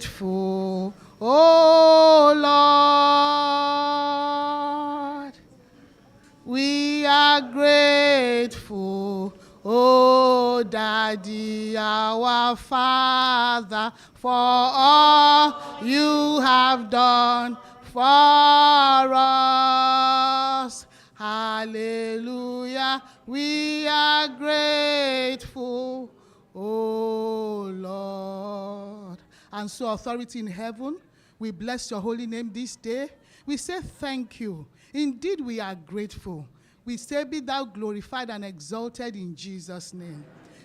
grateful, oh Lord. We are grateful, oh Daddy, our Father, for all you have done for us. Hallelujah. We are grateful, oh Lord. And so, authority in heaven, we bless your holy name this day. We say thank you. Indeed, we are grateful. We say, be thou glorified and exalted in Jesus' name.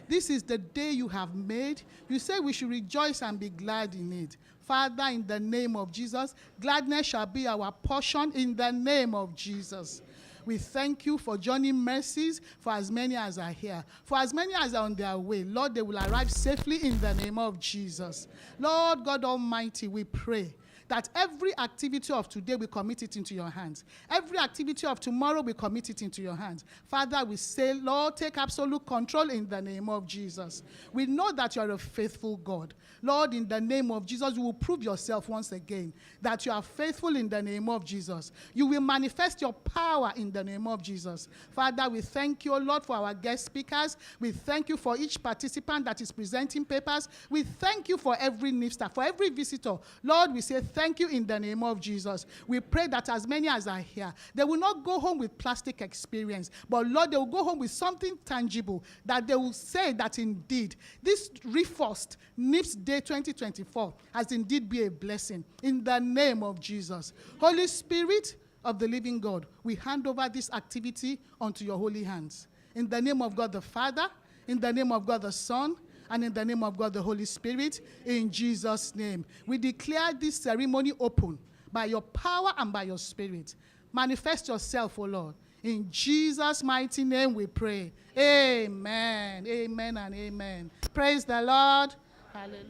This is the day you have made. You say we should rejoice and be glad in it. Father, in the name of Jesus, gladness shall be our portion in the name of Jesus. We thank you for journey mercies for as many as are here. For as many as are on their way, Lord, they will arrive safely in the name of Jesus. Lord God Almighty, we pray that every activity of today, we commit it into your hands. Every activity of tomorrow, we commit it into your hands. Father, we say, Lord, take absolute control in the name of Jesus. We know that you are a faithful God. Lord, in the name of Jesus, you will prove yourself once again that you are faithful in the name of Jesus. You will manifest your power in the name of Jesus. Father, we thank you, Lord, for our guest speakers. We thank you for each participant that is presenting papers. We thank you for every NIFST, for every visitor. Lord, we say thank you in the name of Jesus. We pray that as many as are here, they will not go home with plastic experience, but Lord, they will go home with something tangible, that they will say that indeed this ReFoSTS NIFST Day 2024 has indeed been a blessing in the name of Jesus. Holy Spirit of the living God, we hand over this activity unto your holy hands. In the name of God the Father, in the name of God the Son, and in the name of God the Holy Spirit, in Jesus' name. We declare this ceremony open by your power and by your Spirit. Manifest yourself, O Lord. In Jesus' mighty name we pray. Amen. Amen and amen. Praise the Lord. Hallelujah.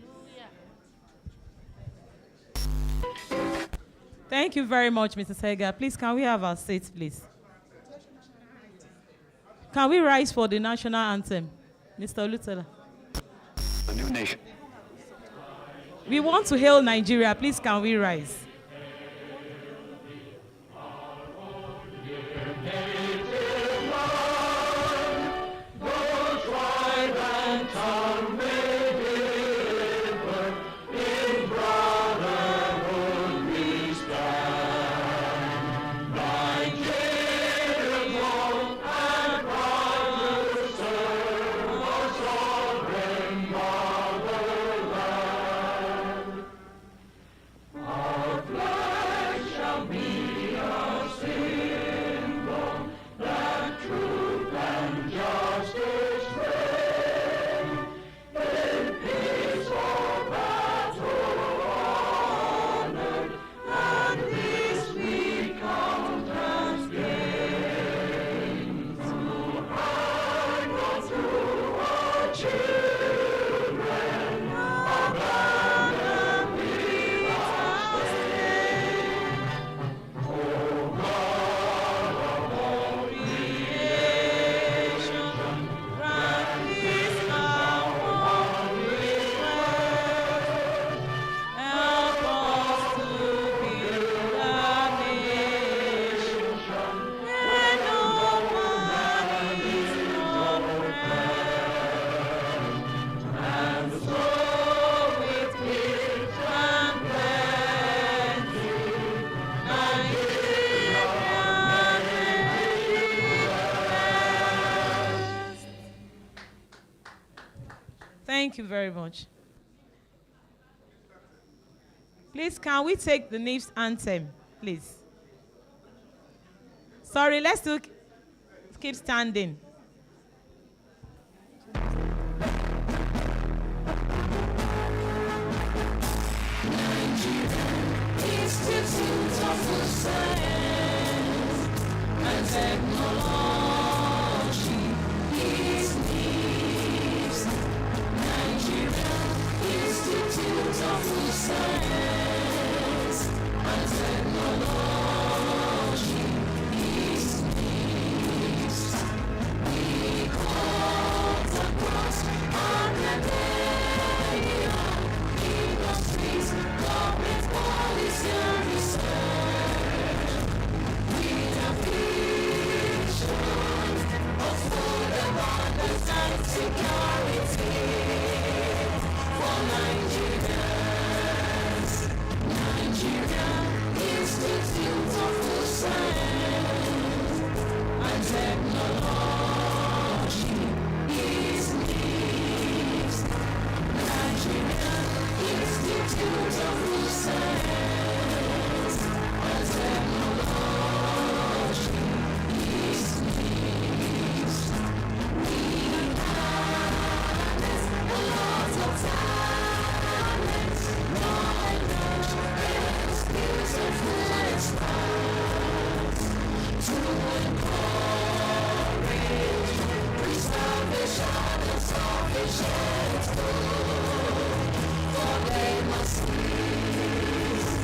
Thank you very much, Mr. Sega. Please, can we have our seats, please? Can we rise for the national anthem? Mr. Olutela. A new nation. We want to hail Nigeria. Please, can we rise? Thank you very much. Please, can we take the NIFST anthem, please? Sorry, let's still keep standing. Institute of Science and Technology is NIFST. Nigeria Institute of Science and Technology is NIFST. We cut across academia, industries, Institute of Food Science and Technology is NIFST. We harness a lot of talent, knowledge, and skills of experts to encourage preservation of sufficient food, for they must cease.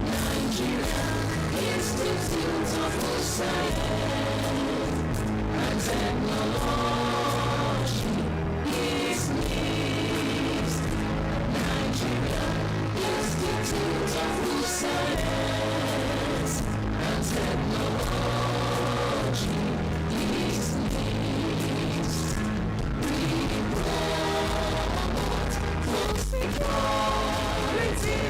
Nigerian Institute of Food Science and Technology is NIFST. Nigerian Institute of Food Science and Technology is NIFST. We promote food security,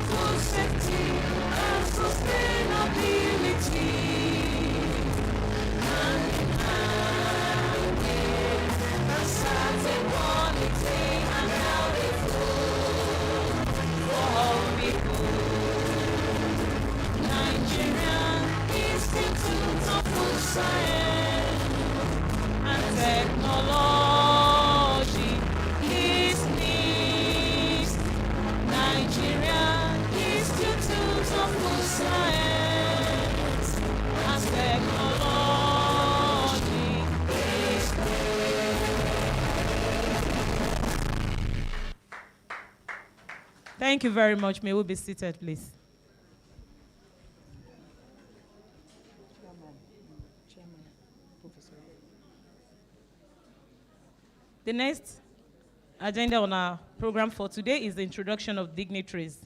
food safety, and sustainability. Hand in hand with a certain quality and healthy food for all people. Nigerian Institute of Food Science and Technology is NIFST. Nigerian Institute of Food Science and Technology is Thank you very much. May we be seated, please. The next agenda on our program for today is the introduction of dignitaries.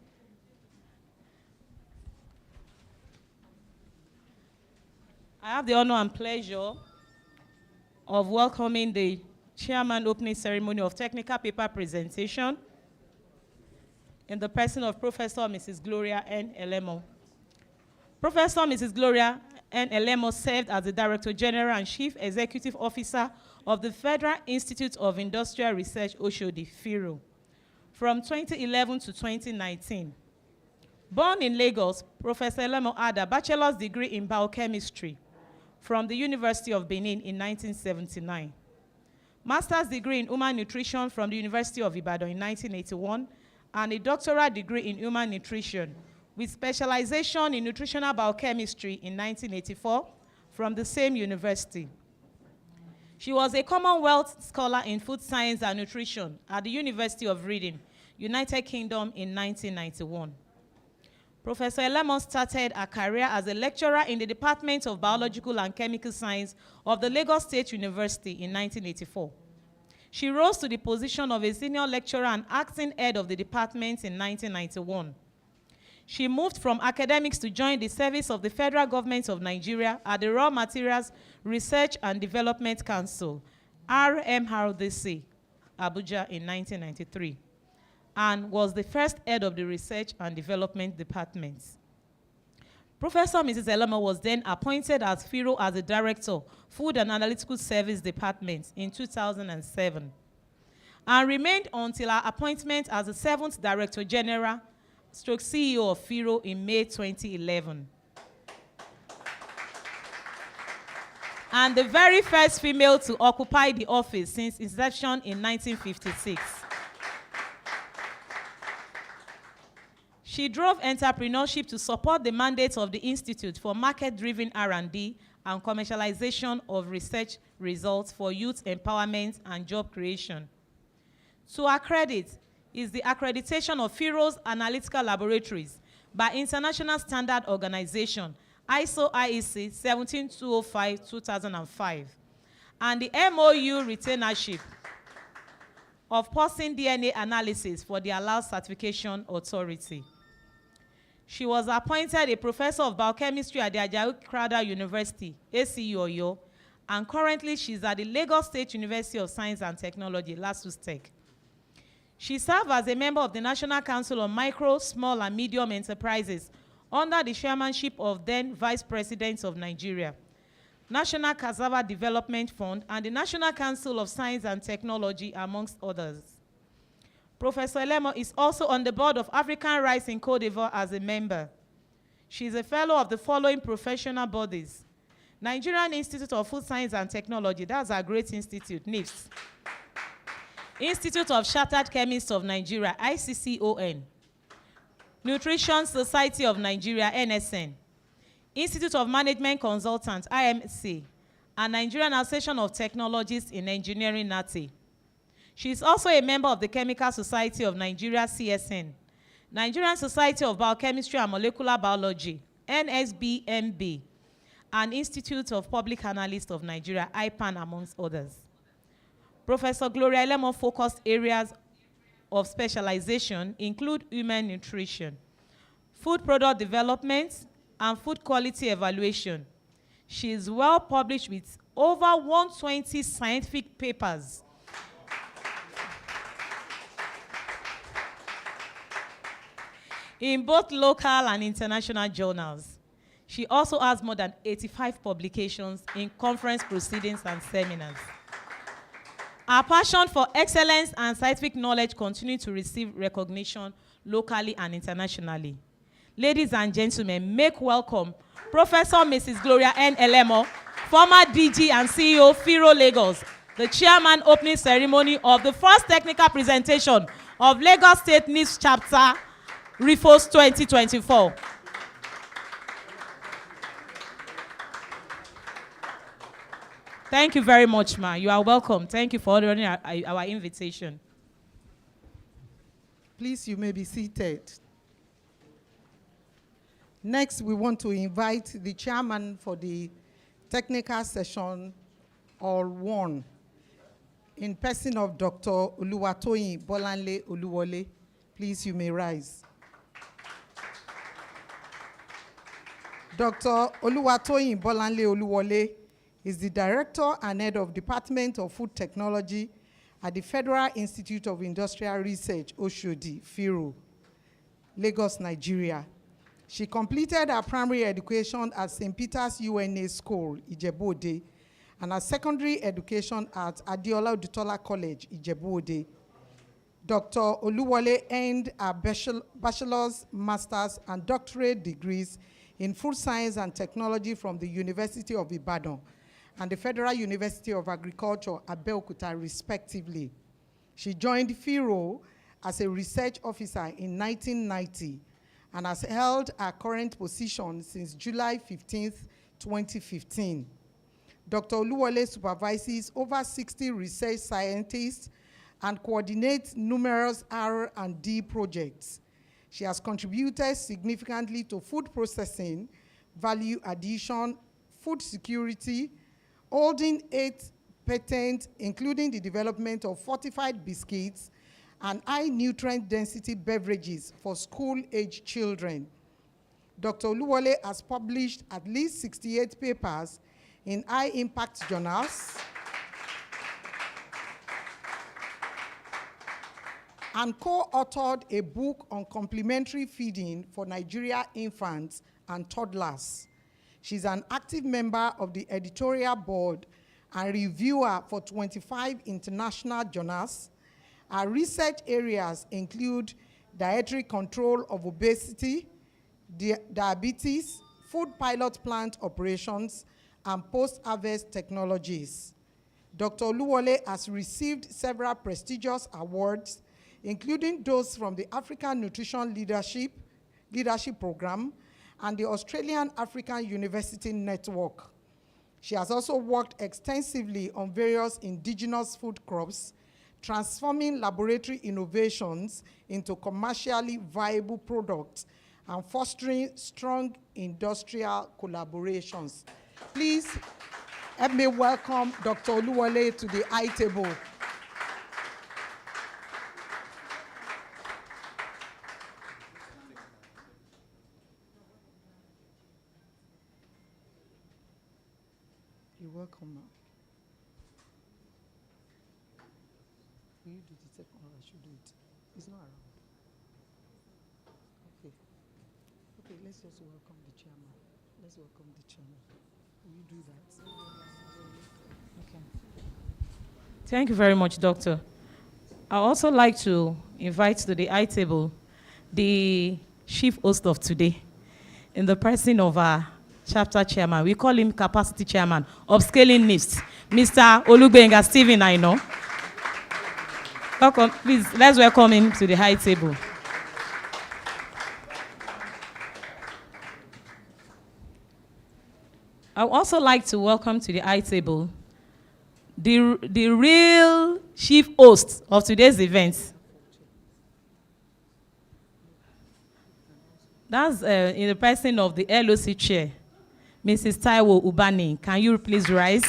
I have the honor and pleasure of welcoming the chairman opening ceremony of technical paper presentation in the person of Professor Mrs. Gloria N. Elemo. Professor Mrs. Gloria N. Elemo served as the Director General and Chief Executive Officer of the Federal Institute of Industrial Research, Oshodi, FIRO, from 2011 to 2019. Born in Lagos, Professor Elemo had a bachelor's degree in biochemistry from the University of Benin in 1979, master's degree in human nutrition from the University of Ibadan in 1981, and a doctoral degree in human nutrition with specialization in nutritional biochemistry in 1984 from the same university. She was a Commonwealth Scholar in Food Science and Nutrition at the University of Reading, United Kingdom in 1991. Professor Elemo started her career as a lecturer in the Department of Biological and Chemical Science of the Lagos State University in 1984. She rose to the position of a senior lecturer and acting head of the department in 1991. She moved from academics to join the service of the Federal Government of Nigeria at the Raw Materials Research and Development Council, RMRDC, Abuja in 1993, and was the first head of the Research and Development Department. Professor Mrs. Elemo was then appointed as FIRO as the Director, Food and Analytical Service Department in 2007, and remained until her appointment as the 7th Director General, stroke CEO of FIRO in May 2011. And the very first female to occupy the office since inception in 1956. She drove entrepreneurship to support the mandate of the Institute for market-driven R&D and commercialization of research results for youth empowerment and job creation. To her credit is the accreditation of FIRO's analytical laboratories by International Standard Organization, ISO IEC 17205-2005, and the MOU retainership of Pausing DNA analysis for the Allowed Certification Authority. She was appointed a professor of biochemistry at the Ajayi Crowther University, ACU Oyo, and currently she's at the Lagos State University of Science and Technology, LASUTECH. She served as a member of the National Council on Micro, Small, and Medium Enterprises under the chairmanship of then Vice President of Nigeria, National Cassava Development Fund, and the National Council of Science and Technology, amongst others. Professor Elemo is also on the board of African Rice in Cote d'Ivoire as a member. She is a fellow of the following professional bodies: Nigerian Institute of Food Science and Technology, that's our great institute, NIFST. Institute of Chartered Chemists of Nigeria, ICCON. Nutrition Society of Nigeria, NSN. Institute of Management Consultants, IMC. And Nigerian Association of Technologists in Engineering, NATE. She is also a member of the Chemical Society of Nigeria, CSN. Nigerian Society of Biochemistry and Molecular Biology, NSBMB. And Institute of Public Analysts of Nigeria, IPAN, amongst others. Professor Gloria Elemo focused areas of specialization include human nutrition, food product development, and food quality evaluation. She is well published with over 120 scientific papers. In both local and international journals. She also has more than 85 publications in conference proceedings and seminars. Our passion for excellence and scientific knowledge continue to receive recognition locally and internationally. Ladies and gentlemen, make welcome Professor Mrs. Gloria N. Elemo, former DG and CEO, FIRO Lagos, the chairman opening ceremony of the first technical presentation of Lagos State NIFST chapter, ReFoSTS 2024. Thank you very much, ma. You are welcome. Thank you for honoring our invitation. Please, you may be seated. Next, we want to invite the chairman for the technical session, all one, in person of Dr. Oluwatoyin Bolanle Oluwole. Please, you may rise. Dr. Oluwatoyin Bolanle Oluwole is the Director and Head of Department of Food Technology at the Federal Institute of Industrial Research, Oshodi, FIRO, Lagos, Nigeria. She completed her primary education at St. Peter's UNA School, Ijebu-Ode, and her secondary education at Adeola Odutola College, Ijebu-Ode. Dr. Oluwole earned her bachelor's, master's, and doctorate degrees in food science and technology from the University of Ibadan and the Federal University of Agriculture, Abeokuta, respectively. She joined FIRO as a research officer in 1990 and has held her current position since July 15, 2015. Dr. Oluwole supervises over 60 research scientists and coordinates numerous R&D projects. She has contributed significantly to food processing, value addition, food security, holding 8 patents, including the development of fortified biscuits and high nutrient density beverages for school-age children. Dr. Oluwole has published at least 68 papers in high-impact journals and co-authored a book on complementary feeding for Nigeria infants and toddlers. She's an active member of the editorial board and reviewer for 25 international journals. Her research areas include dietary control of obesity, diabetes, food pilot plant operations, and post-harvest technologies. Dr. Oluwole has received several prestigious awards, including those from the African Nutrition Leadership Program and the Australian African University Network. She has also worked extensively on various indigenous food crops, transforming laboratory innovations into commercially viable products and fostering strong industrial collaborations. Please help me welcome Dr. Oluwole to the high table. You're welcome, ma'am. Will you do the second or I should do it? It's not around. Okay. Okay, let's just welcome the chairman. Let's welcome the chairman. Will you do that? Okay. Thank you very much, Doctor. I also like to invite to the high table the chief host of today, in the person of our chapter chairman. We call him capacity chairman, upscaling NIFST, Mr. Olugbenga Stephen, I know. Welcome, please, let's welcome him to the high table. I would also like to welcome to the high table the real chief host of today's event. That's in the person of the LOC chair, Mrs. Taiwo Ubani. Can you please rise?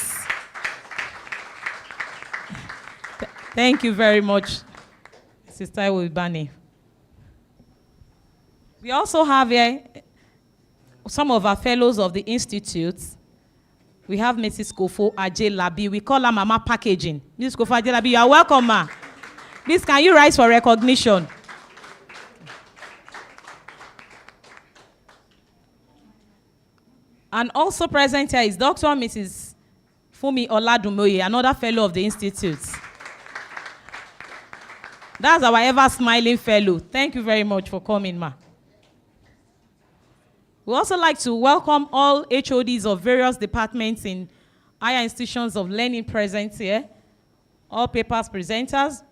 Thank you very much, Mrs. Taiwo Ubani. We also have here some of our fellows of the institute. We have Mrs. Kofo Ajay Labi. We call her Mama Packaging. Mrs. Kofo Ajay Labi, you are welcome, ma. Please, can you rise for recognition? And also present here is Dr. and Mrs. Fumi Oladumoye, another fellow of the institute. That's our ever-smiling fellow. Thank you very much for coming, ma. We also like to welcome all HODs of various departments in higher institutions of learning present here, all papers presenters.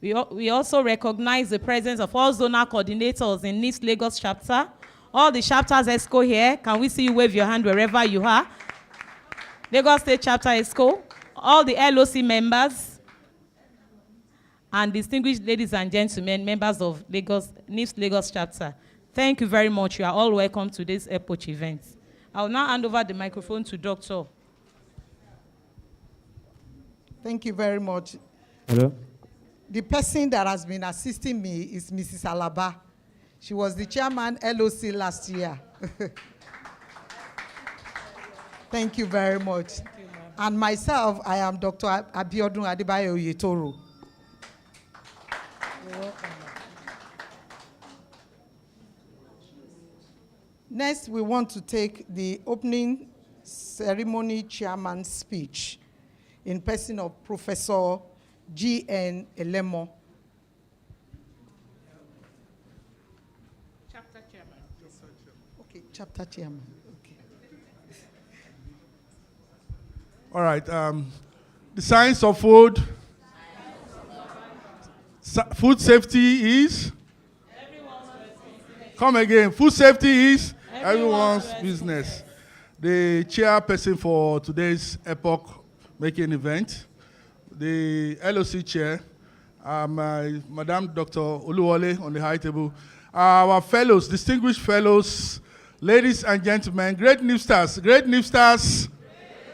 We also recognize the presence of all zonal coordinators in NIFST Lagos chapter, all the chapters ESCO here. Can we see you wave your hand wherever you are? Lagos State Chapter ESCO, all the LOC members, and distinguished ladies and gentlemen, members of NIFST Lagos chapter. Thank you very much. You are all welcome to this epoch event. I will now hand over the microphone to Dr. Thank you very much. Hello? The person that has been assisting me is Mrs. Alaba. She was the chairman LOC last year. Thank you very much. Thank you, and myself, I am Dr. Abiodun Adebayo Yetoro. You're welcome. Next, we want to take the opening ceremony chairman's speech in person of Professor G.N. Elemo. Chapter chairman. Okay, chapter chairman. Okay. All right. The science of food. Food safety is? Come again. Food safety is? Everyone's business. The chairperson for today's epoch-making event, the LOC chair, Madam Dr. Oluwole on the high table, our fellows, distinguished fellows, ladies and gentlemen, great NIFSTers,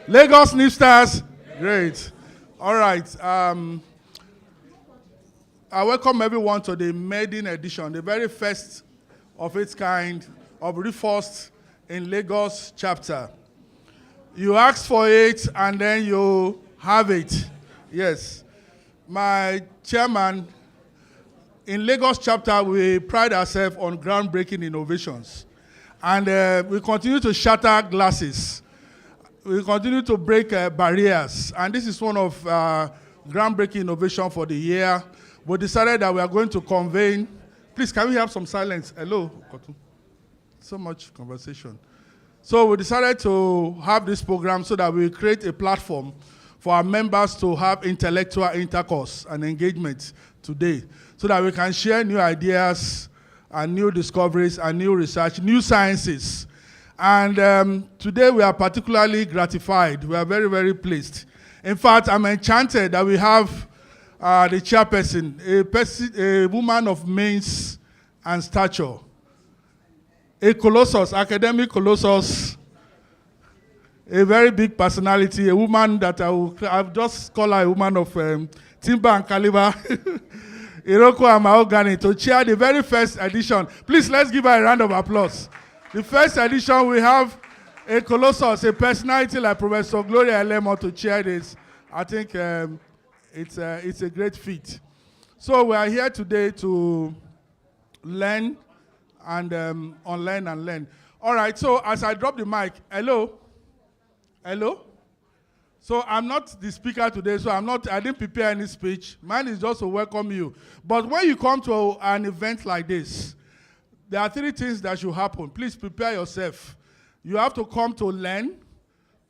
Lagos NIFSTers, great. All right. I welcome everyone to the maiden edition, the very first of its kind of ReFoSTS in Lagos chapter. You ask for it and then you have it. Yes. My chairman, in Lagos chapter, we pride ourselves on groundbreaking innovations. And we continue to shatter glasses. We continue to break barriers. And this is one of groundbreaking innovation for the year. We decided that we are going to convene. Please, can we have some silence? Hello, Kotu. So much conversation. So we decided to have this program so that we create a platform for our members to have intellectual intercourse and engagement today, so that we can share new ideas and new discoveries and new research, new sciences. And today we are particularly gratified. We are very, very pleased. In fact, I'm enchanted that we have the chairperson, a woman of means and stature, a colossus, academic colossus, a very big personality, a woman that I've just called her a woman of timber and caliber, Iroko Amaogani, to chair the very first edition. Please, let's give her a round of applause. The first edition, we have a colossus, a personality like Professor Gloria Elemo to chair this. I think it's a great feat. So we are here today to learn and unlearn and learn. All right, so as I drop the mic, hello? Hello? So I'm not the speaker today, so I didn't prepare any speech. Mine is just to welcome you. But when you come to an event like this, there are 3 things that should happen. Please prepare yourself. You have to come to learn,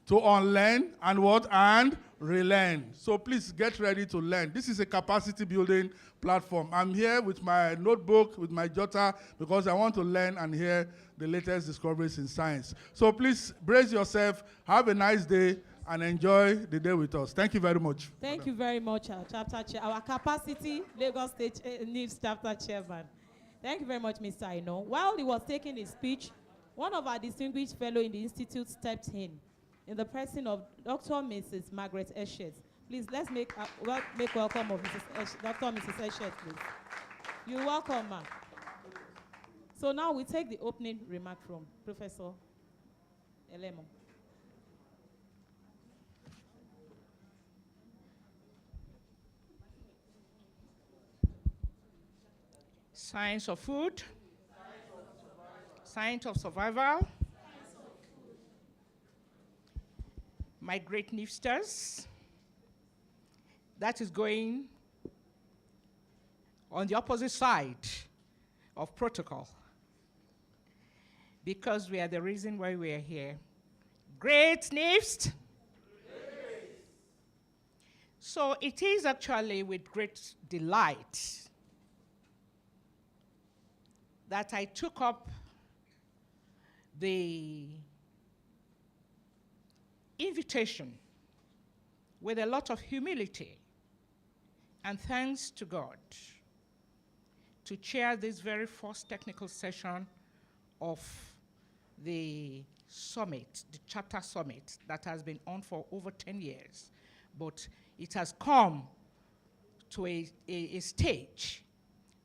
to unlearn, and what? And relearn. So please get ready to learn. This is a capacity building platform. I'm here with my notebook, with my jotter, because I want to learn and hear the latest discoveries in science. So please brace yourself, have a nice day, and enjoy the day with us. Thank you very much. Thank you very much, our chapter chair, our capacity Lagos State NIFST chapter chairman. Thank you very much, Mr. Aino. While he was taking his speech, one of our distinguished fellows in the institute stepped in the person of Dr. Mrs. Margaret Eshet. Please, let's make welcome of Dr. and Mrs. Eshet, please. You're welcome, ma'am. So now we take the opening remark from Professor Elemo. Science of food, science of survival, my great NIFSTers, that is going on the opposite side of protocol, because we are the reason why we are here. Great NIFST. So it is actually with great delight that I took up the invitation with a lot of humility and thanks to God to chair this very first technical session of the summit, the chapter summit that has been on for over 10 years. But it has come to a stage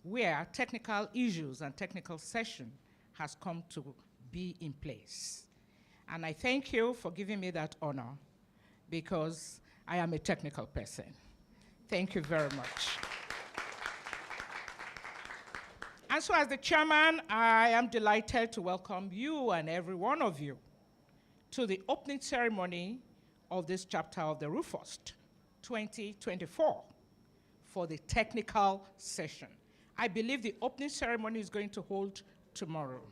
where technical issues and technical session has come to be in place. And I thank you for giving me that honor, because I am a technical person. Thank you very much. And so as the chairman, I am delighted to welcome you and every one of you to the opening ceremony of this chapter of the ReFoSTS 2024 for the technical session. I believe the opening ceremony is going to hold tomorrow,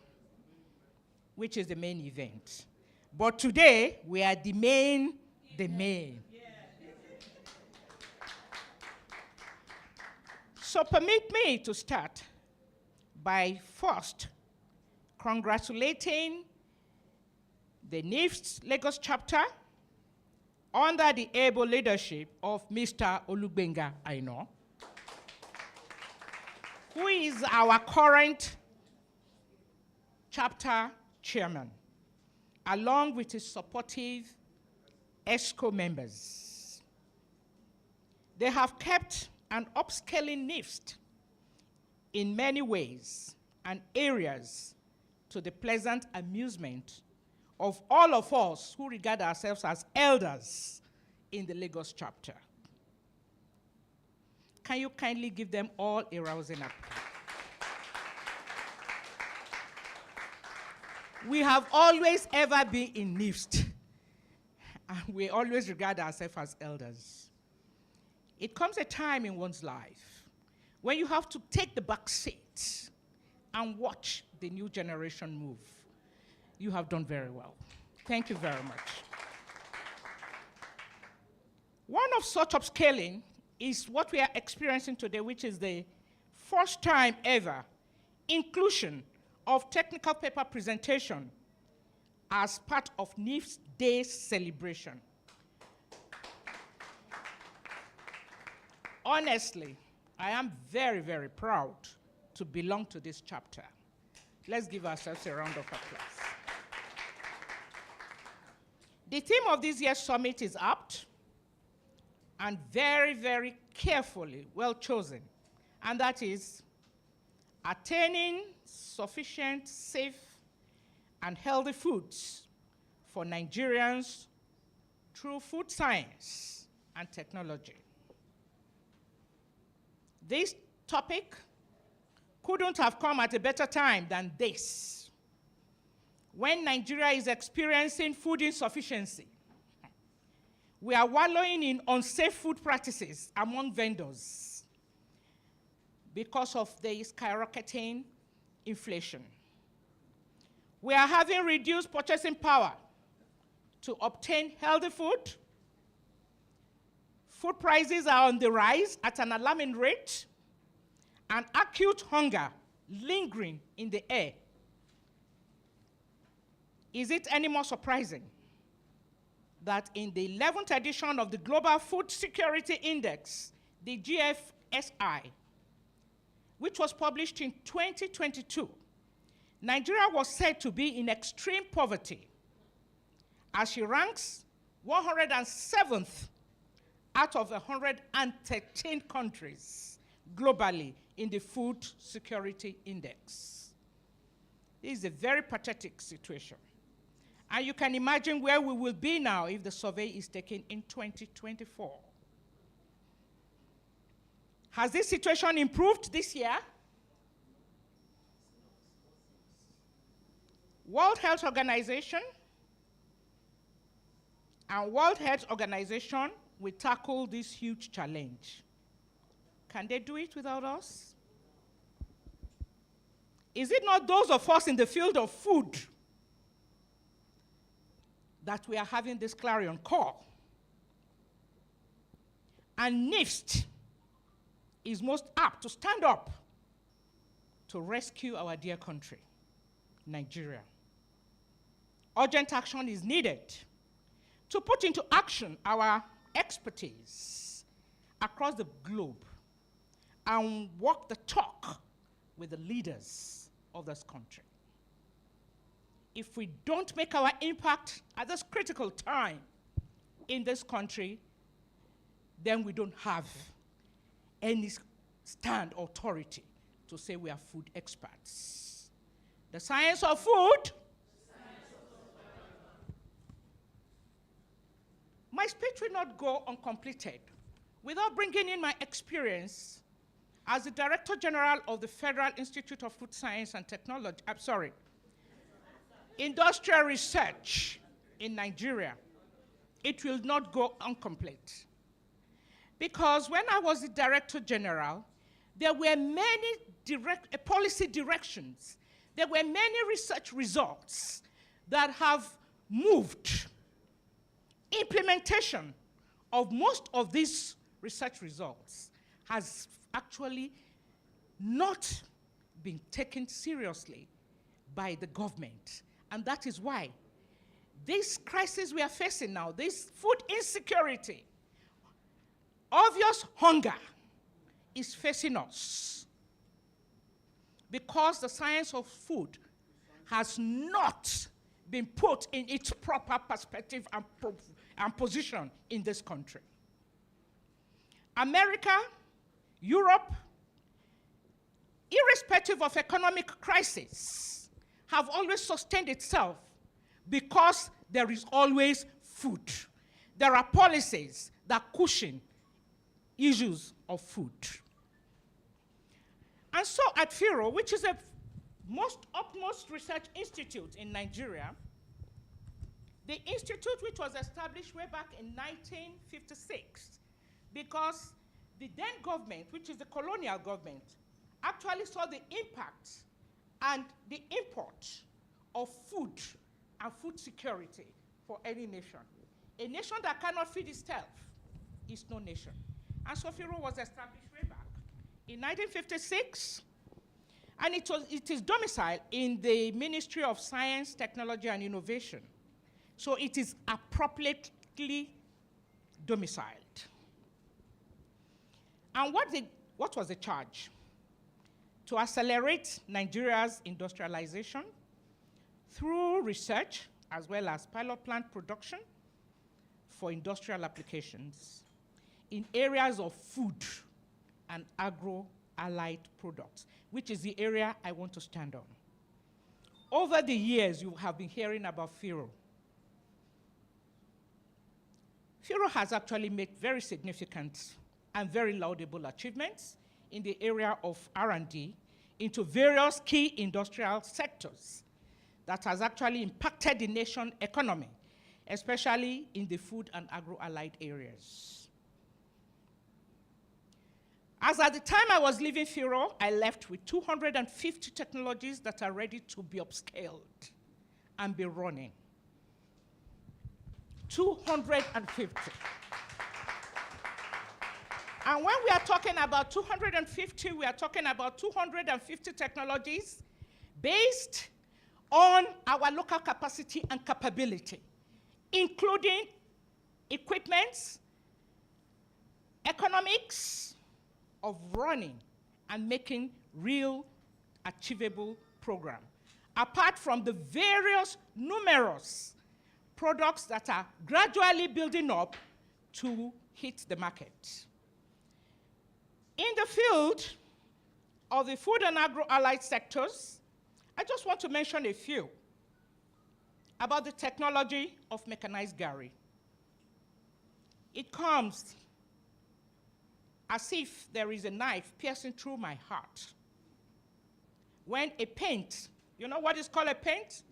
which is the main event. But today, we are the main. So permit me to start by first congratulating the NIFST Lagos chapter under the able leadership of Mr. Olugbenga Aino, who is our current chapter chairman, along with his supportive ESCO members. They have kept an upscaling NIFST in many ways and areas to the pleasant amusement of all of us who regard ourselves as elders in the Lagos chapter. Can you kindly give them all a rousing applause? We have always ever been in NIFST, and we always regard ourselves as elders. It comes a time in one's life when you have to take the back seat and watch the new generation move. You have done very well. Thank you very much. One of such upscaling is what we are experiencing today, which is the first time ever inclusion of technical paper presentation as part of NIFST Day celebration. Honestly, I am very, very proud to belong to this chapter. Let's give ourselves a round of applause. The theme of this year's summit is apt and very, very carefully well chosen, and that is attaining sufficient, safe, and healthy foods for Nigerians through food science and technology. This topic couldn't have come at a better time than this, when Nigeria is experiencing food insufficiency, We are wallowing in unsafe food practices among vendors because of the skyrocketing inflation. We are having reduced purchasing power to obtain healthy food. Food prices are on the rise at an alarming rate, and acute hunger lingering in the air. Is it any more surprising that in the 11th edition of the Global Food Security Index, the GFSI, which was published in 2022, Nigeria was said to be in extreme poverty, as she ranks 107th out of 113 countries globally in the Food Security Index. This is a very pathetic situation. And you can imagine where we will be now if the survey is taken in 2024. Has this situation improved this year? World Health Organization and World Health Organization will tackle this huge challenge. Can they do it without us? Is it not those of us in the field of food that we are having this clarion call? And NIFST is most apt to stand up to rescue our dear country, Nigeria. Urgent action is needed to put into action our expertise across the globe and walk the talk with the leaders of this country. If we don't make our impact at this critical time in this country, then we don't have any stand authority to say we are food experts. The science of food. My speech will not go uncompleted without bringing in my experience as the Director General of the Federal Institute of Food Science and Technology, Industrial Research in Nigeria. It will not go incomplete. Because when I was the Director General, there were many policy directions, there were many research results that have moved. Implementation of most of these research results has actually not been taken seriously by the government. And that is why this crisis we are facing now, this food insecurity, obvious hunger is facing us because the science of food has not been put in its proper perspective and position in this country. America, Europe, irrespective of economic crisis, have always sustained itself because there is always food. There are policies that cushion issues of food. And so at FIRO, which is a utmost research institute in Nigeria, the institute which was established way back in 1956, because the then government, which is the colonial government, actually saw the impact and the import of food and food security for any nation. A nation that cannot feed itself is no nation. And so FIRO was established way back in 1956, and it is domiciled in the Ministry of Science, Technology, and Innovation. So it is appropriately domiciled. And what was the charge? To accelerate Nigeria's industrialization through research as well as pilot plant production for industrial applications in areas of food and agro-allied products, which is the area I want to stand on. Over the years, you have been hearing about FIRO. FIRO has actually made very significant and very laudable achievements in the area of R&D into various key industrial sectors that has actually impacted the nation's economy, especially in the food and agro-allied areas. As at the time I was leaving FIRO, I left with 250 technologies that are ready to be upscaled and be running. 250. And when we are talking about 250, we are talking about 250 technologies based on our local capacity and capability, including equipment, economics of running and making real achievable program, apart from the various numerous products that are gradually building up to hit the market. In the field of the food and agro-allied sectors, I just want to mention a few about the technology of mechanized gari. It comes as if there is a knife piercing through my heart. When a paint, you know what is called a paint?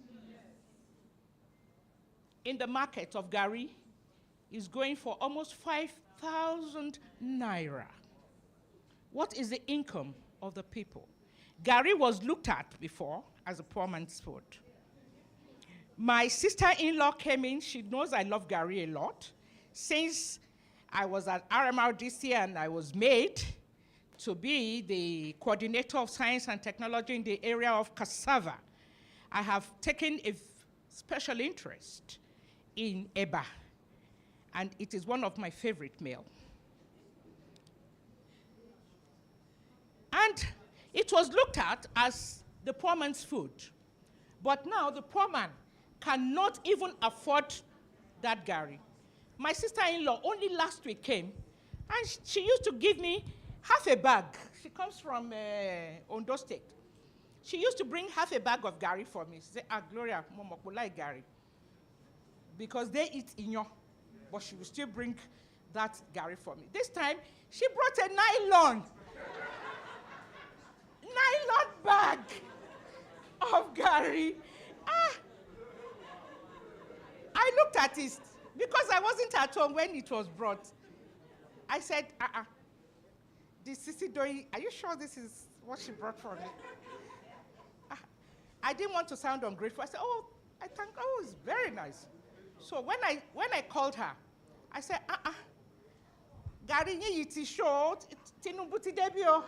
In the market of gari is going for almost 5,000 naira. What is the income of the people? Gari was looked at before as a poor man's food. My sister-in-law came in. She knows I love gari a lot. Since I was at RMRDC and I was made to be the coordinator of science and technology in the area of cassava, I have taken a special interest in EBA, and it is one of my favorite meals. And it was looked at as the poor man's food. But now the poor man cannot even afford that gari. My sister-in-law only last week came, and she used to give me half a bag. She comes from Ondo State. She used to bring half a bag of gari for me. She said, Gloria, Momo, we like gari. Because they eat inyo, but she will still bring that gari for me. This time, she brought a nylon bag of gari. I looked at it because I wasn't at home when it was brought. I said, this Sisi Doi, are you sure this is what she brought for me? I didn't want to sound ungrateful. I said, it's very nice. So when I called her, I said, gari iti short, tinubuti debio.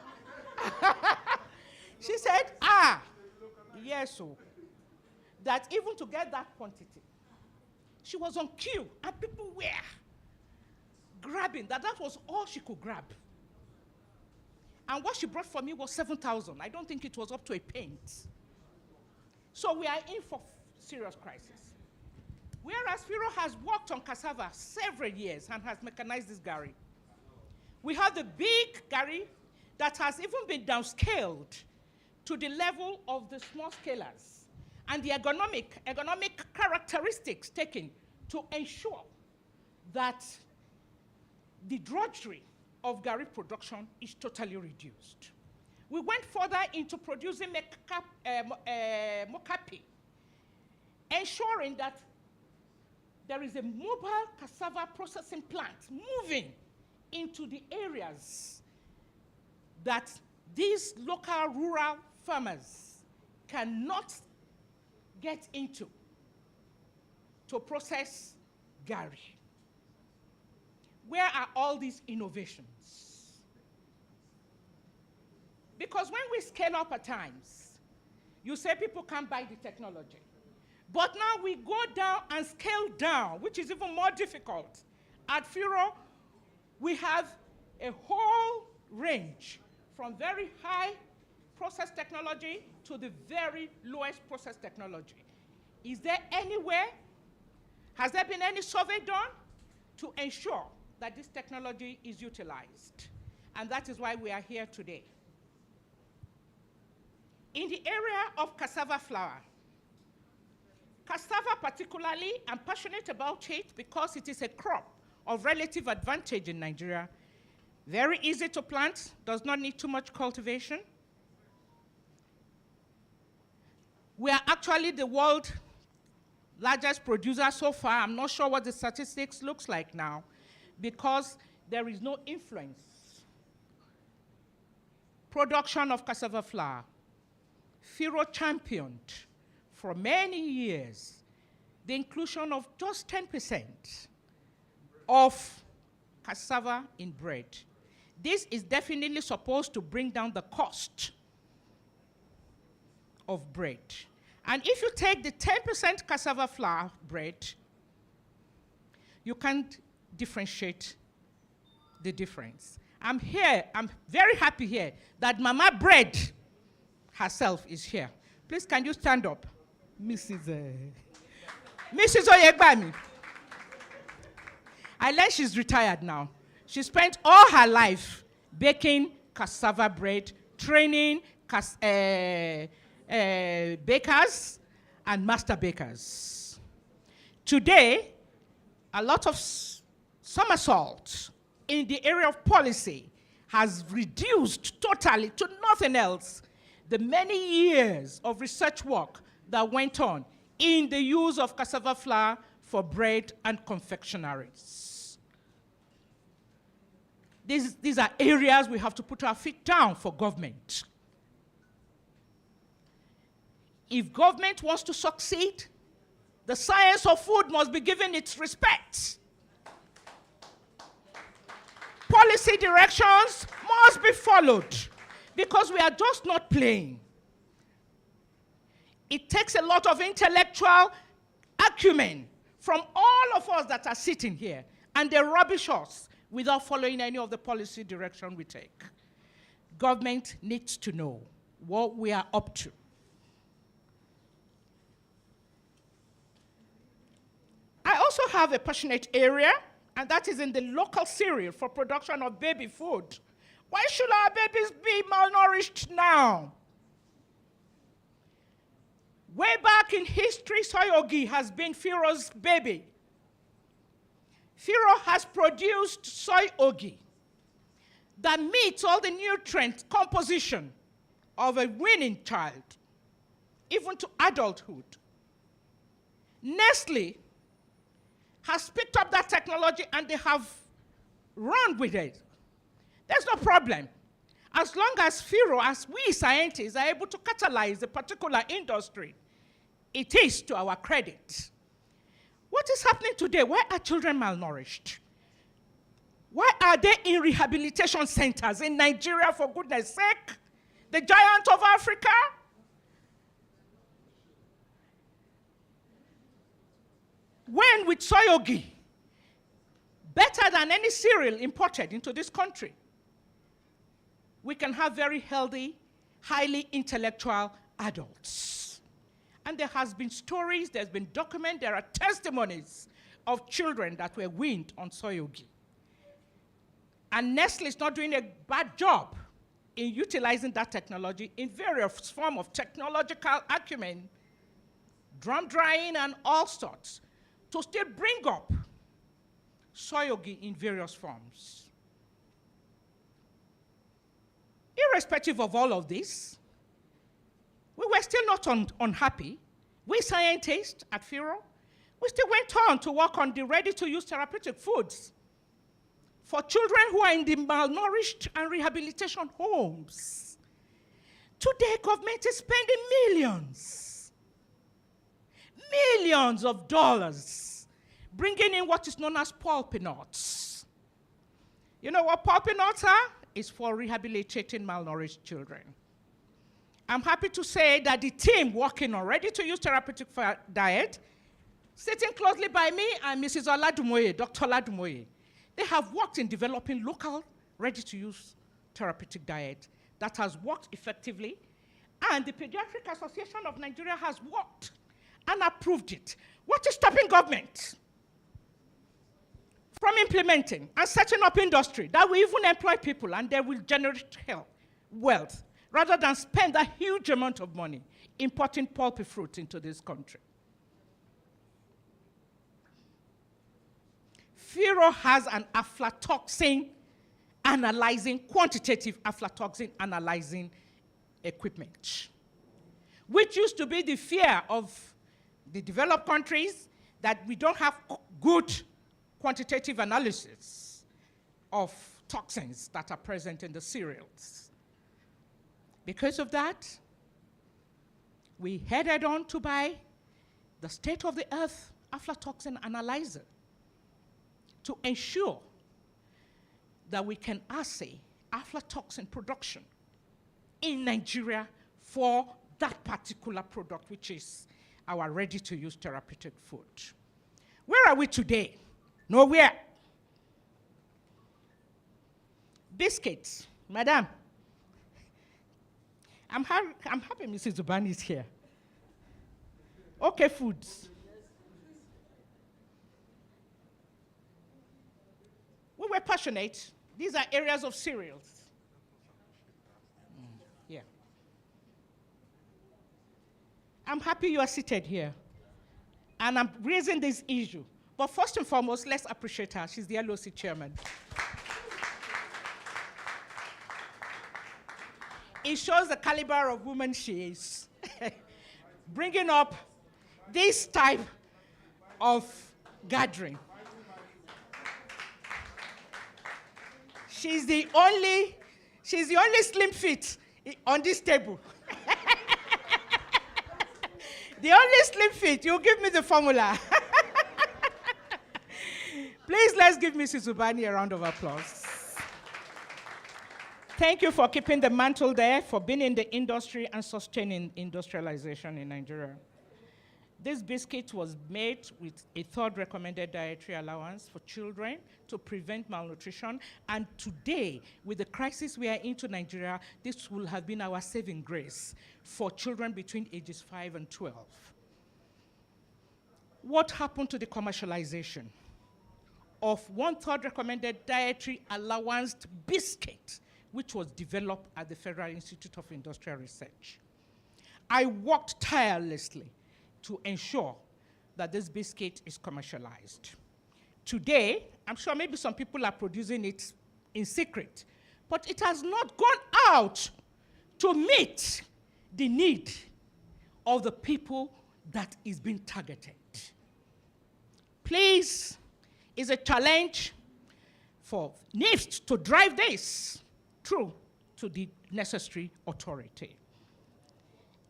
She said, yes, so that even to get that quantity, she was on queue, and people were grabbing, that was all she could grab. And what she brought for me was 7,000. I don't think it was up to a paint. So we are in for serious crisis. Whereas FIRO has worked on cassava several years and has mechanized this gari. We have the big gari that has even been downscaled to the level of the small scalers, and the economic characteristics taken to ensure that the drudgery of gari production is totally reduced. We went further into producing mokapi, ensuring that there is a mobile cassava processing plant moving into the areas that these local rural farmers cannot get into to process gari. Where are all these innovations? Because when we scale up at times, you say people can't buy the technology. But now we go down and scale down, which is even more difficult. At FIRO, we have a whole range from very high process technology to the very lowest process technology. Is there anywhere, has there been any survey done to ensure that this technology is utilized? And that is why we are here today. In the area of cassava flour, cassava particularly, I'm passionate about it because it is a crop of relative advantage in Nigeria. Very easy to plant, does not need too much cultivation. We are actually the world largest producer so far. I'm not sure what the statistics looks like now because there is no influence. Production of cassava flour. FIRO championed for many years the inclusion of just 10% of cassava in bread. This is definitely supposed to bring down the cost of bread. And if you take the 10% cassava flour bread, you can't differentiate the difference. I'm very happy here that Mama Bread herself is here. Please, can you stand up? Mrs. Oyegbami. I learned she's retired now. She spent all her life baking cassava bread, training bakers and master bakers. Today, a lot of somersaults in the area of policy has reduced totally to nothing else the many years of research work that went on in the use of cassava flour for bread and confectionaries. These are areas we have to put our feet down for government. If government wants to succeed, the science of food must be given its respect. Policy directions must be followed because we are just not playing. It takes a lot of intellectual acumen from all of us that are sitting here, and they rubbish us without following any of the policy direction we take. Government needs to know what we are up to. I also have a passionate area, and that is in the local cereal for production of baby food. Why should our babies be malnourished now? Way back in history, soyogi has been FIRO's baby. FIRO has produced soyogi that meets all the nutrient composition of a weaning child, even to adulthood. Nestle has picked up that technology and they have run with it. There's no problem. As long as FIRO, as we scientists, are able to catalyze a particular industry, it is to our credit. What is happening today? Why are children malnourished? Why are they in rehabilitation centers in Nigeria, for goodness sake? The giant of Africa? When with soyogi, better than any cereal imported into this country, we can have very healthy, highly intellectual adults. And there has been stories, there's been document, there are testimonies of children that were weaned on soyogi. And Nestle is not doing a bad job in utilizing that technology in various forms of technological acumen, drum drying and all sorts, to still bring up soyogi in various forms. Irrespective of all of this, we were still not unhappy. We scientists at FIRO, we still went on to work on the ready-to-use therapeutic foods for children who are in the malnourished and rehabilitation homes. Today, government is spending millions of dollars bringing in what is known as pulpy nuts. You know what pulpy nuts are? It's for rehabilitating malnourished children. I'm happy to say that the team working on ready-to-use therapeutic diet, sitting closely by me and Mrs. Oladumoye, Dr. Oladumoye, they have worked in developing local ready-to-use therapeutic diet that has worked effectively, and the Pediatric Association of Nigeria has worked and approved it. What is stopping government from implementing and setting up industry that will even employ people and they will generate wealth, rather than spend a huge amount of money importing pulpy fruit into this country? FIRO has an aflatoxin analyzing, quantitative aflatoxin analyzing equipment, which used to be the fear of the developed countries, that we don't have good quantitative analysis of toxins that are present in the cereals. Because of that, we headed on to buy the state-of-the-art aflatoxin analyzer to ensure that we can assay aflatoxin production in Nigeria for that particular product, which is our ready-to-use therapeutic food. Where are we today? Nowhere. Biscuits, madam. I'm happy Mrs. Zubani is here. Okay, foods. We were passionate. These are areas of cereals. Yeah. I'm happy you are seated here. And I'm raising this issue. But first and foremost, let's appreciate her. She's the LOC chairman. It shows the caliber of woman she is. Bringing up this type of gathering. She's the only slim fit on this table. The only slim fit. You give me the formula. Please, let's give Mrs. Zubani a round of applause. Thank you for keeping the mantle there, for being in the industry and sustaining industrialization in Nigeria. This biscuit was made with a third recommended dietary allowance for children to prevent malnutrition. And today, with the crisis we are into Nigeria, this will have been our saving grace for children between ages 5 and 12. What happened to the commercialization of 1/3 recommended dietary allowance biscuit, which was developed at the Federal Institute of Industrial Research? I worked tirelessly to ensure that this biscuit is commercialized. Today, I'm sure maybe some people are producing it in secret, but it has not gone out to meet the need of the people that is being targeted. Please, it's a challenge for NIFST to drive this through to the necessary authority.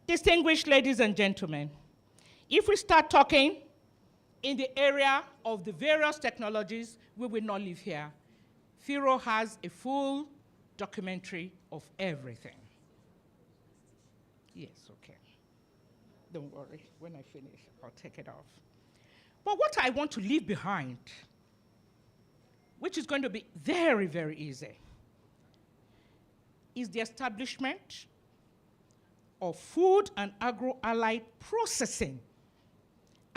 Distinguished ladies and gentlemen, if we start talking in the area of the various technologies, we will not live here. FIRO has a full documentary of everything. Yes, okay. Don't worry, when I finish, I'll take it off. But what I want to leave behind, which is going to be very, very easy, is the establishment of food and agro-allied processing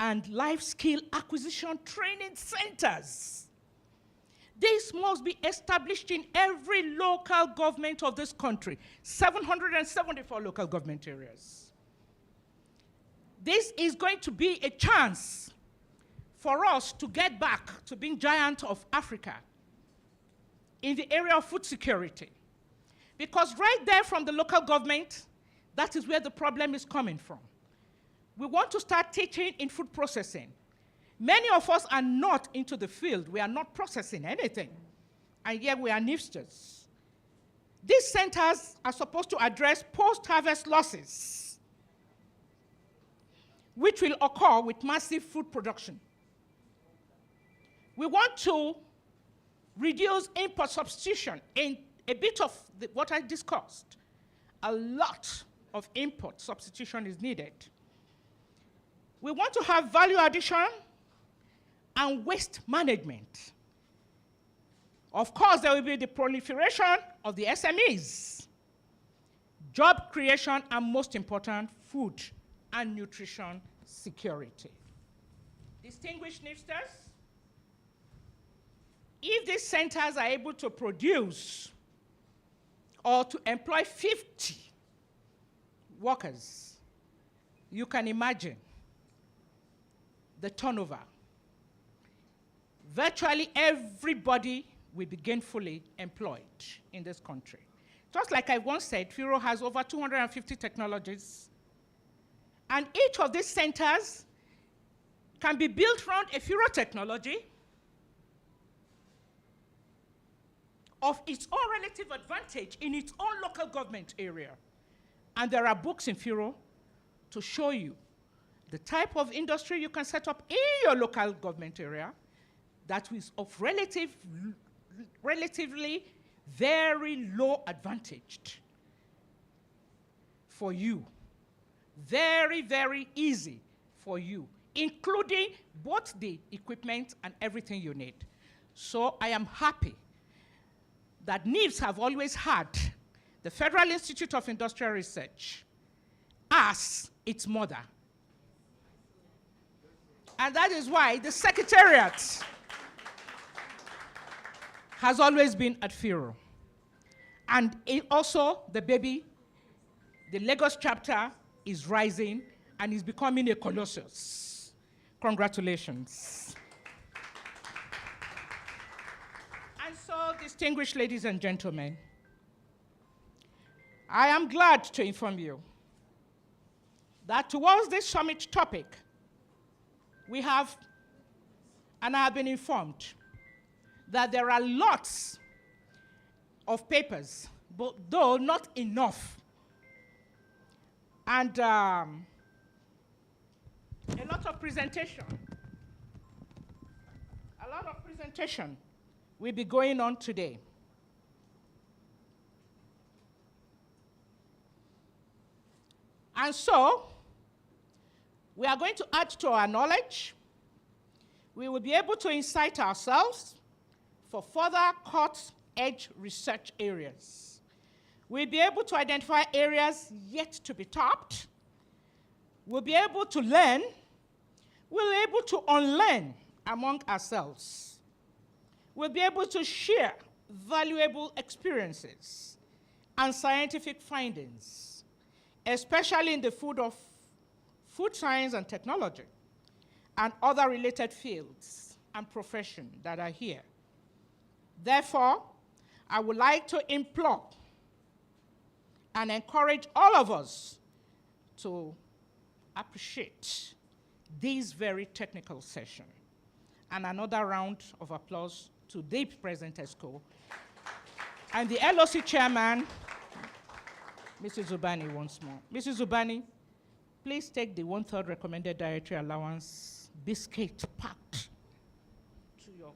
and life skill acquisition training centers. This must be established in every local government of this country, 774 local government areas. This is going to be a chance for us to get back to being giant of Africa in the area of food security. Because right there from the local government, that is where the problem is coming from. We want to start teaching in food processing. Many of us are not into the field. We are not processing anything. And yet we are NIFSTers. These centers are supposed to address post-harvest losses, which will occur with massive food production. We want to reduce import substitution in a bit of what I discussed. A lot of import substitution is needed. We want to have value addition and waste management. Of course, there will be the proliferation of the SMEs, job creation, and most important, food and nutrition security. Distinguished NIFSTers, if these centers are able to produce or to employ 50 workers, you can imagine the turnover. Virtually everybody will be gainfully employed in this country. Just like I once said, FIRO has over 250 technologies, and each of these centers can be built around a FIRO technology of its own relative advantage in its own local government area. And there are books in FIRO to show you the type of industry you can set up in your local government area that is of relatively very low advantage for you. Very, very easy for you, including both the equipment and everything you need. So I am happy that NIFST have always had the Federal Institute of Industrial Research as its mother. And that is why the Secretariat has always been at FIRO. And also the Lagos chapter is rising and is becoming a colossus. Congratulations. And so, distinguished ladies and gentlemen, I am glad to inform you that towards this summit topic, we have, and I have been informed, that there are lots of papers, but though not enough. And a lot of presentation. A lot of presentation will be going on today. And so, we are going to add to our knowledge. We will be able to incite ourselves for further cutting-edge research areas. We'll be able to identify areas yet to be tapped. We'll be able to learn. We'll be able to unlearn among ourselves. We'll be able to share valuable experiences and scientific findings, especially in the field of food science and technology, and other related fields and professions that are here. Therefore, I would like to implore and encourage all of us to appreciate this very technical session. And another round of applause to the present ESCO and the LOC chairman, Mrs. Zubani, once more. Mrs. Zubani, please take the 1/3 recommended dietary allowance biscuit packed to your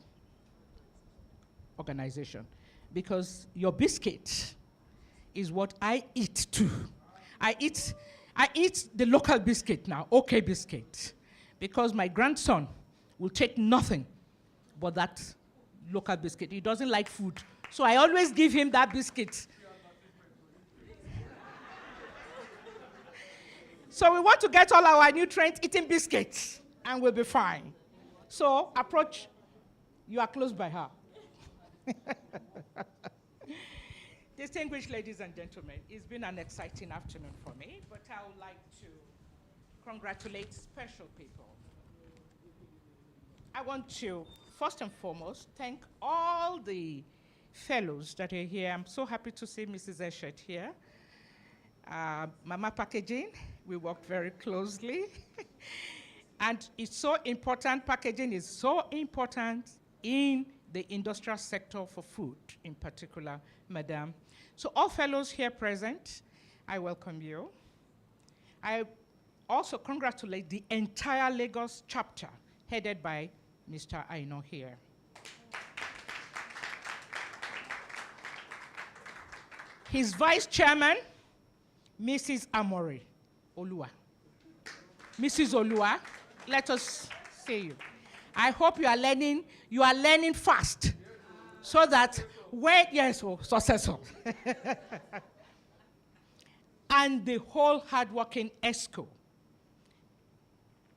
organization, because your biscuit is what I eat too. I eat the local biscuit now, OK biscuit, because my grandson will take nothing but that local biscuit. He doesn't like food, so I always give him that biscuit. So we want to get all our nutrients eating biscuits, and we'll be fine. So approach, you are close by her. Distinguished ladies and gentlemen, it's been an exciting afternoon for me, but I would like to congratulate special people. I want to, first and foremost, thank all the fellows that are here. I'm so happy to see Mrs. Eshet here. Mama Packaging, we worked very closely. And it's so important, packaging is so important in the industrial sector for food in particular, Madam. So all fellows here present, I welcome you. I also congratulate the entire Lagos chapter headed by Mr. Aino here. His vice chairman, Mrs. Amori Olua. Mrs. Olua, let us see you. I hope you are learning fast, so that when, yes, oh, successor. And the whole hardworking ESCO.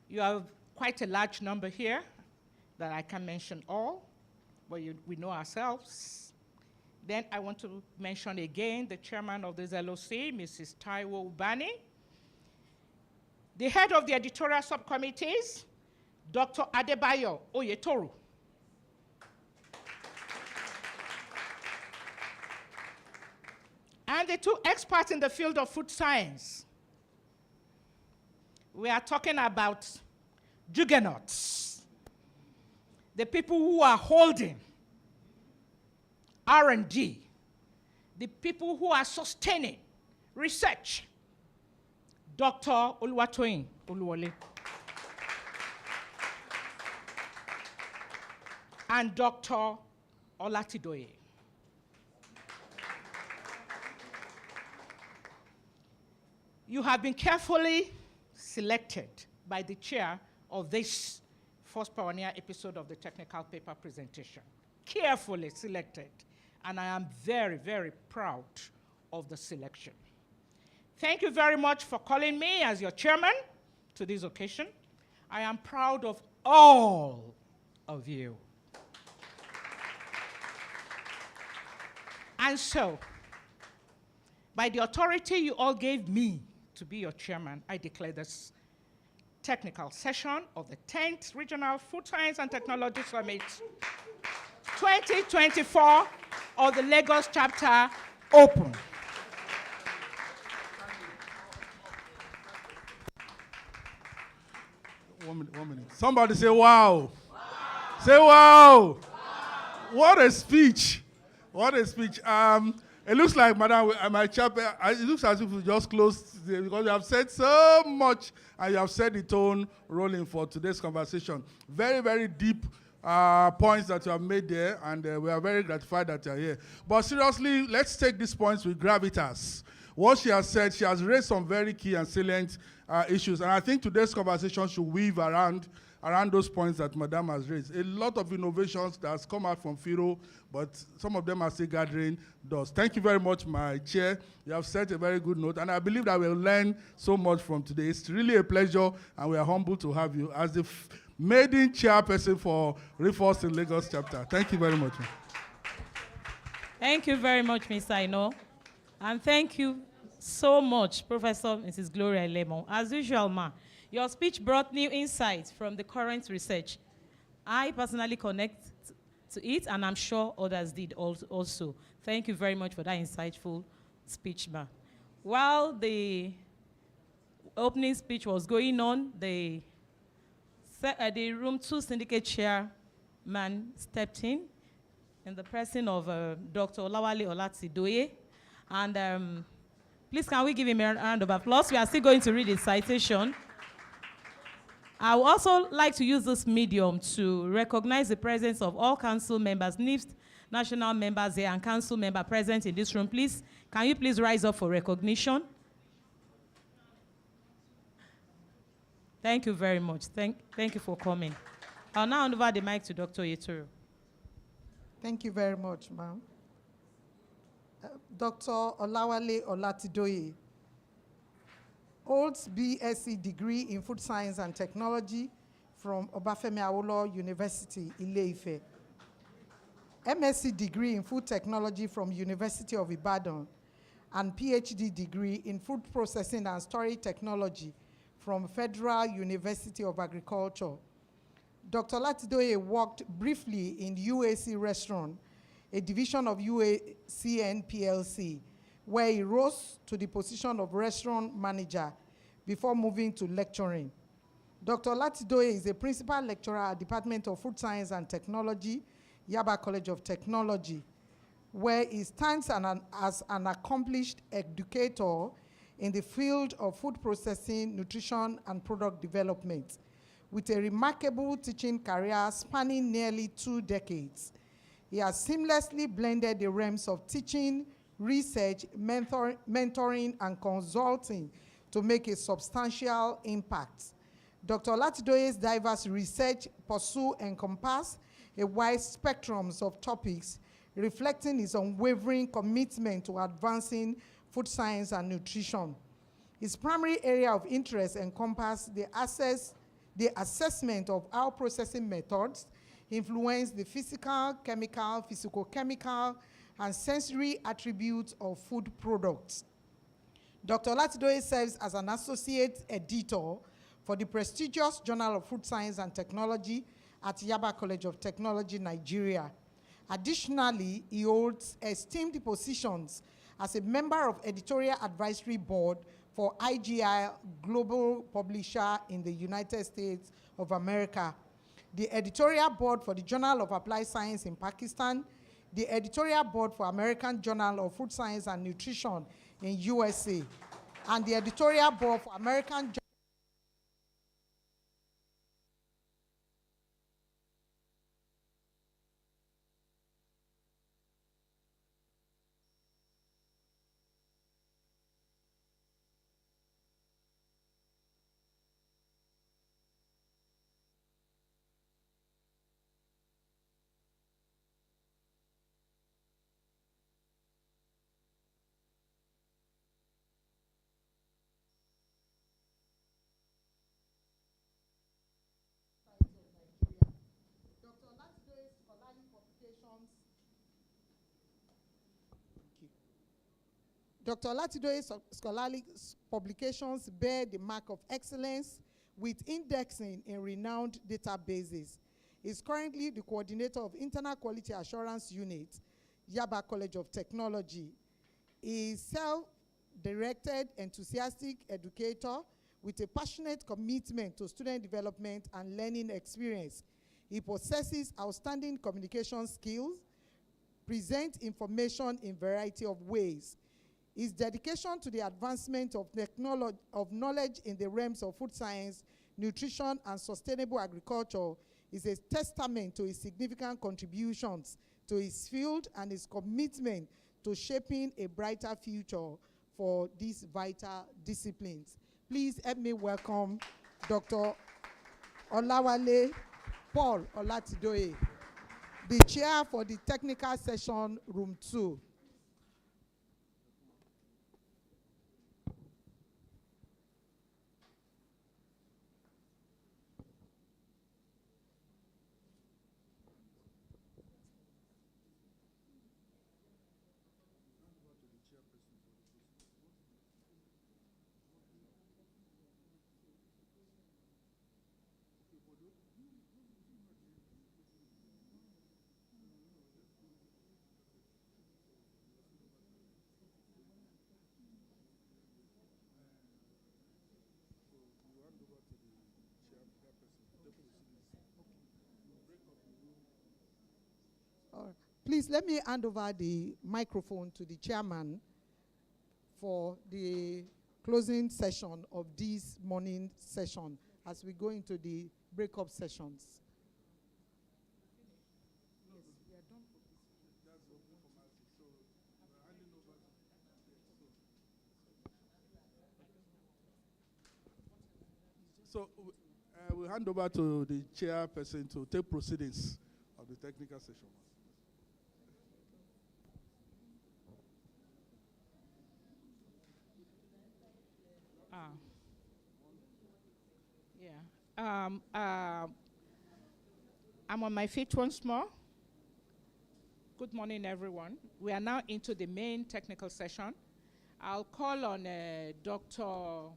You have quite a large number here that I can't mention all, but we know ourselves. Then I want to mention again the chairman of this LOC, Mrs. Taiwo Ubani, the head of the editorial subcommittees, Dr. Adebayo Oyetoru, and the two experts in the field of food science. We are talking about juggernauts, the people who are holding R&D, the people who are sustaining research, Dr. Oluwatoyin Oluwole and Dr. Olatidoye. You have been carefully selected by the chair of this first pioneer episode of the technical paper presentation. Carefully selected. And I am very, very proud of the selection. Thank you very much for calling me as your chairman to this occasion. I am proud of all of you. And so, by the authority you all gave me to be your chairman, I declare this technical session of the 10th Regional Food Science and Technology Summit 2024 of the Lagos chapter open. One minute. Somebody say, wow. Say, wow. What a speech. What a speech. It looks like, Madam, my chapter, it looks as if we just closed because you have said so much and you have set the tone rolling for today's conversation. Very, very deep points that you have made there, and we are very gratified that you are here. But seriously, let's take these points with gravitas. What she has said, she has raised some very key and salient issues, and I think today's conversation should weave around those points that Madam has raised. A lot of innovations that has come out from FIRO, but some of them are still gathering dust. Thank you very much, my chair. You have set a very good note, and I believe that we'll learn so much from today. It's really a pleasure, and we are humbled to have you as the maiden chairperson for ReFoSTS in Lagos chapter. Thank you very much. Thank you very much, Mr. Ino. And thank you so much, Professor Mrs. Gloria Lemon. As usual, ma, your speech brought new insights from the current research. I personally connect to it, and I'm sure others did also. Thank you very much for that insightful speech, ma. While the opening speech was going on, the Room 2 Syndicate Chairman stepped in the person of Dr. Olawale Olatidoye. And please, can we give him a round of applause? We are still going to read his citation. I would also like to use this medium to recognize the presence of all council members, NIFST national members here, and council member present in this room. Please, can you please rise up for recognition? Thank you very much. Thank you for coming. I'll now hand over the mic to Dr. Yeturu. Thank you very much, ma'am. Dr. Olawale Olatidoye holds BSc degree in Food Science and Technology from Obafemi Awolowo University, Ile-Ife. MSc degree in Food Technology from University of Ibadan, and PhD degree in Food Processing and Storage Technology from Federal University of Agriculture. Dr. Olatidoye worked briefly in UAC Restaurant, a division of UACN PLC, where he rose to the position of restaurant manager before moving to lecturing. Dr. Olatidoye is a principal lecturer at Department of Food Science and Technology, Yaba College of Technology, where he stands as an accomplished educator in the field of food processing, nutrition, and product development, with a remarkable teaching career spanning nearly 2 decades. He has seamlessly blended the realms of teaching, research, mentoring, and consulting to make a substantial impact. Dr. Olatidoye's diverse research encompass a wide spectrum of topics, reflecting his unwavering commitment to advancing food science and nutrition. His primary area of interest encompasses the assessment of how processing methods influence the physical, chemical, physicochemical, and sensory attributes of food products. Dr. Olatidoye serves as an associate editor for the prestigious Journal of Food Science and Technology at Yaba College of Technology, Nigeria. Additionally, he holds esteemed positions as a member of Editorial Advisory Board for IGI Global Publisher in the United States of America, the editorial board for the Journal of Applied Science in Pakistan, the editorial board for American Journal of Food Science and Nutrition in USA, and the editorial board for American Dr. Olatidoye's scholarly publications bear the mark of excellence with indexing in renowned databases. He is currently the coordinator of Internal Quality Assurance Unit, Yaba College of Technology. He is self-directed, enthusiastic educator with a passionate commitment to student development and learning experience. He possesses outstanding communication skills, presents information in a variety of ways. His dedication to the advancement of knowledge in the realms of food science, nutrition, and sustainable agriculture is a testament to his significant contributions to his field and his commitment to shaping a brighter future for these vital disciplines. Please help me welcome Dr. Olawale Paul Olatidoye, the chair for the technical session, room 2. Please let me hand over the microphone to the chairman for the closing session of this morning session as we go into the breakup sessions. So we'll hand over to the chairperson to take proceedings of the technical session. I'm on my feet once more. Good morning, everyone. We are now into the main technical session. I'll call on Dr. I'll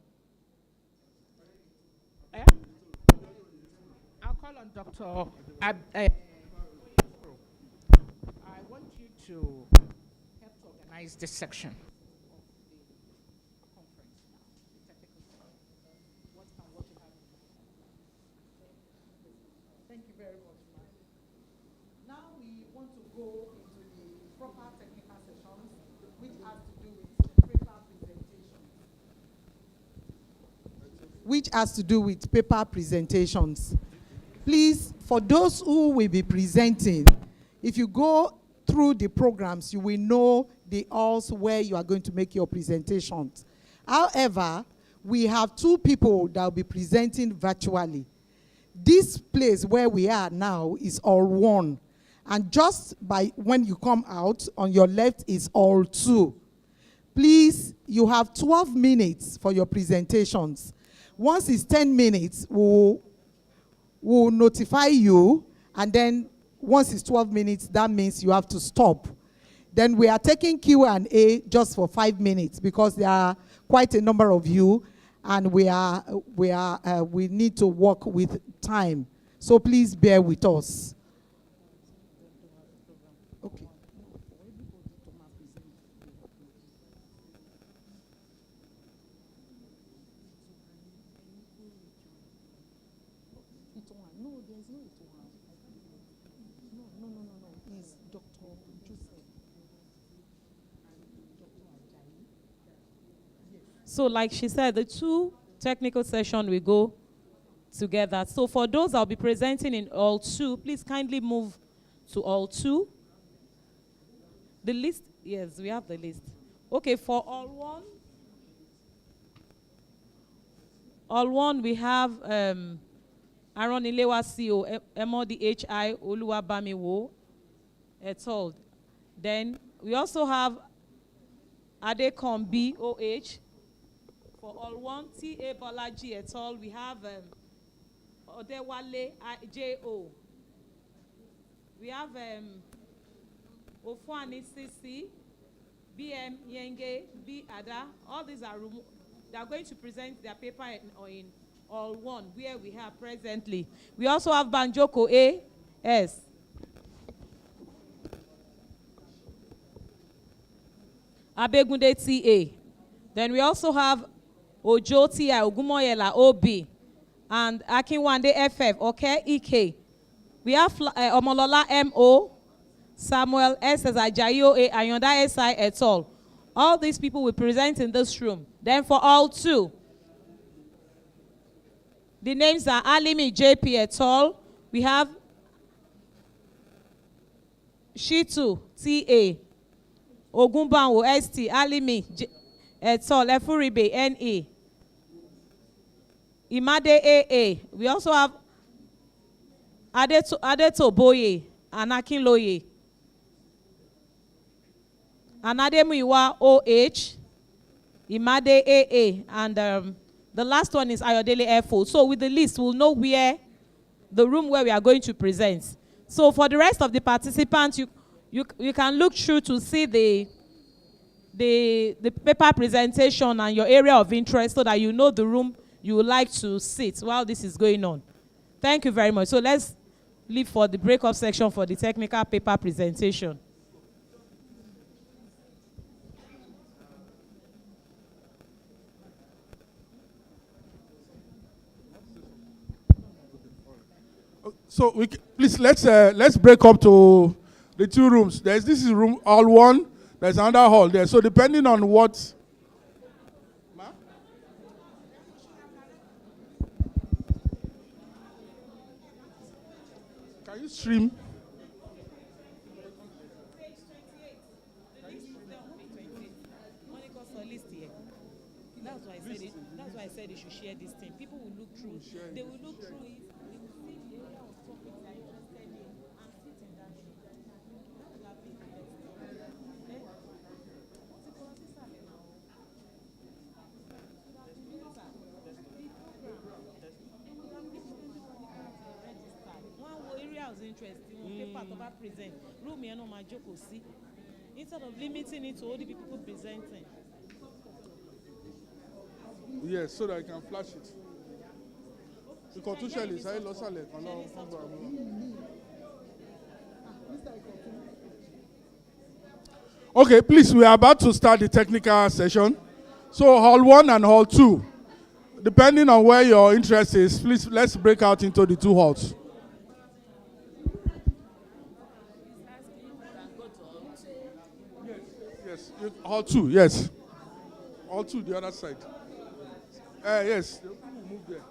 call on Dr. I want you to help to organize this section. Thank you very much, ma'am. Now we want to go into the proper technical sessions, which has to do with paper presentations. Please, for those who will be presenting, if you go through the programs, you will know the halls where you are going to make your presentations. However, we have 2 people that will be presenting virtually. This place where we are now is all 1. And just by when you come out, on your left is all 2. Please, you have 12 minutes for your presentations. Once it's 10 minutes, we'll notify you. And then once it's 12 minutes, that means you have to stop. Then we are taking Q&A just for 5 minutes because there are quite a number of you. And we need to work with time. So please bear with us. Okay. It's Dr. Joseph. So like she said, the two technical sessions will go together. So for those I'll be presenting in all two, please kindly move to all two. The list, yes, we have the list. Okay, for all one we have Aaron Ilewa CO, MODHI, Oluwabamiwo, et al. Then we also have Adekon BOH. For all one, TA Bolaji et al. We have Odewale JO. We have Ofuani CC, BM Yenge, B Ada. All these are they are going to present their paper in all one, where we have presently. We also have Banjoko AS. Abegunde TA. Then we also have Ojo TI, Ogumoyela OB, and Akinwande FF, okay, EK. We have Omolola MO, Samuel S. as Ajayi OA, Ayonda SI et al. All these people will present in this room. Then for all two, the names are Alimi JP et al. We have Shitu TA, Ogunbanwo ST, Alimi et al. Efuribe NE, Imade AA. We also have Adeto Boye, Anakinloye, Anademuiwa OH, Imade AA, and the last one is Ayodele FO. So with the list, we'll know where the room where we are going to present. So for the rest of the participants, you can look through to see the paper presentation and your area of interest so that you know the room you would like to sit while this is going on. Thank you very much. So let's leave for the breakup section for the technical paper presentation. So please let's break up to the two rooms. This is room all one. There's another hall there. So depending on what. Can you stream? That's why I said you should share this thing. People will look through. They will look through it. They will see the area of topics they are interested in and sit in that. One area of interest, paper to present. Room here no my joke see. Instead of limiting it to all the people presenting. Yes, so that I can flash it. Because two shells, I lost a leg. Okay, please, we are about to start the technical session. So hall 1 and hall 2, depending on where your interest is, please let's break out into the two halls. Yes, hall 2, yes. Hall 2, the other side. Yes, move there.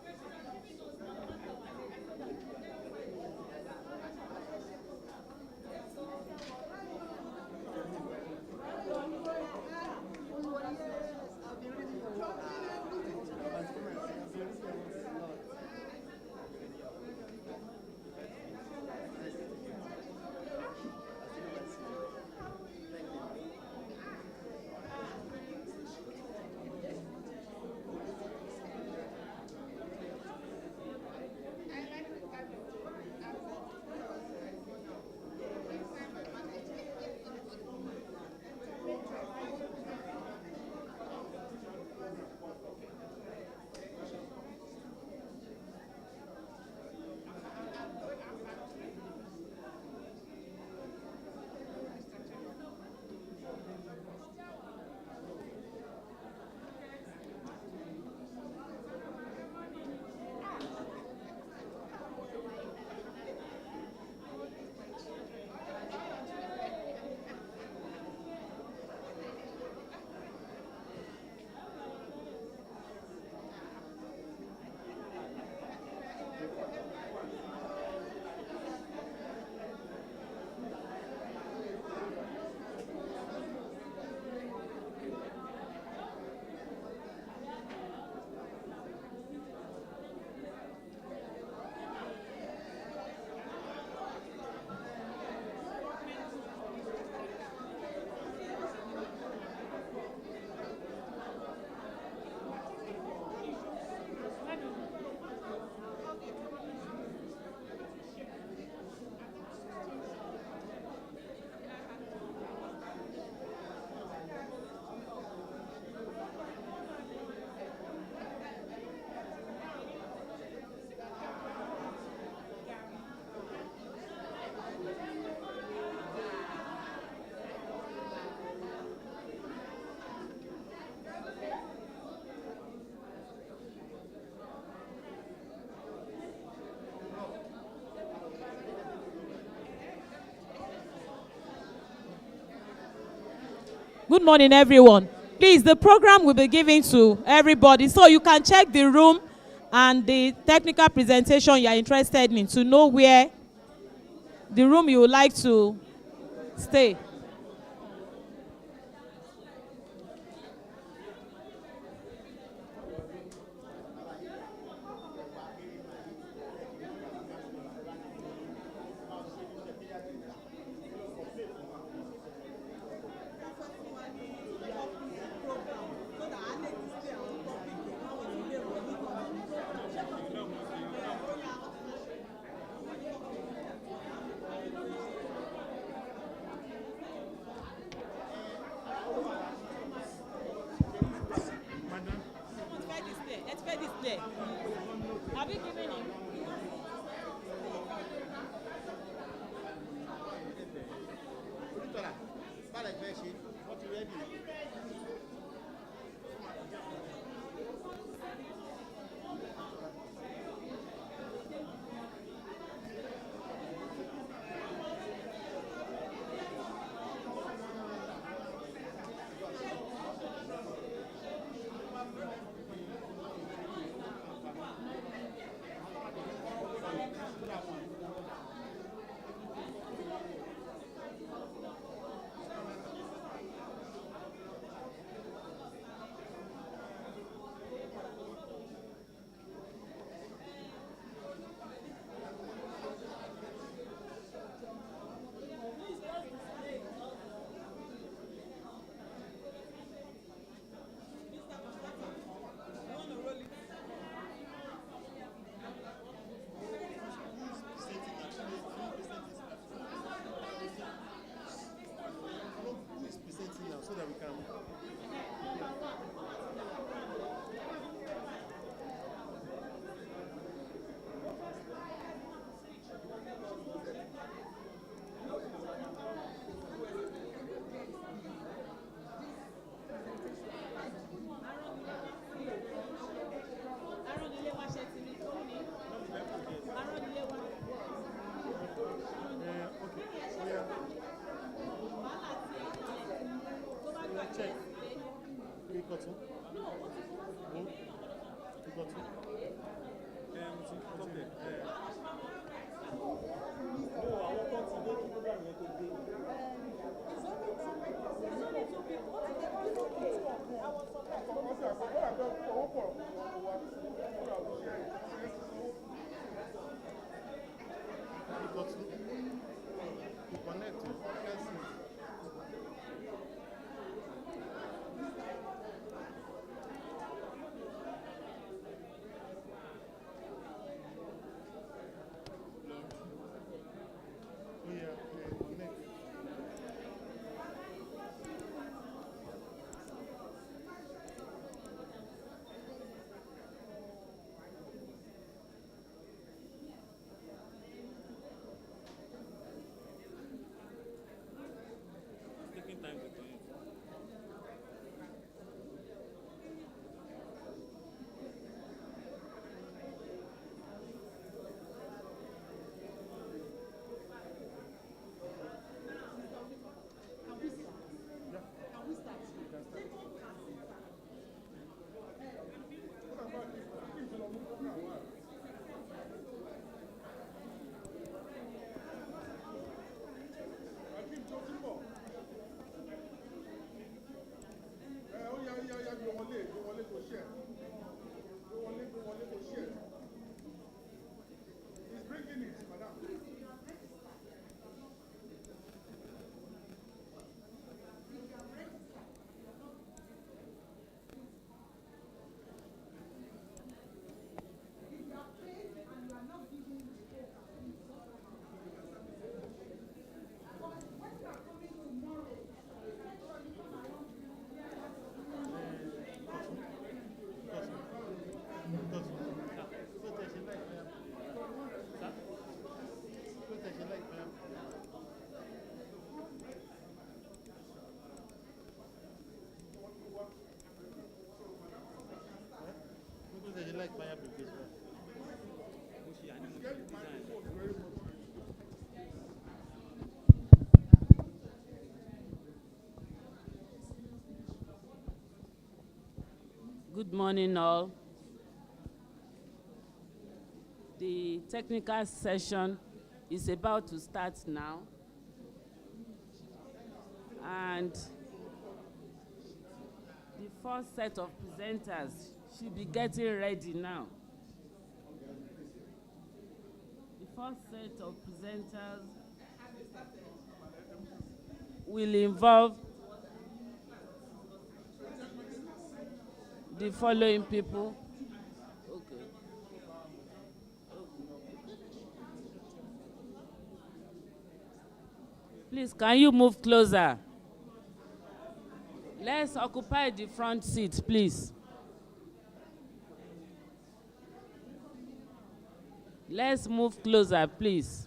Good morning, everyone. Please, the program will be given to everybody, so you can check the room and the technical presentation you are interested in to know where the room you would like to stay. Have you given him? Good morning, all. The technical session is about to start now. And the first set of presenters should be getting ready now. The first set of presenters will involve the following people. Okay. Please, can you move closer? Let's occupy the front seat, please. Let's move closer, please.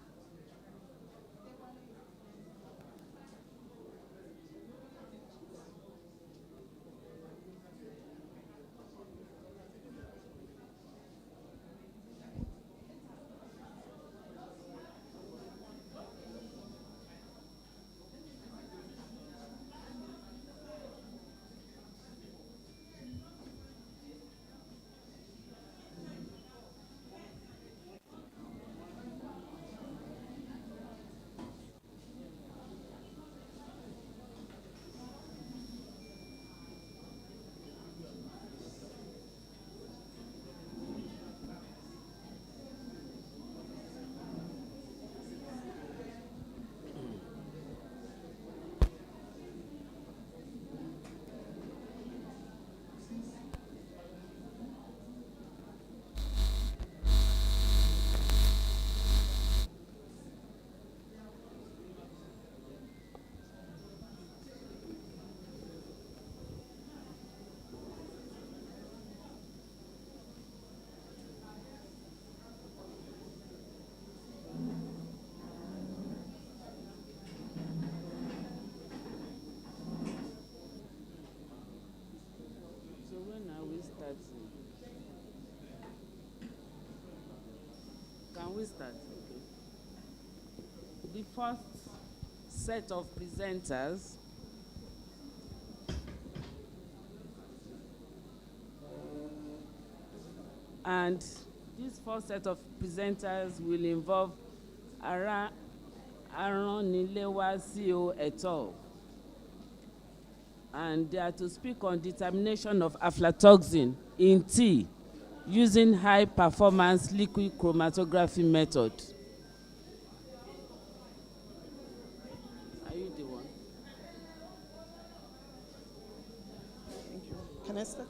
Can we start? Okay. The first set of presenters and this first set of presenters will involve Aronilewa CO et al. And they are to speak on determination of aflatoxin in tea using high-performance liquid chromatography method. Are you the one? Thank you. Can I start?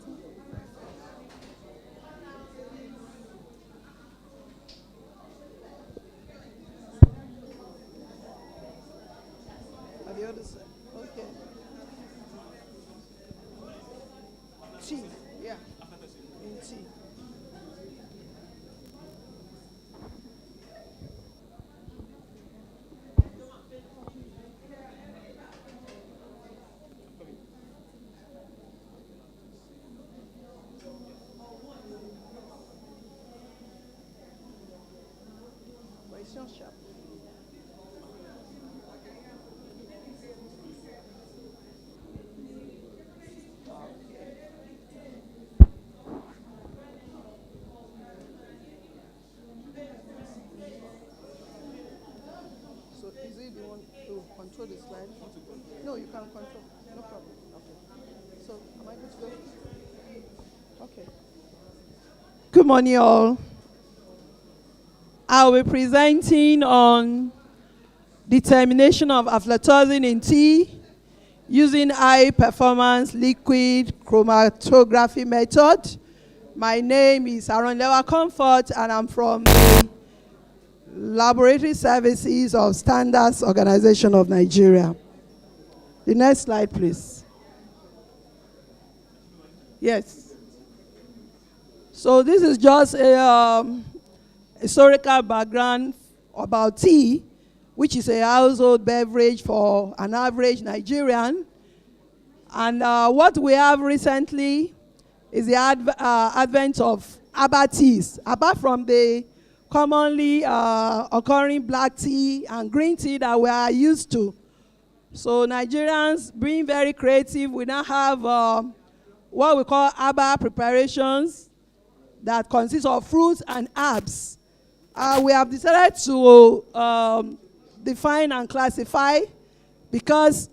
At the other side. Okay. Tea. Yeah. In tea. Question sharp. So is it the one to control the slide? No, you can control. No problem. Okay. So am I good to go? Okay. Good morning, all. I will be presenting on determination of aflatoxin in tea using high-performance liquid chromatography method. My name is Aronilewa Comfort, and I'm from the Laboratory Services of Standards Organization of Nigeria. The next slide, please. Yes. So this is just a historical background about tea, which is a household beverage for an average Nigerian. And what we have recently is the advent of herbal teas. Apart from the commonly occurring black tea and green tea that we are used to. So Nigerians being very creative, we now have what we call herbal preparations that consist of fruits and herbs. We have decided to define and classify, because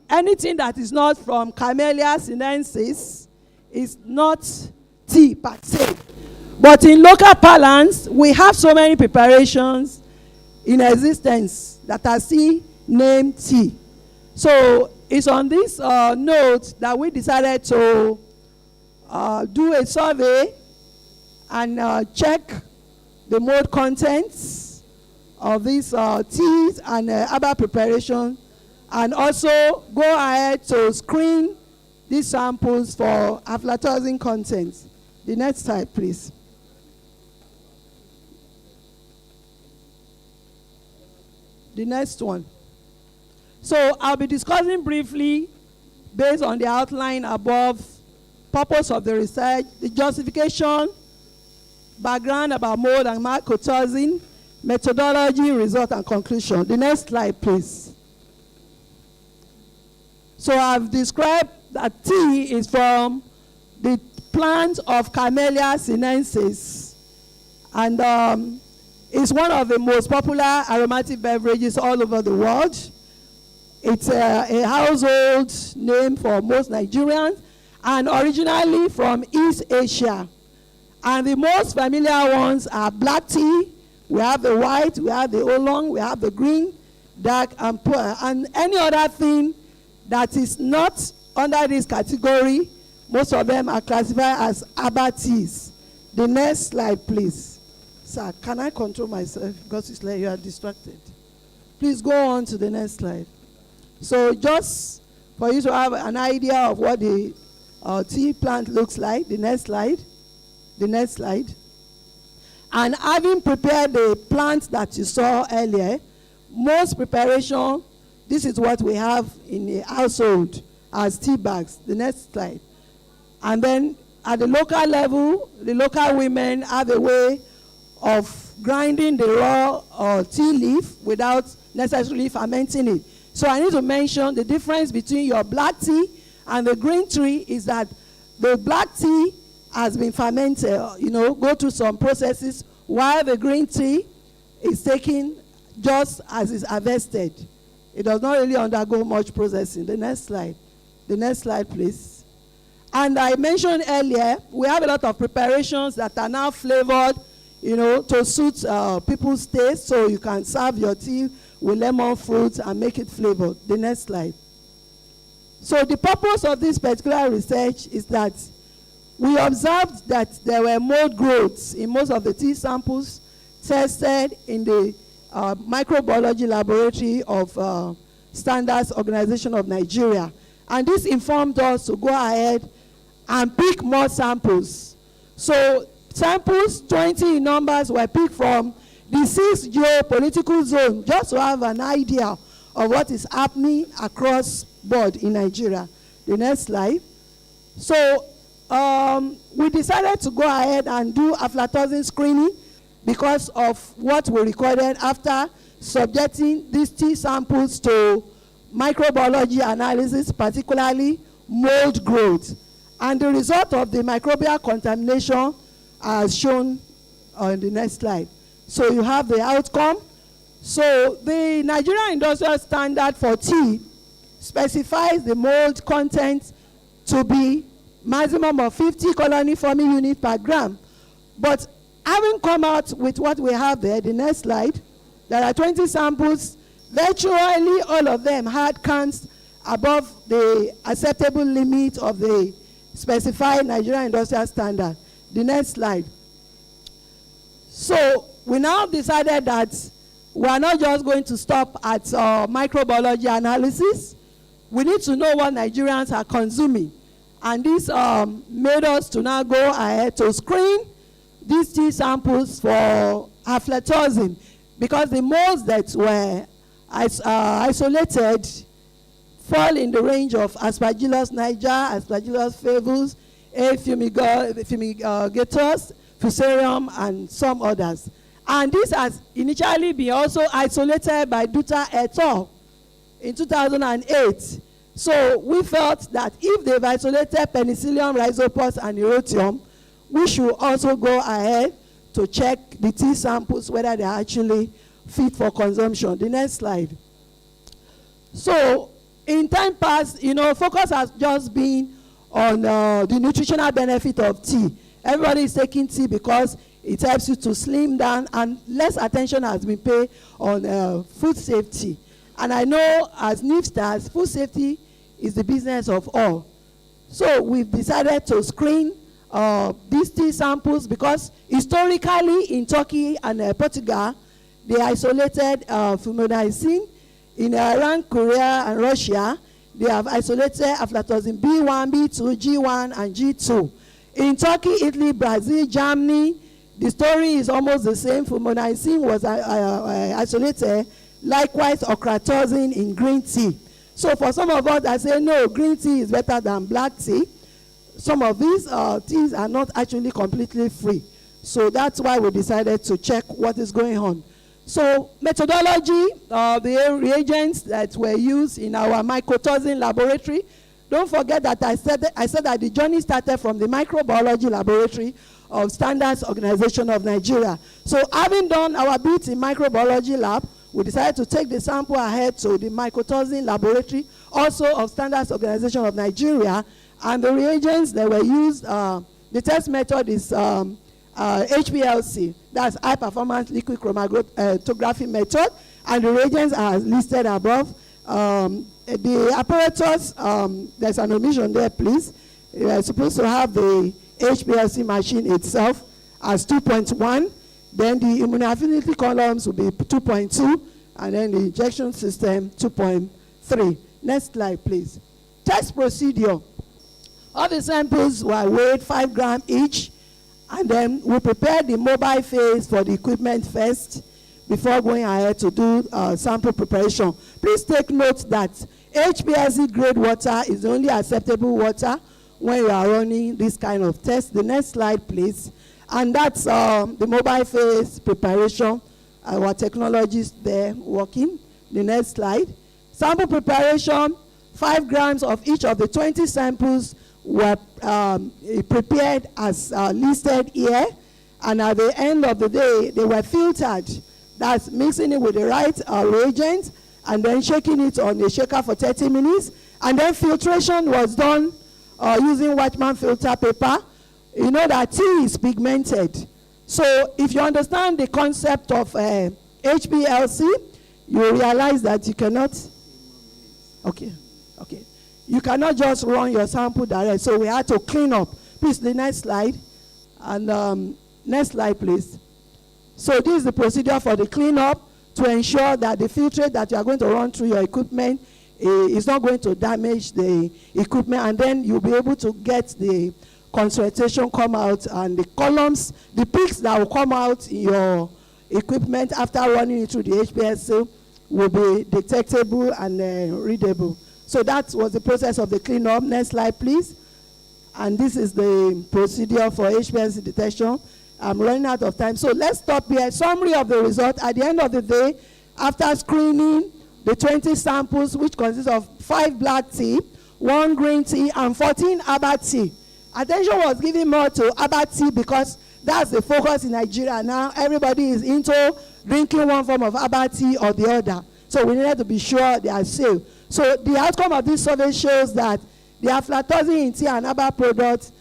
anything that is not from Camellia sinensis is not tea per se. But in local parlance, we have so many preparations in existence that are still named tea. So it's on this note that we decided to do a survey and check the mold contents of these teas and herbal preparation, and also go ahead to screen these samples for aflatoxin contents. The next slide, please. The next one. So I'll be discussing briefly, based on the outline above, purpose of the research, the justification, background about mold and mycotoxin, methodology, result, and conclusion. The next slide, please. So I've described that tea is from the plant of Camellia sinensis, and it's one of the most popular aromatic beverages all over the world. It's a household name for most Nigerians, and originally from East Asia. And the most familiar ones are black tea. We have the white, we have the oolong, we have the green, dark, and pure. And any other thing that is not under this category, most of them are classified as herbal teas. The next slide, please. Sir, can I control myself? Because it's like you are distracted. Please go on to the next slide. So just for you to have an idea of what the tea plant looks like, the next slide. The next slide. And having prepared the plant that you saw earlier, most preparation, this is what we have in the household as tea bags. The next slide. And then at the local level, the local women have a way of grinding the raw tea leaf without necessarily fermenting it. So I need to mention the difference between your black tea and the green tea is that the black tea has been fermented, go through some processes, while the green tea is taken just as it's harvested. It does not really undergo much processing. The next slide. The next slide, please. And I mentioned earlier, we have a lot of preparations that are now flavored, to suit people's taste, so you can serve your tea with lemon fruits and make it flavored. The next slide. So the purpose of this particular research is that we observed that there were mold growths in most of the tea samples tested in the microbiology laboratory of Standards Organization of Nigeria. And this informed us to go ahead and pick more samples. So samples, 20 in numbers, were picked from the 6 geopolitical zone, just to have an idea of what is happening across board in Nigeria. The next slide. So we decided to go ahead and do aflatoxin screening because of what we recorded after subjecting these tea samples to microbiology analysis, particularly mold growth. And the result of the microbial contamination as shown on the next slide. So you have the outcome. So the Nigerian Industrial Standard for tea specifies the mold content to be maximum of 50 colony forming units per gram. But having come out with what we have there, the next slide, there are 20 samples. Virtually all of them had counts above the acceptable limit of the specified Nigerian Industrial Standard. The next slide. So we now decided that we are not just going to stop at microbiology analysis. We need to know what Nigerians are consuming. And this made us to now go ahead to screen these tea samples for aflatoxin, because the molds that were isolated fall in the range of Aspergillus niger, Aspergillus flavus, A. fumigatus, Fusarium, and some others. And this has initially been also isolated by Dutta et al. In 2008. So we felt that if they've isolated Penicillium, Rhizopus, and Erotium, we should also go ahead to check the tea samples, whether they're actually fit for consumption. The next slide. So in time past, focus has just been on the nutritional benefit of tea. Everybody is taking tea because it helps you to slim down, and less attention has been paid on food safety. And I know as NIFST, food safety is the business of all. So we've decided to screen these tea samples because historically in Turkey and Portugal, they isolated fumonisin. In Iran, Korea, and Russia, they have isolated aflatoxin B1, B2, G1, and G2. In Turkey, Italy, Brazil, Germany, the story is almost the same. Fumonisin was isolated. Likewise, ochratoxin in green tea. So for some of us that say, no, green tea is better than black tea, some of these teas are not actually completely free. So that's why we decided to check what is going on. So methodology, the reagents that were used in our mycotoxin laboratory. Don't forget that I said that the journey started from the microbiology laboratory of Standards Organization of Nigeria. So having done our bit in microbiology lab, we decided to take the sample ahead to the mycotoxin laboratory, also of Standards Organization of Nigeria, and the reagents that were used, the test method is HPLC, that's high performance liquid chromatography method, and the reagents are listed above. The apparatus, there's an omission there, please. You are supposed to have the HPLC machine itself as 2.1. Then the immunoaffinity columns will be 2.2, and then the injection system 2.3. Next slide, please. Test procedure. All the samples were weighed 5 grams each, and then we prepared the mobile phase for the equipment first before going ahead to do sample preparation. Please take note that HPLC grade water is the only acceptable water when you are running this kind of test. The next slide, please. And that's the mobile phase preparation. Our technologists there working. The next slide. Sample preparation, 5 grams of each of the 20 samples were prepared as listed here. And at the end of the day, they were filtered. That's mixing it with the right reagent and then shaking it on a shaker for 30 minutes. And then filtration was done using Watchman filter paper. You know that tea is pigmented. So if you understand the concept of HPLC, you realize that you cannot, okay. You cannot just run your sample direct. So we had to clean up. Please, the next slide. And next slide, please. So this is the procedure for the cleanup to ensure that the filtrate that you are going to run through your equipment is not going to damage the equipment, and then you'll be able to get the concentration come out, and the columns, the peaks that will come out in your equipment after running it through the HPLC will be detectable and readable. So that was the process of the cleanup. Next slide, please. And this is the procedure for HPLC detection. I'm running out of time. So let's stop here. Summary of the result. At the end of the day, after screening the 20 samples, which consists of 5 black tea, 1 green tea, and 14 herbal tea. Attention was given more to herbal tea because that's the focus in Nigeria now. Everybody is into drinking one form of herbal tea or the other. So we needed to be sure they are safe. So the outcome of this survey shows that the aflatoxin in tea and herbal products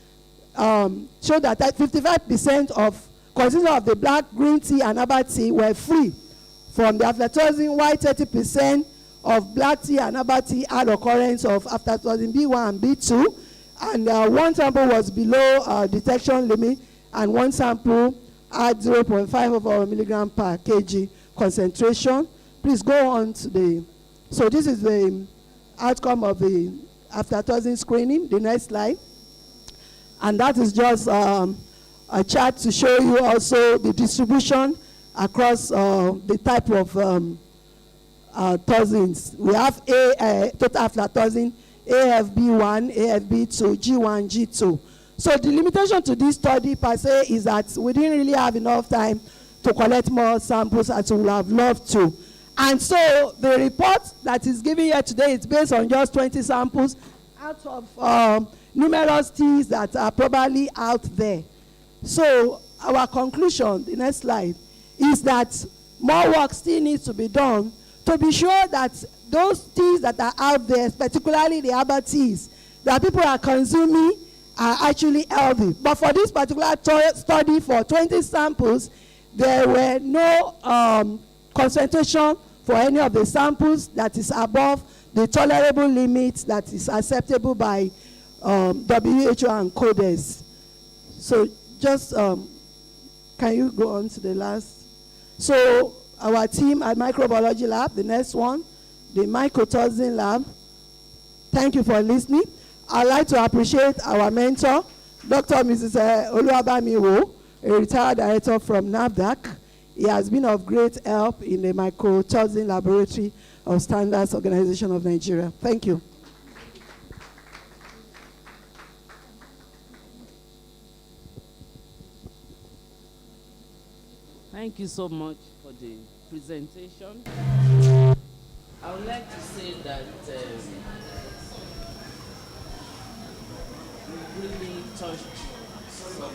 showed that 55% of consumers of the black, green tea, and herbal tea were free from the aflatoxin, while 30% of black tea and herbal tea had occurrence of aflatoxin B1 and B2, and 1 sample was below detection limit, and 1 sample had 0.5 milligram per kg concentration. Please go on to the, so this is the outcome of the aflatoxin screening. The next slide. And that is just a chart to show you also the distribution across the type of toxins. We have total aflatoxin, AFB1, AFB2, G1, G2. So the limitation to this study per se is that we didn't really have enough time to collect more samples as we would have loved to. And so the report that is given here today is based on just 20 samples out of numerous teas that are probably out there. So our conclusion, the next slide, is that more work still needs to be done to be sure that those teas that are out there, particularly the herbal teas, that people are consuming are actually healthy. But for this particular study, for 20 samples, there were no concentration for any of the samples that is above the tolerable limit that is acceptable by WHO and CODES. So just, can you go on to the last? So our team at Microbiology Lab, the next one, the Mycotoxin Lab, thank you for listening. I'd like to appreciate our mentor, Dr. Mrs. Oluwabamiwo, a retired director from NAFDAC. He has been of great help in the Mycotoxin Laboratory of Standards Organization of Nigeria. Thank you. Thank you so much for the presentation. I would like to say that we really touched some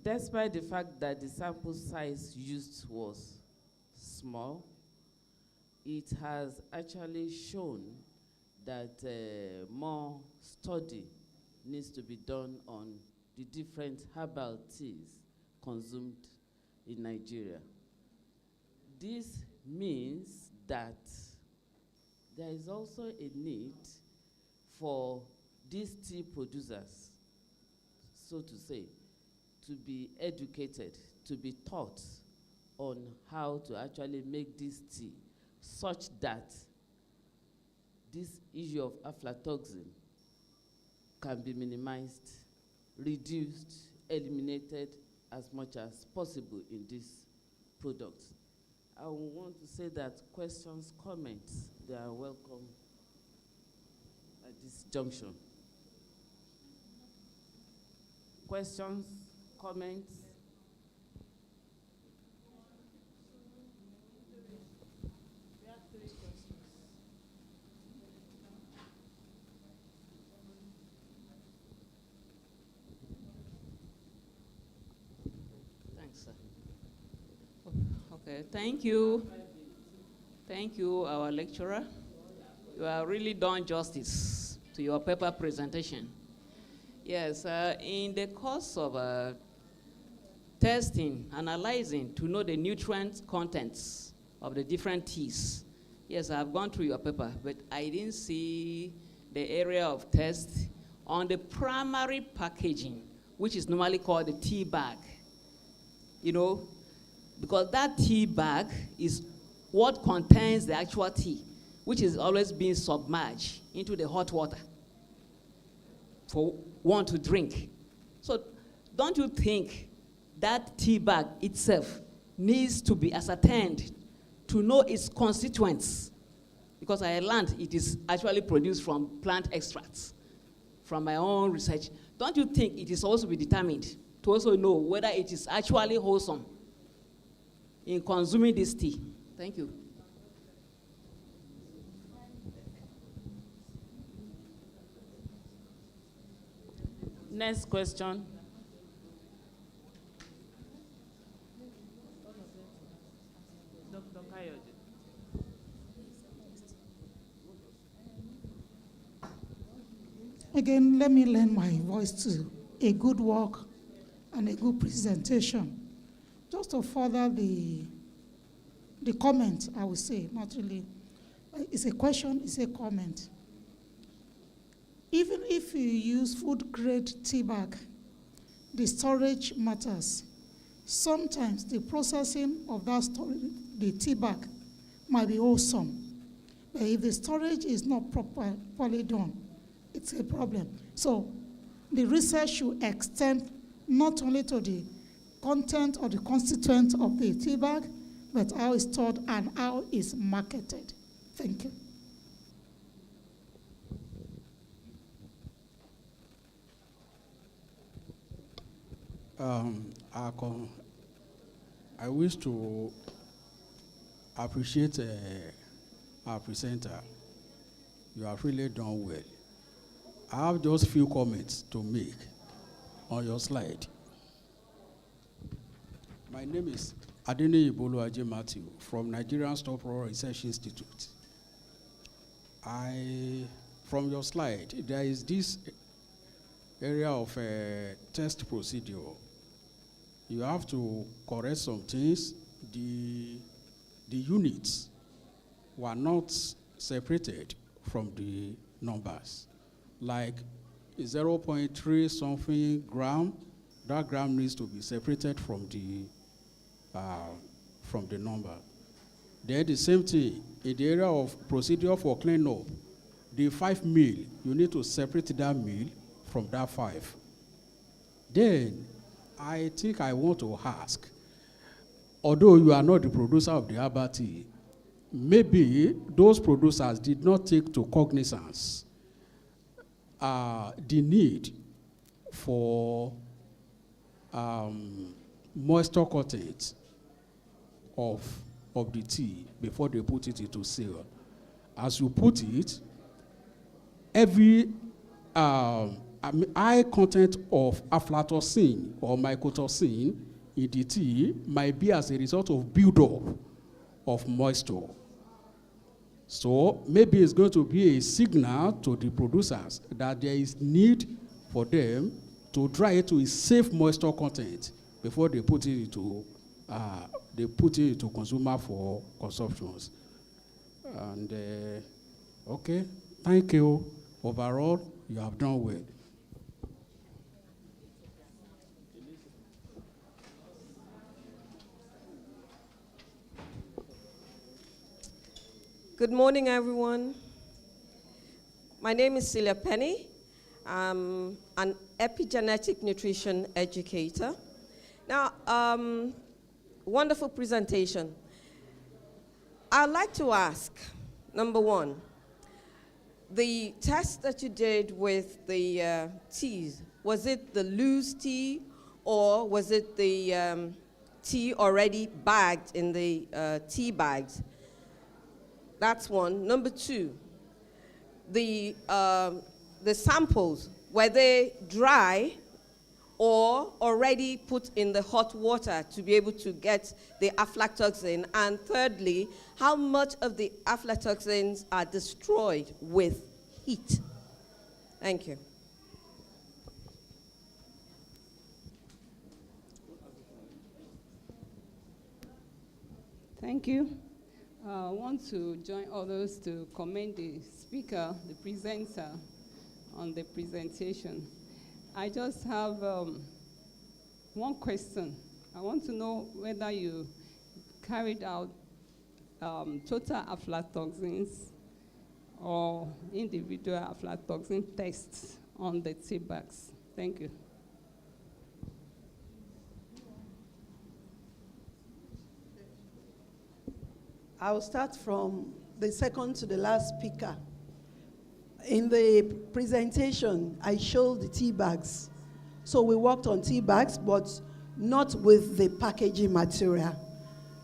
Despite the fact that the sample size used was small, it has actually shown that more study needs to be done on the different herbal teas consumed in Nigeria. This means that there is also a need for these tea producers, so to say, to be educated, to be taught on how to actually make this tea such that this issue of aflatoxin can be minimized, reduced, eliminated as much as possible in these products. I want to say that questions, comments, they are welcome at this junction. Questions? Comments? We have 3 questions. Thanks, sir. Okay, thank you. Thank you, our lecturer. You have really done justice to your paper presentation. Yes, in the course of testing, analyzing to know the nutrient contents of the different teas. Yes, I've gone through your paper, but I didn't see the area of test on the primary packaging, which is normally called the tea bag. You know, because that tea bag is what contains the actual tea, which is always being submerged into the hot water for one to drink. So don't you think that tea bag itself needs to be ascertained to know its constituents? Because I learned it is actually produced from plant extracts from my own research. Don't you think it is also be determined to also know whether it is actually wholesome in consuming this tea? Thank you. Next question. Dr. Kayode. Again, let me lend my voice to a good work and a good presentation. Just to further the comment, I would say, not really, it's a question, it's a comment. Even if you use food grade tea bag, the storage matters. Sometimes the processing of that storage, the tea bag, might be wholesome. But if the storage is not properly done, it's a problem. So the research should extend not only to the content or the constituent of the tea bag, but how it's stored and how it's marketed. Thank you. I wish to appreciate our presenter. You have really done well. I have just few comments to make on your slide. My name is Adene Iboluaje Matthew from Nigerian Stop-Roll Research Institute. From your slide, there is this area of test procedure. You have to correct some things. The units were not separated from the numbers. Like 0.3 something gram, that gram needs to be separated from the number. Then the same thing in the area of procedure for cleanup. The 5 mil, you need to separate that mil from that 5. Then I think I want to ask, although you are not the producer of the herbal tea, maybe those producers did not take to cognizance the need for moisture content of the tea before they put it into sale. As you put it, every high content of aflatoxin or mycotoxin in the tea might be as a result of buildup of moisture. So maybe it's going to be a signal to the producers that there is need for them to dry it to a safe moisture content before they put it into consumer for consumptions. And okay, thank you. Overall, you have done well. Good morning, everyone. My name is Celia Penny. I'm an epigenetic nutrition educator. Now, wonderful presentation. I'd like to ask, number one, the test that you did with the teas, was it the loose tea or was it the tea already bagged in the tea bags? That's one. Number two, the samples, were they dry or already put in the hot water to be able to get the aflatoxin? And thirdly, how much of the aflatoxins are destroyed with heat? Thank you. Thank you. I want to join others to commend the speaker, the presenter, on the presentation. I just have one question. I want to know whether you carried out total aflatoxins or individual aflatoxin tests on the tea bags. Thank you. I'll start from the second to the last speaker. In the presentation, I showed the tea bags. So we worked on tea bags, but not with the packaging material.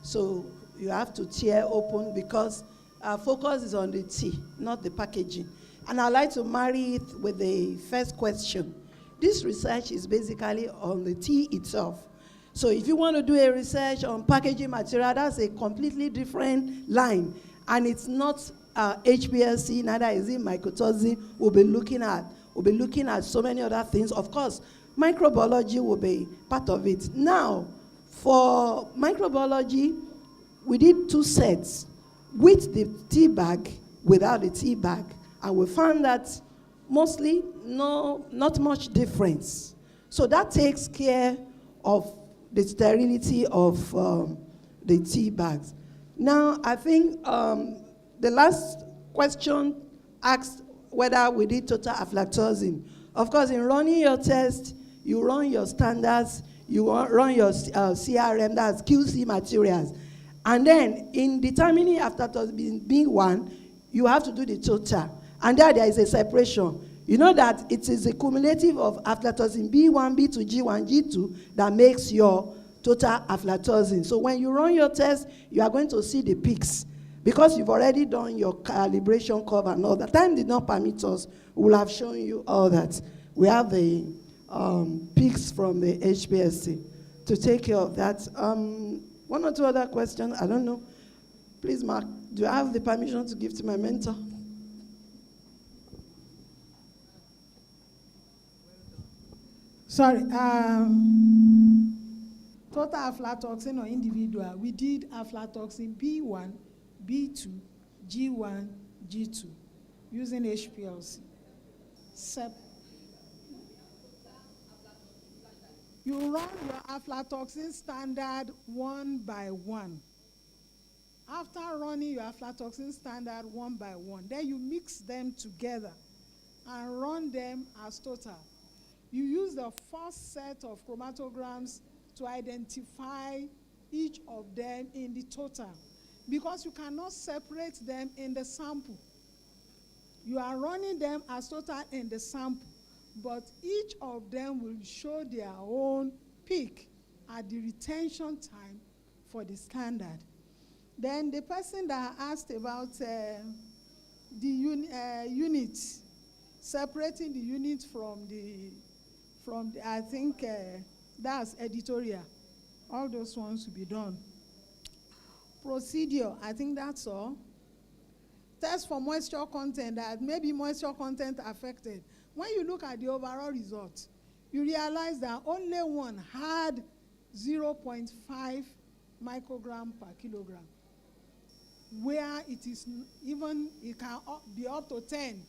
So you have to tear open because our focus is on the tea, not the packaging. And I'd like to marry it with the first question. This research is basically on the tea itself. So if you want to do a research on packaging material, that's a completely different line. And it's not HPLC, neither is it mycotoxin we'll be looking at. We'll be looking at so many other things. Of course, microbiology will be part of it. Now, for microbiology, we did 2 sets with the tea bag, without the tea bag. And we found that mostly not much difference. So that takes care of the sterility of the tea bags. Now, I think the last question asked whether we did total aflatoxin. Of course, in running your test, you run your standards, you run your CRM, that's QC materials. And then in determining aflatoxin being 1, you have to do the total. And there is a separation. You know that it is a cumulative of aflatoxin B1, B2, G1, G2 that makes your total aflatoxin. So when you run your test, you are going to see the peaks. Because you've already done your calibration curve and all that. Time did not permit us. We will have shown you all that. We have the peaks from the HPSC to take care of that. One or two other questions, I don't know. Please, Mark, do I have the permission to give to my mentor? Sorry. Total aflatoxin or individual, we did aflatoxin B1, B2, G1, G2 using HPLC. You run your aflatoxin standard 1 by 1. After running your aflatoxin standard 1 by 1, then you mix them together and run them as total. You use the first set of chromatograms to identify each of them in the total, because you cannot separate them in the sample. You are running them as total in the sample, but each of them will show their own peak at the retention time for the standard. Then the person that asked about the unit, separating the unit from the I think that's editorial. All those ones will be done. Procedure, I think that's all. Test for moisture content, that maybe moisture content affected. When you look at the overall result, you realize that only one had 0.5 microgram per kilogram, where it is even, it can be up to 10.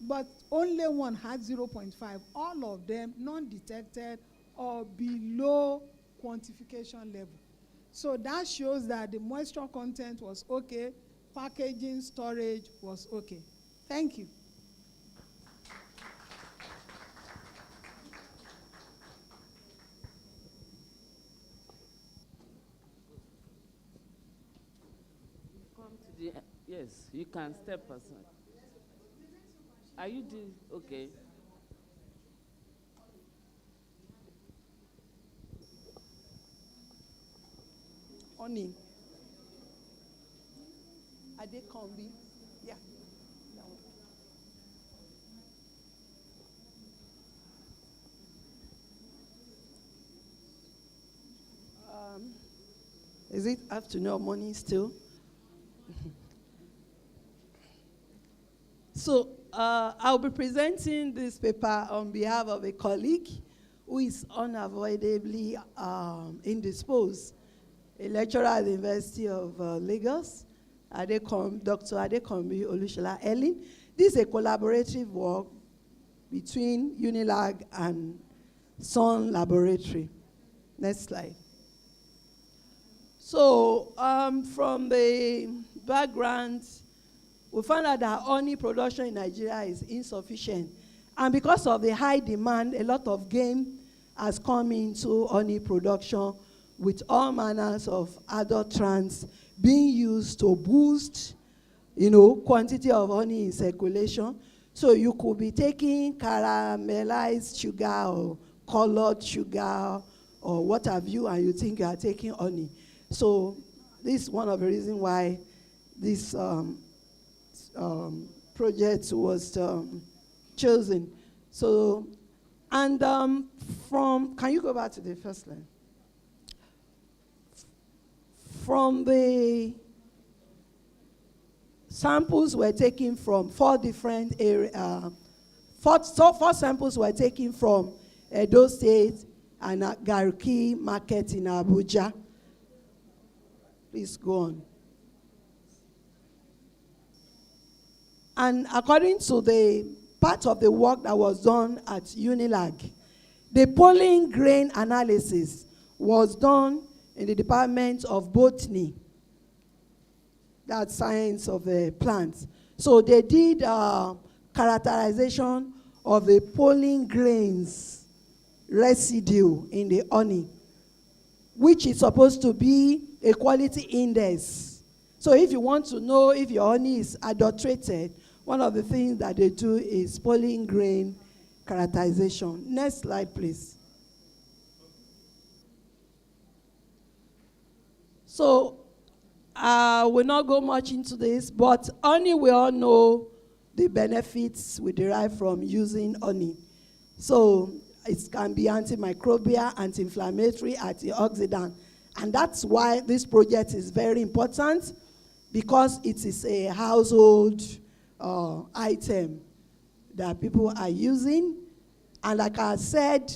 But only one had 0.5. All of them non-detected or below quantification level. So that shows that the moisture content was okay, packaging, storage was okay. Thank you. Come to the, yes, you can step aside. Are you doing, okay. Honey. Adekombi. Yeah. Is it afternoon or morning still? So I'll be presenting this paper on behalf of a colleague who is unavoidably indisposed, a lecturer at the University of Lagos, Dr. Adekombi Olushola Ellen. This is a collaborative work between UNILAG and Sun Laboratory. Next slide. So from the background, we found out that honey production in Nigeria is insufficient. And because of the high demand, a lot of game has come into honey production with all manners of adulterants being used to boost, quantity of honey in circulation. So you could be taking caramelized sugar or colored sugar or what have you, and you think you are taking honey. So this is one of the reasons why this project was chosen. So, and can you go back to the first line? From the samples were taken from 4 different areas. 4 samples were taken from Edo State and Garki Market in Abuja. Please go on. And according to the part of the work that was done at UNILAG, the pollen grain analysis was done in the Department of Botany, that's science of the plants. So they did characterization of the pollen grains residue in the honey, which is supposed to be a quality index. So if you want to know if your honey is adulterated, one of the things that they do is pollen grain characterization. Next slide, please. So we'll not go much into this, but honey, we all know the benefits we derive from using honey. So it can be antimicrobial, anti-inflammatory, antioxidant. And that's why this project is very important, because it is a household item that people are using. And like I said,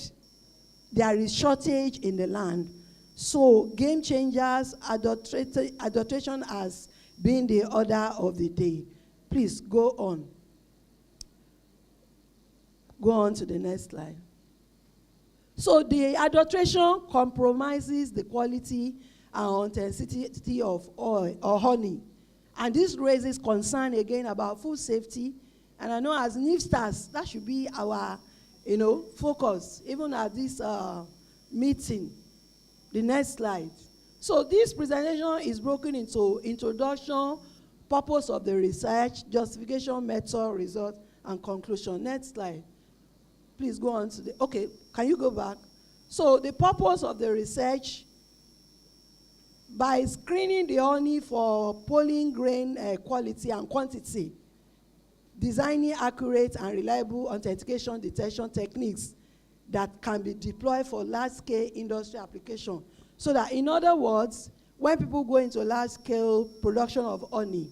there is shortage in the land. So game changers, adulteration has been the order of the day. Please go on. Go on to the next slide. So the adulteration compromises the quality and authenticity of oil or honey. And this raises concern again about food safety. And I know as NIFST, that should be our focus, even at this meeting. The next slide. So this presentation is broken into introduction, purpose of the research, justification, method, result, and conclusion. Next slide. Please go on to the, okay, can you go back? So the purpose of the research, by screening the honey for pollen grain quality and quantity, designing accurate and reliable authentication detection techniques that can be deployed for large-scale industry application. So that, in other words, when people go into large-scale production of honey,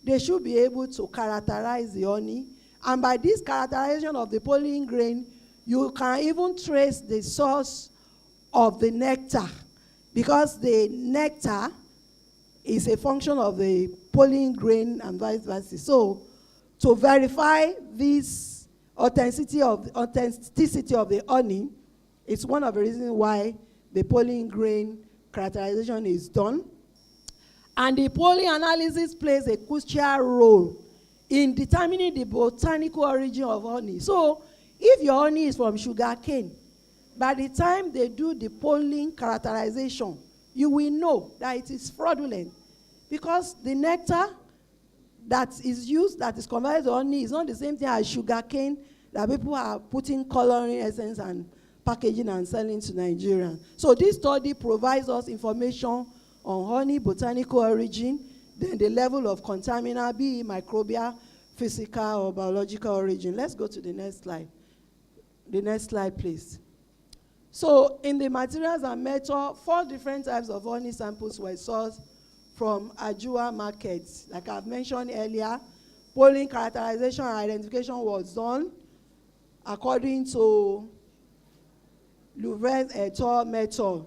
they should be able to characterize the honey. And by this characterization of the pollen grain, you can even trace the source of the nectar, because the nectar is a function of the pollen grain and vice versa. So to verify this authenticity of the honey, it's one of the reasons why the pollen grain characterization is done. And the pollen analysis plays a crucial role in determining the botanical origin of honey. So if your honey is from sugar cane, by the time they do the pollen characterization, you will know that it is fraudulent, because the nectar that is used, that is converted to honey, is not the same thing as sugar cane that people are putting coloring essence and packaging and selling to Nigerians. So this study provides us information on honey botanical origin, then the level of contaminant, be it microbial, physical, or biological origin. Let's go to the next slide. The next slide, please. So in the materials and method, 4 different types of honey samples were sourced from Ajua markets. Like I've mentioned earlier, pollen characterization and identification was done according to Louvain et al. Method.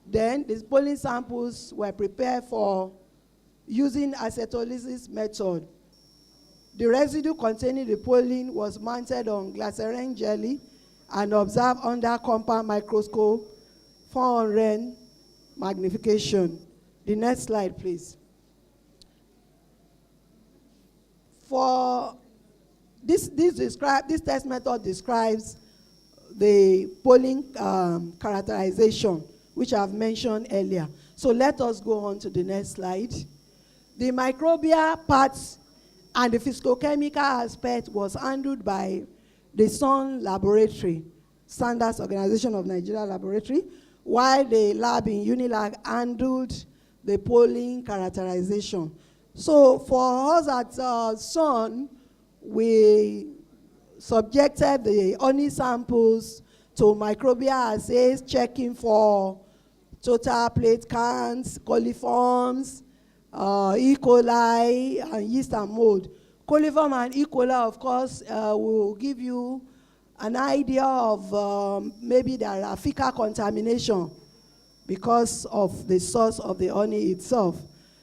Then the pollen samples were prepared for using acetylysis method. The residue containing the pollen was mounted on glycerin jelly and observed under compound microscope, 400 magnification. The next slide, please. For this test method describes the pollen characterization, which I've mentioned earlier. So let us go on to the next slide. The microbial parts and the physicochemical aspect was handled by the SUN Laboratory, Standards Organization of Nigeria Laboratory, while the lab in Unilag handled the pollen characterization. So for us at SUN, we subjected the honey samples to microbial assays, checking for total plate counts, coliforms, E. coli, and yeast and mold. Coliform and E. coli, of course, will give you an idea of maybe there are fecal contamination because of the source of the honey itself.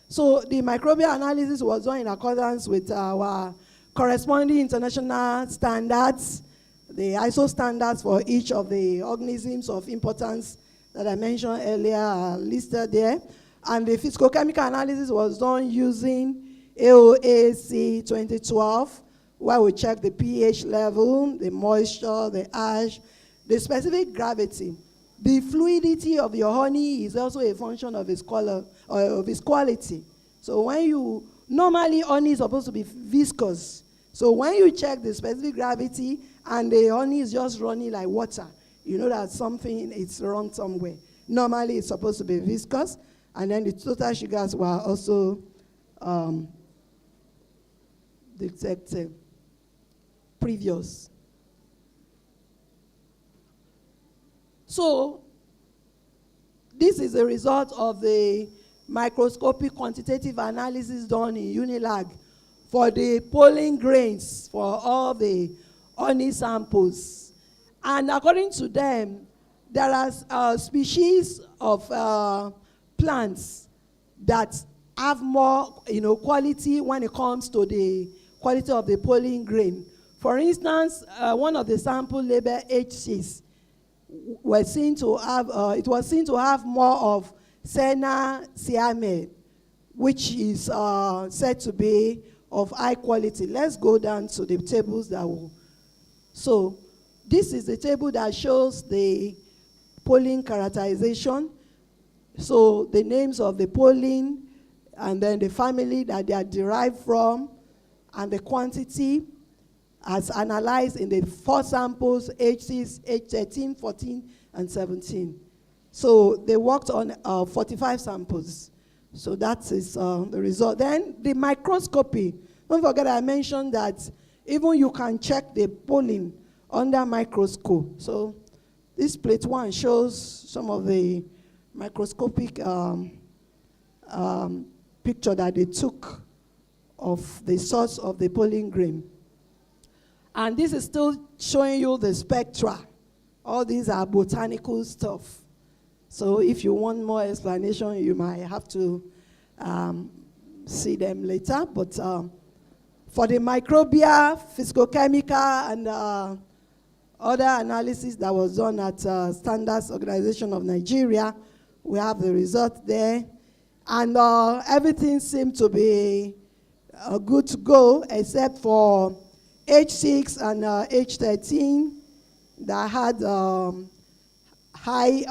So the microbial analysis was done in accordance with our corresponding international standards, the ISO standards for each of the organisms of importance that I mentioned earlier are listed there. And the physicochemical analysis was done using AOAC 2012 where we check the pH level, the moisture, the ash, the specific gravity. The fluidity of your honey is also a function of its color or of its quality. So when you, normally honey is supposed to be viscous. So when you check the specific gravity and the honey is just running like water, you know that something is wrong somewhere. Normally it's supposed to be viscous, and then the total sugars were also detected previous. So this is a result of the microscopic quantitative analysis done in Unilag for the pollen grains for all the honey samples. And according to them, there are species of plants that have more quality when it comes to the quality of the pollen grain. For instance, one of the sample labeled H6 was seen to have, it was seen to have more of Senna siame, which is said to be of high quality. Let's go down to the tables that will. So this is the table that shows the pollen characterization. So the names of the pollen, and then the family that they are derived from, and the quantity as analyzed in the 4 samples, H6, H13, 14, and 17. So they worked on 45 samples. So that is the result. Then the microscopy. Don't forget I mentioned that even you can check the pollen under microscope. So this plate 1 shows some of the microscopic picture that they took of the source of the pollen grain. And this is still showing you the spectra. All these are botanical stuff. So if you want more explanation, you might have to see them later. But for the microbial, physicochemical, and other analysis that was done at Standards Organization of Nigeria, we have the result there. And everything seemed to be good to go, except for H6 and H13 that had high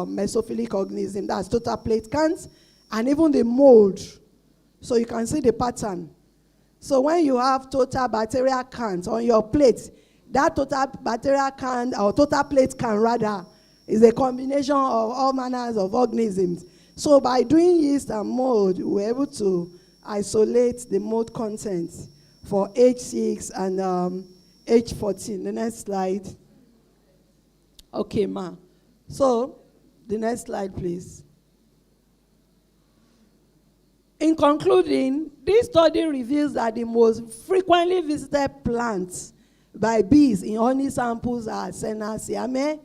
mesophilic organism, that's total plate count, and even the mold. So you can see the pattern. So when you have total bacterial count on your plate, that total bacterial count, or total plate count rather, is a combination of all manners of organisms. So by doing yeast and mold, we were able to isolate the mold content for H6 and H14. The next slide. Okay, ma. So, the next slide, please. In concluding, this study reveals that the most frequently visited plants by bees in honey samples are Senna siame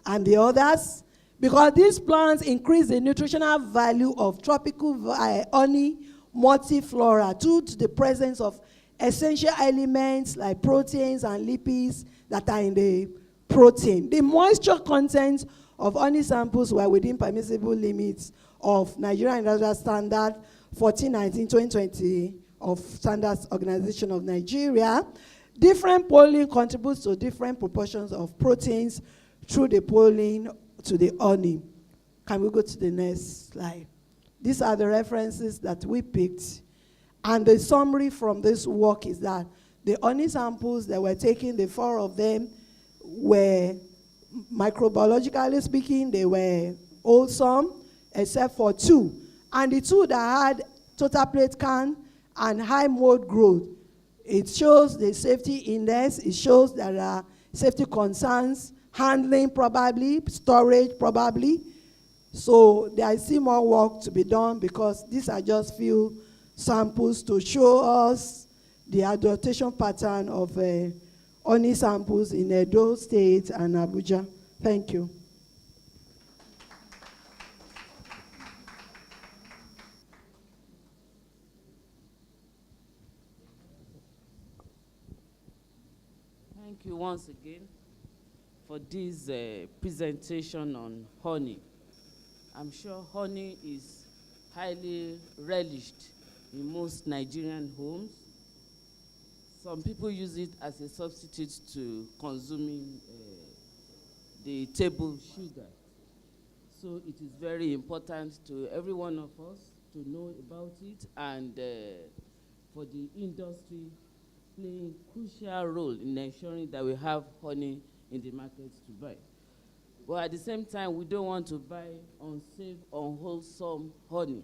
and the others, because these plants increase the nutritional value of tropical honey multiflora due to the presence of essential elements like proteins and lipids that are in the protein. The moisture content of honey samples were within permissible limits of Nigerian Industrial Standard 1419-2020 of Standards Organization of Nigeria. Different pollen contributes to different proportions of proteins through the pollen to the honey. Can we go to the next slide? These are the references that we picked. And the summary from this work is that the honey samples that were taken, the 4 of them, were, microbiologically speaking, they were wholesome, except for 2. And the 2 that had total plate count and high mold growth, it shows the safety index, it shows there are safety concerns, handling probably, storage probably. So there is still more work to be done because these are just few samples to show us the adaptation pattern of honey samples in Edo State and Abuja. Thank you. Thank you once again for this presentation on honey. I'm sure honey is highly relished in most Nigerian homes some people use it as a substitute to consuming the table sugar. So it is very important to every one of us to know about it, and for the industry playing crucial role in ensuring that we have honey in the markets to buy. But at the same time, we don't want to buy unsafe, unwholesome honey.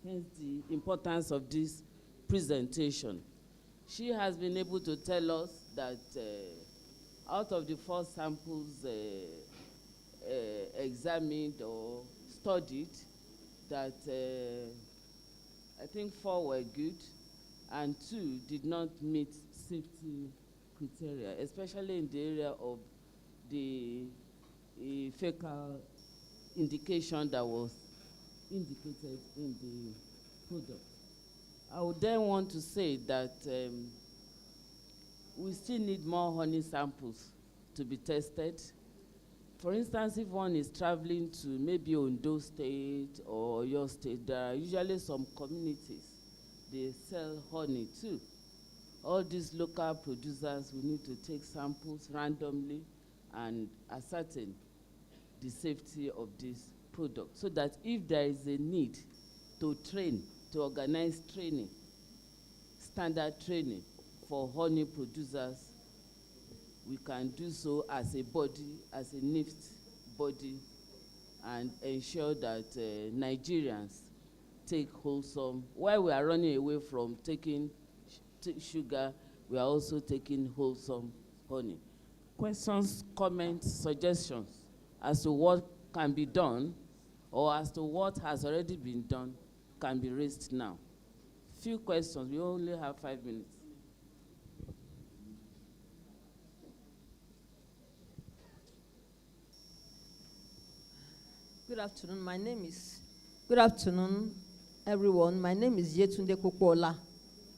Hence the importance of this presentation. She has been able to tell us that out of the 4 samples examined or studied, that I think 4 were good and 2 did not meet safety criteria, especially in the area of the fecal indication that was indicated in the product. I would then want to say that we still need more honey samples to be tested. For instance, if one is traveling to maybe Ondo State or your state, there are usually some communities, they sell honey too. All these local producers, we need to take samples randomly and ascertain the safety of this product, so that if there is a need to train, to organize training, standard training for honey producers, we can do so as a body, as a NIFST body, and ensure that Nigerians take wholesome. While we are running away from taking sugar, we are also taking wholesome honey. Questions, comments, suggestions as to what can be done or as to what has already been done can be raised now. Few questions, we only have 5 minutes. Good afternoon, everyone. My name is Yetunde Kokola.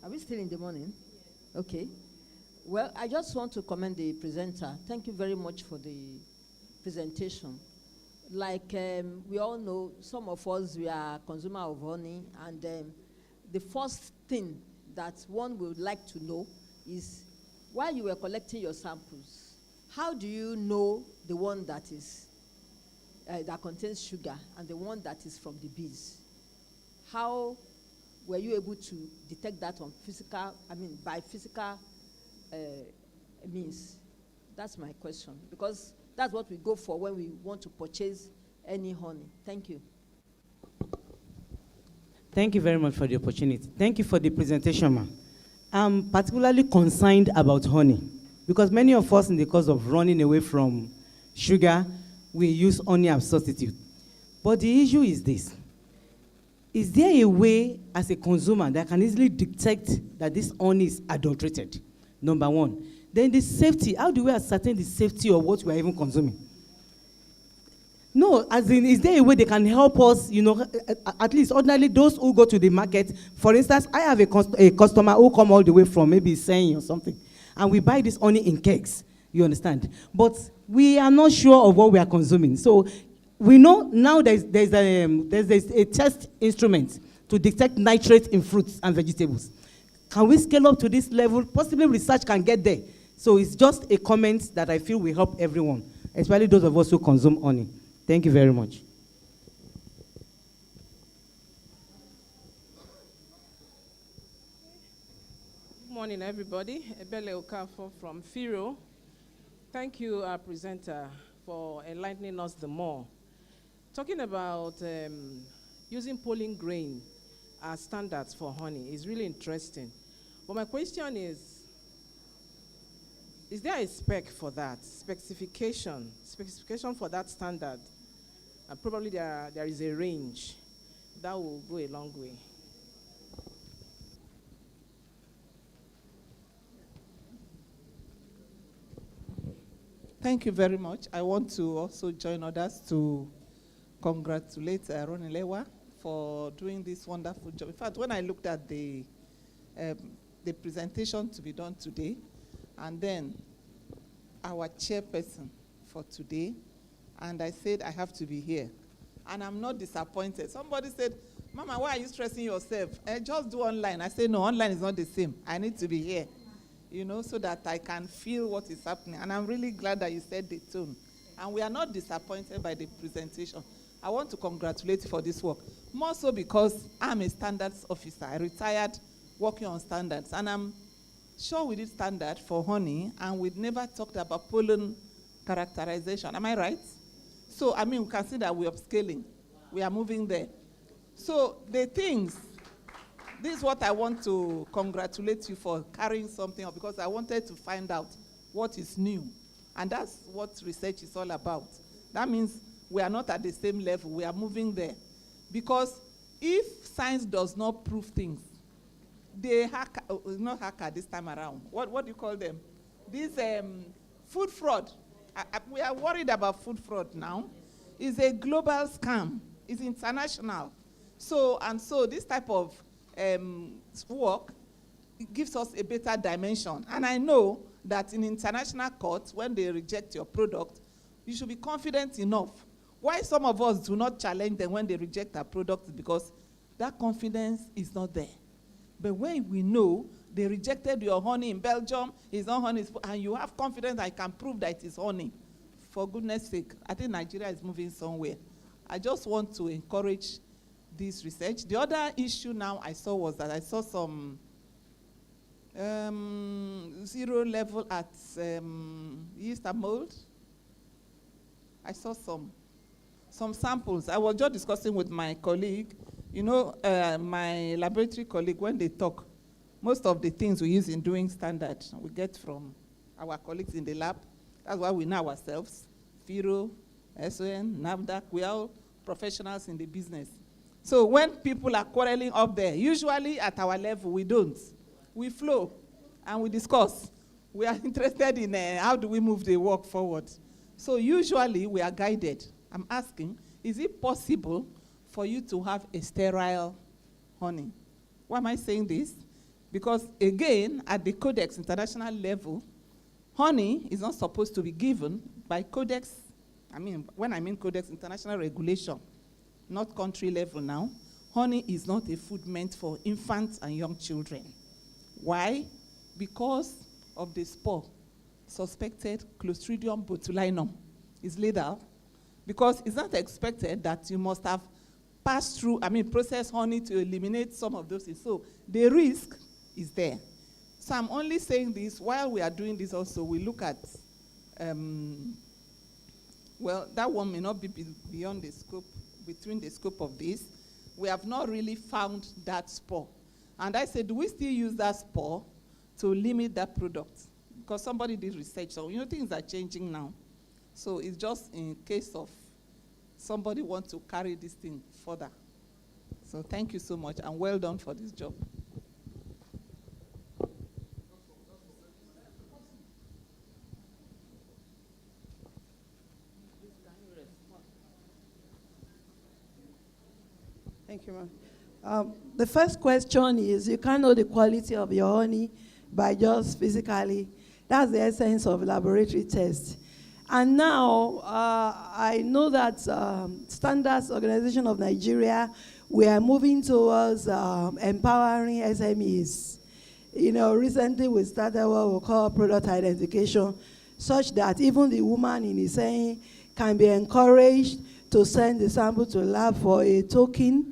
Are we still in the morning? Okay. Well, I just want to commend the presenter. Thank you very much for the presentation. Like we all know, some of us, we are consumer of honey, and the first thing that one would like to know is, while you were collecting your samples, how do you know the one that is that contains sugar and the one that is from the bees? How were you able to detect that on by physical means? That's my question, because that's what we go for when we want to purchase any honey. Thank you. Thank you very much for the opportunity. Thank you for the presentation, ma'am. I'm particularly concerned about honey, because many of us, in the course of running away from sugar, we use honey as substitute. But the issue is this. Is there a way, as a consumer, that can easily detect that this honey is adulterated? Number one. Then the safety. How do we ascertain the safety of what we are even consuming? No, as in, is there a way they can help us, at least ordinarily those who go to the market? For instance, I have a customer who come all the way from maybe Spain or something, and we buy this honey in kegs, you understand? But we are not sure of what we are consuming. So we know now there's a test instrument to detect nitrates in fruits and vegetables. Can we scale up to this level? Possibly research can get there. So it's just a comment that I feel will help everyone, especially those of us who consume honey. Thank you very much. Good morning, everybody. Ebele Okafo from FIRO. Thank you, our presenter, for enlightening us the more. Talking about using pollen grain as standards for honey is really interesting. But my question is there a spec for that, specification for that standard? And probably there is a range. That will go a long way. Thank you very much. I want to also join others to congratulate Ronilewa for doing this wonderful job. In fact, when I looked at the presentation to be done today, and then our chairperson for today, and I said I have to be here. And I'm not disappointed. Somebody said, Mama, why are you stressing yourself? Just do online. I said, no, online is not the same. I need to be here. you know, so that I can feel what is happening. And I'm really glad that you said the tone. And we are not disappointed by the presentation. I want to congratulate you for this work. More so because I'm a standards officer. I retired working on standards. And I'm sure we did standard for honey, and we've never talked about pollen characterization. Am I right? So, I mean, we can see that we're upscaling. We are moving there. So, the things, this is what I want to congratulate you for carrying something up, because I wanted to find out what is new. And that's what research is all about. That means we are not at the same level. We are moving there. Because if science does not prove things, they hacker, not hacker this time around. What do you call them? This food fraud. We are worried about food fraud now. It's a global scam. It's international. So this type of work, it gives us a better dimension. And I know that in international courts, when they reject your product, you should be confident enough. Why some of us do not challenge them when they reject our product is because that confidence is not there. But when we know they rejected your honey in Belgium, it's not honey, and you have confidence I can prove that it is honey, for goodness sake, I think Nigeria is moving somewhere. I just want to encourage this research. The other issue now I saw was that I saw some zero level at yeast and mold. I saw some samples. I was just discussing with my colleague. You know, my laboratory colleague, when they talk, most of the things we use in doing standard, we get from our colleagues in the lab. That's why we know ourselves. FIRO, SON, NAFDAC, we are all professionals in the business. So when people are quarreling up there, usually at our level, we don't. We flow and we discuss. We are interested in how do we move the work forward. So usually we are guided. I'm asking, is it possible for you to have a sterile honey? Why am I saying this? Because again, at the Codex international level, honey is not supposed to be given by Codex. When I mean Codex international regulation, not country level now, honey is not a food meant for infants and young children. Why? Because of the spore, suspected Clostridium botulinum is lethal, because it's not expected that you must have passed through, processed honey to eliminate some of those things. So the risk is there. So I'm only saying this while we are doing this also, we look at, well, that one may not be beyond the scope, between the scope of this. We have not really found that spore. And I said, do we still use that spore to limit that product? Because somebody did research, so things are changing now. So it's just in case of somebody wants to carry this thing further. So thank you so much, and well done for this job. Thank you, ma'am. The first question is, you can't know the quality of your honey by just physically. That's the essence of laboratory tests. And now, I know that Standards Organization of Nigeria, we are moving towards empowering SMEs. Recently we started what we call product identification, such that even the woman in Iseyin can be encouraged to send the sample to lab for a token,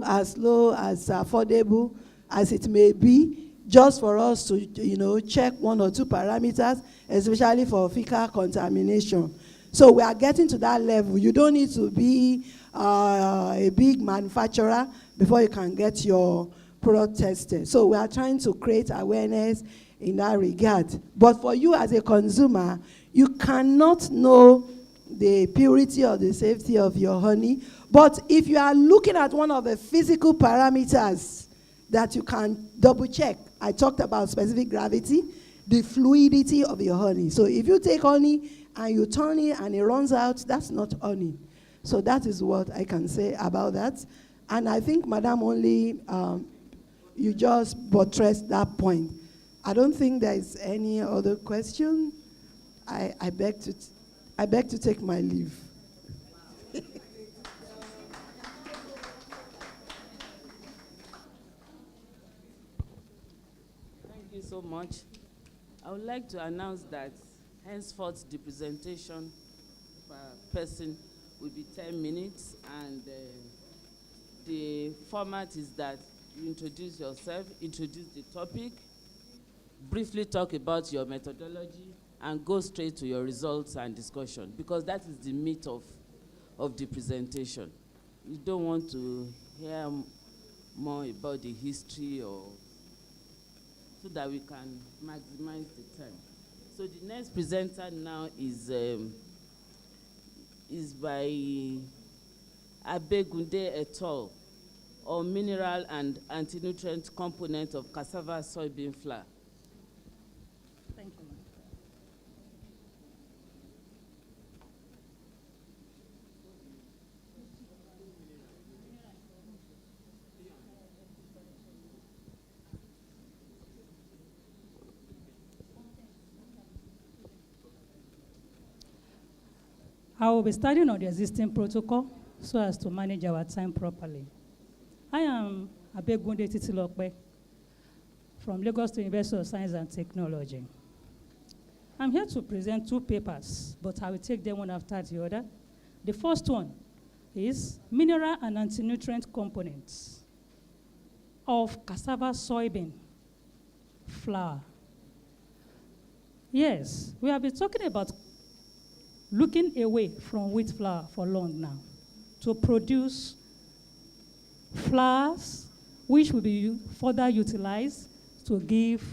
as low, as affordable as it may be, just for us to, check one or two parameters, especially for fecal contamination. So we are getting to that level. You don't need to be a big manufacturer before you can get your product tested. So we are trying to create awareness in that regard. But for you as a consumer, you cannot know the purity or the safety of your honey. But if you are looking at one of the physical parameters that you can double check, I talked about specific gravity, the fluidity of your honey. So if you take honey and you turn it and it runs out, that's not honey. So that is what I can say about that. And I think, Madam, only you just buttressed that point. I don't think there is any other question. I beg to take my leave. Thank you so much. I would like to announce that henceforth the presentation per person will be 10 minutes, and the format is that you introduce yourself, introduce the topic, briefly talk about your methodology, and go straight to your results and discussion, because that is the meat of the presentation. You don't want to hear more about the history, or so that we can maximize the time. So the next presenter now is by Abegunde et al. On mineral and anti-nutrient component of cassava soybean flour. Thank you. I will be starting on the existing protocol so as to manage our time properly. I am Abegunde Titilokpe from Lagos State University of Science and Technology. I'm here to present two papers, but I will take them one after the other. The first one is mineral and anti-nutrient components of cassava soybean flour. Yes, we have been talking about looking away from wheat flour for long now to produce flours which will be further utilized to give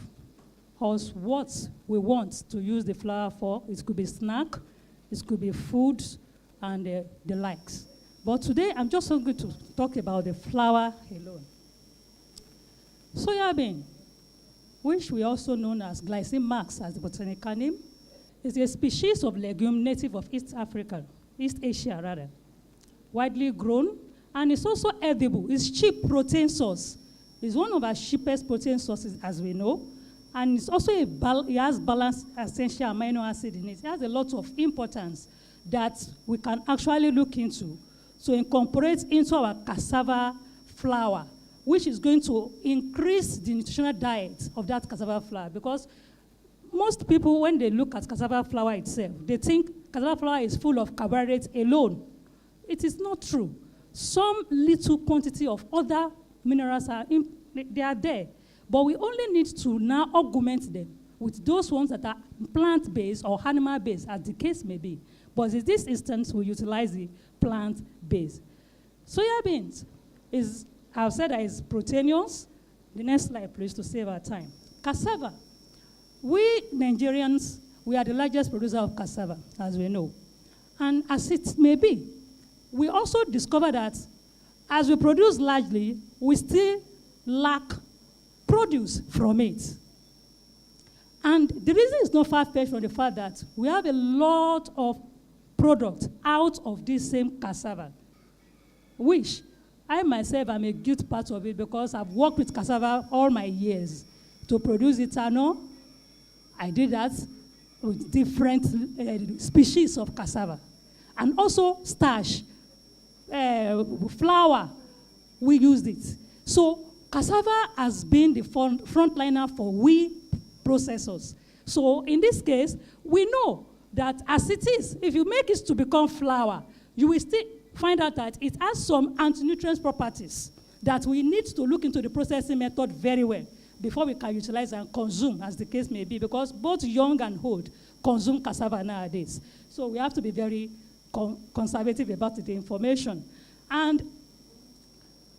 us what we want to use the flour for. It could be snack, it could be food, and the likes. But today, I'm just going to talk about the flour alone. Soya bean, which we also known as glycine max as the botanical name, is a species of legume native of East Asia rather, widely grown, and it's also edible. It's cheap protein source. It's one of our cheapest protein sources, as we know, and it's also it has balanced essential amino acid in it. It has a lot of importance that we can actually look into to incorporate into our cassava flour, which is going to increase the nutritional diet of that cassava flour, because most people, when they look at cassava flour itself, they think cassava flour is full of carbohydrates alone. It is not true. Some little quantity of other minerals they are there, but we only need to now augment them with those ones that are plant-based or animal-based, as the case may be. But in this instance, we utilize the plant-based. Soya beans is, I've said that is proteinous. The next slide, please, to save our time. Cassava. We Nigerians, we are the largest producer of cassava, as we know. And as it may be, we also discover that as we produce largely, we still lack produce from it. And the reason is not far-fetched from the fact that we have a lot of product out of this same cassava, which I myself am a good part of it because I've worked with cassava all my years to produce ethanol. I did that with different species of cassava. And also starch, flour, we used it. So cassava has been the frontliner for we processors. So in this case, we know that as it is, if you make it to become flour, you will still find out that it has some anti-nutrient properties that we need to look into the processing method very well before we can utilize and consume, as the case may be, because both young and old consume cassava nowadays. So we have to be very conservative about the information. And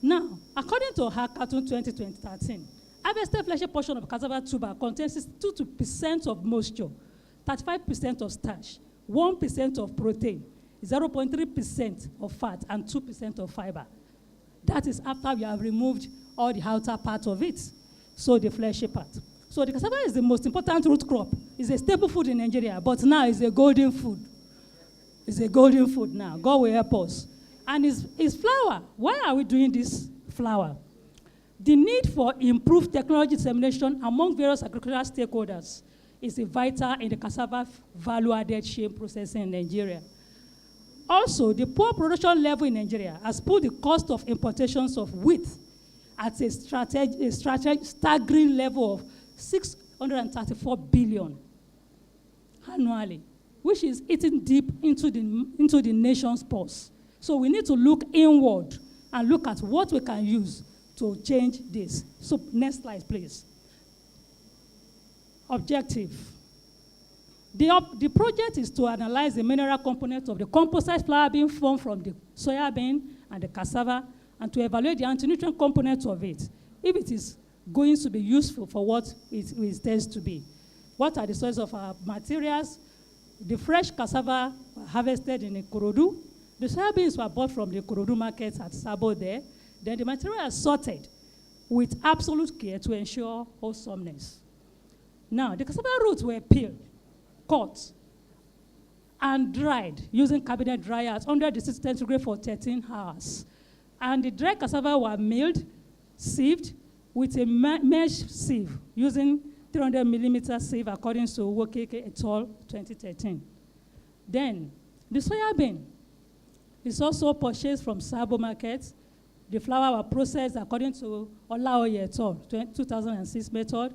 now, according to Hackathon 2013, harvested fleshy portion of cassava tuber contains 62% of moisture, 35% of starch, 1% of protein, 0.3% of fat, and 2% of fiber. That is after we have removed all the outer part of it, so the fleshy part. So the cassava is the most important root crop. It's a staple food in Nigeria, but now it's a golden food. It's a golden food now. God will help us. And it's flour. Why are we doing this flour? The need for improved technology dissemination among various agricultural stakeholders is vital in the cassava value-added chain processing in Nigeria. Also, the poor production level in Nigeria has put the cost of importations of wheat at a staggering level of 134 billion annually, which is eating deep into the nation's purse. So we need to look inward and look at what we can use to change this. So next slide, please. Objective. The project is to analyze the mineral components of the composite flour bean formed from the soya bean and the cassava, and to evaluate the anti-nutrient components of it, if it is going to be useful for what it intends to be. What are the sources of our materials? The fresh cassava were harvested in Ikorodu. The soya beans were bought from the Ikorodu market at Sabo there. Then the material is sorted with absolute care to ensure wholesomeness. Now, the cassava roots were peeled, cut, and dried using cabinet dryers under the 60 centigrade for 13 hours. And the dry cassava were milled, sieved with a mesh sieve using 300 millimeter sieve according to Wokeke et al. 2013. Then, the soya bean is also purchased from Sabo market. The flour were processed according to Olaoye et al. 2006 method.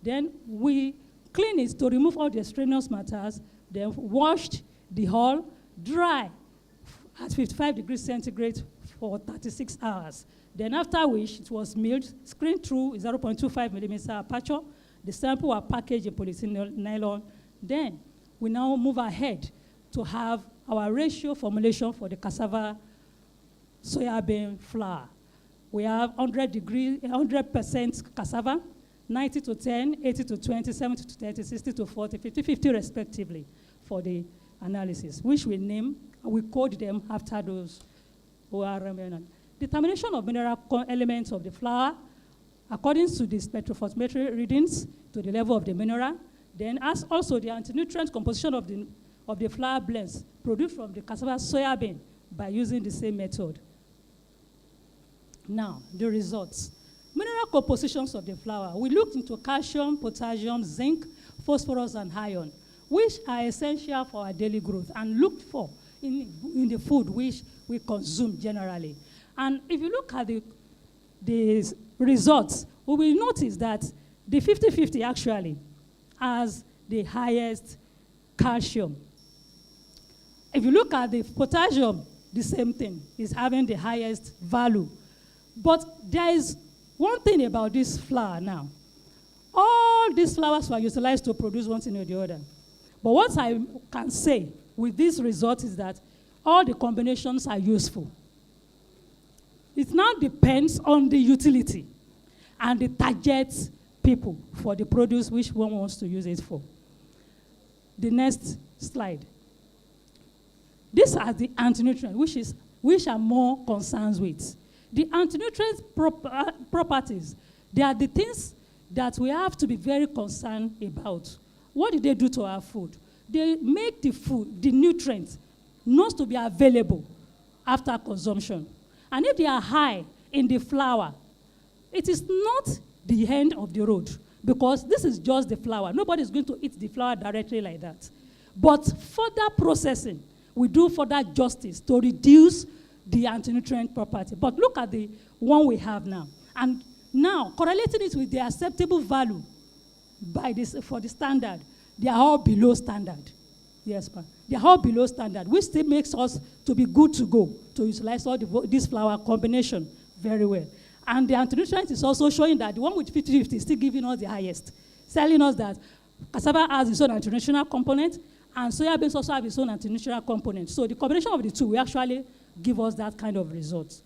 Then we clean it to remove all the extraneous matters, then washed the hull, dry at 55 degrees centigrade for 36 hours. Then after which it was milled, screened through 0.25 millimeter aperture. The sample were packaged in polyethylene nylon. Then we now move ahead to have our ratio formulation for the cassava soya bean flour. We have 100% cassava, 90 to 10, 80 to 20, 70 to 30, 60 to 40, 50, 50 respectively for the analysis, which we name, we code them after those ORM. Determination of mineral elements of the flour according to the spectrophotometry readings to the level of the mineral, then as also the anti-nutrient composition of the flour blends produced from the cassava soya bean by using the same method. Now, the results. Mineral compositions of the flour. We looked into calcium, potassium, zinc, phosphorus, and iron, which are essential for our daily growth and looked for in the food which we consume generally. And if you look at the results, we will notice that the 50-50 actually has the highest calcium. If you look at the potassium, the same thing is having the highest value. But there is one thing about this flour now. All these flours were utilized to produce one thing or the other. But what I can say with this result is that all the combinations are useful. It now depends on the utility and the target people for the produce which one wants to use it for. The next slide. These are the anti-nutrients, which are more concerned with. The anti-nutrient properties, they are the things that we have to be very concerned about. What do they do to our food? They make the food, the nutrients, not to be available after consumption. And if they are high in the flour, it is not the end of the road, because this is just the flour. Nobody is going to eat the flour directly like that. But further processing, we do further justice to reduce the anti-nutrient property. But look at the one we have now. And now, correlating it with the acceptable value for the standard, they are all below standard. Yes, ma'am. They are all below standard, which still makes us to be good to go, to utilize all this flour combination very well. And the anti-nutrient is also showing that the one with 50-50 is still giving us the highest, telling us that cassava has its own anti-nutritional component, and soya beans also have its own anti-nutritional component. So the combination of the two will actually give us that kind of results.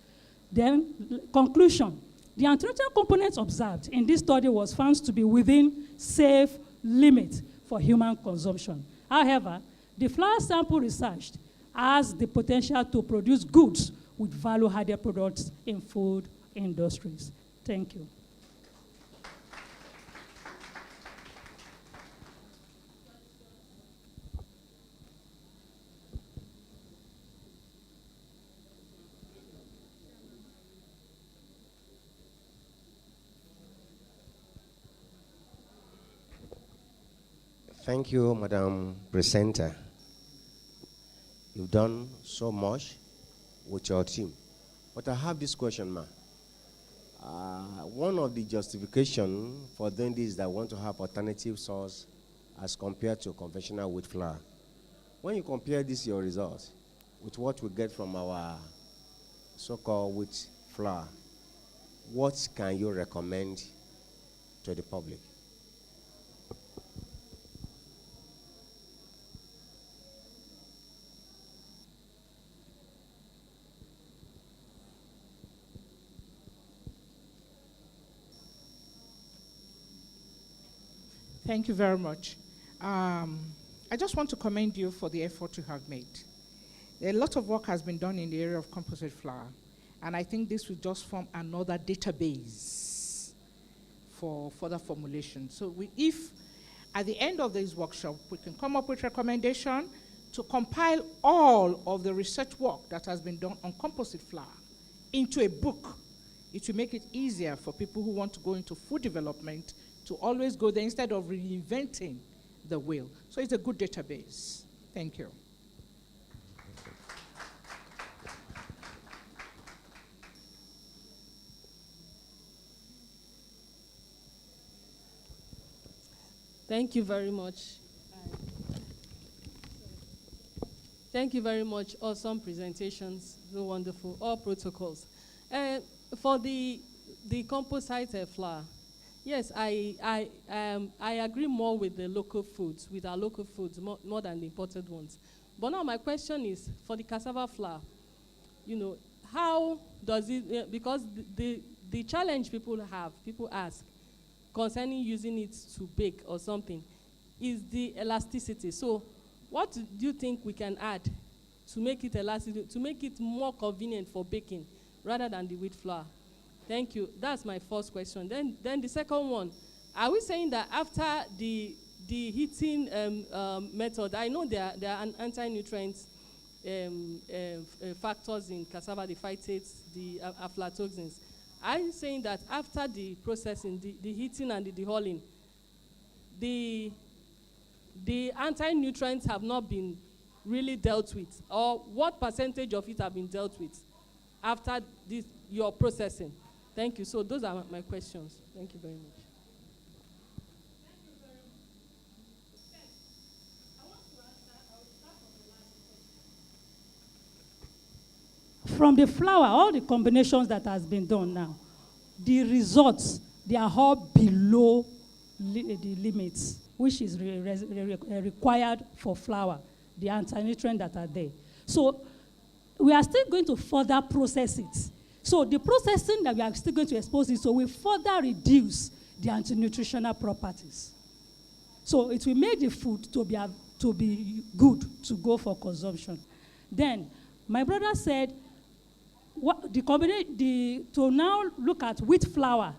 Then, conclusion. The anti-nutrient components observed in this study was found to be within safe limits for human consumption. However, the flour sample researched has the potential to produce goods with value-added products in food industries. Thank you. Thank you, Madam Presenter. You've done so much with your team. But I have this question, ma'am. One of the justification for doing this is that I want to have alternative source as compared to conventional wheat flour. When you compare this, your results, with what we get from our so-called wheat flour, what can you recommend to the public? Thank you very much. I just want to commend you for the effort you have made. A lot of work has been done in the area of composite flour, and I think this will just form another database for further formulation. So if at the end of this workshop, we can come up with recommendation to compile all of the research work that has been done on composite flour into a book, it will make it easier for people who want to go into food development to always go there instead of reinventing the wheel. So it's a good database. Thank you. Thank you very much. Thank you very much. Awesome presentations. So wonderful. All protocols. For the composite flour, yes, I agree more with the local foods, with our local foods, more than the imported ones. But now my question is, for the cassava flour, how does it, because the challenge people ask, concerning using it to bake or something, is the elasticity. So what do you think we can add to make it elastic, to make it more convenient for baking rather than the wheat flour? Thank you. That's my first question. Then the second one, are we saying that after the heating method, I know there are anti-nutrient factors in cassava, the phytates, the aflatoxins. Are you saying that after the processing, the heating and the dehulling, the anti-nutrients have not been really dealt with? Or what percentage of it have been dealt with after your processing? Thank you. So those are my questions. Thank you very much. From the flour, all the combinations that has been done now, the results, they are all below the limits, which is required for flour, the anti-nutrients that are there. So we are still going to further process it. So the processing that we are still going to expose it, so we further reduce the anti-nutritional properties. So it will make the food to be good to go for consumption. Then my brother said, to now look at wheat flour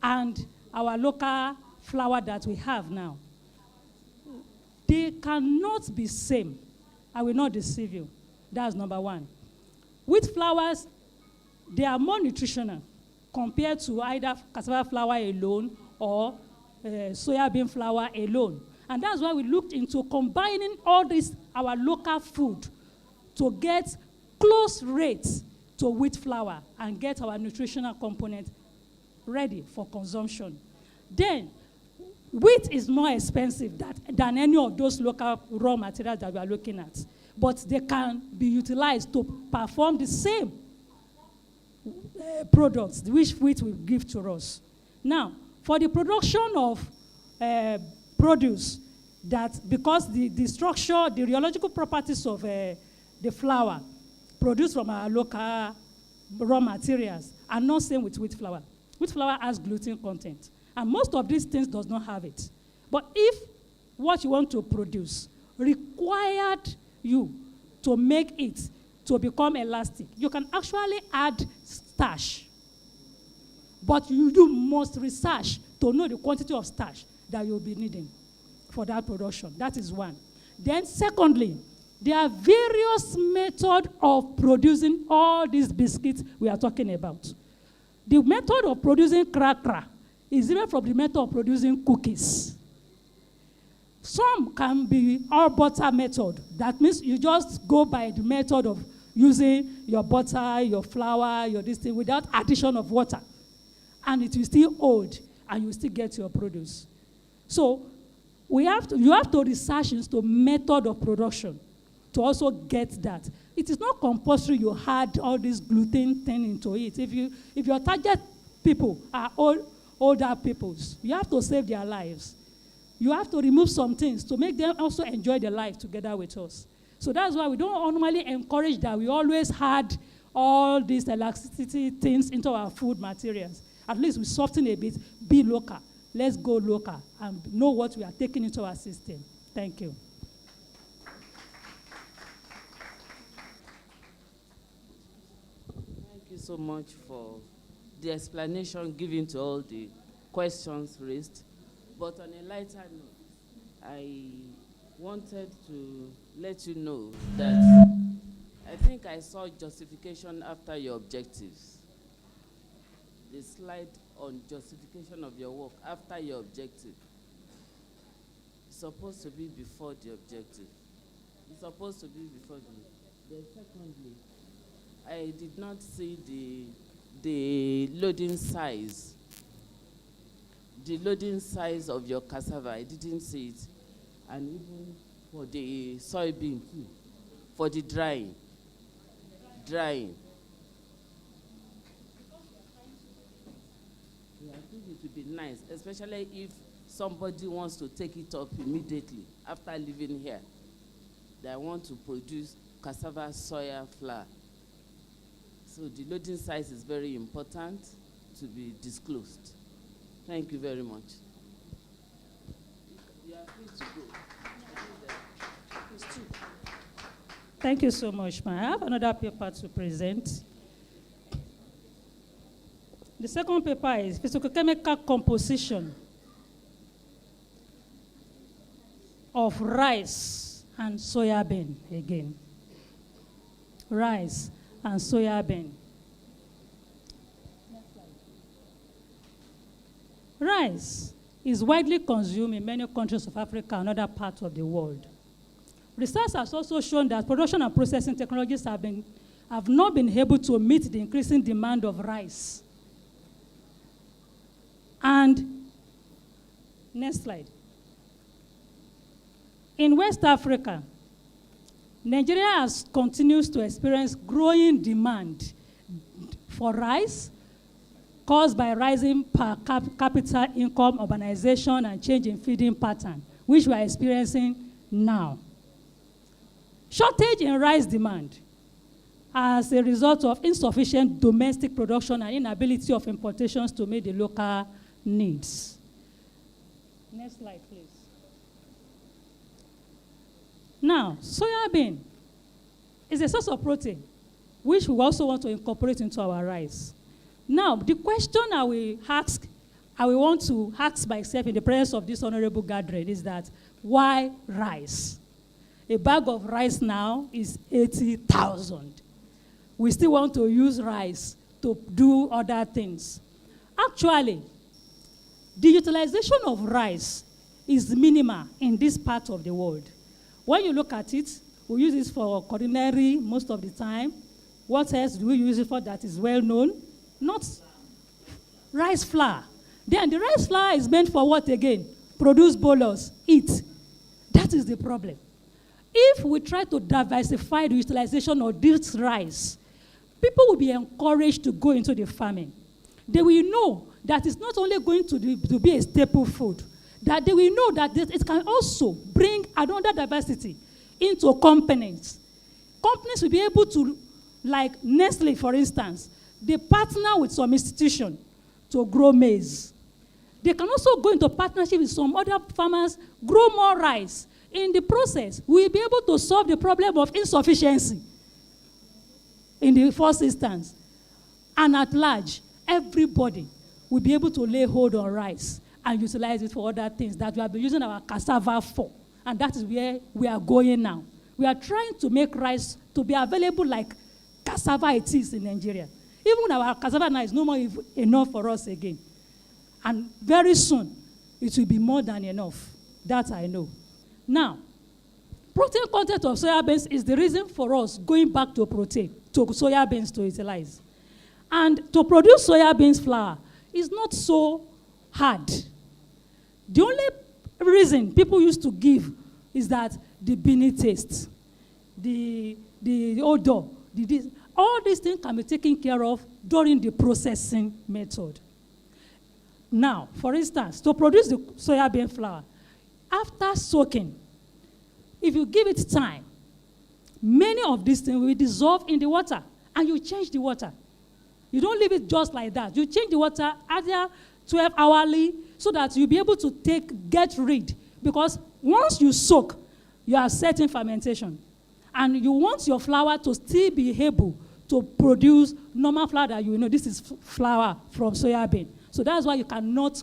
and our local flour that we have now, they cannot be same. I will not deceive you. That's number one. Wheat flours, they are more nutritional compared to either cassava flour alone or soybean flour alone. And that's why we looked into combining all this, our local food, to get close rates to wheat flour and get our nutritional component ready for consumption. Then, wheat is more expensive than any of those local raw materials that we are looking at. But they can be utilized to perform the same products which wheat will give to us. Now, for the production of produce, that because the structure, the rheological properties of the flour produced from our local raw materials are not same with wheat flour. Wheat flour has gluten content, and most of these things does not have it. But if what you want to produce required you to make it to become elastic, you can actually add starch. But you must research to know the quantity of starch that you'll be needing for that production. That is one. Then secondly, there are various methods of producing all these biscuits we are talking about. The method of producing cracker is different from the method of producing cookies. Some can be all butter method. That means you just go by the method of using your butter, your flour, your this thing without addition of water. and it will still hold, and you still get your produce. So you have to research into method of production to also get that. It is not compulsory you add all this gluten thing into it. If your target people are older peoples, you have to save their lives. You have to remove some things to make them also enjoy their life together with us. So that's why we don't normally encourage that we always add all these elasticity things into our food materials. At least we soften a bit, be local. Let's go local and know what we are taking into our system. Thank you. Thank you so much for the explanation given to all the questions raised. But on a lighter note, I wanted to let you know that I think I saw justification after your objectives. The slide on justification of your work after your objective. It's supposed to be before the objective. It's supposed to be before the. Then secondly, I did not see the loading size. The loading size of your cassava, I didn't see it. And even for the soybean too, for the drying. Yeah, I think it would be nice, especially if somebody wants to take it up immediately after living here. They want to produce cassava soya flour. So the loading size is very important to be disclosed. Thank you very much. You are free to go. Thank you so much, ma'am. I have another paper to present. The second paper is physicochemical composition of rice and soya bean again. Rice and soya bean. Rice is widely consumed in many countries of Africa and other parts of the world. Research has also shown that production and processing technologies have not been able to meet the increasing demand of rice. And next slide. In West Africa, Nigeria continues to experience growing demand for rice caused by rising per capita income, urbanization, and change in feeding pattern, which we are experiencing now. Shortage in rice demand as a result of insufficient domestic production and inability of importations to meet the local needs. Next slide, please. Now, soya bean is a source of protein, which we also want to incorporate into our rice. Now, the question I will want to ask myself in the presence of this honorable gathering is that, why rice? A bag of rice now is 80,000. We still want to use rice to do other things. Actually, the utilization of rice is minimal in this part of the world. When you look at it, we use it for culinary most of the time. What else do we use it for that is well known? Not rice flour. Then the rice flour is meant for what again? Produce bolus, eat. That is the problem. If we try to diversify the utilization of this rice, people will be encouraged to go into the farming. They will know that it's not only going to be a staple food, that they will know that it can also bring another diversity into companies. Companies will be able to, like Nestle, for instance, they partner with some institution to grow maize. They can also go into partnership with some other farmers, grow more rice. In the process, we will be able to solve the problem of insufficiency in the first instance. And at large, everybody will be able to lay hold on rice and utilize it for other things that we have been using our cassava for. And that is where we are going now. We are trying to make rice to be available like cassava it is in Nigeria. Even our cassava now is no more enough for us again. And very soon, it will be more than enough. That I know. Now, protein content of soya beans is the reason for us going back to protein, to soya beans to utilize. And to produce soya beans flour, is not so hard. The only reason people used to give is that the beanie taste, the odor, all these things can be taken care of during the processing method. Now, for instance, to produce the soybean flour, after soaking, if you give it time, many of these things will dissolve in the water, and you change the water. You don't leave it just like that. You change the water either 12 hourly so that you'll be able to get rid. Because once you soak, you are setting fermentation. And you want your flour to still be able to produce normal flour that you know this is flour from soybean. So that's why you cannot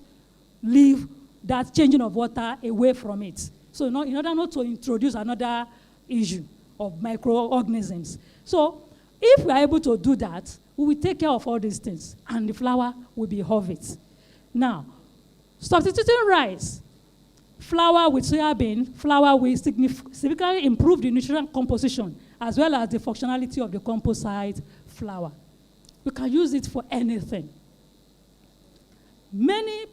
leave that changing of water away from it. So in order not to introduce another issue of microorganisms. So if we are able to do that, we will take care of all these things, and the flour will be of it. Now, substituting rice, flour with soybean, flour will significantly improve the nutrient composition as well as the functionality of the composite flour. We can use it for anything. Many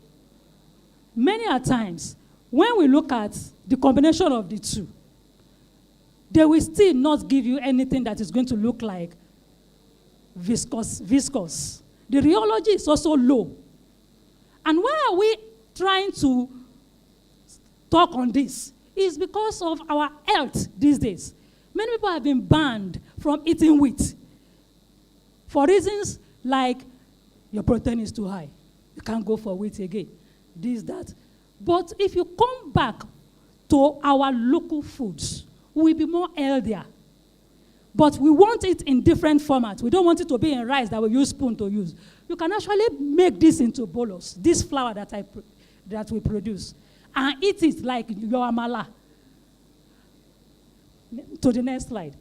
a times, when we look at the combination of the two, they will still not give you anything that is going to look like viscous. The rheology is also low. And why are we trying to talk on this? It's because of our health these days. Many people have been banned from eating wheat for reasons like your protein is too high. You can't go for wheat again. This, that. But if you come back to our local foods, we'll be more healthier. But we want it in different formats. We don't want it to be in rice that we use spoon to use. You can actually make this into bolos, this flour that we produce, and eat it like your amala. To the next slide.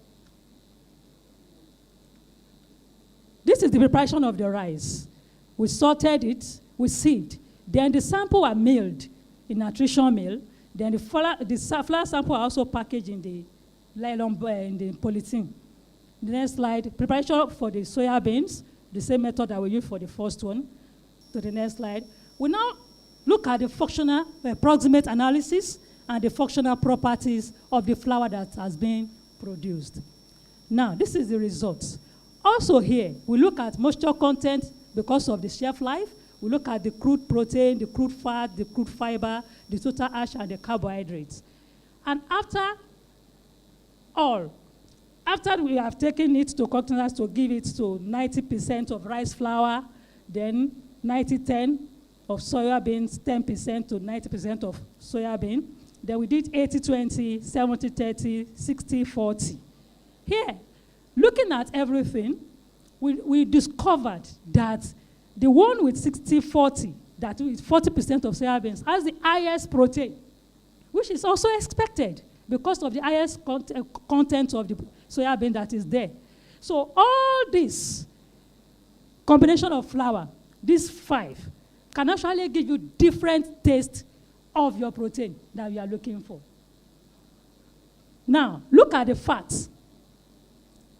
This is the preparation of the rice. We sorted it, we sieved. Then the sample are milled in nutrition mill. Then the flour sample are also packaged in the nylon, in the polythene. The next slide, preparation for the soya beans, the same method that we used for the first one. To the next slide. We now look at the functional approximate analysis and the functional properties of the flour that has been produced. Now, this is the results. Also here, we look at moisture content because of the shelf life. We look at the crude protein, the crude fat, the crude fiber, the total ash, and the carbohydrates. And after we have taken it to cognizance to give it to 90% of rice flour, then 90-10 of soya beans, 10% to 90% of soya bean. Then we did 80-20, 70-30, 60-40. Here, looking at everything, we discovered that the one with 60-40, that is 40% of soya beans, has the highest protein, which is also expected because of the highest content of the soya bean that is there. So all this combination of flour, these 5, can actually give you different taste of your protein that you are looking for. Now, look at the fats.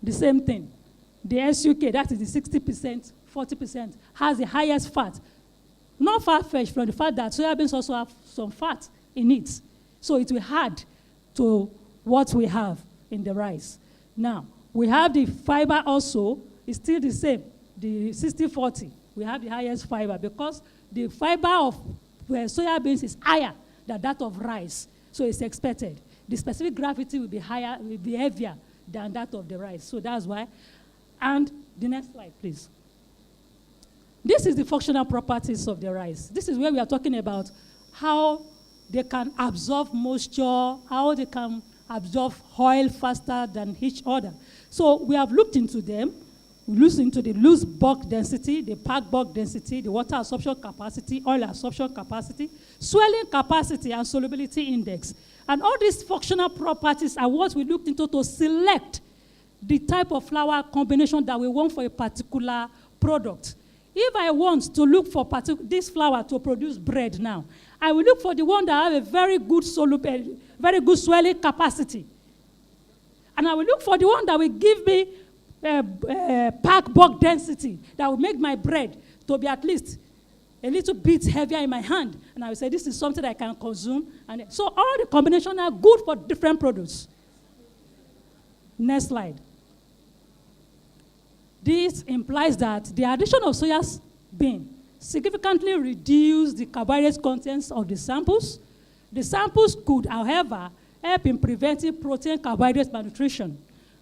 The same thing. The SUK, that is the 60%, 40%, has the highest fat. Not far-fetched from the fact that soya beans also have some fat in it. So it will add to what we have in the rice. Now, we have the fiber also, it's still the same, the 60-40. We have the highest fiber because the fiber of soya beans is higher than that of rice. So it's expected. The specific gravity will be higher, will be heavier than that of the rice. So that's why. And the next slide, please. This is the functional properties of the rice. This is where we are talking about how they can absorb moisture, how they can absorb oil faster than each other. So we have looked into them. We looked into the loose bulk density, the packed bulk density, the water absorption capacity, oil absorption capacity, swelling capacity, and solubility index. And all these functional properties are what we looked into to select the type of flour combination that we want for a particular product. If I want to look for this flour to produce bread now, I will look for the one that have a very good swelling capacity. And I will look for the one that will give me packed bulk density, that will make my bread to be at least a little bit heavier in my hand. And I will say, this is something I can consume. And so all the combinations are good for different products. Next slide. This implies that the addition of soya bean significantly reduced the carbohydrate contents of the samples. The samples could, however, help in preventing protein carbohydrate malnutrition,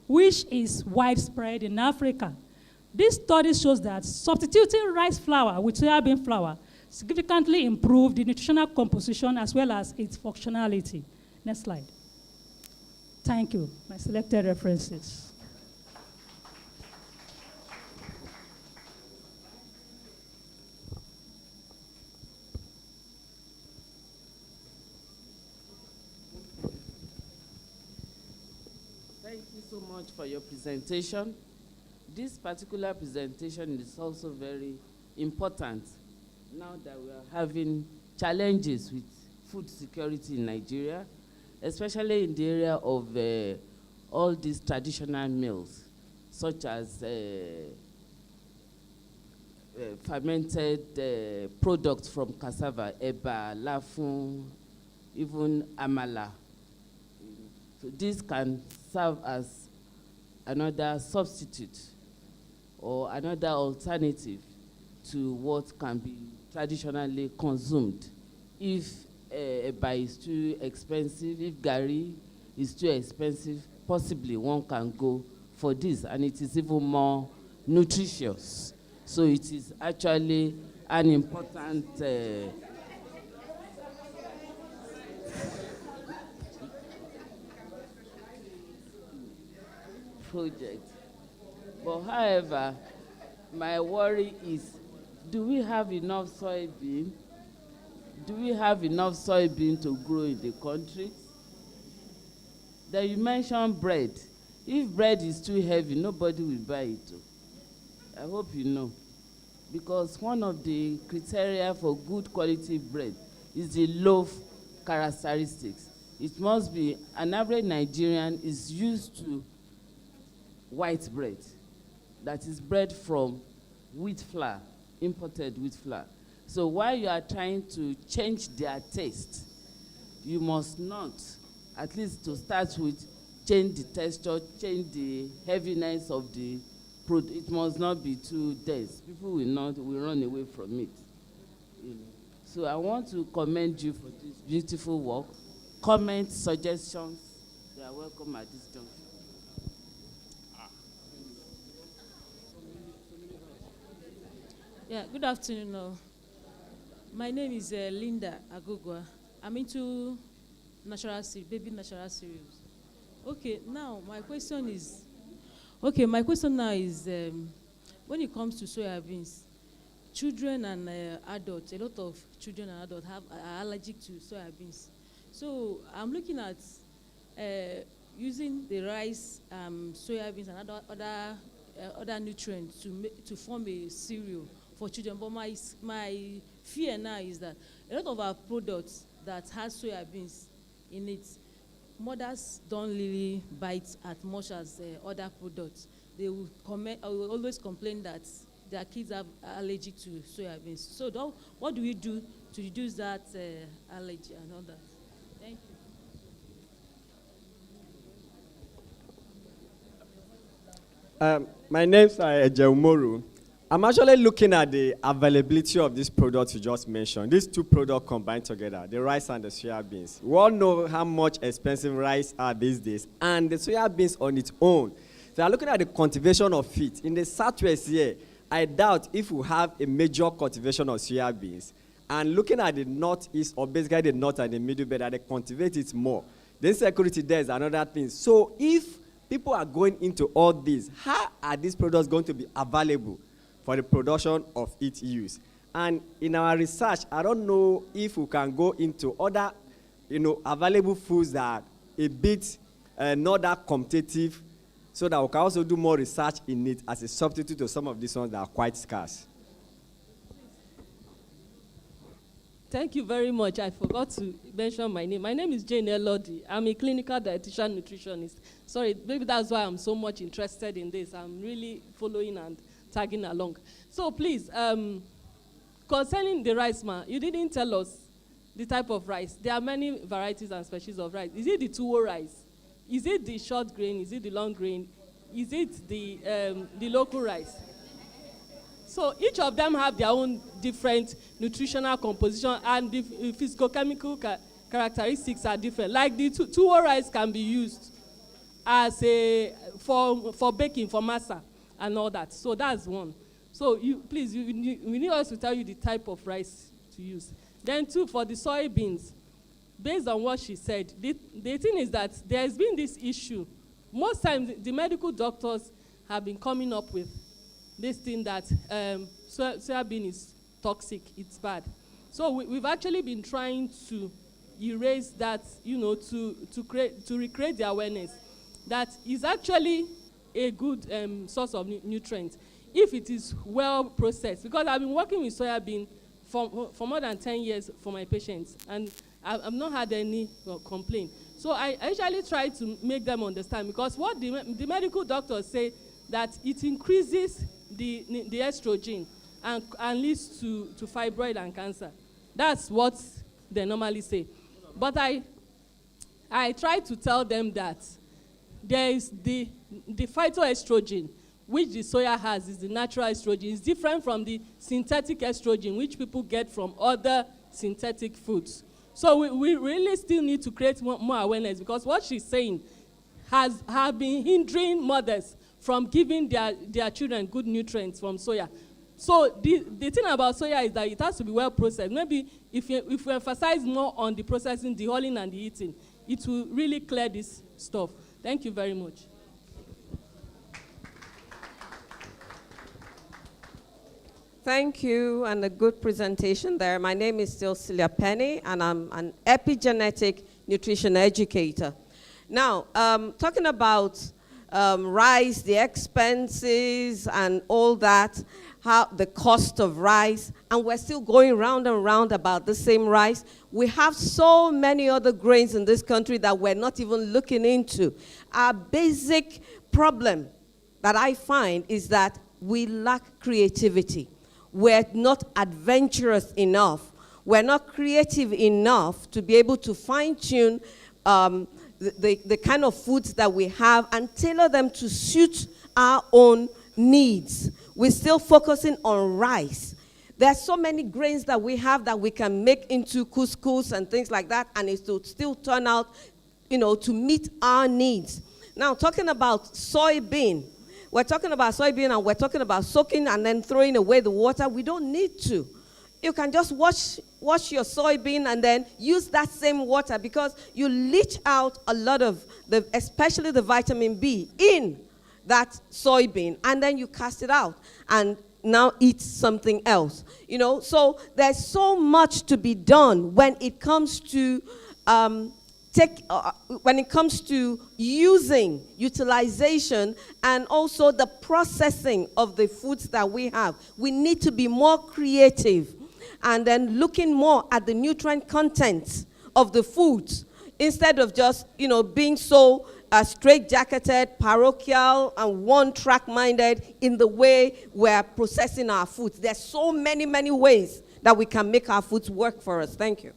which is widespread in Africa. This study shows that substituting rice flour with soybean flour significantly improved the nutritional composition as well as its functionality. Next slide. Thank you. My selected references. Thank you so much for your presentation. This particular presentation is also very important now that we are having challenges with food security in Nigeria, especially in the area of all these traditional meals, such as fermented products from cassava, eba, lafun, even amala. So this can serve as another substitute or another alternative to what can be traditionally consumed. If eba is too expensive, if gari is too expensive, possibly one can go for this, and it is even more nutritious. So it is actually an important project. But however, my worry is, do we have enough soybean? Do we have enough soybean to grow in the country? Then you mentioned bread. If bread is too heavy, nobody will buy it. I hope you know. Because one of the criteria for good quality bread is the loaf characteristics. It must be, an average Nigerian is used to white bread. That is bread from wheat flour, imported wheat flour. So while you are trying to change their taste, you must not, at least to start with, change the texture, change the heaviness of the product. It must not be too dense. People will run away from it. You know. So I want to commend you for this beautiful work. Comments, suggestions, they are welcome at this juncture. Yeah, good afternoon. My name is Linda Agogwa. I'm into baby natural cereals. Okay, now my question is, when it comes to soya beans, children and adults, a lot of children and adults are allergic to soya beans. So I'm looking at using the rice, soya beans, and other nutrients to form a cereal for children. But my fear now is that a lot of our products that has soya beans in it, mothers don't really buy it as much as other products. They will always complain that their kids are allergic to soya beans. So what do we do to reduce that allergy and all that? Thank you. My name is Ejeumoru. I'm actually looking at the availability of this product you just mentioned. These two products combined together, the rice and the soya beans. We all know how much expensive rice are these days, and the soya beans on its own. So I'm looking at the cultivation of it. In the Southwest here, I doubt if we have a major cultivation of soya beans. And looking at the Northeast, or basically the North and the Middle Belt, that they cultivate it more. The insecurity there is another thing. So if people are going into all this, how are these products going to be available for the production of its use? And in our research, I don't know if we can go into other, available foods that are a bit not that competitive, so that we can also do more research in it as a substitute to some of these ones that are quite scarce. Thank you very much. I forgot to mention my name. My name is Jane Elodie. I'm a clinical dietitian nutritionist. Sorry, maybe that's why I'm so much interested in this. I'm really following and tagging along. So please, concerning the rice, ma, you didn't tell us the type of rice. There are many varieties and species of rice. Is it the tuwo rice? Is it the short grain? Is it the long grain? Is it the local rice? So each of them have their own different nutritional composition, and the physicochemical characteristics are different. Like the tuwo rice can be used as for baking, for masa, and all that. So that's one. So we need us to tell you the type of rice to use. Then two, for the soybeans, based on what she said, the thing is that there has been this issue. Most times, the medical doctors have been coming up with this thing that soybean is toxic, it's bad. So we've actually been trying to erase that, to recreate the awareness that is actually a good source of nutrients if it is well processed. Because I've been working with soybean for more than 10 years for my patients, and I've not had any complaint. So I actually try to make them understand, because what the medical doctors say, that it increases the estrogen and leads to fibroid and cancer. That's what they normally say. But I try to tell them that there is the phytoestrogen, which the soya has, is the natural estrogen. It's different from the synthetic estrogen, which people get from other synthetic foods. So we really still need to create more awareness, because what she's saying have been hindering mothers from giving their children good nutrients from soya. So the thing about soya is that it has to be well processed. Maybe if we emphasize more on the processing, the hulling, and the eating, it will really clear this stuff. Thank you very much. Thank you, and a good presentation there. My name is still Celia Penny, and I'm an epigenetic nutrition educator. Now, talking about rice, the expenses, and all that, how the cost of rice, and we're still going round and round about the same rice. We have so many other grains in this country that we're not even looking into. Our basic problem that I find is that we lack creativity. We're not adventurous enough. We're not creative enough to be able to fine-tune the kind of foods that we have and tailor them to suit our own needs. We're still focusing on rice. There are so many grains that we have that we can make into couscous and things like that, and it will still turn out, to meet our needs. Now, talking about soybean, we're talking about soybean, and we're talking about soaking and then throwing away the water. We don't need to. You can just wash your soybean and then use that same water, because you leach out a lot of especially the vitamin B in that soybean, and then you cast it out and now eat something else. So there's so much to be done when it comes to utilization, and also the processing of the foods that we have. We need to be more creative, and then looking more at the nutrient content of the foods, instead of just, being so straight-jacketed, parochial, and one-track-minded in the way we're processing our foods. There's so many, many ways that we can make our foods work for us. Thank you.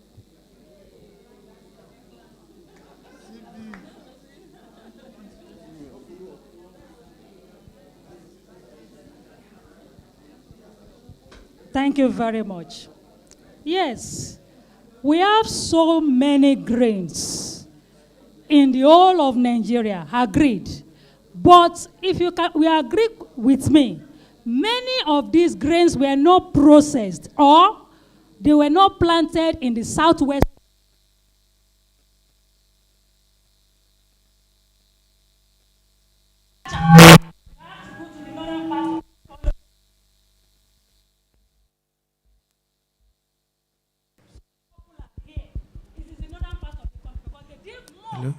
Thank you very much. Yes, we have so many grains in the whole of Nigeria, agreed. But if you agree with me, many of these grains were not processed, or they were not planted in the southwest. Hello?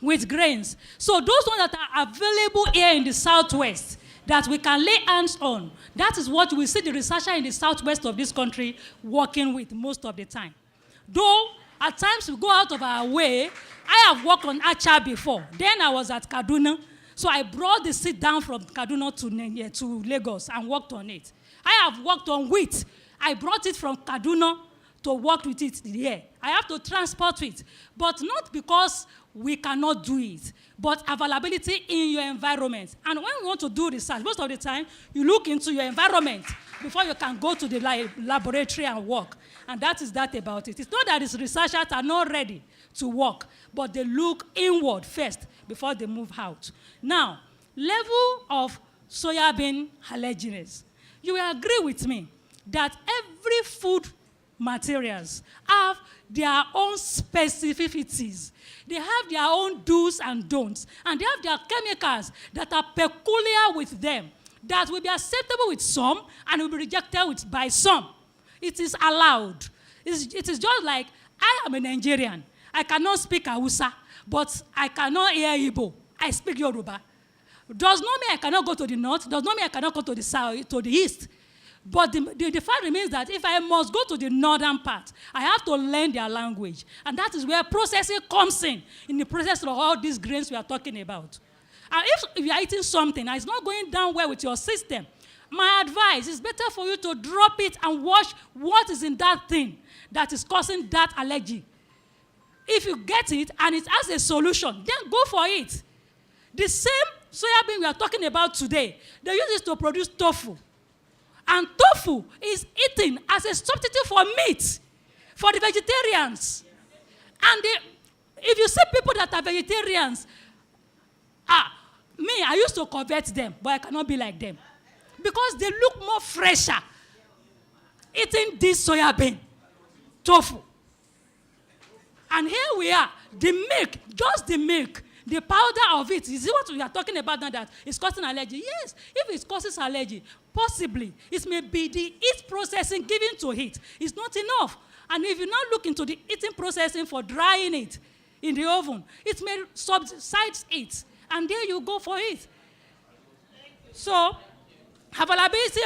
With grains. So those ones that are available here in the southwest that we can lay hands on, that is what we see the researcher in the southwest of this country working with most of the time. Though at times we go out of our way. I have worked on Acha before. Then I was at Kaduna. So I brought the seed down from Kaduna to Lagos and worked on it. I have worked on wheat. I brought it from Kaduna to work with it here. I have to transport it, but not because we cannot do it, but availability in your environment. And when you want to do research, most of the time, you look into your environment before you can go to the laboratory and work. And that is that about it. It's not that these researchers are not ready to work, but they look inward first before they move out. Now, level of soybean allergens. You will agree with me that every food materials have their own specificities. They have their own do's and don'ts, and they have their chemicals that are peculiar with them, that will be acceptable with some and will be rejected by some. It is allowed. It is just like, I am a Nigerian. I cannot speak Hausa, but I cannot hear Igbo. I speak Yoruba. Does not mean I cannot go to the north, does not mean I cannot go to the south, to the east. But the fact remains that if I must go to the northern part, I have to learn their language. And that is where processing comes in the process of all these grains we are talking about. And if you are eating something and it's not going down well with your system, my advice is better for you to drop it and watch what is in that thing that is causing that allergy. If you get it and it has a solution, then go for it. The same soybean we are talking about today, they use it to produce tofu. And tofu is eaten as a substitute for meat for the vegetarians. And if you see people that are vegetarians, me, I used to convert them, but I cannot be like them. Because they look more fresher eating this soybean, tofu. And here we are, the milk, just the milk, the powder of it. Is it what we are talking about now that is causing allergy? Yes, if it causes allergy, possibly it may be the heat processing given to it. It's not enough. And if you now look into the heating processing for drying it in the oven, it may subside it. And there you go for it. So, availability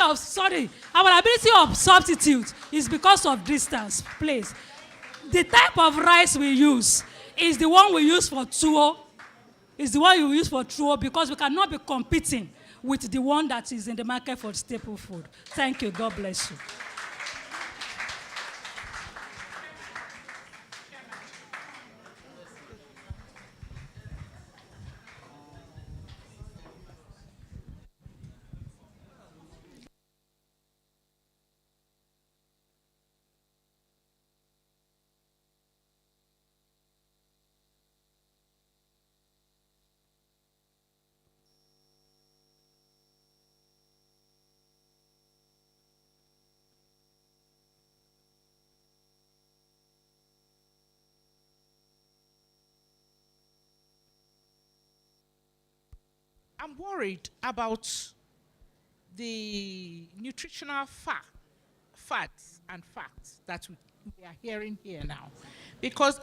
of substitute is because of distance, please. The type of rice we use is the one we use for tuwo. Is the one you use for tuwo because we cannot be competing with the one that is in the market for staple food. Thank you. God bless you. I'm worried about the nutritional facts and facts that we are hearing here now. Because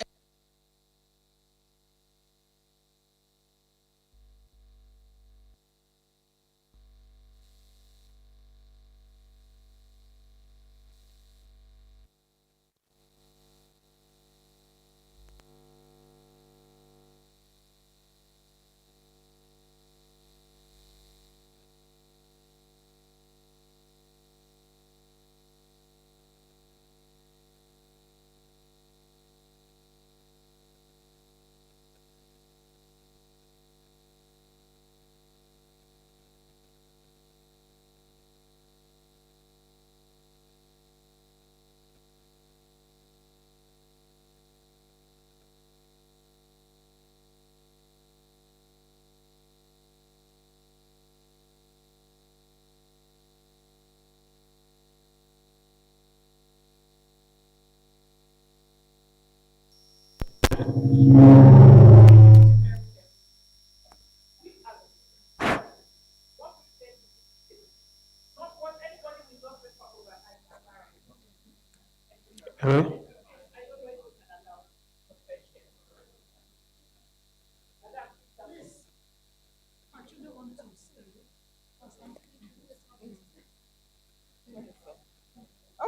Hello?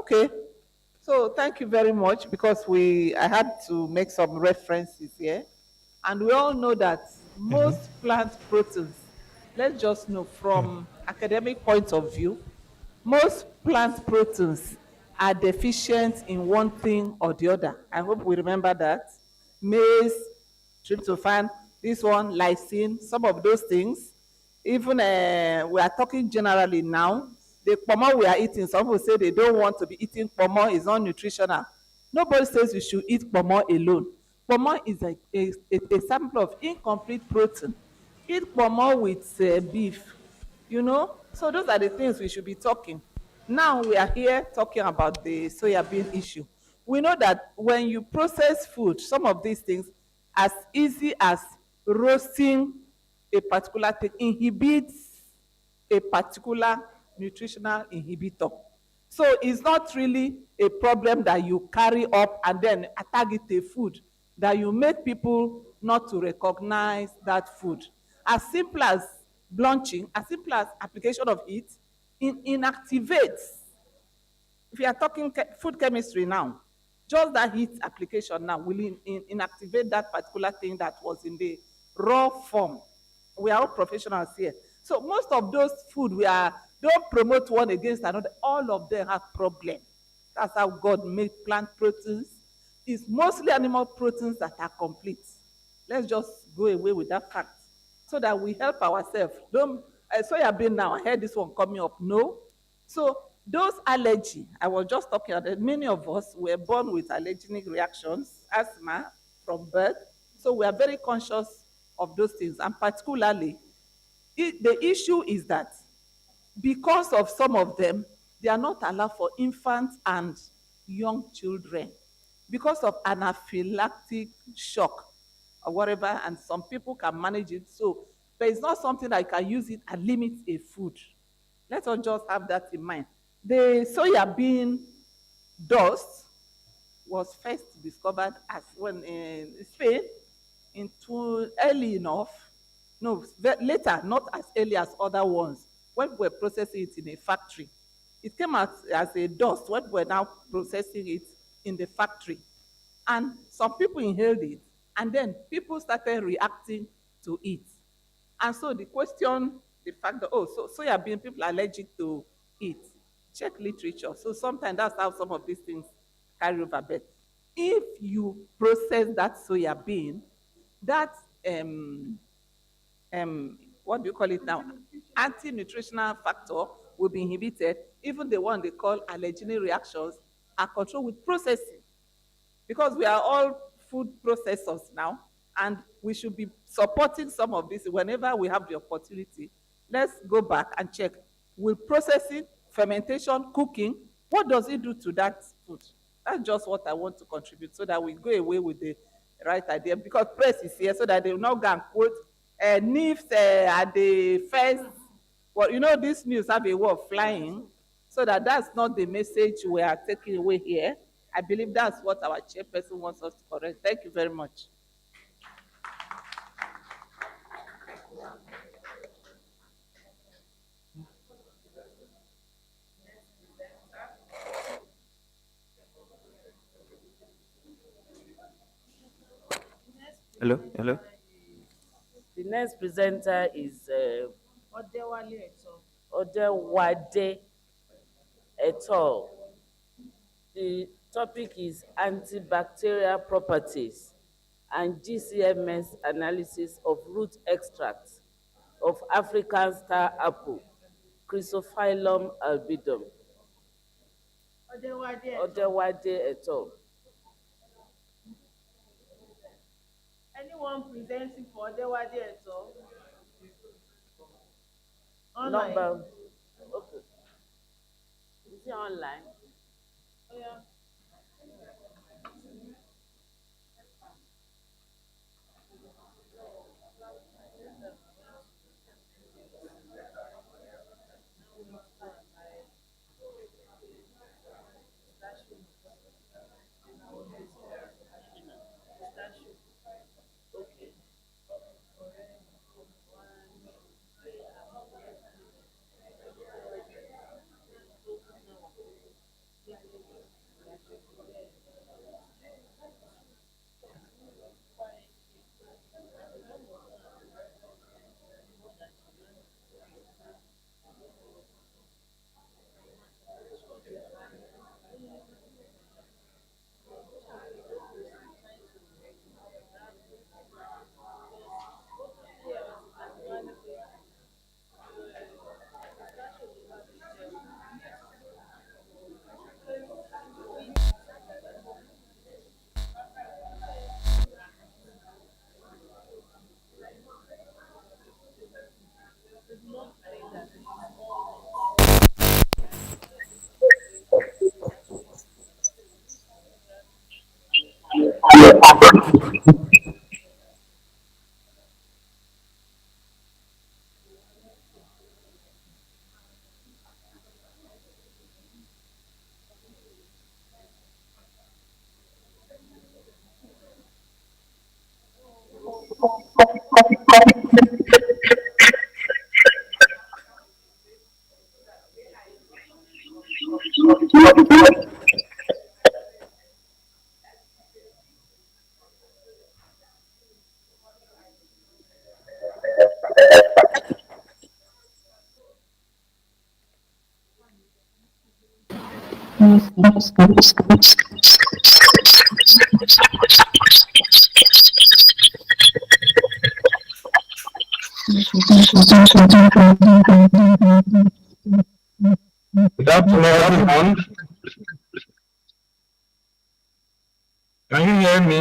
Okay. So thank you very much because I had to make some references here. And we all know that most plant proteins, let's just know from academic point of view, most plant proteins are deficient in one thing or the other. I hope we remember that. Maize, tryptophan, this one, lysine, some of those things. Even we are talking generally now. The pomo we are eating, some people say they don't want to be eating pomo, it's not nutritional. Nobody says you should eat pomo alone. Pomo is a sample of incomplete protein. Eat pomo with beef, you know. So those are the things we should be talking. Now we are here talking about the soya bean issue. We know that when you process food, some of these things, as easy as roasting a particular thing, inhibits a particular nutritional inhibitor. So it's not really a problem that you carry up and then target a food, that you make people not to recognize that food. As simple as blanching, as simple as application of heat, inactivates. If you are talking food chemistry now, just that heat application now will inactivate that particular thing that was in the raw form. We are all professionals here. So most of those food don't promote one against another. All of them have problems. That's how God made plant proteins. It's mostly animal proteins that are complete. Let's just go away with that fact so that we help ourselves. Soya bean now, I heard this one coming up. No. So those allergy, I was just talking about, many of us were born with allergenic reactions, asthma from birth. So we are very conscious of those things. And particularly, the issue is that because of some of them, they are not allowed for infants and young children because of anaphylactic shock or whatever, and some people can manage it. So, but it's not something that you can use it and limit a food. Let us just have that in mind. The soya bean dust was first discovered as when in Spain early enough. No, later, not as early as other ones. When we were processing it in a factory, it came out as a dust when we were now processing it in the factory. And some people inhaled it, and then people started reacting to it. And so the question, the fact that, so soya bean, people are allergic to it. Check literature. So sometimes that's how some of these things carry over. But if you process that soya bean, that what do you call it now? Anti-nutritional factor will be inhibited. Even the one they call allergenic reactions are controlled with processing. Because we are all food processors now, and we should be supporting some of this whenever we have the opportunity. Let's go back and check. Will processing, fermentation, cooking, what does it do to that food? That's just what I want to contribute so that we go away with the right idea. Because press is here so that they will not go and quote NIFST at the first. Well, you know, this news have a way of flying, so that's not the message we are taking away here. I believe that's what our chairperson wants us to correct. Thank you very much. Hello, hello. The next presenter is Odewade et al. The topic is antibacterial properties and GCMS analysis of root extracts of African star apple, Chrysophyllum albidum. Odewade et al. Anyone presenting for Odewade et al? Online. Number. Okay. Is it online? Oh, yeah. Good afternoon, everyone. Can you hear me?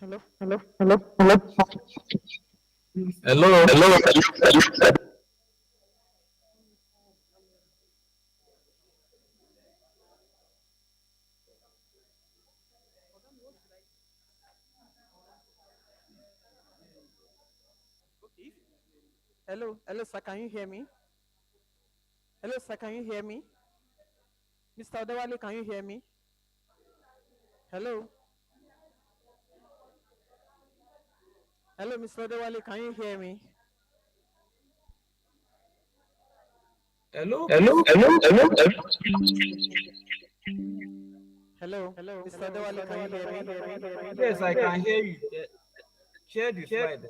Hello? Hello? Hello? Hello? Hello? Hello? Hello, hello, sir. Can you hear me? Hello, sir. Can you hear me? Mr. Odewale, can you hear me? Hello? Hello, Mr. Odewale, can you hear me? Hello? Hello? Hello? Hello? Hello, Mr. Odewale, can you hear me? Yes, I can hear you. Share the slide.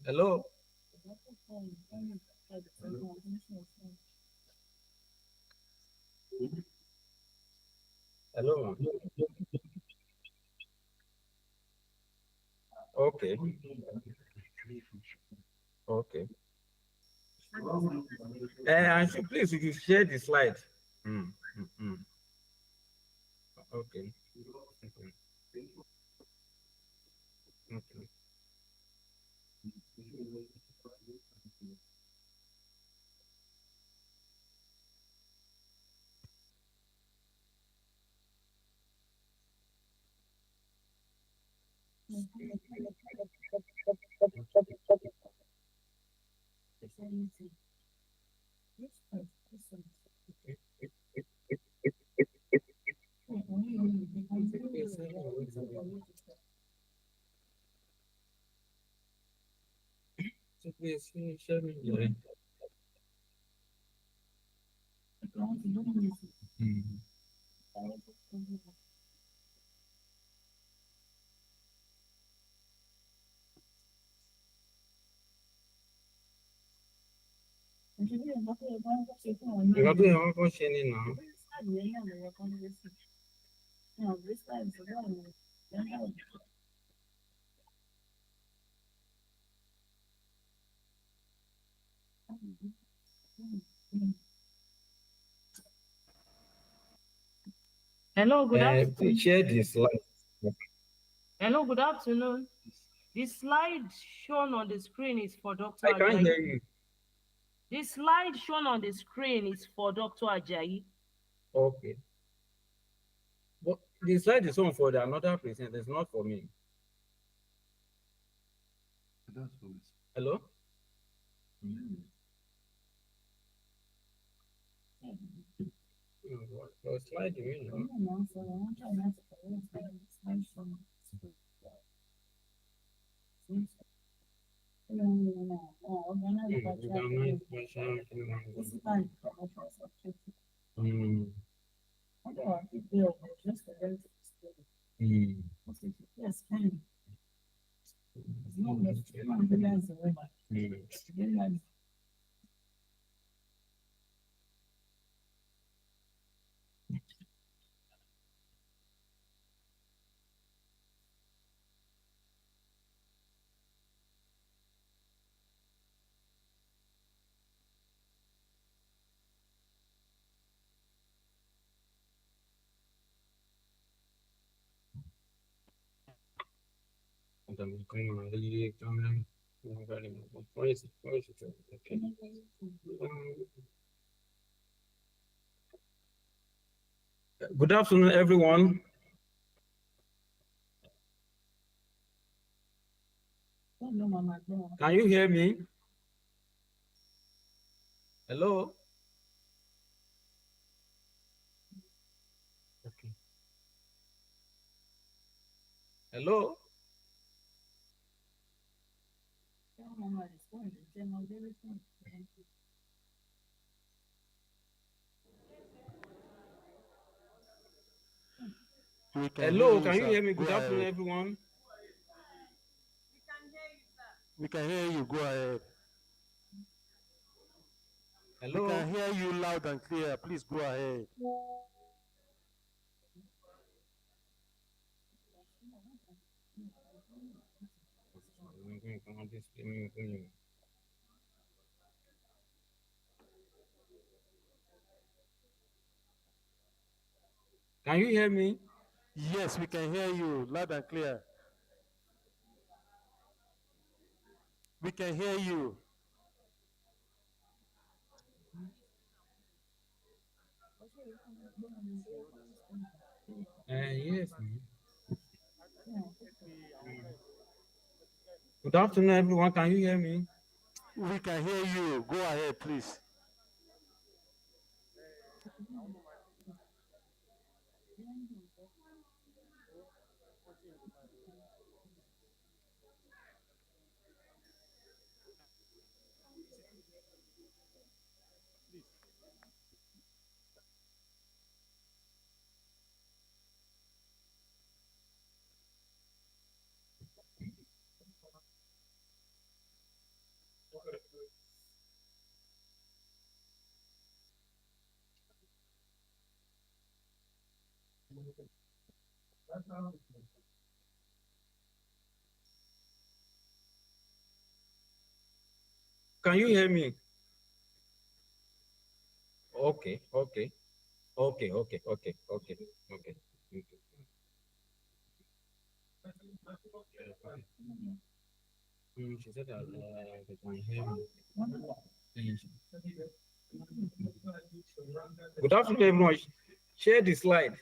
Hello? Hello? Okay. Okay. And please, if you share the slide. Okay. Okay. Okay. So please, share me your Nǹkan tó yẹ wọ́n kọ́ ṣe ni nà. Hello, good afternoon. Please share the slide. Hello, good afternoon. The slide shown on the screen is for Dr. I can't Ajayi. hear you. The slide shown on the screen is for Dr. Ajayi. Okay. But the slide is on for the another presenter, it's not for me. Hello? What slide do you know? Okay. Good afternoon, everyone. Can you hear me? Hello? Hello? Hello, can you hear me? Good afternoon, everyone. We can hear you. Go ahead. Hello? We can hear you loud and clear. Please go ahead. Can you hear me? Yes, we can hear you loud and clear. We can hear you. Yes. Good afternoon, everyone. Can you hear me? We can hear you. Go ahead, please. Can you hear me? Okay, okay. Okay, okay, okay, okay, okay. She said that they can hear me. Good afternoon, everyone. Share the slide.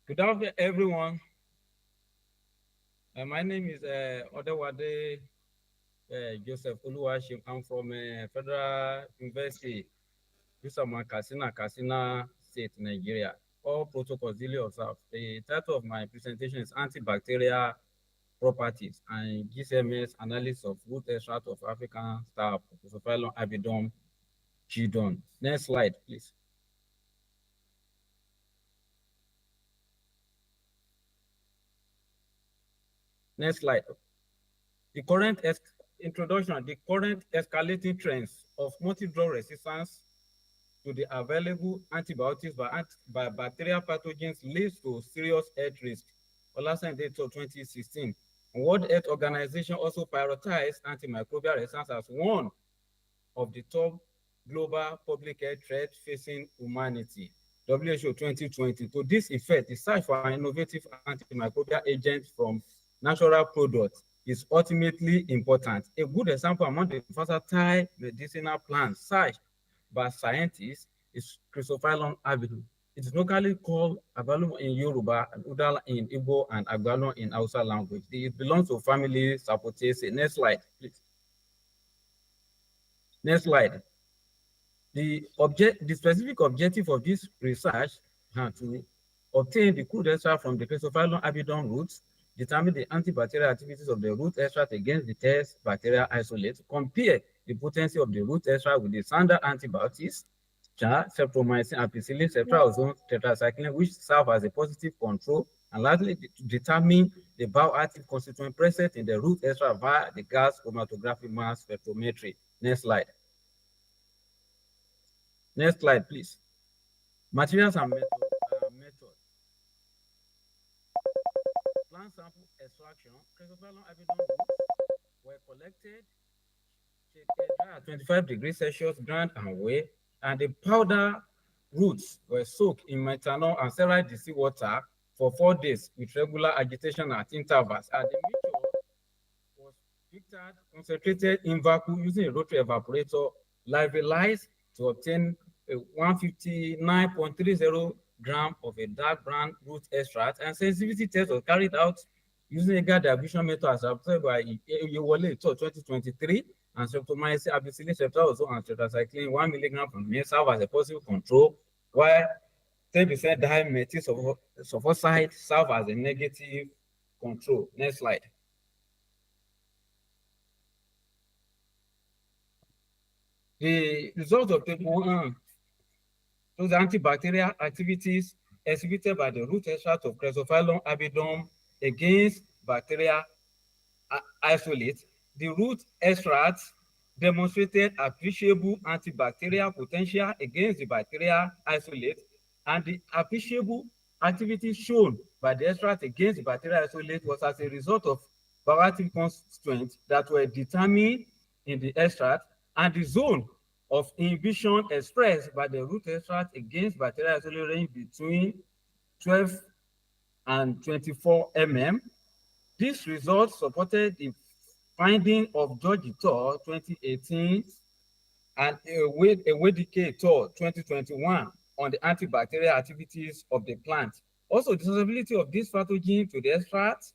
Good afternoon, everyone. My name is Odewade Joseph Oluwashim. I'm from Federal University, Usama Katsina State, Nigeria. All protocols duly observed. The title of my presentation is Antibacterial Properties and GCMS Analysis of Root Extract of African Star Chrysophyllum avidum Gidon. Next slide, please. Next slide. The current introduction, the current escalating trends of multi-drug resistance to the available antibiotics by bacterial pathogens leads to serious health risk. Olasen data 2016. World Health Organization also prioritized antimicrobial resistance as one of the top global public health threats facing humanity. WHO 2020. To this effect, the search for an innovative antimicrobial agent from natural products is ultimately important. A good example among the versatile medicinal plants searched by scientists is Chrysophyllum avidum. It is locally called Abalum in Yoruba, Udala in Igbo, and Agbalum in Hausa language. It belongs to family Sapotaceae. Next slide, please. Next slide. The specific objective of this research to obtain the crude extract from the Chrysophyllum avidum roots, determine the antibacterial activities of the root extract against the test bacterial isolate, compare the potency of the root extract with the standard antibiotics, streptomycin, ampicillin, ceftriaxone, tetracycline, which serve as a positive control, and lastly, to determine the bioactive constituent present in the root extract via the gas chromatography mass spectrometry. Next slide. Next slide, please. Materials and method. Plant sample extraction. Chrysophyllum avidum roots were collected, at 25 degrees Celsius, ground and weighed, and the powder roots were soaked in methanol and sterile distilled water for 4 days with regular agitation at intervals. And the mixture was filtered, concentrated in vacuum using a rotary evaporator, lyophilized to obtain 159.30 gram of a dark brown root extract, and sensitivity test was carried out using a gas distribution method as observed by Yewole 2023, and streptomycin, ampicillin, streptozone, and tetracycline 1 milligram per ml serve as a possible control, while 10% dimethyl sulfoxide serve as a negative control. Next slide. The result of table 1 shows the antibacterial activities exhibited by the root extract of Chrysophyllum albidum against bacteria isolate. The root extract demonstrated appreciable antibacterial potential against the bacteria isolate, and the appreciable activity shown by the extract against the bacteria isolate was as a result of bioactive constituents that were determined in the extract, and the zone of inhibition expressed by the root extract against bacteria isolate range between 12 and 24 mm. This result supported the finding of George et al. 2018 and Ewedike et al. 2021 on the antibacterial activities of the plant. Also, the susceptibility of this pathogen to the extract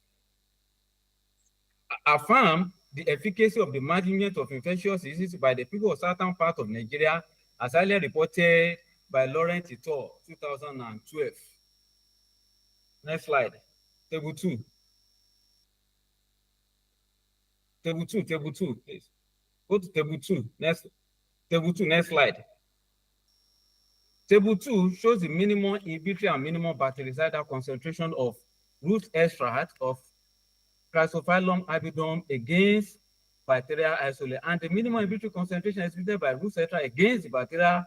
affirm the efficacy of the management of infectious diseases by the people of certain part of Nigeria, as earlier reported by Laurent et al. 2012. Next slide. Table 2. Table 2, please. Go to table 2. Table 2, next slide. Table 2 shows the minimum inhibitory and minimum bactericidal concentration of root extract of Chrysophyllum albidum against bacterial isolate, and the minimum inhibitory concentration exhibited by root extract against the bacterial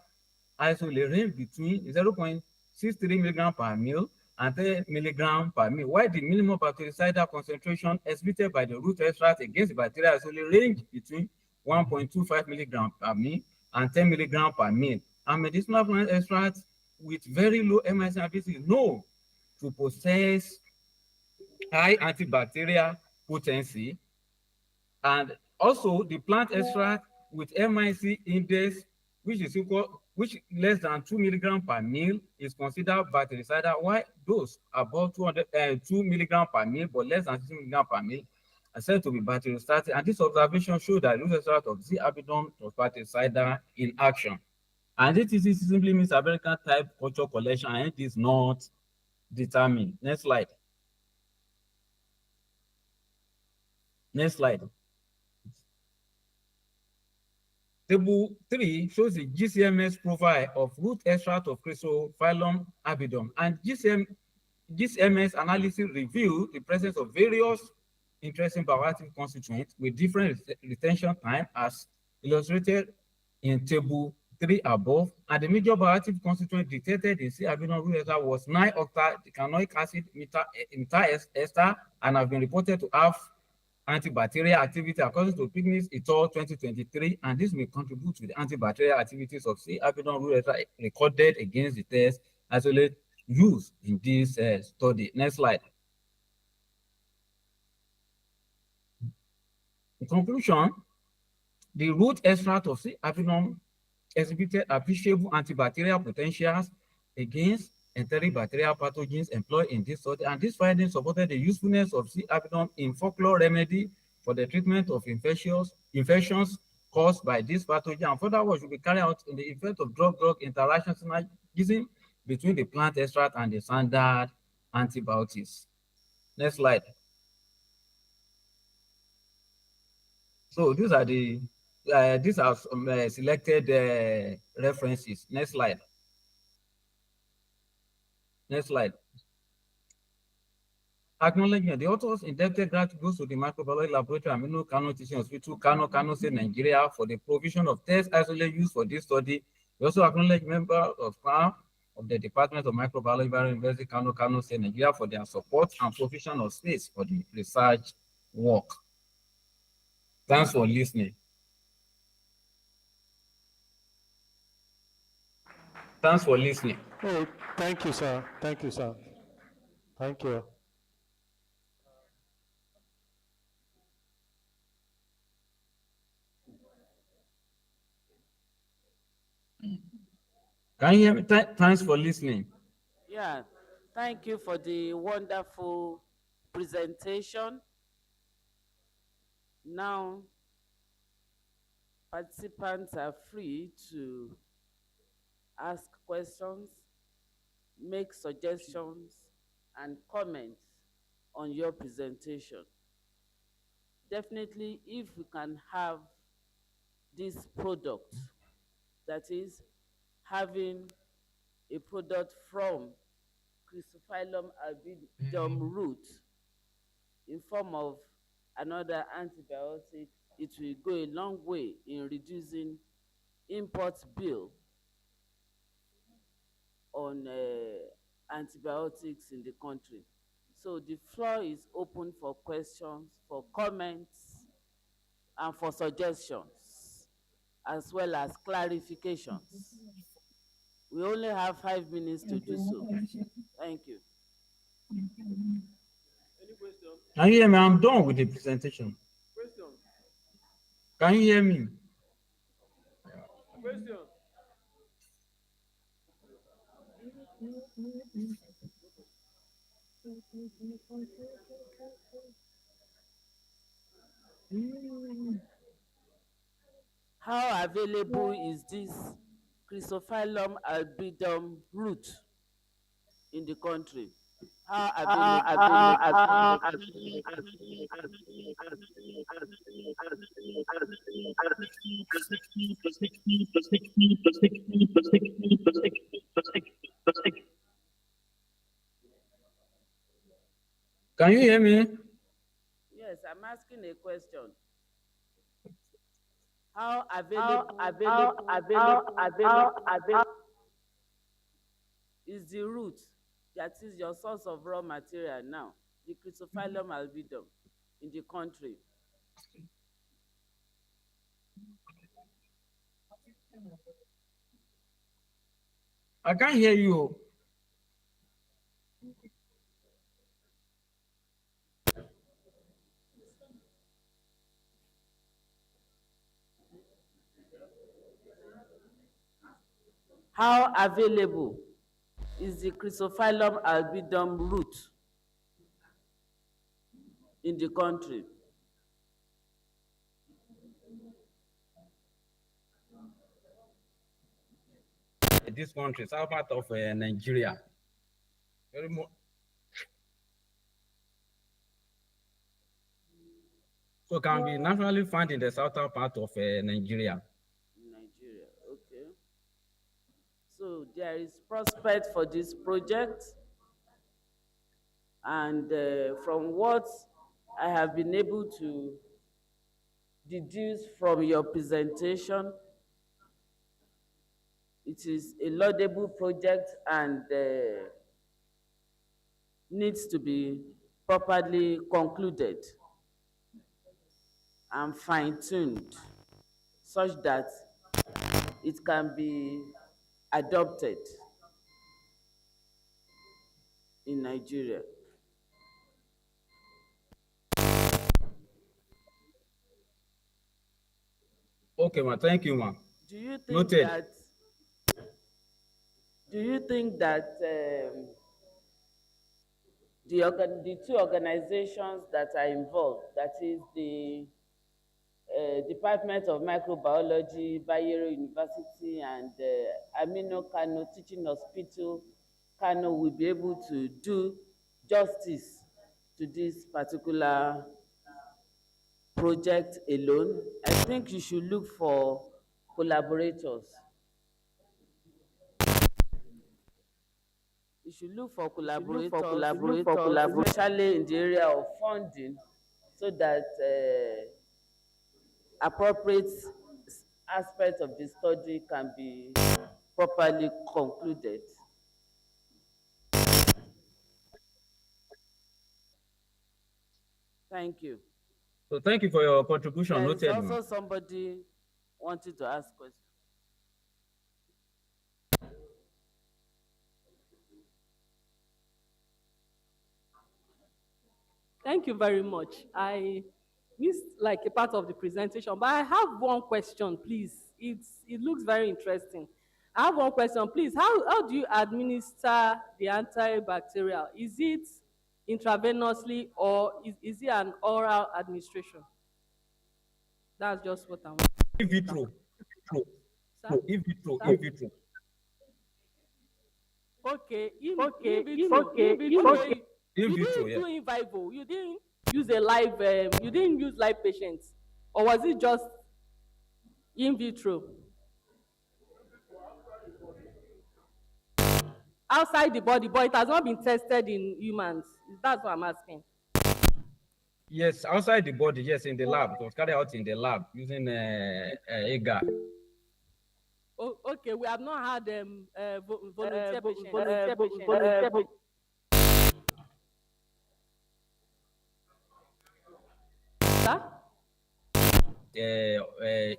isolate range between 0.63 mg per ml and 10 mg per ml, while the minimum bactericidal concentration exhibited by the root extract against the bacterial isolate range between 1.25 mg per ml and 10 mg per ml. And medicinal plant extracts with very low MIC ability is known to possess high antibacterial potency, and also the plant extract with MIC index which less than 2 mg per ml is considered bactericidal, while those above 2 mg per ml but less than 60 mg per ml are said to be bactericidal. And this observation shows that root extract of Z. albidum was bactericidal in action. And this simply means American type culture collection, and it is not determined. Next slide. Next slide. Table 3 shows the GCMS profile of root extract of Chrysophyllum albidum, and GCMS analysis revealed the presence of various interesting bioactive constituents with different retention time as illustrated in table 3 above, and the major bioactive constituent detected in C. albidum root extract was 9-octa-decanoic acid meta-ester, and have been reported to have antibacterial activity according to Picnic et al. 2023, and this may contribute to the antibacterial activities of C. albidum root extract recorded against the test isolate used in this study. Next slide. In conclusion, the root extract of C. albidum exhibited appreciable antibacterial potentials against enteric bacterial pathogens employed in this study, and this finding supported the usefulness of C. albidum in folklore remedy for the treatment of infections caused by this pathogen, and further work should be carried out in the effect of drug-drug interaction synergism between the plant extract and the standard antibiotics. Next slide. So these are some selected references. Next slide. Next slide. Acknowledgement. The authors indebted gratitude goes to the Microbiology Laboratory and Amino Kano Teaching Hospital, Kano State, Nigeria, for the provision of test isolate used for this study. We also acknowledge members of staff of the Department of Microbiology, Barrow University, Kano State, Nigeria, for their support and provision of space for the research work. Thanks for listening. Thanks for listening. Oh, thank you, sir. Thank you, sir. Thank you. Can you hear me? Thanks for listening. Yeah, thank you for the wonderful presentation. Now, participants are free to ask questions, make suggestions, and comments on your presentation. Definitely, if we can have this product, that is, having a product from Chrysophyllum albidum root in form of another antibiotic, it will go a long way in reducing import bill on antibiotics in the country. So the floor is open for questions, for comments, and for suggestions, as well as clarifications. We only have 5 minutes to do so. Thank you. Can you hear me? I'm done with the presentation. Can you hear me? Question. How available is this Chrysophyllum albidum root in the country? How available? Can you hear me? Yes, I'm asking a question. How available is the root, that is your source of raw material now, the Chrysophyllum albidum in the country? I can't hear you. How available is the Chrysophyllum albidum root in the country? This country, south part of Nigeria. Very more. So can be naturally found in the southern part of Nigeria. Nigeria, okay. So there is prospect for this project, and from what I have been able to deduce from your presentation, it is a laudable project and needs to be properly concluded and fine-tuned such that it can be adopted in Nigeria. Okay, ma. Thank you, ma. Do you think Noted. that the two organizations that are involved, that is the Department of Microbiology, Bayero University, and Amino Kano Teaching Hospital, Kano, will be able to do justice to this particular project alone? I think you should look for collaborators. You should look for collaborators, especially in the area of funding, so that appropriate aspects of the study can be properly concluded. Thank you. So thank you for your contribution. There is Noted, also ma. somebody wanted to ask questions. Thank you very much. I missed like a part of the presentation, but I have one question, please. It looks very interesting. I have one question, please. How do you administer the antibacterial? Is it intravenously or is it an oral administration? That's just what I want. In vitro. Sir? In vitro. Sir? In vitro. Okay, in vitro. You vitro, didn't yeah. do in vivo. You didn't use a live. You didn't use live patients, or was it just in vitro? Outside the body, but it has not been tested in humans. That's what I'm asking. Yes, outside the body, yes, in the lab. It was carried out in the lab using agar. Oh, okay, we have not had volunteer patients. Sir?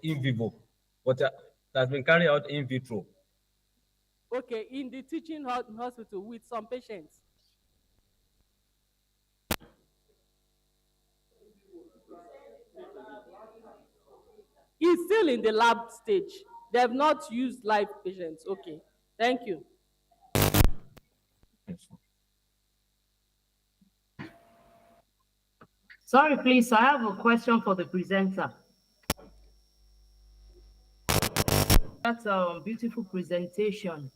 In vivo, but it has been carried out in vitro. Okay, in the teaching hospital with some patients. It's still in the lab stage. They have not used live patients. Okay, thank you. Sorry, please, I have a question for the presenter. That's a beautiful presentation.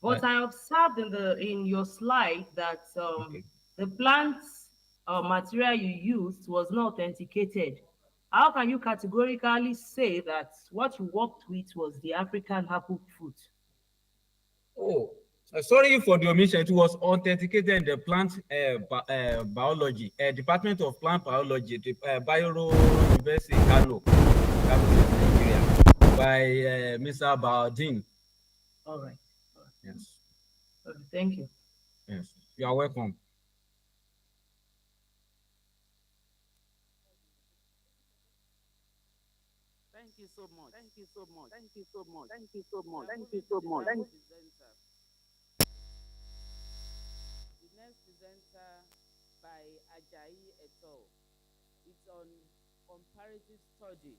But I observed in your slide that the plant material you used was not authenticated. How can you categorically say that what you worked with was the African apple fruit? Oh, sorry for the omission. It was authenticated in the plant biology, Department of Plant Biology, the Bayero University, Kano, Nigeria, by Mr. Baldin. All right. Yes. Okay, thank you. Yes, you are welcome. Thank you so much. Thank you so much. Thank you so much. Thank you so much. Thank you so much. Thank you. The next presenter by Ajayi et al. It's on comparative study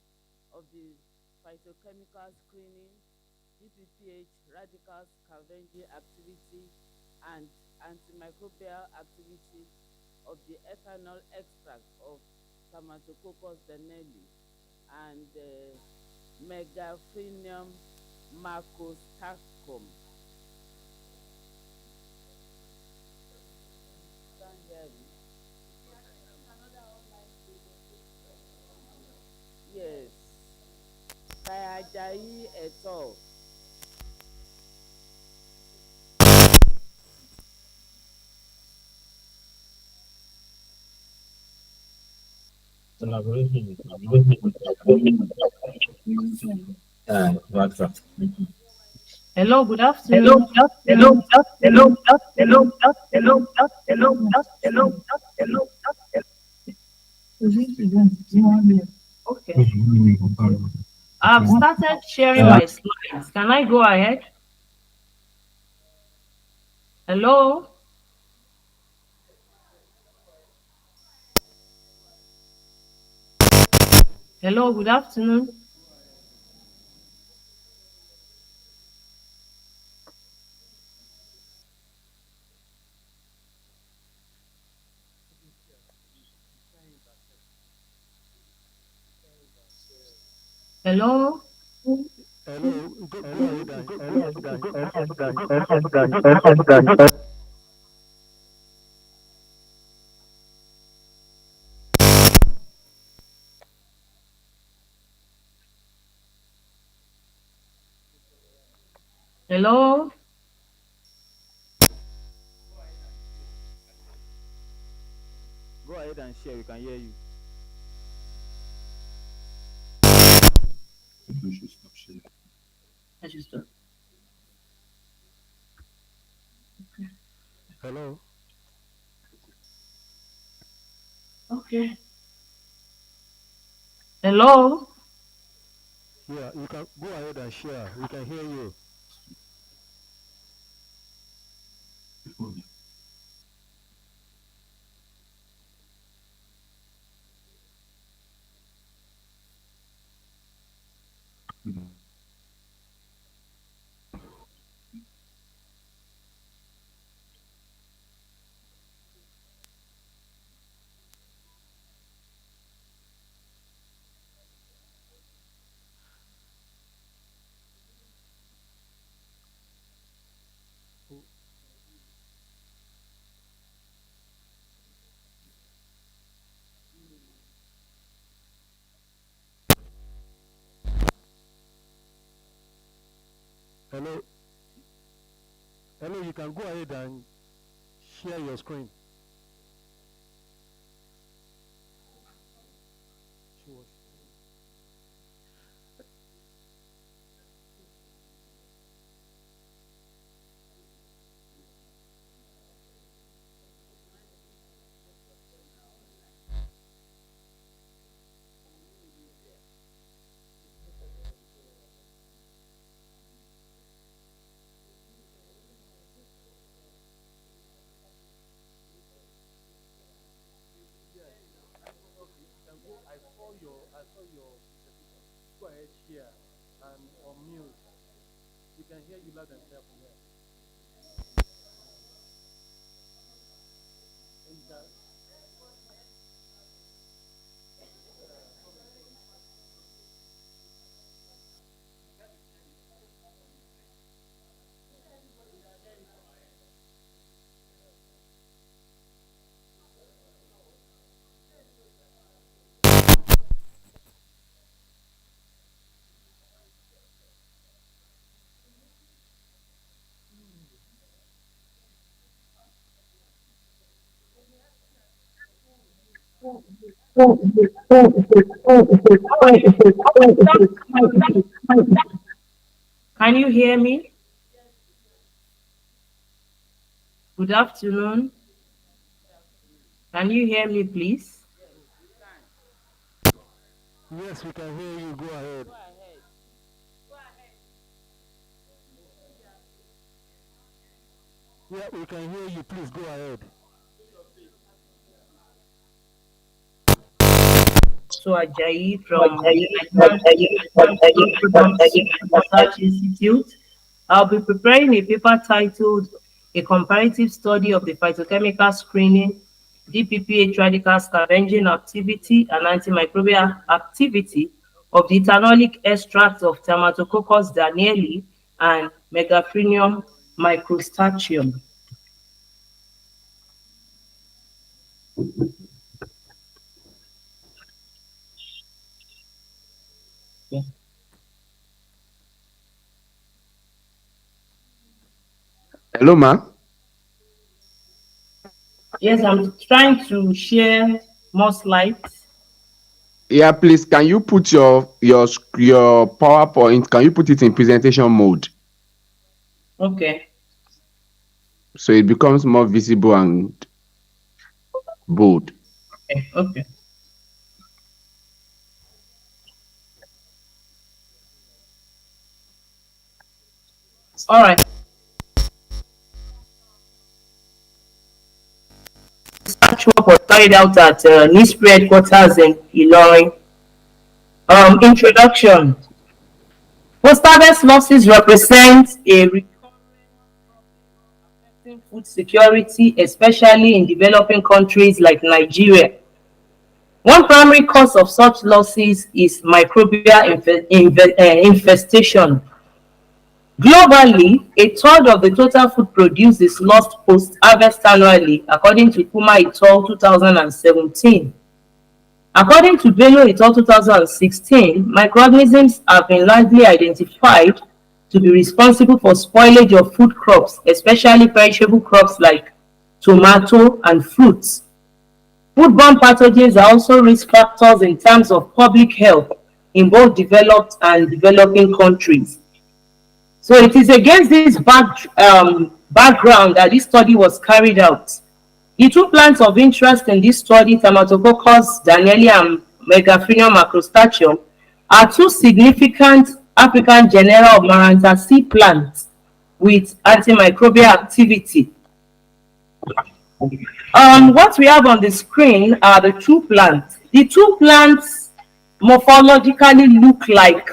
of the phytochemical screening, DPPH, radical scavenging activity, and antimicrobial activity of the ethanol extract of Thamatococcus donnelly and Megaphrynium macrostachum. Can't hear me. Yes. By Ajayi et al. Hello, good afternoon. Okay. I've started sharing my slides. Can I go ahead? Hello? Hello, good afternoon. Hello? Hello, go ahead. Hello? Go ahead and share. We can hear you. We should stop sharing. I should stop. Okay. Hello. Okay. Hello? Yeah, you can go ahead and share. We can hear you. Hello. Hello, you can go ahead and share your screen. I saw your presentation. Go ahead, share, and on mute. We can hear you loud and clear from here. And Can you hear me? Good afternoon. Can you hear me, please? yes, we can hear you. Go ahead. Yeah, we can hear you. Please go ahead. So Ajayi from Research Institute. I'll be preparing a paper titled A Comparative Study of the Phytochemical Screening, DPPH radical scavenging activity, and antimicrobial activity of the ethanolic extract of Thermatococcus danieli and Megaphrynium microstachium. Hello, ma. Yes, I'm trying to share more slides. Yeah, please, can you put your PowerPoint, can you put it in presentation mode Okay. so it becomes more visible and bold? Okay. Okay. All right. Research work was carried out at NIFST headquarters in Illinois. Introduction. Post-harvest losses represent a recurring affecting food security, especially in developing countries like Nigeria. One primary cause of such losses is microbial infestation. Globally, a third of the total food produced is lost post-harvest annually, according to Kuma et al. 2017. According to Bello et al. 2016, microorganisms have been largely identified to be responsible for spoilage of food crops, especially perishable crops like tomato and fruits. Foodborne pathogens are also risk factors in terms of public health in both developed and developing countries. So it is against this background that this study was carried out. The two plants of interest in this study, Thermatococcus danieli and Megaphrynium microstachium, are two significant African genera of Marantaceae plants with antimicrobial activity. What we have on the screen are the two plants. The two plants morphologically look like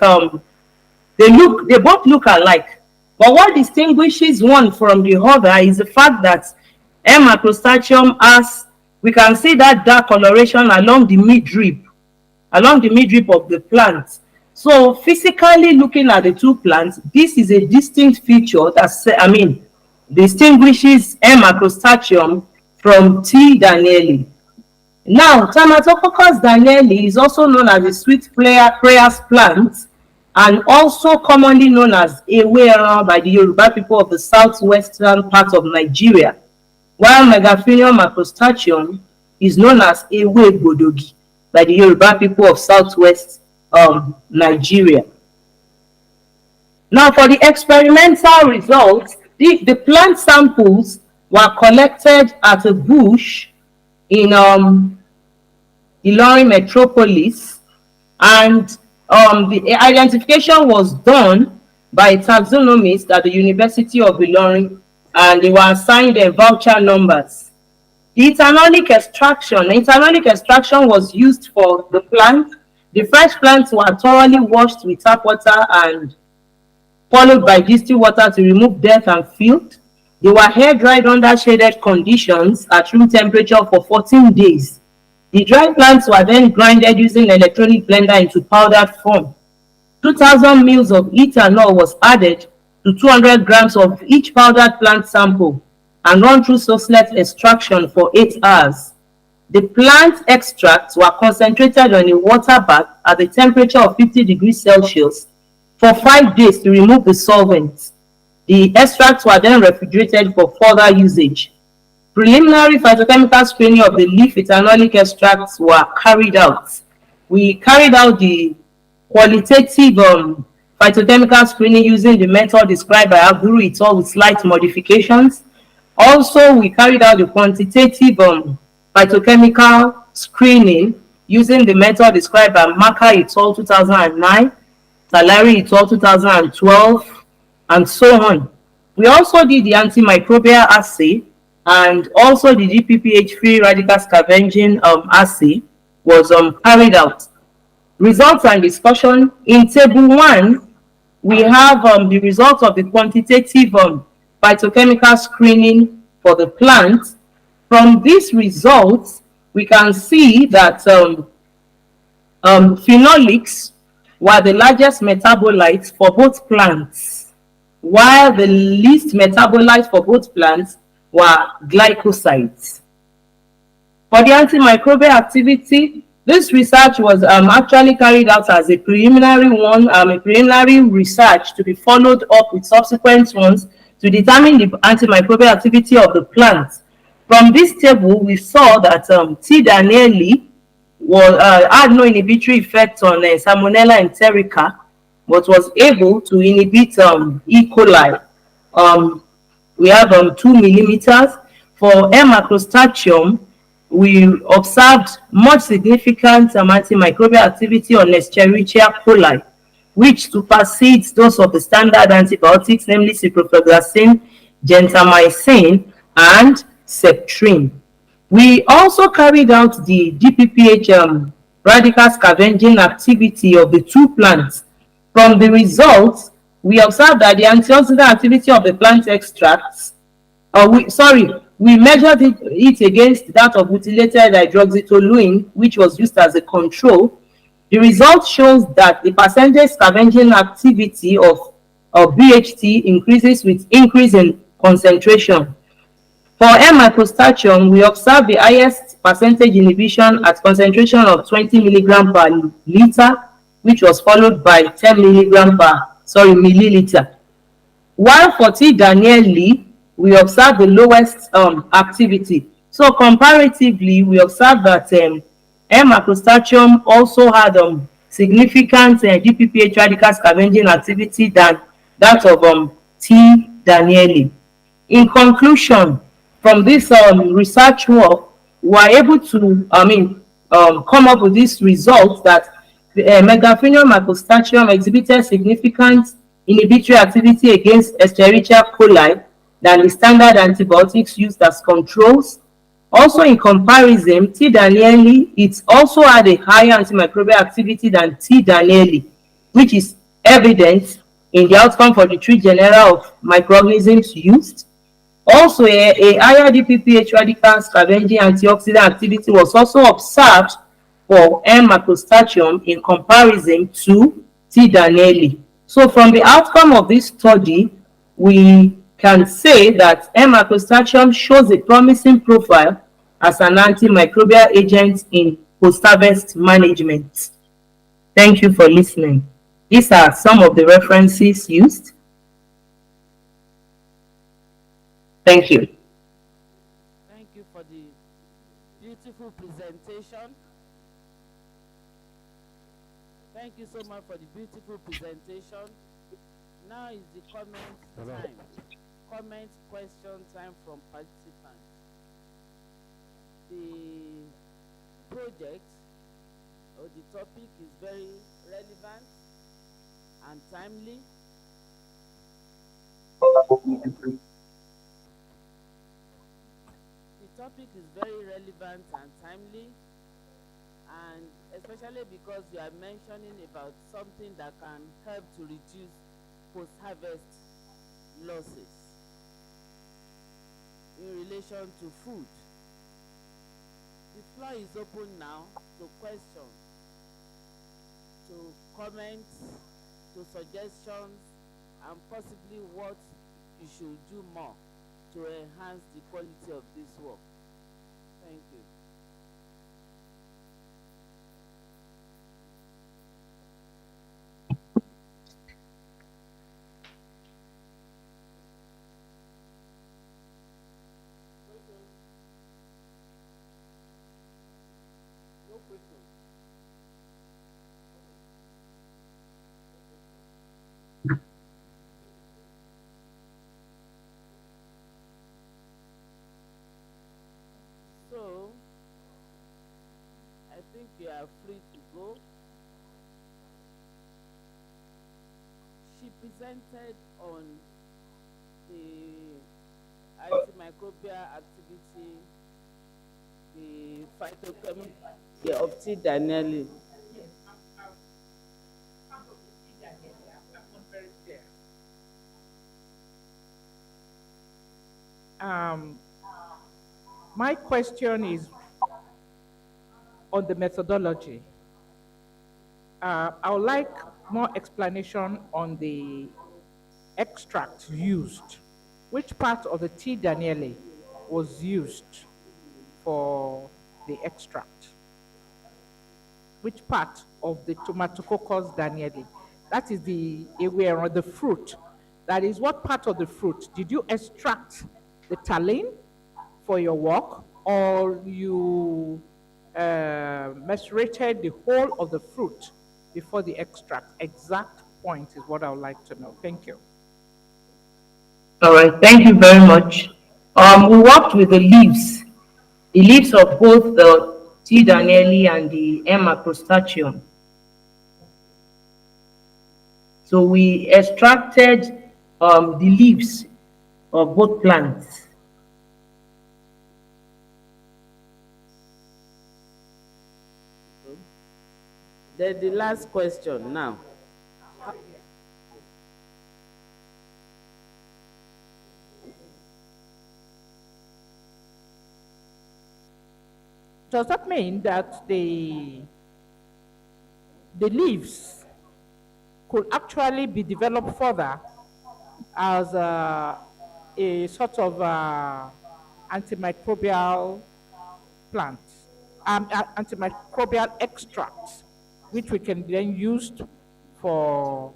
they both look alike, but what distinguishes one from the other is the fact that M. microstachium has, we can see that dark coloration along the midrib of the plant. So physically looking at the two plants, this is a distinct feature that distinguishes M. microstachium from T. danieli. Now, Thermatococcus danieli is also known as the sweet prayers plant. and also commonly known as Ewe by the Yoruba people of the southwestern part of Nigeria, while Megaphilium macrostachyon is known as Ewe Gbodogi by the Yoruba people of southwest Nigeria. Now, for the experimental results, the plant samples were collected at a bush in Ilorin metropolis, and the identification was done by a taxonomist at the University of Ilorin, and they were assigned voucher numbers. The ethanolic extraction was used for the plant. The fresh plants were thoroughly washed with tap water and followed by distilled water to remove dirt and filth. They were hair dried under shaded conditions at room temperature for 14 days. The dry plants were then grinded using electronic blender into powdered form. 2,000 mils of ethanol was added to 200 grams of each powdered plant sample and run through sourcelet extraction for 8 hours. The plant extracts were concentrated on a water bath at the temperature of 50 degrees Celsius for 5 days to remove the solvents. The extracts were then refrigerated for further usage. Preliminary phytochemical screening of the leaf ethanolic extracts were carried out. We carried out the qualitative phytochemical screening using the method described by Aguru et al. With slight modifications. Also, we carried out the quantitative phytochemical screening using the method described by Maka et al. 2009, Talari et al. 2012, and so on. We also did the antimicrobial assay, and also the GPPH free radical scavenging assay was carried out. Results and discussion. In table 1, we have the results of the quantitative phytochemical screening for the plant. From these results, we can see that phenolics were the largest metabolites for both plants, while the least metabolites for both plants were glycosides. For the antimicrobial activity, this research was actually carried out as a preliminary preliminary research to be followed up with subsequent ones to determine the antimicrobial activity of the plant. From this table, we saw that T. danieli had no inhibitory effect on Salmonella enterica, but was able to inhibit E. coli. We have 2 millimeters. For M. macrostachyon, we observed much significant antimicrobial activity on Escherichia coli, which supersedes those of the standard antibiotics, namely ciprofloxacin, gentamicin, and septrin. We also carried out the GPPH radical scavenging activity of the 2 plants. From the results, we observed that the antioxidant activity of the plant extracts, we measured it against that of butylated hydroxytoluene, which was used as a control. The result shows that the percentage scavenging activity of BHT increases with increase in concentration. For M. macrostachyon, we observed the highest percentage inhibition at concentration of 20 milligram per liter, which was followed by 10 milligram per milliliter. While for T. danieli, we observed the lowest activity. So comparatively, we observed that M. macrostachyon also had significant GPPH radical scavenging activity than that of T. danieli. In conclusion, from this research work, we were able to come up with this result that the Megaphilium macrostachyon exhibited significant inhibitory activity against Escherichia coli than the standard antibiotics used as controls. Also, in comparison, T. danieli, it also had a higher antimicrobial activity than T. danieli, which is evident in the outcome for the 3 genera of microorganisms used. Also, a higher GPPH radical scavenging antioxidant activity was also observed for M. macrostachyon in comparison to T. danieli. So, from the outcome of this study, we can say that M. macrostachyon shows a promising profile as an antimicrobial agent in post-harvest management. Thank you for listening. These are some of the references used. Thank you. Thank you for the beautiful presentation. Thank you so much for the beautiful presentation. Now is the comment time. Comment question time from participants. The project or the topic is very relevant and timely. The topic is very relevant and timely, and especially because you are mentioning about something that can help to reduce post-harvest losses in relation to food. The floor is open now to questions, to comments, to suggestions, and possibly what you should do more to enhance the quality of this work. Thank you. So, I think you are free to go. She presented on the antimicrobial activity, the phytochemical of T. Danieli. My question is on the methodology. I would like more explanation on the extract used. Which part of the T. Danieli was used for the extract? Which part of the Tomatococcus danieli? That is the aware or the fruit. That is, what part of the fruit did you extract the taline for your work, or you macerated the whole of the fruit before the extract? Exact point is what I would like to know. Thank you. All right, thank you very much. We worked with the leaves of both the T. Danieli and the M. acrostichum. So we extracted the leaves of both plants. Then the last question now. Does that mean that the leaves could actually be developed further as a sort of antimicrobial plant, antimicrobial extracts, which we can then use for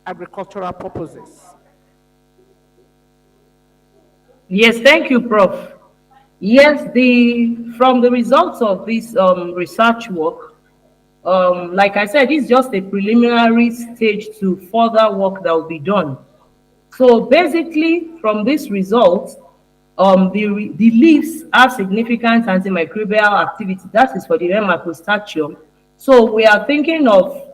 agricultural purposes? Yes, thank you, Prof. Yes, from the results of this research work, like I said, it's just a preliminary stage to further work that will be done. So basically, from this result, the leaves have significant antimicrobial activity. That is for the M. acrostichum. So we are thinking of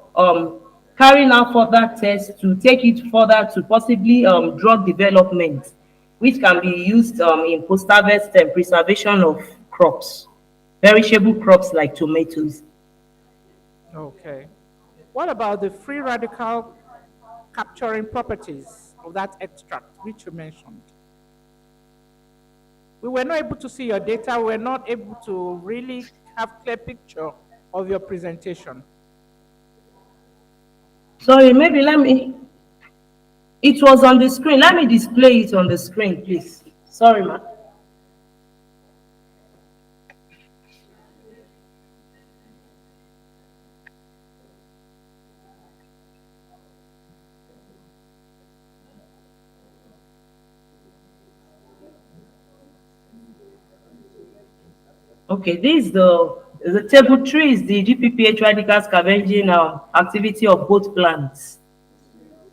carrying out further tests to take it further to possibly drug development, which can be used in post-harvest preservation of crops, perishable crops like tomatoes. Okay. What about the free radical capturing properties of that extract, which you mentioned? We were not able to see your data. We were not able to really have clear picture of your presentation. Sorry, maybe it was on the screen. Let me display it on the screen, please. Sorry, ma'am. Okay, this is the table 3 is the GPPH radical scavenging activity of both plants.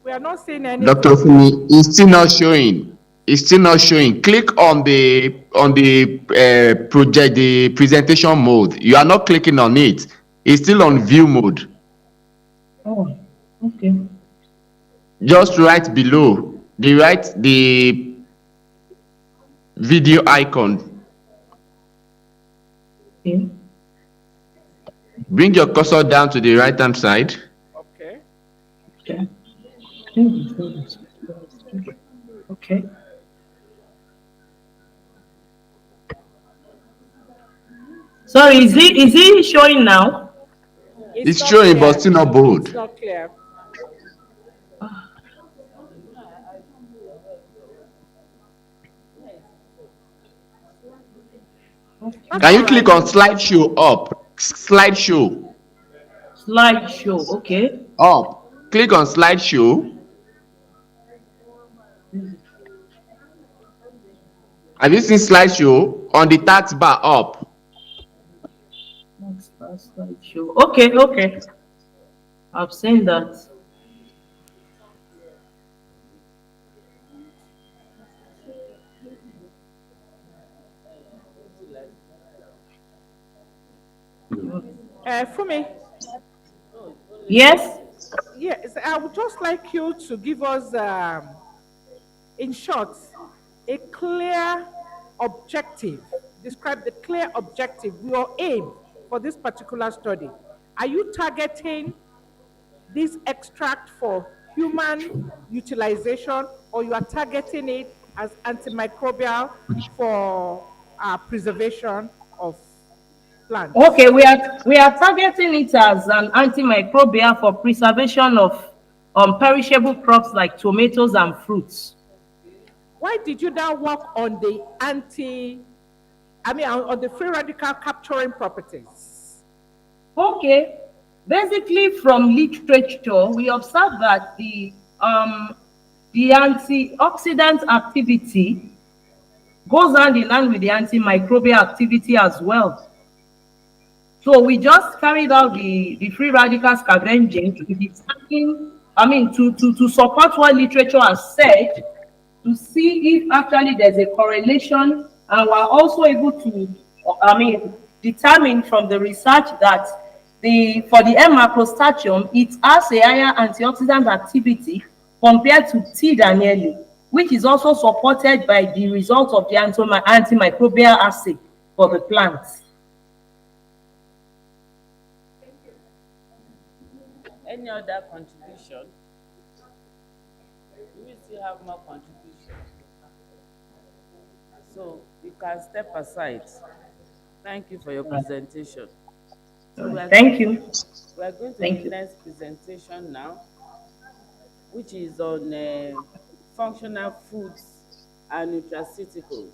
We are not seeing anything. Dr. Fumi, it's still not showing. It's still not showing. Click on the project, the presentation mode. You are not clicking on it. It's still on view mode. Oh, okay. Just right below the video icon. Okay. Bring your cursor down to the right hand side. Okay. Okay. Okay. Sorry, is it showing now? It's showing, clear. but still not bold. It's not clear. Can you click on slideshow up? Slideshow. Slideshow, okay. Up. Click on slideshow. Have you seen slideshow on the taskbar up? Slideshow. Okay, okay. I've seen that. Fumi. Yes. Yes, I would just like you to give us, in short, a clear objective. Describe the clear objective, your aim for this particular study. Are you targeting this extract for human utilization, or you are targeting it as antimicrobial for preservation of plants? Okay, we are targeting it as an antimicrobial for preservation of perishable crops like tomatoes and fruits. Why did you now work on the on the free radical capturing properties? Okay, basically from literature, we observe that the antioxidant activity goes hand in hand with the antimicrobial activity as well. So we just carried out the free radical scavenging to determine, to support what literature has said, to see if actually there's a correlation, and we're also able to, determine from the research that for the M-macrostachyon, it has a higher antioxidant activity compared to T. danieli, which is also supported by the result of the antimicrobial assay for the plants. Any other contribution? Do we still have more contribution? So you can step aside. Thank you for your presentation. So Thank you. We are going to Thank the you. next presentation now, which is on functional foods and nutraceuticals,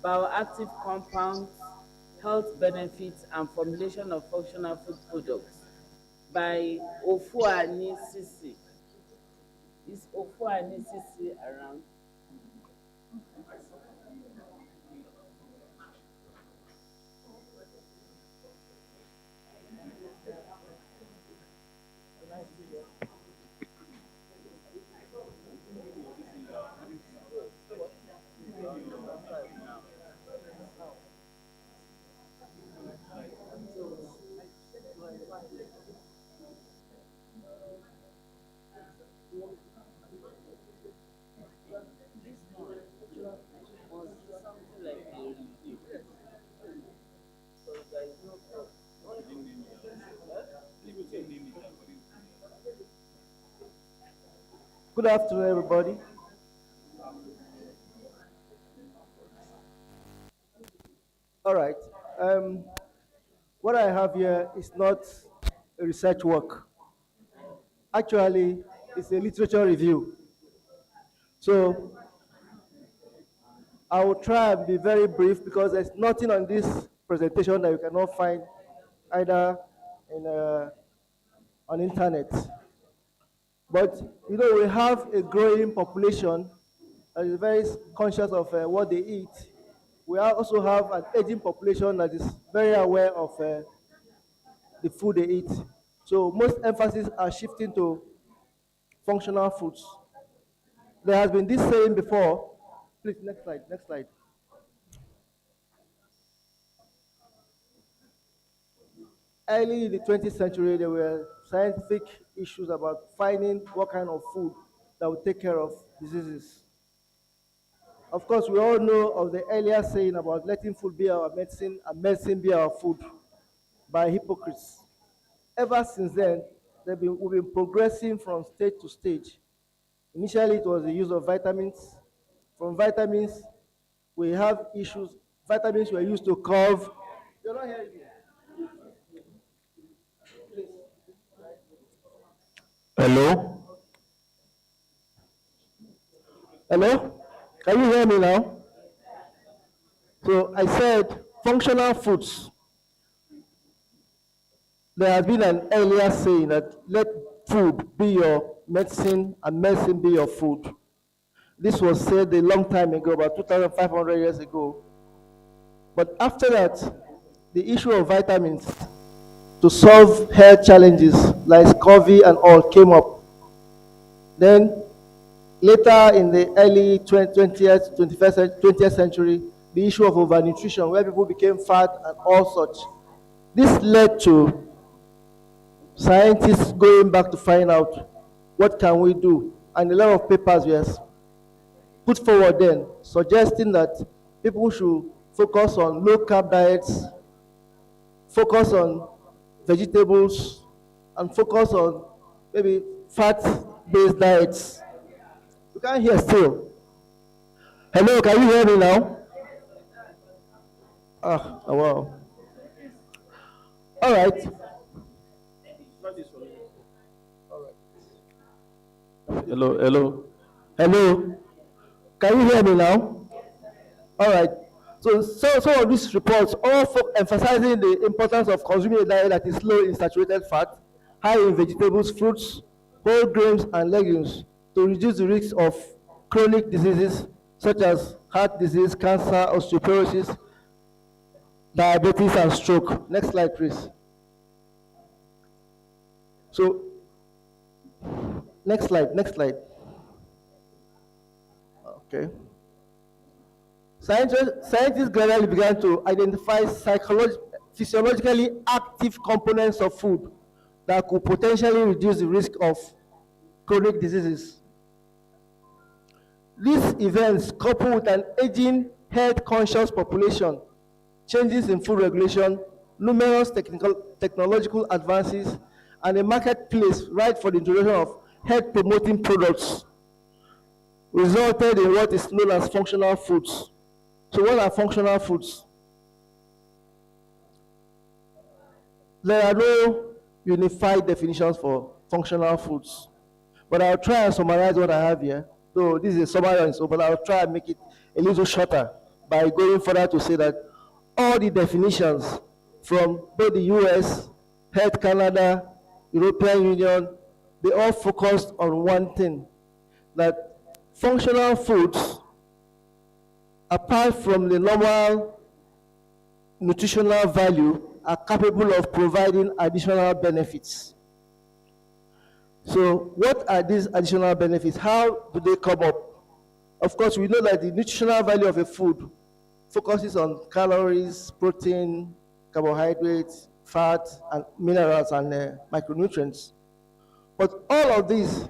bioactive compounds, health benefits, and formulation of functional food products by Ofuani Sisi. Is Ofuani Sisi around? Good afternoon, everybody. All right. What I have here is not a research work. Actually, it's a literature review. So I will try and be very brief because there's nothing on this presentation that you cannot find either on internet. But we have a growing population that is very conscious of what they eat. We also have an aging population that is very aware of the food they eat. So most emphasis are shifting to functional foods. There has been this saying before. Please, next slide, next slide. Early in the 20th century, there were scientific issues about finding what kind of food that would take care of diseases. Of course, we all know of the earlier saying about letting food be our medicine and medicine be our food by Hippocrates. Ever since then, we've been progressing from stage to stage. Initially, it was the use of vitamins. From vitamins, we have issues. Vitamins were used to curve. You're not hearing me. Hello? Hello? Can you hear me now? So I said functional foods. There has been an earlier saying that let food be your medicine and medicine be your food. This was said a long time ago, about 2,500 years ago. But after that, the issue of vitamins to solve health challenges like scurvy and all came up. Then later in the early 20th century, the issue of overnutrition, where people became fat and all such. This led to scientists going back to find out what can we do. And a lot of papers were put forward then, suggesting that people should focus on low-carb diets, focus on vegetables, and focus on maybe fat-based diets. You can't hear still. Hello, can you hear me now? Oh, wow. All right. Hello, hello. Hello. Can you hear me now? All right. So some of these reports all emphasizing the importance of consuming a diet that is low in saturated fat, high in vegetables, fruits, whole grains, and legumes to reduce the risk of chronic diseases such as heart disease, cancer, osteoporosis, diabetes, and stroke. Next slide, please. So, next slide, next slide. Okay. Scientists gradually began to identify physiologically active components of food that could potentially reduce the risk of chronic diseases. These events, coupled with an aging, health-conscious population, changes in food regulation, numerous technological advances, and a marketplace right for the introduction of health-promoting products, resulted in what is known as functional foods. So what are functional foods? There are no unified definitions for functional foods, but I'll try and summarize what I have here. So this is a summary, but I'll try and make it a little shorter by going further to say that all the definitions from both the US, Health Canada, European Union, they all focused on one thing, that functional foods, apart from the normal nutritional value, are capable of providing additional benefits. So what are these additional benefits? How do they come up? Of course, we know that the nutritional value of a food focuses on calories, protein, carbohydrates, fat, and minerals and micronutrients. But all of these,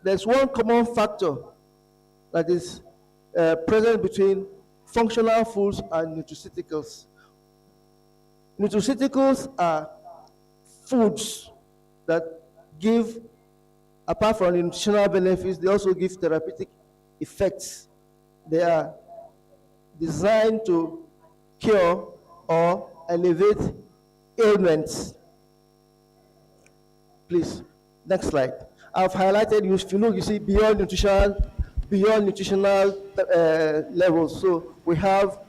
there's one common factor that is present between functional foods and nutraceuticals. Nutraceuticals are foods that give, apart from the nutritional benefits, they also give therapeutic effects. They are designed to cure or alleviate ailments. Please, next slide. I've highlighted, if you look, you see beyond nutritional levels. So we have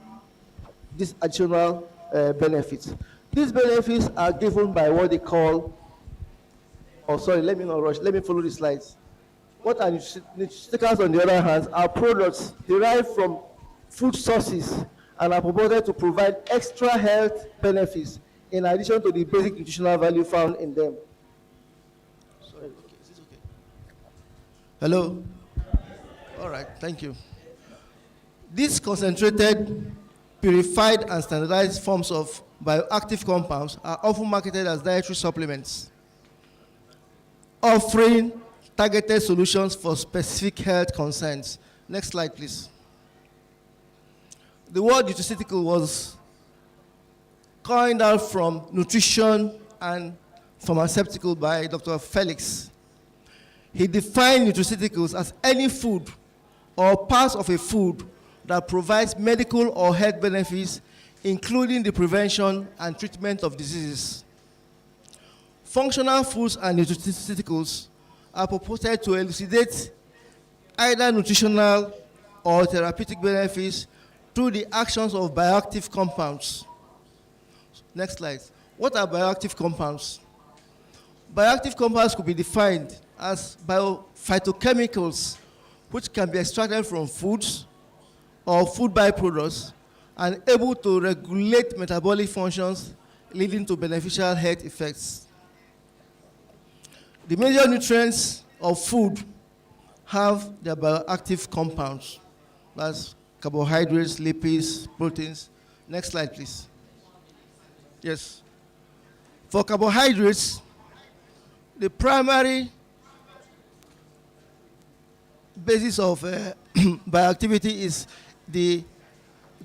these additional benefits. These benefits are given by what they call, oh sorry, let me not rush, let me follow the slides. What are nutraceuticals on the other hand are products derived from food sources and are purported to provide extra health benefits in addition to the basic nutritional value found in them. Sorry, okay, is this okay? Hello? All right, thank you. These concentrated, purified, and standardized forms of bioactive compounds are often marketed as dietary supplements, offering targeted solutions for specific health concerns. Next slide, please. The word nutraceutical was coined out from nutrition and pharmaceutical by Dr. Felix. He defined nutraceuticals as any food or parts of a food that provides medical or health benefits, including the prevention and treatment of diseases. Functional foods and nutraceuticals are purported to elucidate either nutritional or therapeutic benefits through the actions of bioactive compounds. Next slide. What are bioactive compounds? Bioactive compounds could be defined as phytochemicals which can be extracted from foods or food byproducts and able to regulate metabolic functions, leading to beneficial health effects. The major nutrients of food have their bioactive compounds. That's carbohydrates, lipids, proteins. Next slide, please. Yes. For carbohydrates, the primary basis of bioactivity is the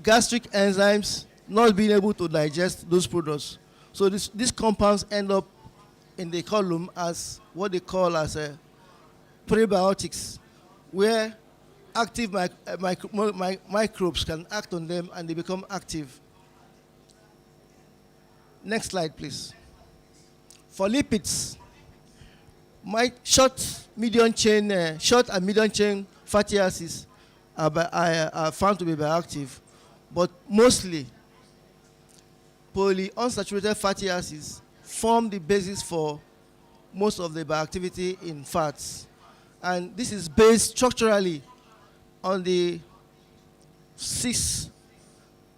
gastric enzymes not being able to digest those products. So these compounds end up in the column as what they call as prebiotics, where active microbes can act on them and they become active. Next slide, please. For lipids, short and medium chain fatty acids are found to be bioactive, but mostly polyunsaturated fatty acids form the basis for most of the bioactivity in fats. And this is based structurally on the cis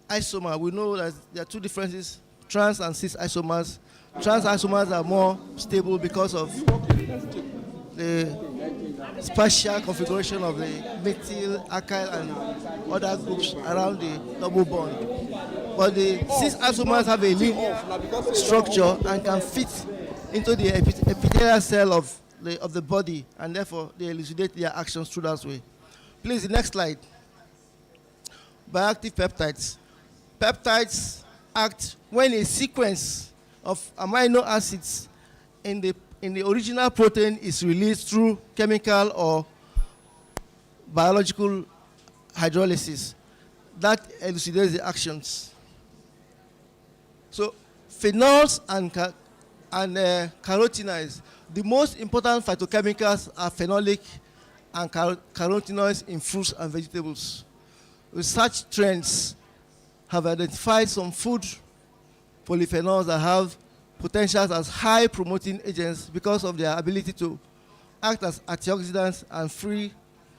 isomer. We know that there are two differences, trans and cis isomers. Trans isomers are more stable because of the spatial configuration of the methyl, alkyl, and other groups around the double bond. But the cis isomers have a linear structure and can fit into the epithelial cell of the body, and therefore they elucidate their actions through that way. Please, the next slide. Bioactive peptides. Peptides act when a sequence of amino acids in the original protein is released through chemical or biological hydrolysis. That elucidates the actions. So phenols and carotenoids, the most important phytochemicals are phenolic and carotenoids in fruits and vegetables. Research trends have identified some food polyphenols that have potentials as high promoting agents because of their ability to act as antioxidants and free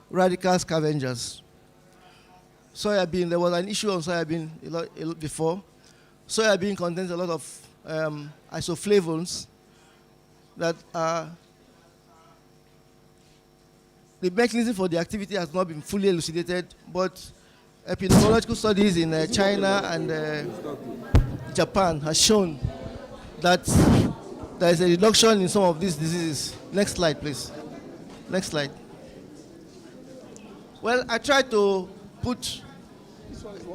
radical scavengers. Soybean, there was an issue on soybean a lot before. Soybean contains a lot of isoflavones that are, the mechanism for the activity has not been fully elucidated, but epidemiological studies in China and Japan has shown that there is a reduction in some of these diseases. Next slide, please. Next slide. Well, I tried to put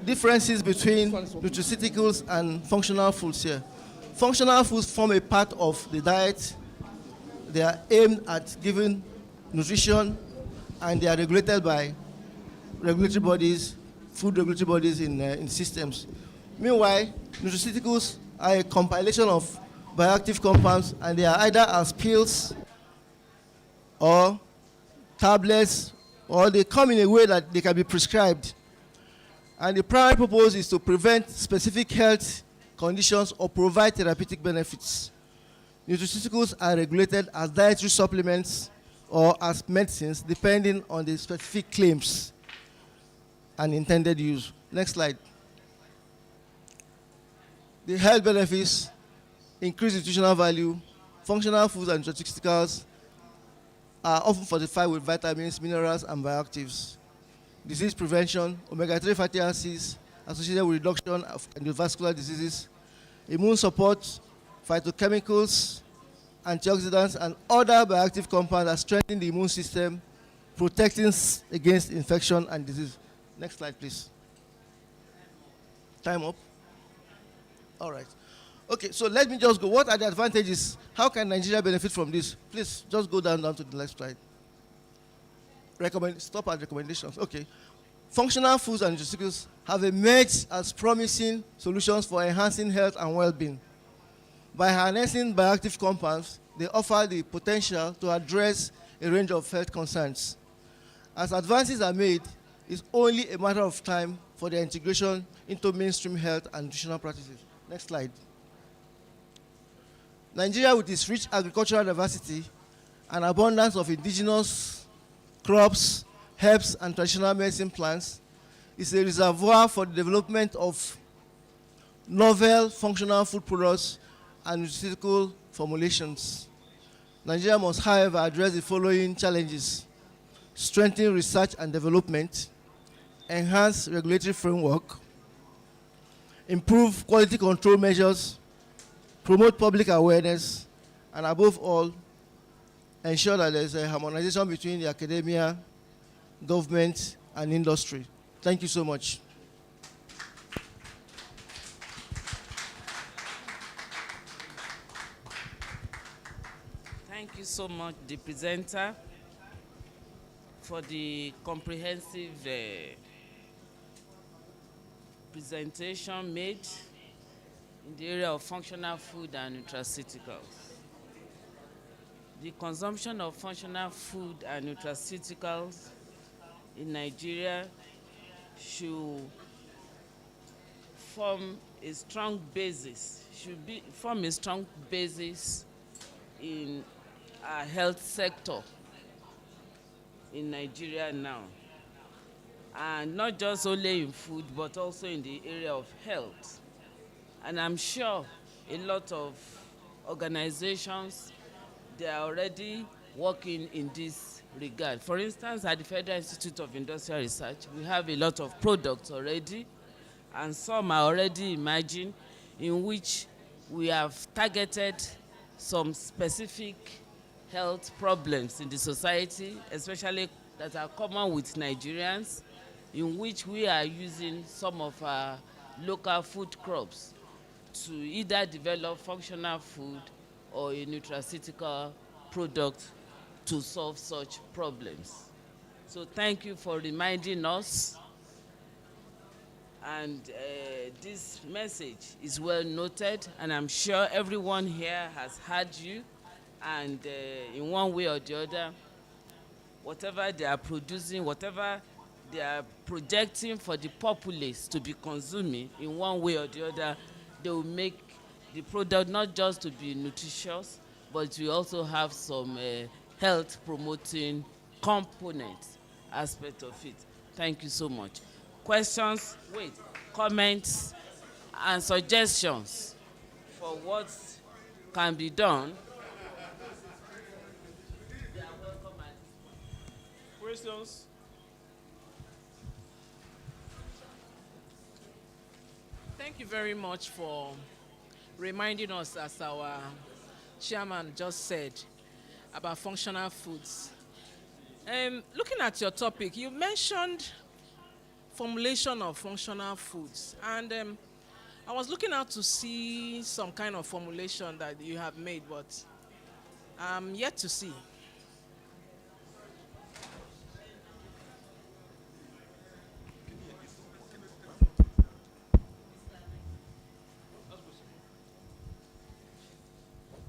differences between nutraceuticals and functional foods here. Functional foods form a part of the diet. They are aimed at giving nutrition, and they are regulated by regulatory bodies, food regulatory bodies in systems. Meanwhile, nutraceuticals are a compilation of bioactive compounds, and they are either as pills or tablets, or they come in a way that they can be prescribed. And the primary purpose is to prevent specific health conditions or provide therapeutic benefits. Nutraceuticals are regulated as dietary supplements or as medicines, depending on the specific claims and intended use. Next slide. The health benefits, increased nutritional value, functional foods and nutraceuticals are often fortified with vitamins, minerals, and bioactives. Disease prevention, omega-3 fatty acids associated with reduction of endovascular diseases, immune support, phytochemicals, antioxidants, and other bioactive compounds that strengthen the immune system, protecting against infection and disease. Next slide, please. Time up. All right. Okay, so let me just go. What are the advantages? How can Nigeria benefit from this? Please just go down to the next slide. Stop at recommendations. Okay. Functional foods and nutraceuticals have emerged as promising solutions for enhancing health and well-being. By harnessing bioactive compounds, they offer the potential to address a range of health concerns. As advances are made, it's only a matter of time for their integration into mainstream health and nutritional practices. Next slide. Nigeria, with its rich agricultural diversity and abundance of indigenous crops, herbs, and traditional medicine plants, is a reservoir for the development of novel functional food products and nutraceutical formulations. Nigeria must, however, address the following challenges: strengthen research and development, enhance regulatory framework, improve quality control measures, promote public awareness, and above all, ensure that there's a harmonization between the academia, government, and industry. Thank you so much. Thank you so much, the presenter, for the comprehensive presentation made in the area of functional food and nutraceuticals. The consumption of functional food and nutraceuticals in Nigeria should form a strong basis, in our health sector in Nigeria now. And not just only in food, but also in the area of health. And I'm sure a lot of organizations, they are already working in this regard. For instance, at the Federal Institute of Industrial Research, we have a lot of products already, and some are already emerging, in which we have targeted some specific health problems in the society, especially that are common with Nigerians, in which we are using some of our local food crops to either develop functional food or a nutraceutical product to solve such problems. So thank you for reminding us, and this message is well noted, and I'm sure everyone here has heard you, and in one way or the other, whatever they are producing, whatever they are projecting for the populace to be consuming, in one way or the other, they will make the product not just to be nutritious, but we also have some health promoting components aspect of it. Thank you so much. Questions, comments, and suggestions for what can be done? Questions? Thank you very much for reminding us, as our chairman just said, about functional foods. Looking at your topic, you mentioned formulation of functional foods, and I was looking out to see some kind of formulation that you have made, but I'm yet to see.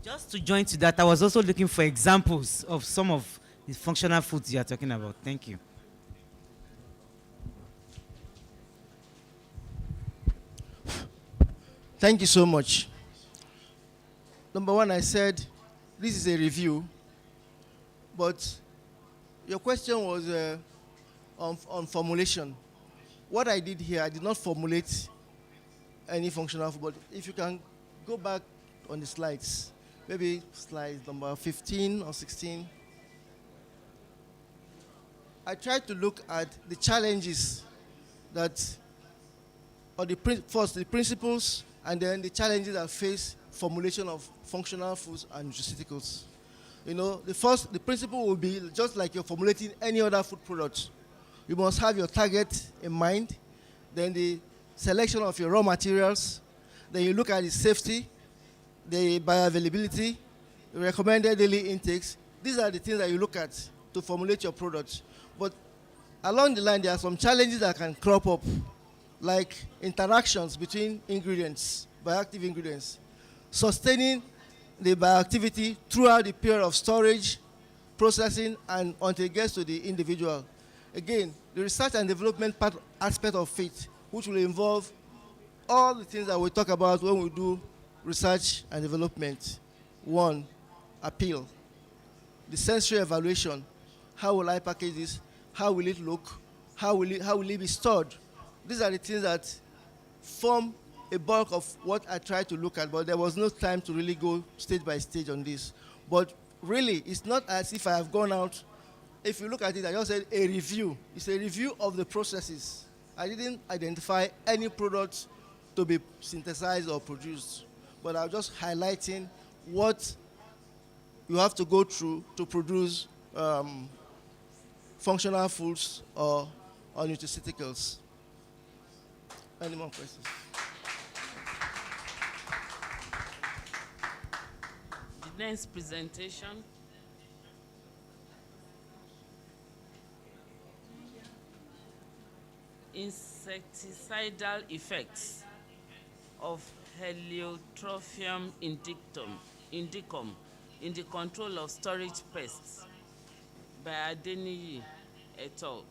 Just to join to that, I was also looking for examples of some of the functional foods you are talking about. Thank you. Thank you so much. Number one, I said this is a review, but your question was on formulation. What I did here, I did not formulate any functional food. But if you can go back on the slides, maybe slide number 15 or 16. I tried to look at the challenges that, or first the principles, and then the challenges that face formulation of functional foods and nutraceuticals. You know, the principle will be just like you're formulating any other food product. You must have your target in mind, then the selection of your raw materials, then you look at the safety, the bioavailability, the recommended daily intakes. These are the things that you look at to formulate your product. But along the line, there are some challenges that can crop up, like interactions between ingredients, bioactive ingredients, sustaining the bioactivity throughout the period of storage, processing, and until it gets to the individual. Again, the research and development aspect of it, which will involve all the things that we talk about when we do research and development. One, appeal. The sensory evaluation. How will I package this? How will it look? How will it be stored? These are the things that form a bulk of what I tried to look at, but there was no time to really go stage by stage on this. But really, it's not as if I have gone out. If you look at it, I just said a review. It's a review of the processes. I didn't identify any products to be synthesized or produced, but I was just highlighting what you have to go through to produce functional foods or nutraceuticals. Any more questions? The next presentation. Insecticidal effects of Heliotrophium indicum in the control of storage pests by Adeniyi et al.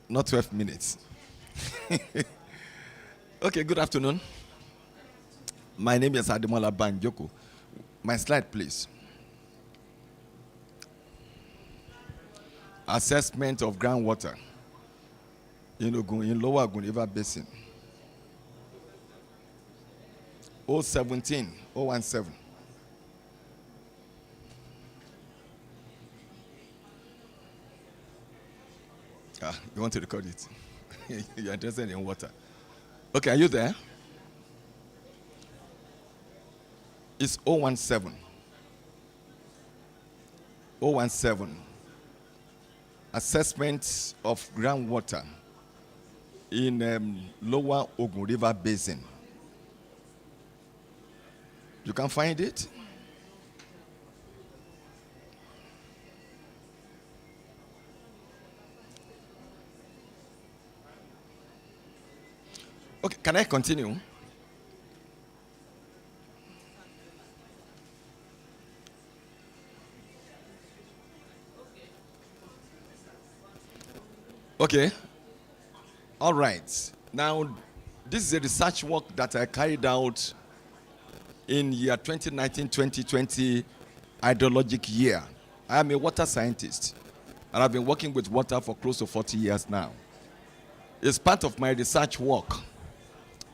Not 12 minutes. Okay, good afternoon. My name is Ademola Banjoko. My slide, please. Assessment of groundwater in Lower Ogun River Basin. 017. You want to record it? You're interested in water. Okay, are you there? It's 017. 017, assessment of groundwater in lower Ogun River Basin. You can find it? Okay, can I continue? Okay. All right. Now, this is a research work that I carried out in year 2019-2020 hydrologic year. I am a water scientist, and I've been working with water for close to 40 years now. It's part of my research work.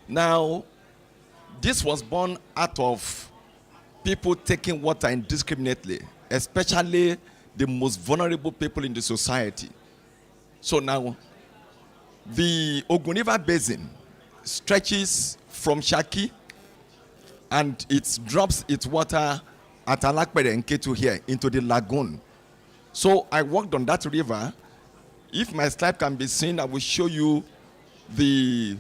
Now, this was born out of people taking water indiscriminately, especially the most vulnerable people in the society. So now, the Ogun River Basin stretches from Shaki and it drops its water at Alakpere and Ketu here into the lagoon. So I worked on that river. If my slide can be seen, I will show you the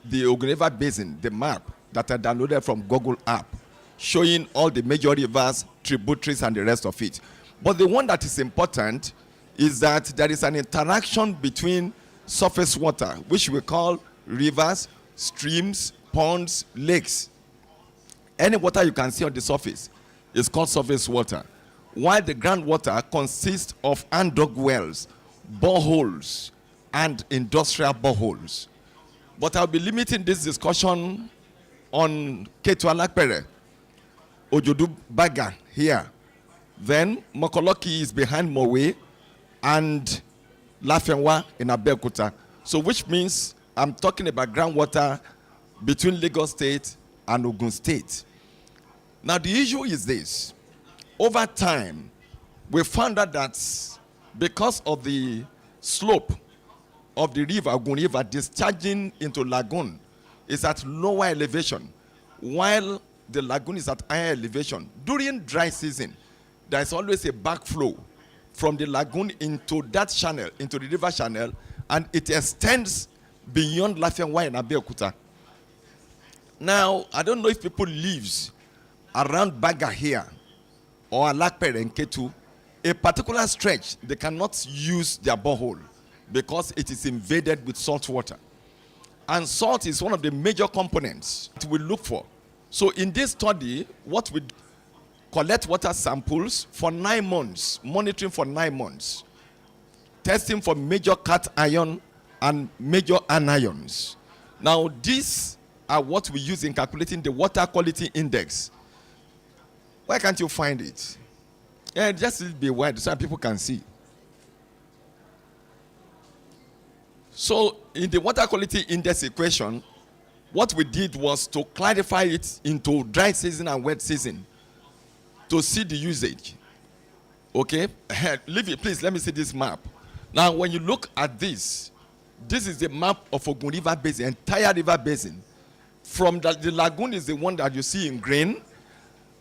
Ogun River Basin, the map that I downloaded from Google app, showing all the major rivers, tributaries, and the rest of it. But the one that is important is that there is an interaction between surface water, which we call rivers, streams, ponds, lakes. Any water you can see on the surface is called surface water, while the groundwater consists of undug wells, boreholes, and industrial boreholes. But I'll be limiting this discussion on Ketu Alakpere, Ojodu Baga here. Then Mokoloki is behind Mowe, and Lafenwa in Abeokuta. So which means I'm talking about groundwater between Lagos State and Ogun State. Now the issue is this. Over time, we found out that because of the slope of the river, Ogun River, discharging into lagoon is at lower elevation, while the lagoon is at higher elevation. During dry season, there is always a backflow from the lagoon into that channel, into the river channel, and it extends beyond Lafenwa and Abeokuta. Now, I don't know if people live around Baga here or Alakpere and Ketu, a particular stretch, they cannot use their borehole because it is invaded with salt water. And salt is one of the major components that we look for. So in this study, what we collect water samples for 9 months, monitoring for 9 months, testing for major cation and major anions. Now, these are what we use in calculating the water quality index. Why can't you find it? Yeah, just be wide so people can see. So, in the water quality index equation, what we did was to clarify it into dry season and wet season to see the usage. Okay? Leave it, please. Let me see this map. Now, when you look at this, this is the map of Ogun River Basin, entire river basin. From the lagoon is the one that you see in green,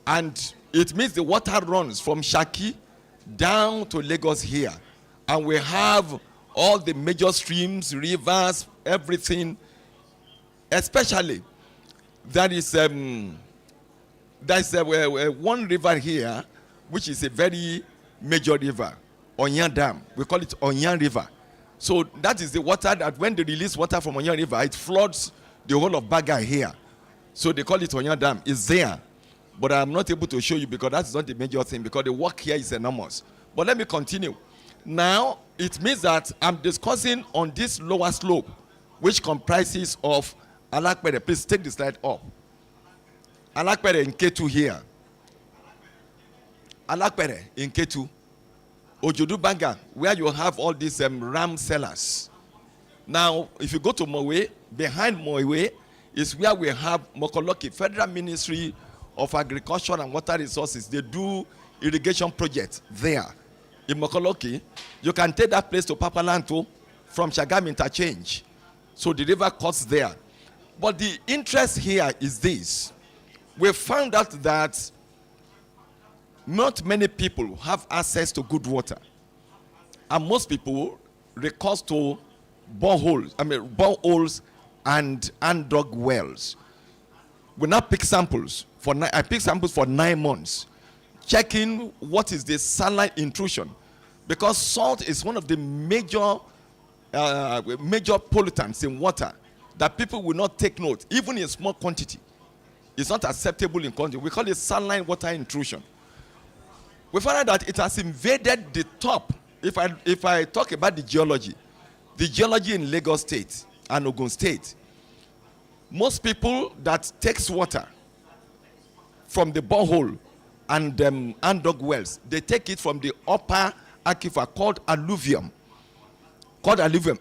and it means the water runs from Shaki down to Lagos here. And we have all the major streams, rivers, everything. Especially, there is one river here, which is a very major river, Onyan Dam. We call it Onyan River. So that is the water that when they release water from Onyan River, it floods the whole of Baga here. So they call it Onyan Dam. It's there. But I'm not able to show you because that's not the major thing, because the work here is enormous. But let me continue. Now, it means that I'm discussing on this lower slope, which comprises of Alakpere. Please take the slide up. Alakpere in Ketu here. Alakpere in Ketu. Ojodu Baga, where you have all these ram cellars. Now, if you go to Mowe, behind Mowe is where we have Mokoloki, Federal Ministry of Agriculture and Water Resources. They do irrigation projects there. In Mokoloki, you can take that place to Papalanto from Shagam Interchange. So the river cuts there. But the interest here is this. We found out that not many people have access to good water. And most people recourse to boreholes and dug wells. We now pick samples I pick samples for 9 months, checking what is the saline intrusion, because salt is one of the major pollutants in water that people will not take note, even in small quantity. It's not acceptable in quantity. We call it saline water intrusion. We found out that it has invaded the top. If I talk about the geology in Lagos State and Ogun State, most people that takes water from the borehole and dug wells, they take it from the upper aquifer called alluvium.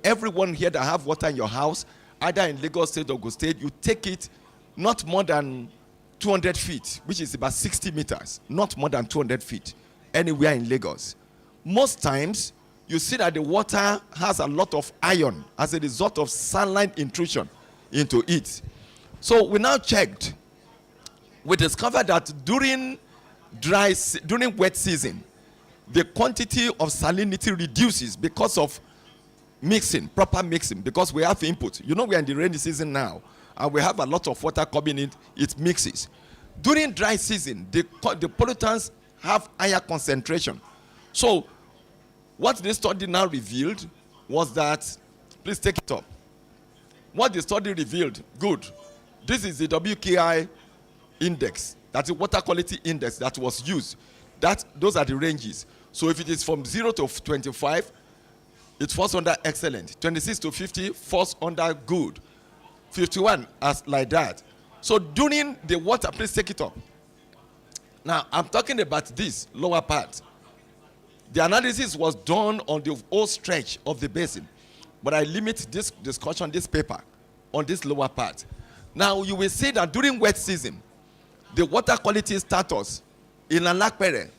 Everyone here that have water in your house, either in Lagos State or Ogun State, you take it not more than 200 feet, which is about 60 meters, not more than 200 feet, anywhere in Lagos. Most times, you see that the water has a lot of iron as a result of saline intrusion into it. So we now checked. We discovered that during wet season, the quantity of salinity reduces because of proper mixing, because we have input. You know, we are in the rainy season now, and we have a lot of water coming in, it mixes. During dry season, the pollutants have higher concentration. So what this study now revealed was that, please take it up. What the study revealed, good. This is the WKI index, that's the water quality index that was used. Those are the ranges. So if it is from 0 to 25, it falls under excellent. 26 to 50 falls under good. 51 as like that. So during the water, please take it up. Now I'm talking about this lower part. The analysis was done on the whole stretch of the basin, but I limit this discussion, this paper, on this lower part. Now you will see that during wet season, the water quality status in Alakpere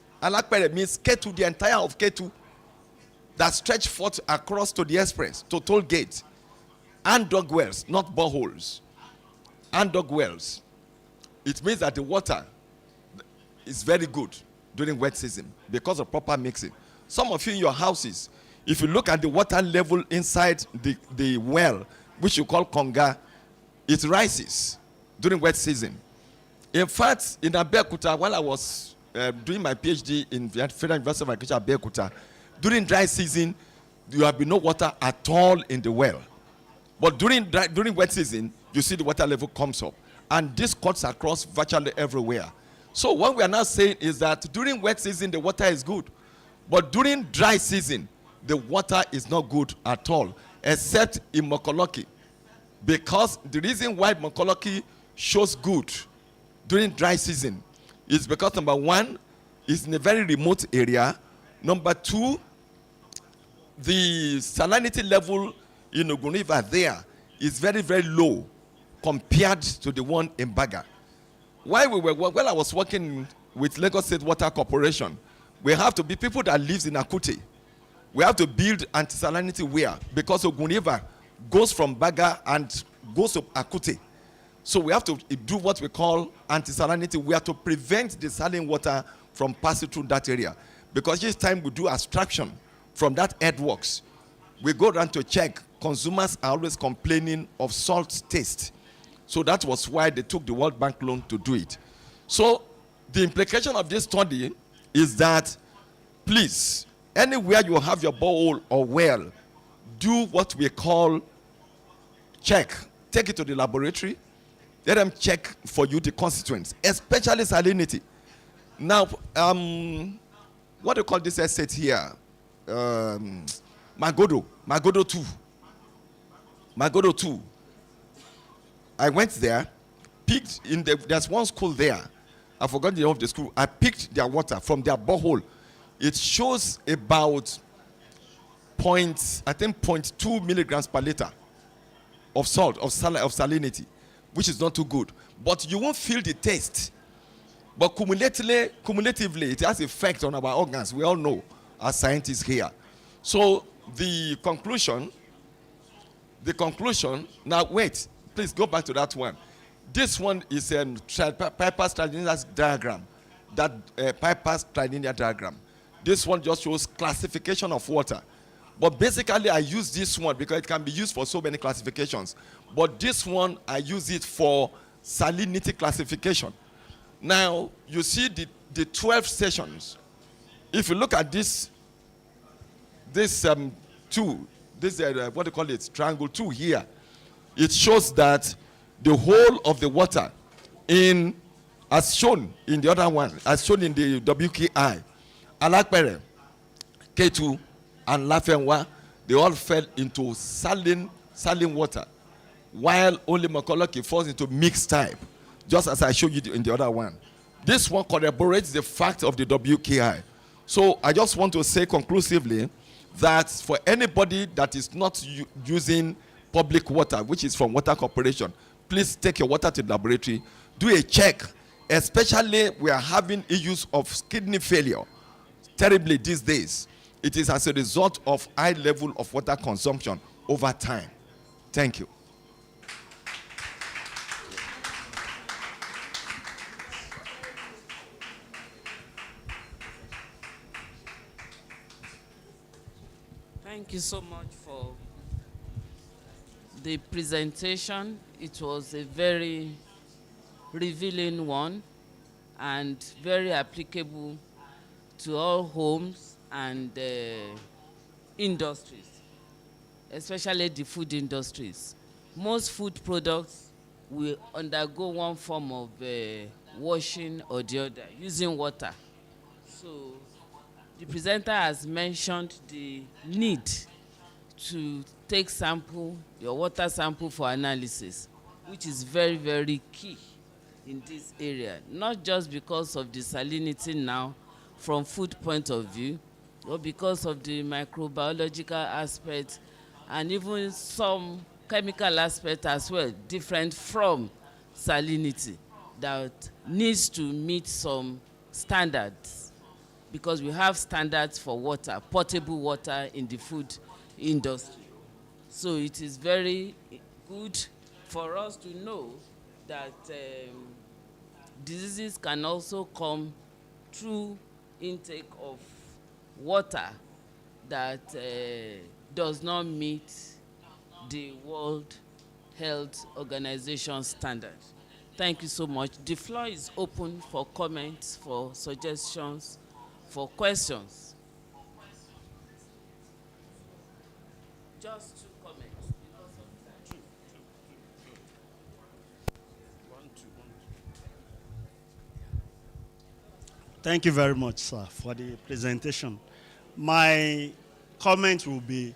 means K2, the entire of K2, that stretch forth across to the express, to toll gate, and dug wells, not boreholes, and dug wells. It means that the water is very good during wet season because of proper mixing. Some of you in your houses, if you look at the water level inside the well, which you call Konga, it rises during wet season. In fact, in Abeokuta, while I was doing my PhD in the Federal University of Agriculture, Abeokuta, during dry season, there will be no water at all in the well. But during wet season, you see the water level comes up. And this cuts across virtually everywhere. So what we are now saying is that during wet season, the water is good. But during dry season, the water is not good at all, except in Mokoloki. Because the reason why Mokoloki shows good during dry season is because, number one, it's in a very remote area. Number two, the salinity level in Ogun River there is very, very low compared to the one in Baga. While I was working with Lagos State Water Corporation, we have to be people that lives in Akute. We have to build anti-salinity weir because Ogun River goes from Baga and goes to Akute. So we have to do what we call anti-salinity weir to prevent the saline water from passing through that area. Because each time we do abstraction from that earthworks, we go around to check. Consumers are always complaining of salt taste. So that was why they took the World Bank loan to do it. So the implication of this study is that, please, anywhere you have your borehole or well, do what we call check. Take it to the laboratory. Let them check for you the constituents, especially salinity. Now, what do you call this estate here? Magodo 2. I went there, picked there's one school there. I forgot the name of the school. I picked their water from their borehole. It shows about 0.2 milligrams per liter of salt, of salinity, which is not too good. But you won't feel the taste. But cumulatively, it has effect on our organs. We all know as scientists here. So the conclusion, now wait, please go back to that one. This one is a Piper Stradini's diagram that Piper's trilinear diagram. This one just shows classification of water. But basically, I use this one because it can be used for so many classifications. But this one, I use it for salinity classification. Now, you see the 12 stations. If you look at this two, this what do you call it, triangle 2 here, it shows that the whole of the water as shown in the other one, as shown in the WKI, Alakpere, K2, and Lafenwa, they all fell into saline water, while only Makoloki falls into mixed type, just as I showed you in the other one. This one corroborates the fact of the WKI. So I just want to say conclusively that for anybody that is not using public water, which is from Water Corporation, please take your water to the laboratory, do a check. Especially we are having issues of kidney failure terribly these days. It is as a result of high level of water consumption over time. Thank you. Thank you so much for the presentation. It was a very revealing one and very applicable to all homes and industries, especially the food industries. Most food products will undergo one form of washing or the other using water. So the presenter has mentioned the need to take your water sample for analysis, which is very, very key in this area, not just because of the salinity now from food point of view, but because of the microbiological aspect and even some chemical aspect as well, different from salinity, that needs to meet some standards, because we have standards for water, potable water in the food industry. So it is very good for us to know that diseases can also come through intake of water that does not meet the World Health Organization standard. Thank you so much. The floor is open for comments, for suggestions, for questions. Just 2 comments because of that. Thank you very much, sir, for the presentation. My comment will be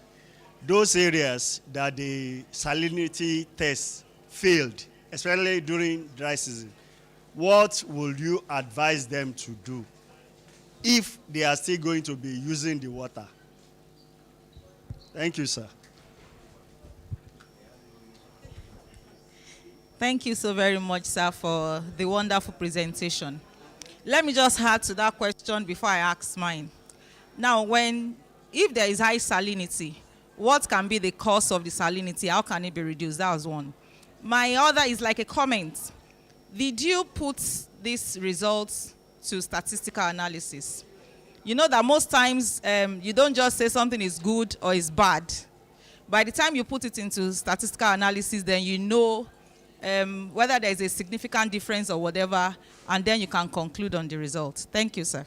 those areas that the salinity test failed, especially during dry season. What will you advise them to do if they are still going to be using the water? Thank you, sir. Thank you so very much, sir, for the wonderful presentation. Let me just add to that question before I ask mine. Now, if there is high salinity, what can be the cause of the salinity? How can it be reduced? That was one. My other is like a comment. Did you put these results to statistical analysis? You know that most times you don't just say something is good or is bad. By the time you put it into statistical analysis, then you know whether there is a significant difference or whatever, and then you can conclude on the results. Thank you, sir.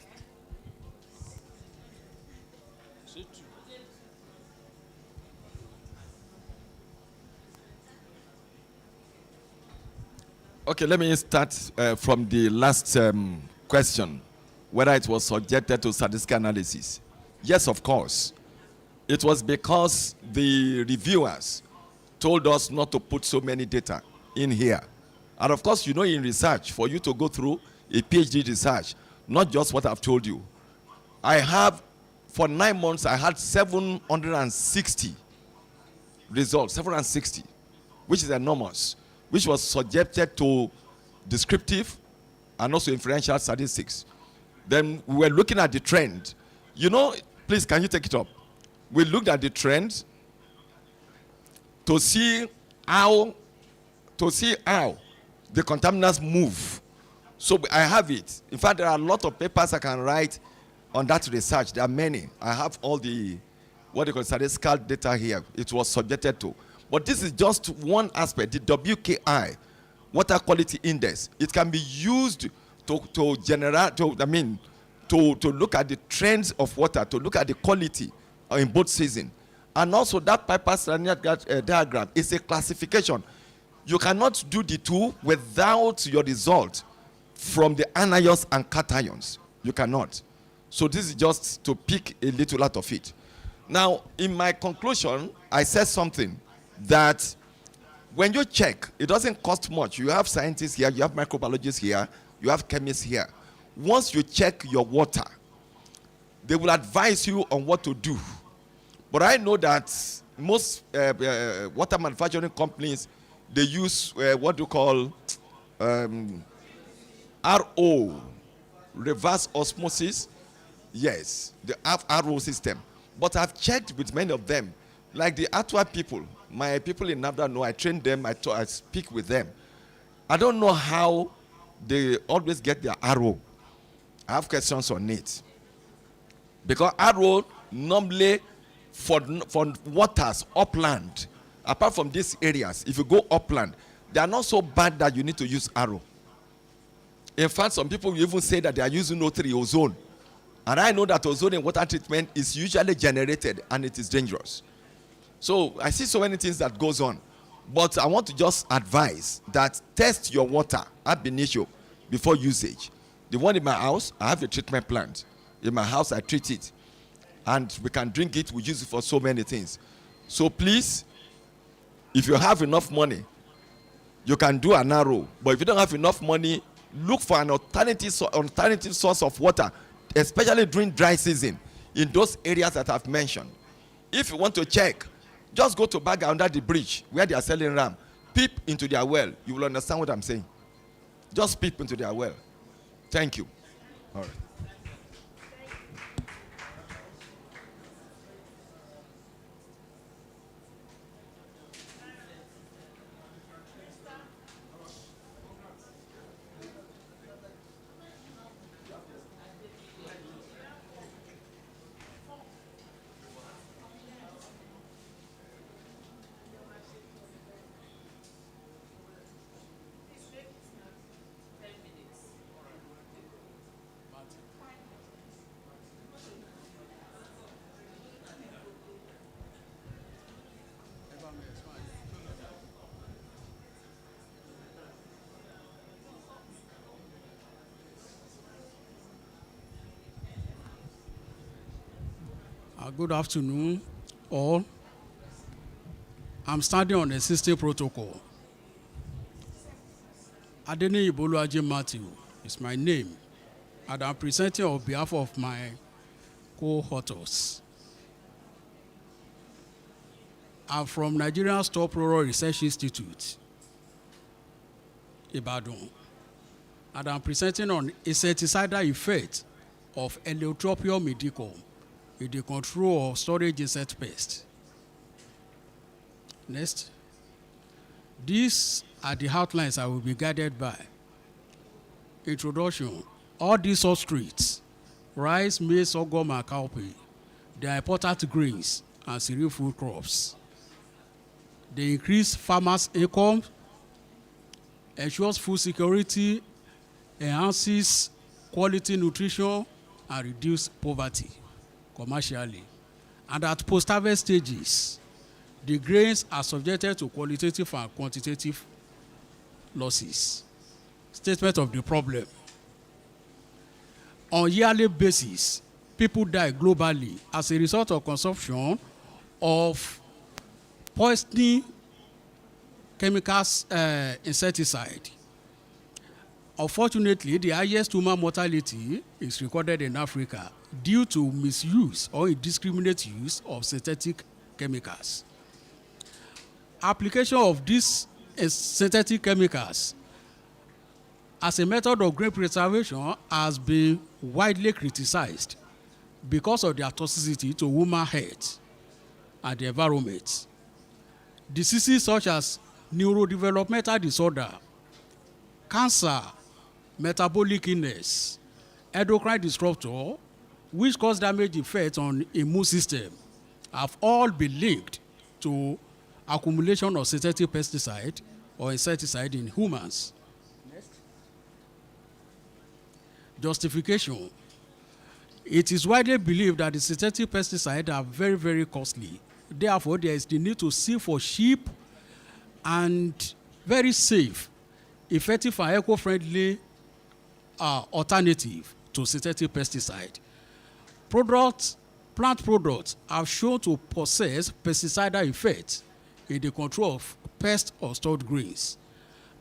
Okay, let me start from the last question, whether it was subjected to statistical analysis. Yes, of course. It was because the reviewers told us not to put so many data in here. And of course, you know, in research, for you to go through a PhD research, not just what I've told you. For 9 months, I had 760 results, 760, which is enormous, which was subjected to descriptive and also inferential statistics. Then we were looking at the trend. You know, please, can you take it up? We looked at the trend to see how the contaminants move. So I have it. In fact, there are a lot of papers I can write on that research. There are many. I have all the, what they call statistical data here. It was subjected to. But this is just one aspect, the WKI, Water Quality Index. It can be used to generate, to look at the trends of water, to look at the quality in both seasons. And also that pipers diagram is a classification. You cannot do the two without your result from the anions and cations. You cannot. So this is just to pick a little out of it. Now, in my conclusion, I said something that when you check, it doesn't cost much. You have scientists here, you have microbiologists here, you have chemists here. Once you check your water, they will advise you on what to do. But I know that most water manufacturing companies, they use what you call RO, reverse osmosis. Yes, they have RO system. But I've checked with many of them, like the Atwa people. My people in NAFDA know, I train them, I speak with them. I don't know how they always get their RO. I have questions on it. Because RO normally for waters upland, apart from these areas, if you go upland, they are not so bad that you need to use RO. In fact, some people will even say that they are using O3 ozone. And I know that ozone in water treatment is usually generated and it is dangerous. So I see so many things that goes on. But I want to just advise that test your water ab initio before usage. The one in my house, I have a treatment plant. In my house, I treat it. And we can drink it, we use it for so many things. So please, if you have enough money, you can do an RO. But if you don't have enough money, look for an alternative source of water, especially during dry season, in those areas that I've mentioned. If you want to check, just go to Baga under the bridge where they are selling ram. Peep into their well. You will understand what I'm saying. Just peep into their well. Thank you. All right. Good afternoon, all. I'm standing on the existing protocol. Adeni Iboluaje Matthew is my name, and I'm presenting on behalf of my co-authors. I'm from Nigerian Stock Rural Research Institute, Ibadan, and I'm presenting on insecticidal effect of Heliotropium medicum in the control of storage insect pests. Next. These are the outlines I will be guided by. Introduction. All these substrates, rice, maize, sorghum, and cowpea, they are important grains and cereal food crops. They increase farmers' income, ensures food security, enhances quality nutrition, and reduce poverty commercially. And at post-harvest stages, the grains are subjected to qualitative and quantitative losses. Statement of the problem. On a yearly basis, people die globally as a result of consumption of poisoning chemicals, insecticide. Unfortunately, the highest human mortality is recorded in Africa due to misuse or indiscriminate use of synthetic chemicals. Application of these synthetic chemicals as a method of grain preservation has been widely criticized because of their toxicity to human health and the environment. Diseases such as neurodevelopmental disorder, cancer, metabolic illness, endocrine disruptor, which cause damage effects on immune system, have all been linked to accumulation of synthetic pesticide or insecticide in humans. Next. Justification. It is widely believed that the synthetic pesticides are very, very costly. Therefore, there is the need to seek for cheap and very safe, effective and eco-friendly alternative to synthetic pesticide. Plant products are shown to possess pesticidal effects in the control of pest or stored grains.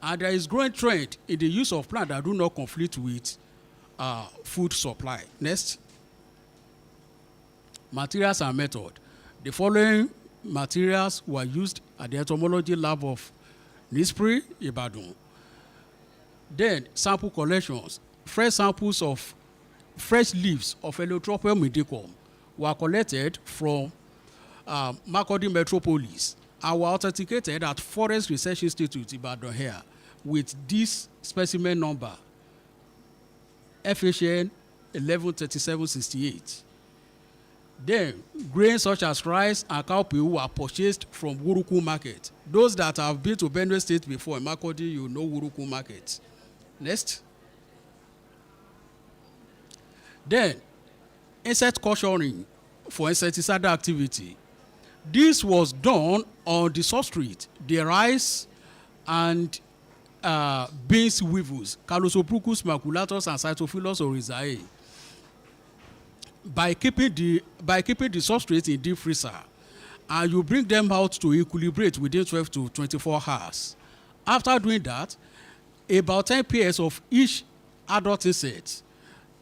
And there is growing trend in the use of plants that do not conflict with food supply. Next. Materials and method. The following materials were used at the entomology lab of NIFST, Ibadan. Then sample collections. Fresh samples of fresh leaves of Heliotropium medicum were collected from Makurdi Metropolis and were authenticated at Forest Research Institute, Ibadan here, with this specimen number, FHN 113768. Then, grains such as rice and cowpea were purchased from Wuruku Market. Those that have been to Benue State before, in Makurdi, you know Wuruku Market. Next. Then, insect cautioning for insecticidal activity. This was done on the substrate, the rice and beans weevils, Calosoprucus maculatus and Cytophilus oryzae. By keeping the substrate in deep freezer, and you bring them out to equilibrate within 12 to 24 hours. After doing that, about 10 pairs of each adult insect,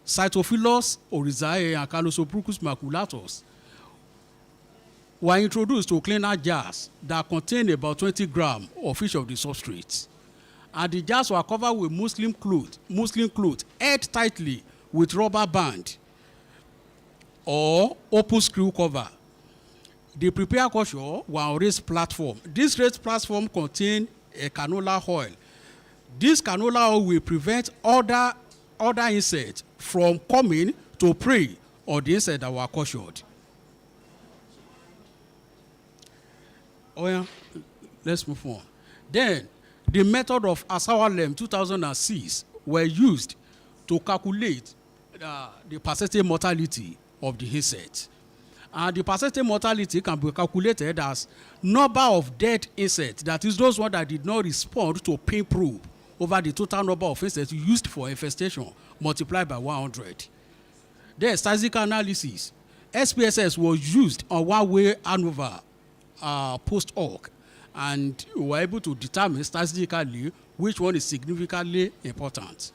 Cytophilus oryzae and Calosoprucus maculatus, were introduced to cleaner jars that contain about 20 grams of each of the substrates. And the jars were covered with muslin cloth, held tightly with rubber band or open screw cover. The prepared culture were on raised platform. This raised platform contained a canola oil. This canola oil will prevent other insects from coming to prey on the insects that were cultured. Oh yeah, let's move on. Then, the method of Asawalem 2006 were used to calculate the percentage mortality of the insect. And the percentage mortality can be calculated as number of dead insects, that is those ones that did not respond to pain probe, over the total number of insects used for infestation, multiplied by 100. Then statistical analysis. SPSS was used on one-way ANOVA post hoc, and we were able to determine statistically which one is significantly important.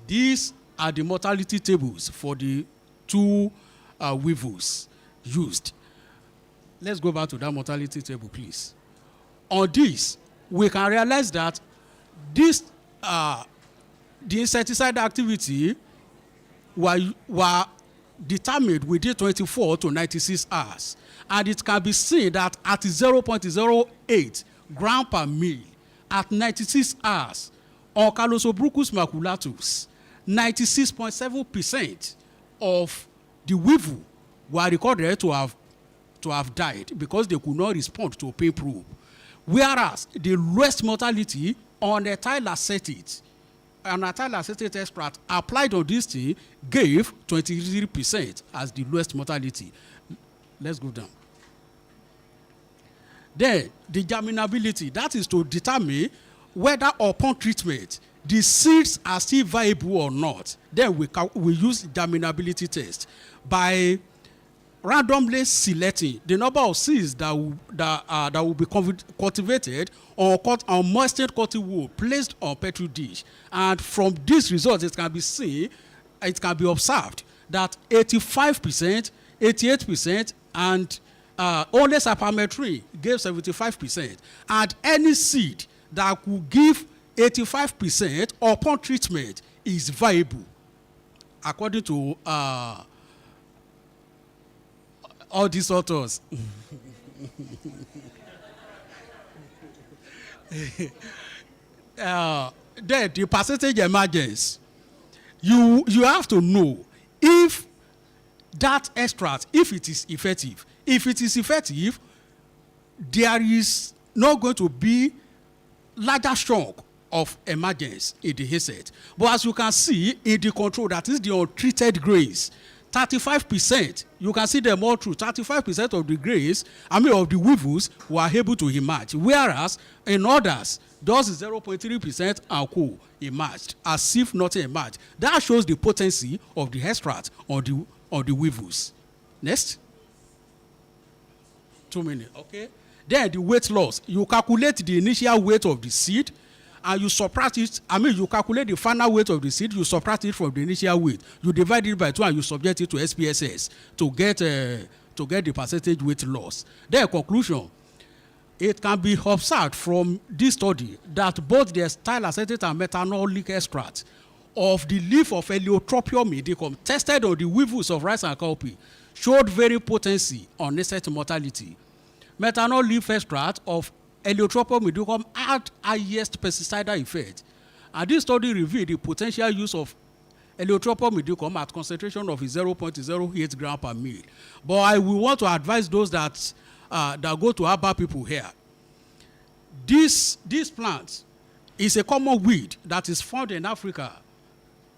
These are the mortality tables for the two weevils used. Let's go back to that mortality table, please. On this, we can realize that this the insecticide activity were determined within 24 to 96 hours. And it can be seen that at 0.08 gram per mil at 96 hours on Calosoprucus maculatus, 96.7% of the weevil were recorded to have died because they could not respond to a pain probe. Whereas the lowest mortality on ethyl acetate, an ethyl acetate extract applied on this thing gave 23% as the lowest mortality. Let's go down. Then, the germinability, that is to determine whether upon treatment the seeds are still viable or not. Then we use germinability test by randomly selecting the number of seeds that will be cultivated on moistened cotton wool placed on petri dish. And from this result, it can be observed that 85%, 88%, and only sappermentary gave 75%. And any seed that could give 85% upon treatment is viable, according to all these authors. then the percentage emergence, you have to know if that extract, if it is effective. If it is effective, there is not going to be larger chunk of emergence in the insect. But as you can see in the control, that is the untreated grains, 35%, you can see them all through, 35% of the grains, of the weevils were able to emerge, whereas in others, those 0.3% are cool emerged, as if nothing emerged. That shows the potency of the extract on the weevils. Next. 2 minutes, okay? Then the weight loss, you calculate the initial weight of the seed, and you subtract it. You calculate the final weight of the seed, you subtract it from the initial weight. You divide it by 2 and you subject it to SPSS to get the percentage weight loss. Then conclusion, it can be observed from this study that both the ethyl acetate and methanolic extract of the leaf of Heliotropium medicum tested on the weevils of rice and cowpea showed very potency on insect mortality. Methanol leaf extract of Heliotropium medicum had highest pesticidal effect. And this study revealed the potential use of Heliotropium medicum at concentration of 0.08 gram per mil. But I will want to advise those that go to herbal people here. This plant is a common weed that is found in Africa,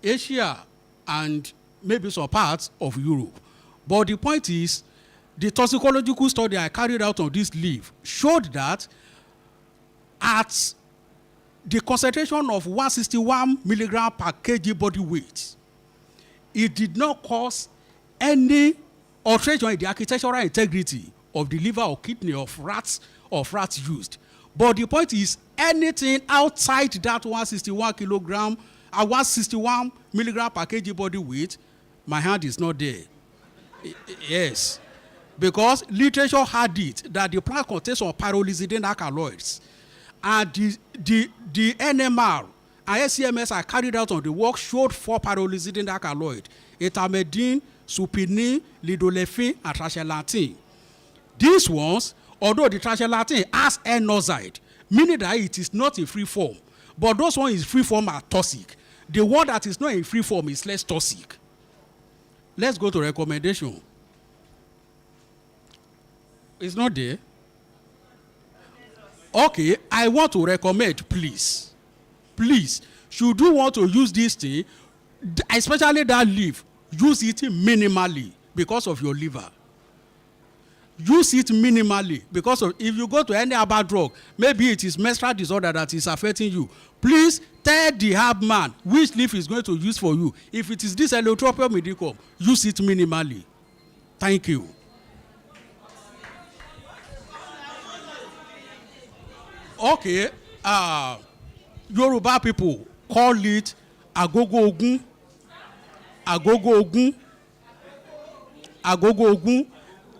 Asia, and maybe some parts of Europe. But the point is, the toxicological study I carried out on this leaf showed that at the concentration of 161 milligram per kg body weight, it did not cause any alteration in the architectural integrity of the liver or kidney of rats used. But the point is, anything outside that 161 milligram per kg body weight, my hand is not there. Yes. Because literature had it that the plant contains some pyrrolizidine alkaloids. And the NMR and SCMS I carried out on the work showed 4 pyrrolizidine alkaloids: etamidine, supinine, lidolephin, and trachelantine. These ones, although the trachelantine has N-noside, meaning that it is not in free form, but those ones in free form are toxic. The one that is not in free form is less toxic. Let's go to recommendation. It's not there. Okay, I want to recommend, please, should you want to use this thing, especially that leaf, use it minimally because of your liver. Use it minimally because of, if you go to any herbal drug, maybe it is menstrual disorder that is affecting you. Please tell the herb man which leaf is going to use for you. If it is this Heliotropium medicum, use it minimally. Thank you. Okay, Yoruba people call it agogo ogun. Agogo ogun. Agogo ogun.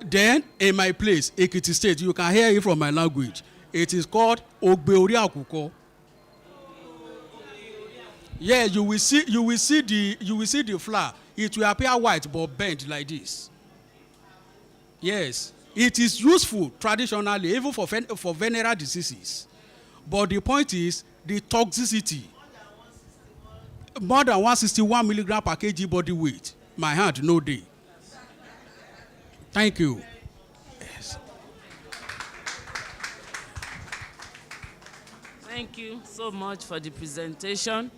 Then in my place, Ekiti State, you can hear it from my language. It is called Ogbe Ori Akuko. Yeah, you will see the flower. It will appear white but bent like this. Yes, it is useful traditionally even for venereal diseases. But the point is the toxicity. More than 161 milligram per kg body weight. My hand, no day. Thank you. Yes. Thank you so much for the presentation.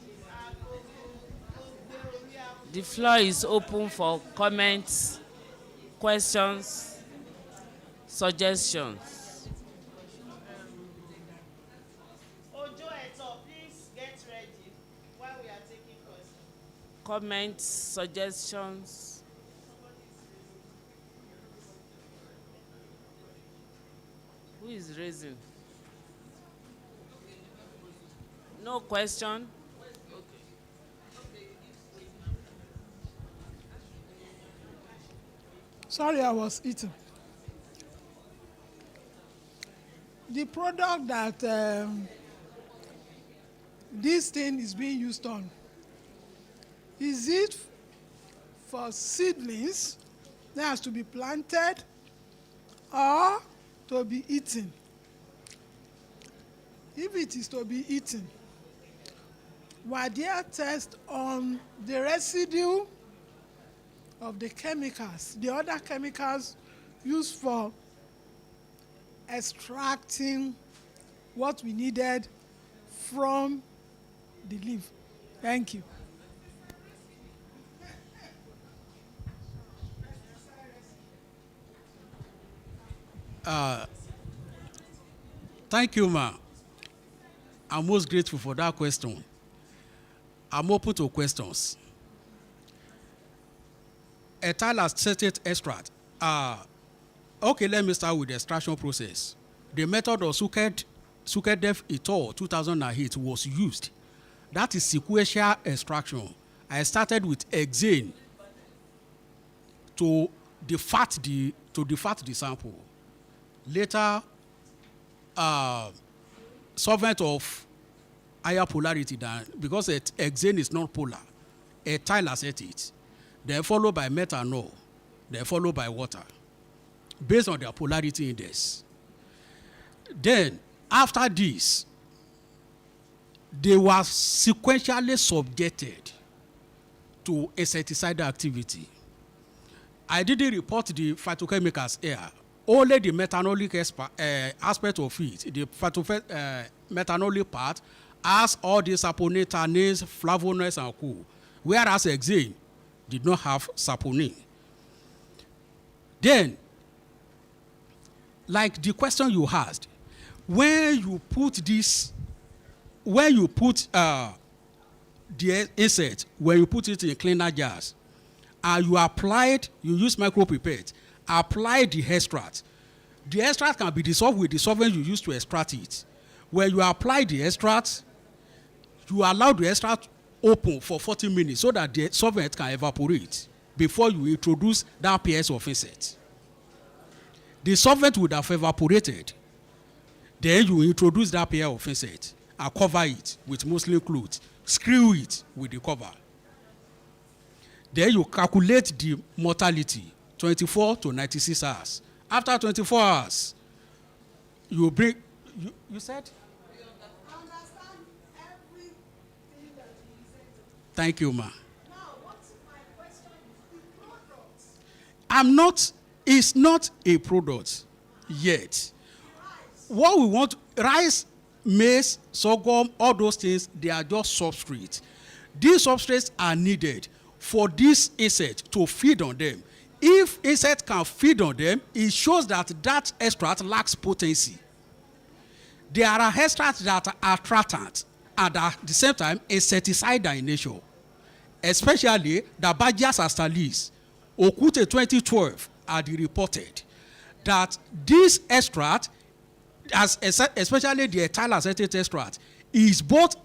The floor is open for comments, questions, suggestions. Please get ready while we are taking questions. Comments, suggestions. Who is raising? No question? Sorry, I was eating. The product that this thing is being used on, is it for seedlings that has to be planted or to be eaten? If it is to be eaten, were there tests on the residue of the chemicals, the other chemicals used for extracting what we needed from the leaf? Thank you. Thank you, ma. I'm most grateful for that question. I'm open to questions. Ethyl acetate extract. Okay, let me start with the extraction process. The method of Sukedev et al. 2008 was used. That is sequential extraction. I started with hexane to defat the sample. Later, solvent of higher polarity than, because hexane is not polar, ethyl acetate, then followed by methanol, then followed by water, based on their polarity index. Then, after this, they were sequentially subjected to insecticidal activity. I didn't report the phytochemicals here. Only the methanolic aspect of it, the methanolic part, has all the saponin, tannins, flavonoids, and co. Whereas hexane did not have saponin. Then, like the question you asked, when you put the insect, when you put it in cleaner jars, and you use micropipette, apply the extract. The extract can be dissolved with the solvent you use to extract it. When you apply the extract, you allow the extract open for 40 minutes so that the solvent can evaporate before you introduce that pairs of insect. The solvent would have evaporated. Then you introduce that pair of insect and cover it with muslin cloth. Screw it with the cover. Then you calculate the mortality, 24 to 96 hours. After 24 hours, you bring, you said? Thank you, ma. It's not a product yet. What we want, rice, maize, sorghum, all those things, they are just substrates. These substrates are needed for this insect to feed on them. If insect can feed on them, it shows that that extract lacks potency. There are extracts that are attractant and at the same time insecticidal in nature, especially the Bagias astalis. Okute 2012 had reported that this extract, especially the ethyl acetate extract, is both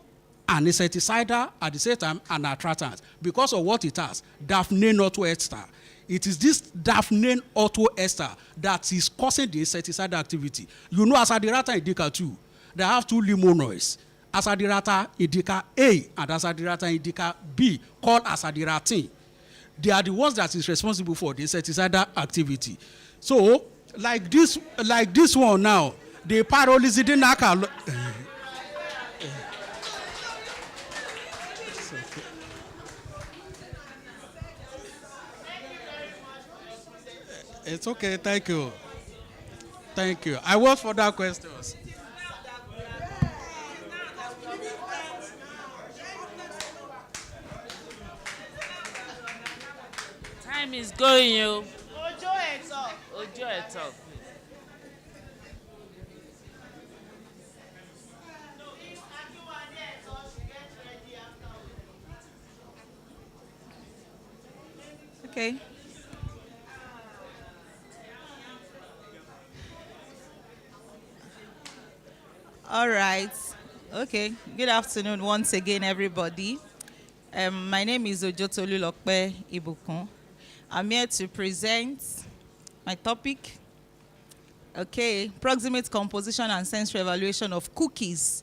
an insecticidal at the same time an attractant because of what it has, daphne autoester. It is this daphne autoester that is causing the insecticidal activity. You know, Azadirachta indica 2, they have two limonoids, Azadirachta indica A and Azadirachta indica B, called azadiratin. They are the ones that is responsible for the insecticidal activity. So, like this one now, the pyrrolizidinaca. It's okay, thank you. Thank you. I want further questions. Time is going, you. Ojo et al. Okay. All right. Okay. Good afternoon once again, everybody. My name is Ojotolu Lokpe Ibukun. I'm here to present my topic. Okay. Proximate composition and sensory evaluation of cookies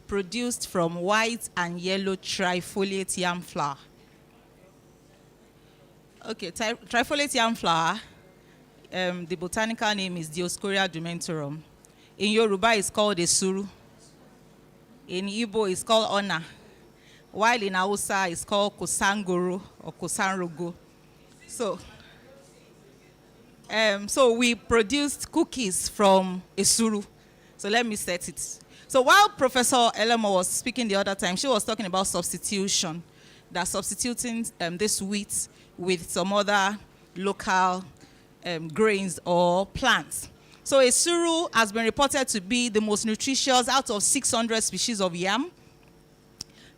produced from white and yellow trifoliate yam flour. Okay. Trifoliate yam flour, the botanical name is Dioscorea dumentorum. In Yoruba, it's called esuru. In Igbo, it's called ona. while in Hausa it's called Kosangoro or Kosanrogo. So we produced cookies from Esuru. So let me set it. So while Professor Elemo was speaking the other time, she was talking about substitution, that substituting this wheat with some other local grains or plants. So Esuru has been reported to be the most nutritious out of 600 species of yam.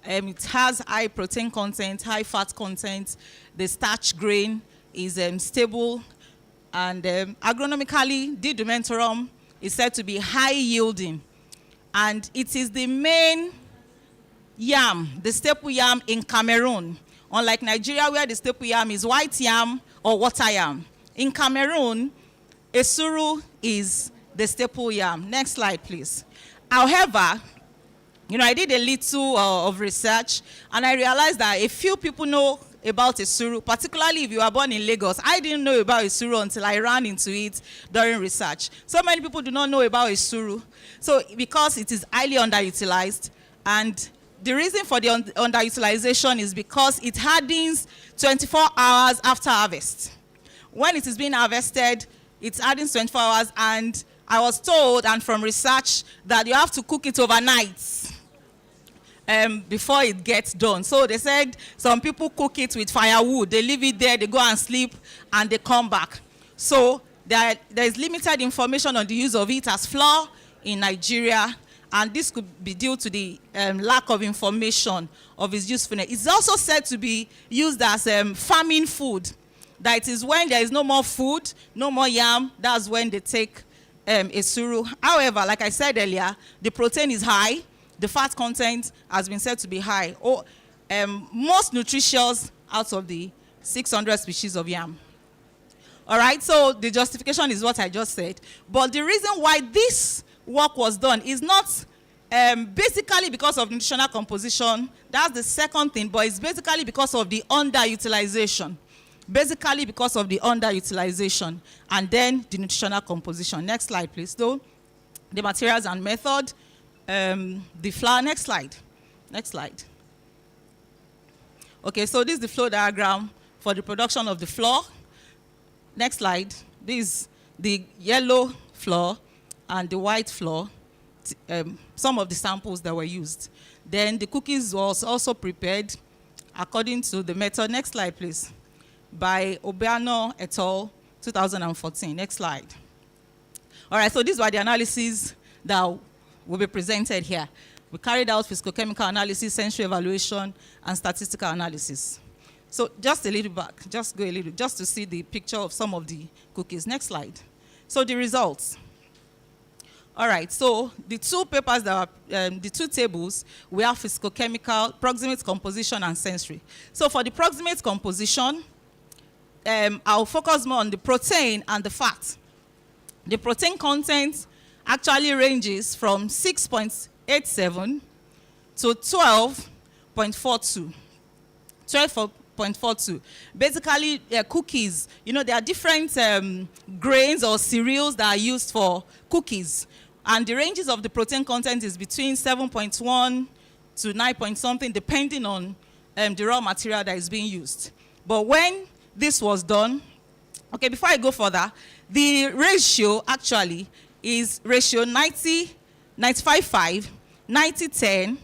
It has high protein content, high fat content. The starch grain is stable, and agronomically, D. Dumentorum is said to be high yielding. And it is the main yam, the staple yam in Cameroon. Unlike Nigeria, where the staple yam is white yam or water yam. In Cameroon, Esuru is the staple yam. Next slide, please. However, I did a little of research, and I realized that a few people know about Esuru, particularly if you were born in Lagos. I didn't know about Esuru until I ran into it during research. So many people do not know about Esuru. So because it is highly underutilized, and the reason for the underutilization is because it hardens 24 hours after harvest. When it is being harvested, it hardens 24 hours, and I was told, and from research, that you have to cook it overnight before it gets done. So they said some people cook it with firewood. They leave it there, they go and sleep, and they come back. So there is limited information on the use of it as flour in Nigeria, and this could be due to the lack of information of its usefulness. It's also said to be used as farming food. That it is when there is no more food, no more yam, that's when they take Esuru. However, like I said earlier, the protein is high, the fat content has been said to be high, most nutritious out of the 600 species of yam. All right, so the justification is what I just said. But the reason why this work was done is not basically because of nutritional composition. That's the second thing, but it's basically because of the underutilization. Basically because of the underutilization, and then the nutritional composition. Next slide, please. So, the materials and method, the flour. Next slide. Next slide. Okay, so this is the flow diagram for the production of the flour. Next slide. This is the yellow flour and the white flour, some of the samples that were used. Then the cookies was also prepared according to the method. Next slide, please. By Obiano et al., 2014. Next slide. All right, so these were the analyses that will be presented here. We carried out physicochemical analysis, sensory evaluation, and statistical analysis. So just a little back, just go a little, just to see the picture of some of the cookies. Next slide. So the results. All right, so the two papers that are, the two tables, we have physicochemical, proximate composition, and sensory. So for the proximate composition, I'll focus more on the protein and the fat. The protein content actually ranges from 6.87 to 12.42. 12.42. Basically, cookies, there are different grains or cereals that are used for cookies. And the ranges of the protein content is between 7.1 to 9 point something, depending on the raw material that is being used. But when this was done, okay, before I go further, the ratio actually is ratio 90, 95.5, 90-10,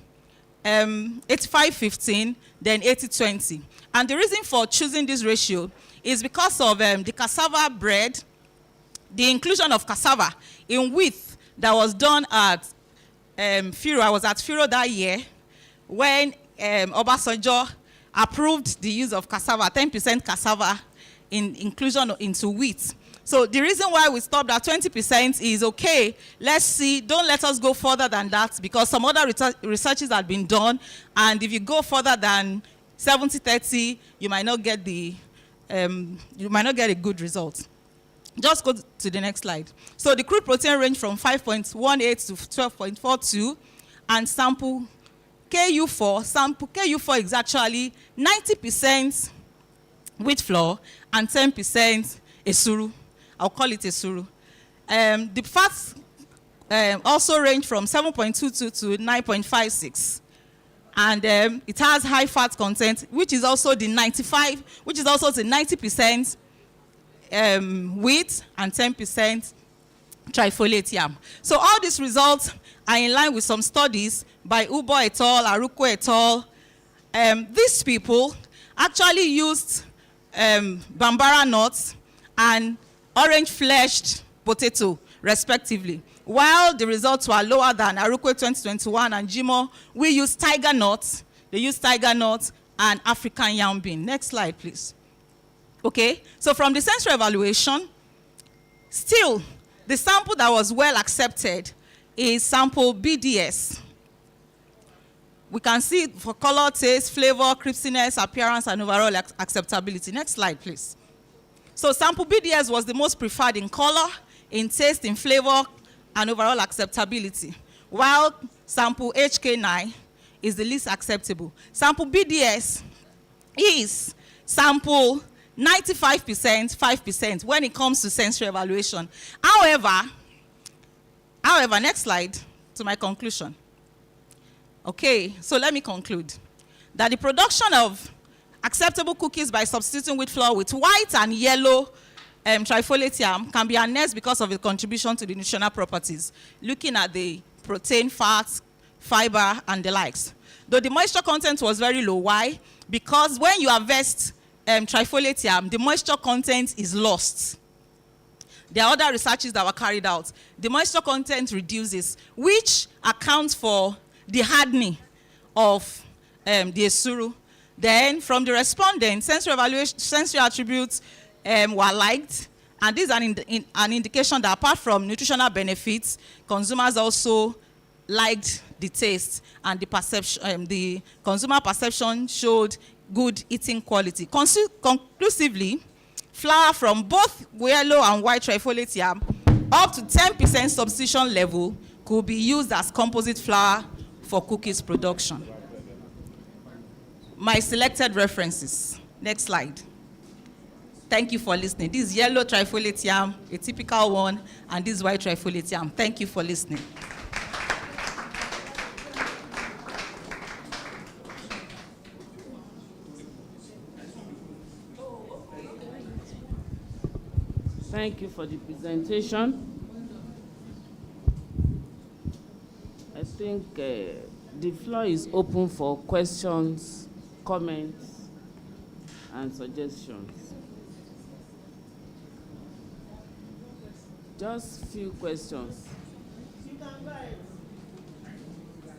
85-15, then 80-20. And the reason for choosing this ratio is because of the cassava bread, the inclusion of cassava in wheat that was done at Firo. I was at Firo that year when Obasanjo approved the use of cassava, 10% cassava in inclusion into wheat. So the reason why we stopped at 20% is, okay, let's see, don't let us go further than that, because some other researches have been done, and if you go further than 70-30, you might not get a good result. Just go to the next slide. So the crude protein range from 5.18 to 12.42, and sample KU4. Sample KU4 is actually 90% wheat flour and 10% Esuru. I'll call it Esuru. The fats also range from 7.22 to 9.56. and it has high fat content, which is also the 90% wheat and 10% trifolate yam. So all these results are in line with some studies by Ubo et al., Aruko et al. These people actually used Bambara nuts and orange-fleshed potato, respectively. While the results were lower than Aruko 2021 and Jimo, we used tiger nuts. They used tiger nuts and African yam bean. Next slide, please. Okay, so from the sensory evaluation, still, the sample that was well accepted is sample BDS. We can see for color, taste, flavor, crispiness, appearance, and overall acceptability. Next slide, please. So sample BDS was the most preferred in color, in taste, in flavor, and overall acceptability, while sample HK9 is the least acceptable. Sample BDS is sample 95%, 5% when it comes to sensory evaluation. However, next slide to my conclusion. Okay, so let me conclude that the production of acceptable cookies by substituting wheat flour with white and yellow trifolate yam can be harnessed because of the contribution to the nutritional properties, looking at the protein, fats, fiber, and the likes. Though the moisture content was very low. Why? Because when you harvest trifolate yam, the moisture content is lost. There are other researches that were carried out. The moisture content reduces, which accounts for the hardening of the esuru. Then, from the respondents, sensory attributes were liked, and this is an indication that apart from nutritional benefits, consumers also liked the taste, and the perception. The consumer perception showed good eating quality. Conclusively, flour from both yellow and white trifolate yam up to 10% substitution level could be used as composite flour for cookies production. My selected references. Next slide. Thank you for listening. This is yellow trifolate yam, a typical one, and this white trifolate yam. Thank you for listening. Thank you for the presentation. I think the floor is open for questions, comments, and suggestions. Just few questions.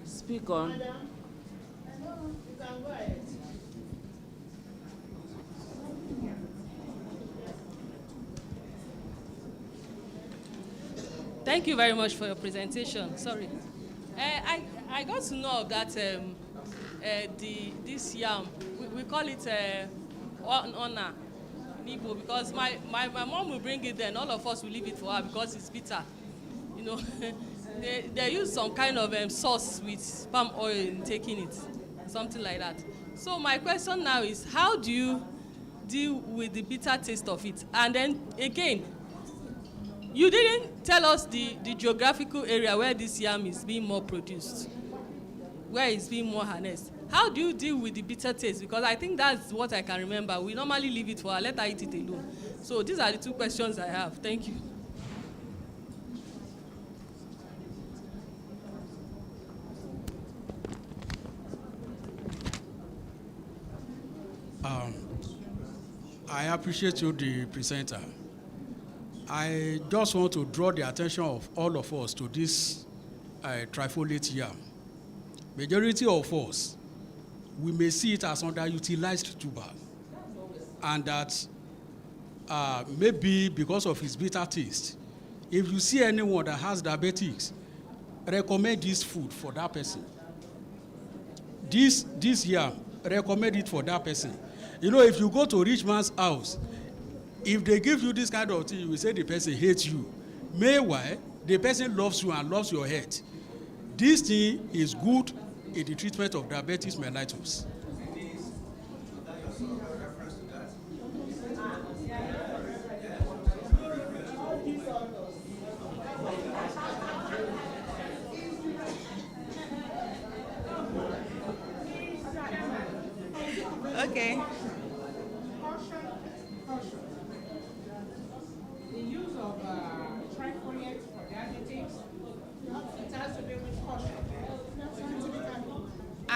Speak on. Thank you very much for your presentation. Sorry. I got to know that this yam, we call it honor in Igbo, because my mom will bring it there and all of us will leave it for her because it's bitter. You know, they use some kind of sauce with palm oil in taking it, something like that. So my question now is, how do you deal with the bitter taste of it? And then again, you didn't tell us the geographical area where this yam is being more produced, where it's being more harnessed. How do you deal with the bitter taste? Because I think that's what I can remember. We normally leave it for her, let her eat it alone. So these are the two questions I have. Thank you. I appreciate you, the presenter. I just want to draw the attention of all of us to this trifolate yam. Majority of us, we may see it as underutilized tuber, and that maybe because of its bitter taste, if you see anyone that has diabetics, recommend this food for that person. This yam, recommend it for that person. You know, if you go to a rich man's house, if they give you this kind of thing, you will say the person hates you. Meanwhile, the person loves you and loves your health. This thing is good in the treatment of diabetes mellitus.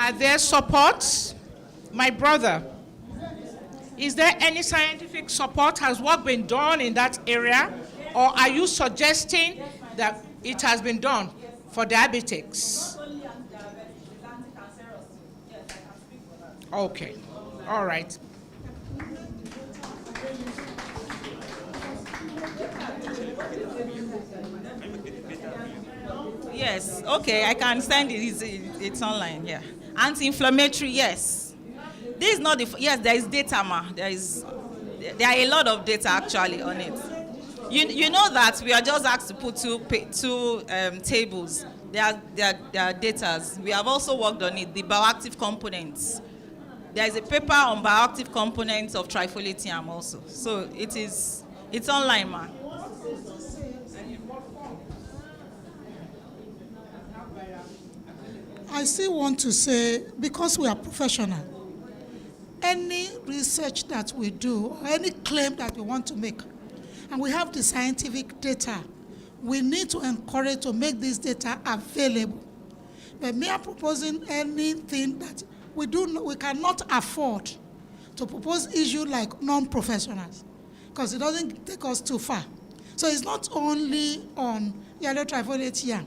Are there supports? My brother, is there any scientific support? Has work been done in that area? Or are you suggesting that it has been done for diabetics? Okay, all right. Yes, okay, I can send it. It's online, yeah. Anti-inflammatory, yes. This is not the, yes, there is data, ma. There are a lot of data actually on it. You know that we are just asked to put two tables. There are data. We have also worked on it, the bioactive components. There is a paper on bioactive components of trifolium also. So it's online, ma. I still want to say, because we are professional, any research that we do, or any claim that we want to make, and we have the scientific data, we need to encourage to make this data available. But me are proposing anything that we cannot afford to propose issue like non-professionals, because it doesn't take us too far. So it's not only on yellow trifoliate yam,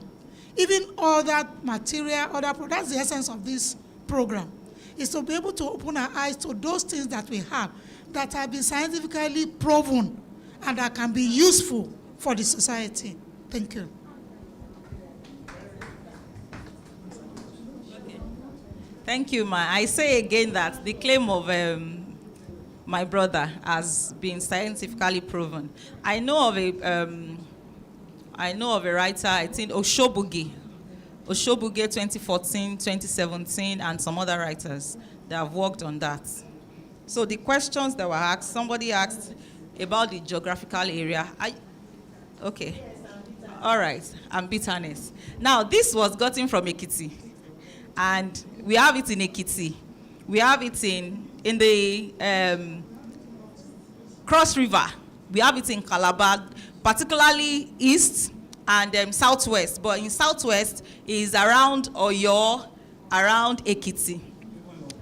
even other material, other products. That's the essence of this program, is to be able to open our eyes to those things that we have that have been scientifically proven and that can be useful for the society. Thank you. Thank you, ma. I say again that the claim of my brother has been scientifically proven. I know of a writer, I think Oshobuge 2014, 2017, and some other writers that have worked on that. So the questions that were asked, somebody asked about the geographical area. Okay. All right, and bitterness. Now, this was gotten from Ekiti, and we have it in Ekiti. We have it in the Cross River. We have it in Calabar, particularly east and southwest. But in southwest is around Oyo, around Ekiti.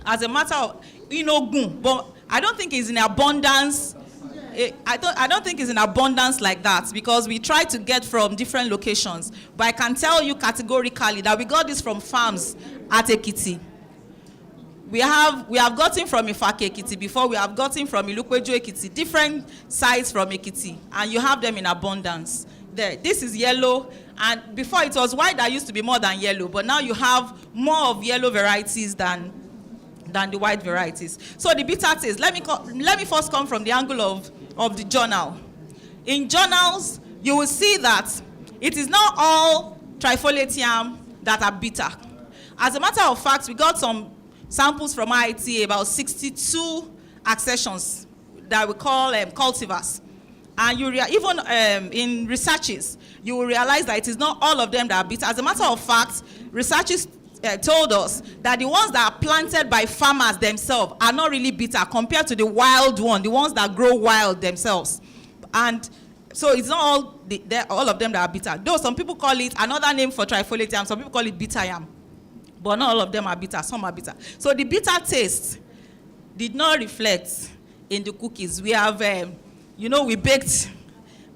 As a matter of, Ogun, but I don't think it's in abundance. I don't think it's in abundance like that, because we try to get from different locations. But I can tell you categorically that we got this from farms at Ekiti. We have gotten from Ifake Ekiti before, we have gotten from Ilukwejo Ekiti, different sites from Ekiti, and you have them in abundance. There, this is yellow, and before it was white that used to be more than yellow, but now you have more of yellow varieties than the white varieties. So the bitter taste, let me first come from the angle of the journal. In journals, you will see that it is not all trifoliate yam that are bitter. As a matter of fact, we got some samples from IIT, about 62 accessions that we call cultivars. And even in researches, you will realize that it is not all of them that are bitter. As a matter of fact, researchers told us that the ones that are planted by farmers themselves are not really bitter compared to the wild one, the ones that grow wild themselves. And so it's not all of them that are bitter. Though some people call it another name for trifoliate yam, some people call it bitter yam. But not all of them are bitter, some are bitter. So the bitter taste did not reflect in the cookies. We have, we baked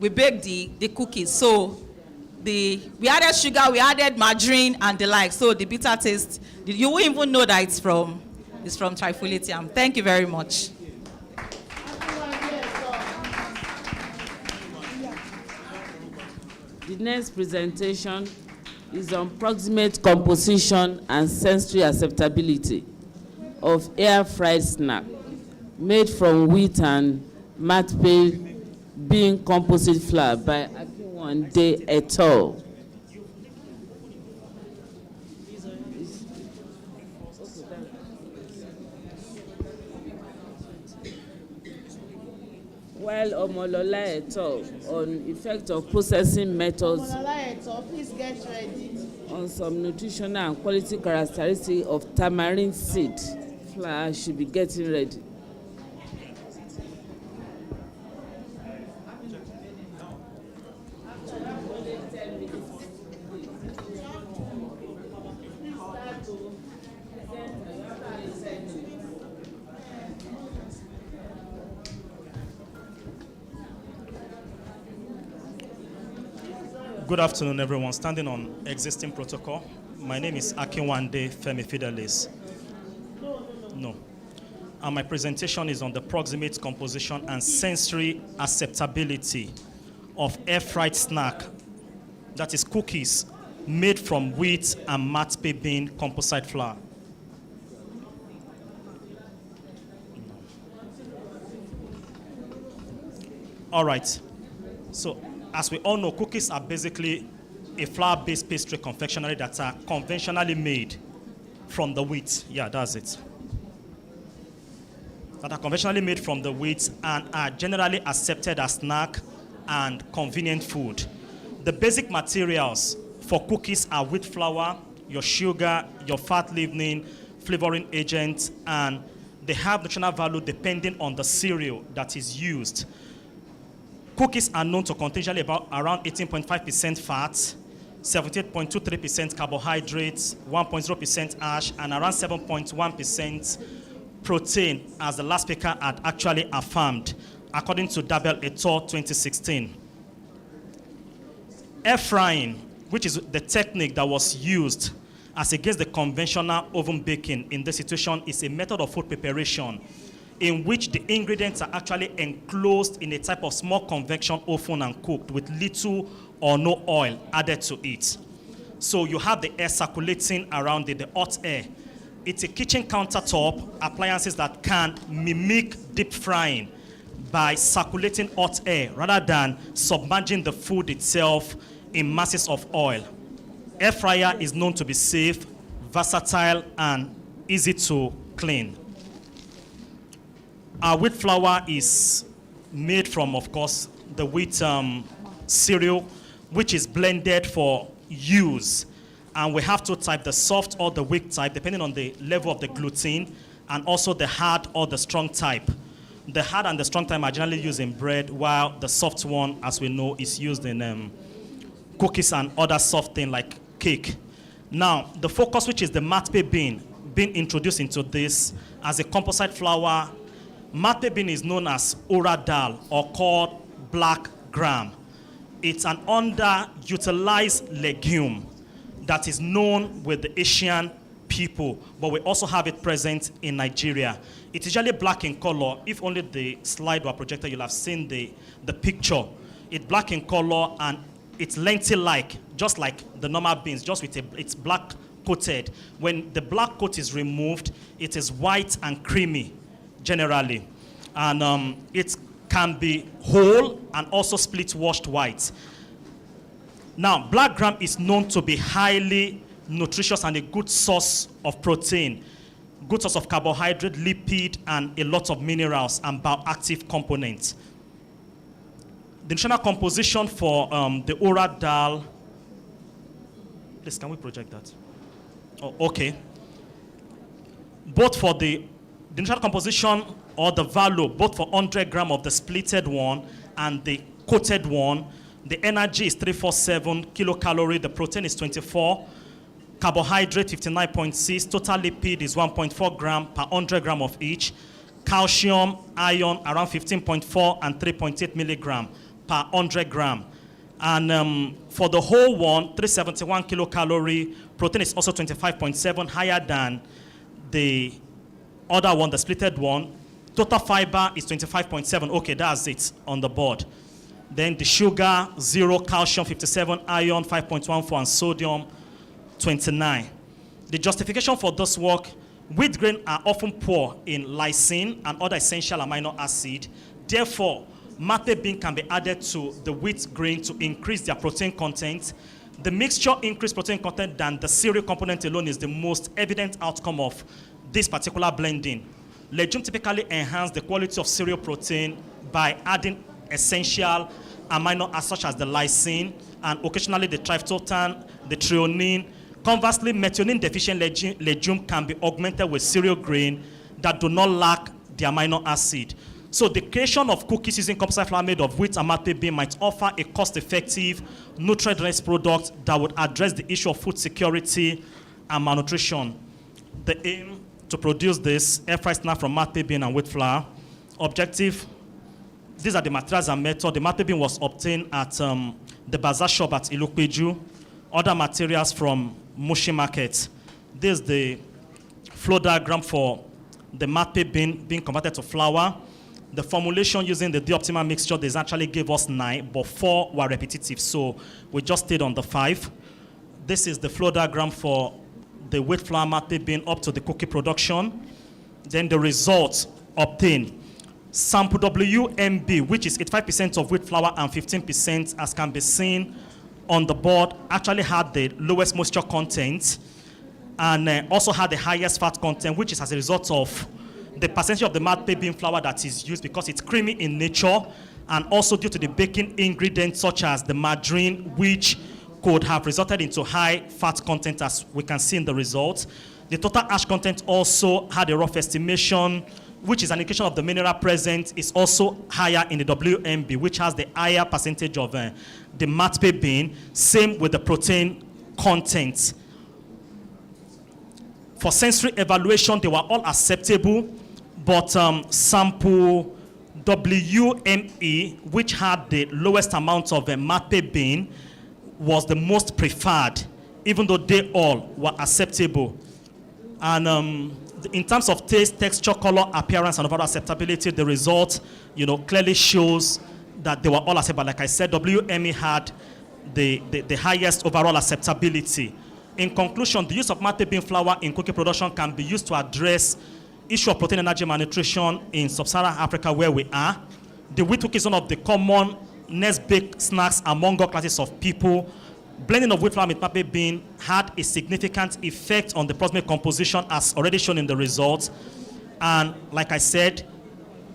the cookies. So we added sugar, we added margarine and the like. So the bitter taste, you won't even know that it's from trifoliate yam. Thank you very much. The next presentation is on proximate composition and sensory acceptability of air-fried snack made from wheat and matte bean composite flour by Akinwande et al. While Omolola et al. On effect of processing methods please get ready. on some nutritional and quality characteristics of tamarind seed flour should be getting ready. Good afternoon, everyone. Standing on existing protocol. My name is Akinwande Femi Fidelis. No. And my presentation is on the proximate composition and sensory acceptability of air-fried snack, that is cookies, made from wheat and matpe bean composite flour. All right. So, as we all know, cookies are basically a flour-based pastry confectionery that are conventionally made from the wheat. Yeah, that's it. That are conventionally made from the wheat and are generally accepted as snack and convenient food. The basic materials for cookies are wheat flour, your sugar, your fat leavening, flavoring agents, and they have nutritional value depending on the cereal that is used. Cookies are known to contain generally about around 18.5% fat, 78.23% carbohydrates, 1.0% ash, and around 7.1% protein, as the last speaker had actually affirmed, according to Dabel et al. 2016. Air frying, which is the technique that was used as against the conventional oven baking in this situation, is a method of food preparation in which the ingredients are actually enclosed in a type of small convection oven and cooked with little or no oil added to it. So you have the air circulating around it, the hot air. It's a kitchen countertop appliances that can mimic deep frying by circulating hot air rather than submerging the food itself in masses of oil. Air fryer is known to be safe, versatile, and easy to clean. Our wheat flour is made from, of course, the wheat cereal, which is blended for use. And we have two types, the soft or the weak type, depending on the level of the gluten, and also the hard or the strong type. The hard and the strong type are generally used in bread, while the soft one, as we know, is used in cookies and other soft things like cake. Now, the focus, which is the matpe bean, being introduced into this as a composite flour. Matpe bean is known as ora dal, or called black gram. It's an underutilized legume that is known with the Asian people, but we also have it present in Nigeria. It's usually black in color. If only the slide were projected, you'll have seen the picture. It's black in color and it's lentil-like, just like the normal beans, just with it's black coated. When the black coat is removed, it is white and creamy, generally. And it can be whole and also split washed white. Now, black gram is known to be highly nutritious and a good source of protein, good source of carbohydrate, lipid, and a lot of minerals and bioactive components. The nutritional composition for the ora dal, please, can we project that? Oh, okay. Both for the nutritional composition or the value, both for 100 gram of the splitted one and the coated one, the energy is 347 kilocalorie, the protein is 24, carbohydrate 59.6, total lipid is 1.4 gram per 100 gram of each, calcium, iron around 15.4 and 3.8 milligram per 100 gram. And for the whole one, 371 kilocalorie, protein is also 25.7, higher than the other one, the splitted one. Total fiber is 25.7. Okay, that's it on the board. Then the sugar, 0, calcium, 57, iron, 5.14, and sodium, 29. The justification for this work, wheat grain are often poor in lysine and other essential amino acid. Therefore, matpe bean can be added to the wheat grain to increase their protein content. The mixture increased protein content than the cereal component alone is the most evident outcome of this particular blending. Legume typically enhance the quality of cereal protein by adding essential amino acids such as the lysine and occasionally the tryptophan, the threonine. Conversely, methionine deficient legume can be augmented with cereal grain that do not lack the amino acid. So the creation of cookies using composite flour made of wheat and matpe bean might offer a cost-effective, nutrient-dense product that would address the issue of food security and malnutrition. The aim to produce this air-fried snack from matpe bean and wheat flour. Objective, these are the materials and method. The matte bean was obtained at the bazaar shop at Ilukpeju. Other materials from Mushi Market. This is the flow diagram for the matte bean being converted to flour. The formulation using the D-optimal mixture, they actually gave us 9, but 4 were repetitive, so we just stayed on the 5. This is the flow diagram for the wheat flour matte bean up to the cookie production. Then the results obtained. Sample WMB, which is 85% of wheat flour and 15%, as can be seen on the board, actually had the lowest moisture content and also had the highest fat content, which is as a result of the percentage of the matte bean flour that is used because it's creamy in nature, and also due to the baking ingredients such as the margarine, which could have resulted into high fat content, as we can see in the results. The total ash content also had a rough estimation, which is an indication of the mineral present, is also higher in the WMB, which has the higher percentage of the matte bean. Same with the protein content. For sensory evaluation, they were all acceptable, but sample WME, which had the lowest amount of matte bean, was the most preferred, even though they all were acceptable. And in terms of taste, texture, color, appearance, and overall acceptability, the result, clearly shows that they were all acceptable. Like I said, WME had the highest overall acceptability. In conclusion, the use of matte bean flour in cookie production can be used to address issue of protein energy malnutrition in sub-Saharan Africa, where we are. The wheat cookie is one of the common next baked snacks among all classes of people. Blending of wheat flour with matte bean had a significant effect on the protein composition, as already shown in the results. And like I said,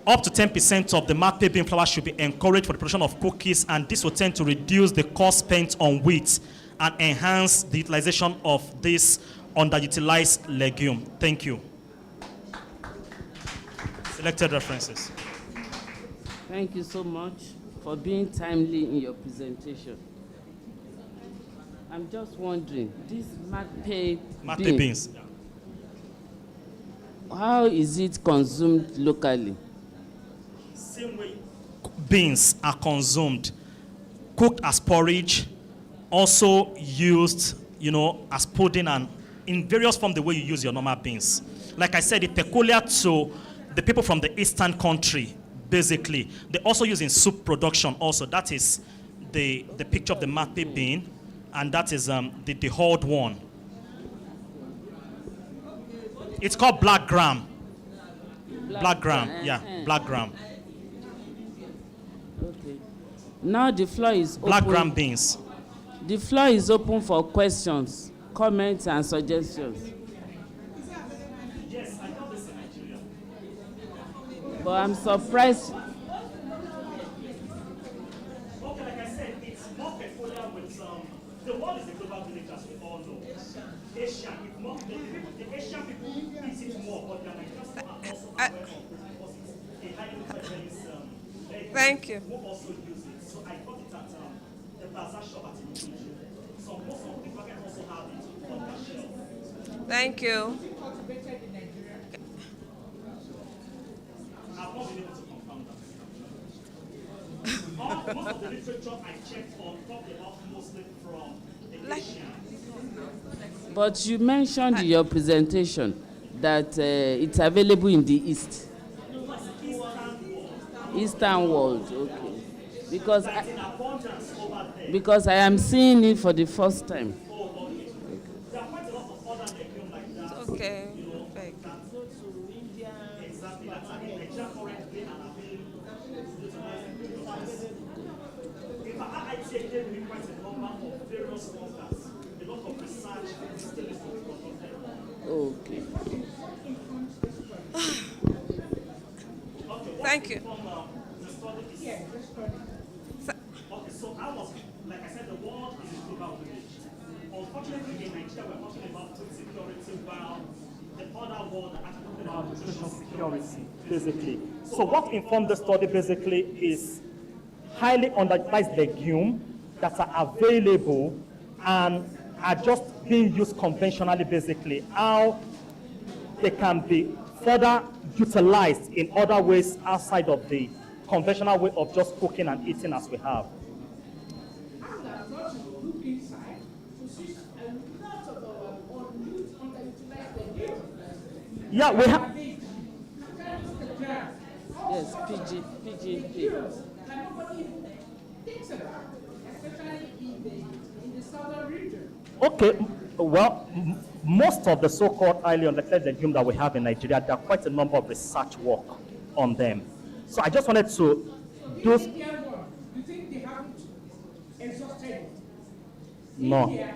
up to 10% of the matte bean flour should be encouraged for the production of cookies, and this will tend to reduce the cost spent on wheat and enhance the utilization of this underutilized legume. Thank you. Selected references. Thank you so much for being timely in your presentation. I'm just wondering, this matte beans, how is it consumed locally? Same way beans are consumed, cooked as porridge, also used, as pudding, and in various forms the way you use your normal beans. Like I said, it's peculiar to the people from the eastern country, basically. They also use in soup production also. That is the picture of the matte bean, and that is the hulled one. It's called black gram. Black gram, yeah, black gram. Okay. Now the floor is open. Black gram beans. The floor is open for questions, comments, and suggestions. Yes, I know this in Nigeria. But I'm surprised. Okay, like I said, it's more peculiar with the world is a global village, as we all know. Asia, it's more, the Asian people eat it more, but the Nigerians are also aware of it because it's a highly prevalent Thank you. Who also use it. So I got it at the bazaar shop at Ilukpeju. So most of the market also have it on their shelf. Thank you. I've not been able to confirm that. Most of the literature I checked on talked about mostly from the Asian. But you mentioned in your presentation that it's available in the East. Eastern world, okay. Because I am seeing it for the first time. Okay. Okay. Thank you. Okay, so I was, like I said, the world is a global village. Unfortunately, in Nigeria, we're talking about food security, while the other world are actually talking about nutrition security, basically. So what informed the study, basically, is highly underutilized legumes that are available and are just being used conventionally, basically. How they can be further utilized in other ways outside of the conventional way of just cooking and eating as we have. Yeah, we have. Yes, PG. Okay, well, most of the so-called highly unnecessary legume that we have in Nigeria, there are quite a number of research work on them. So I just wanted to do. You think they haven't exhausted it? No,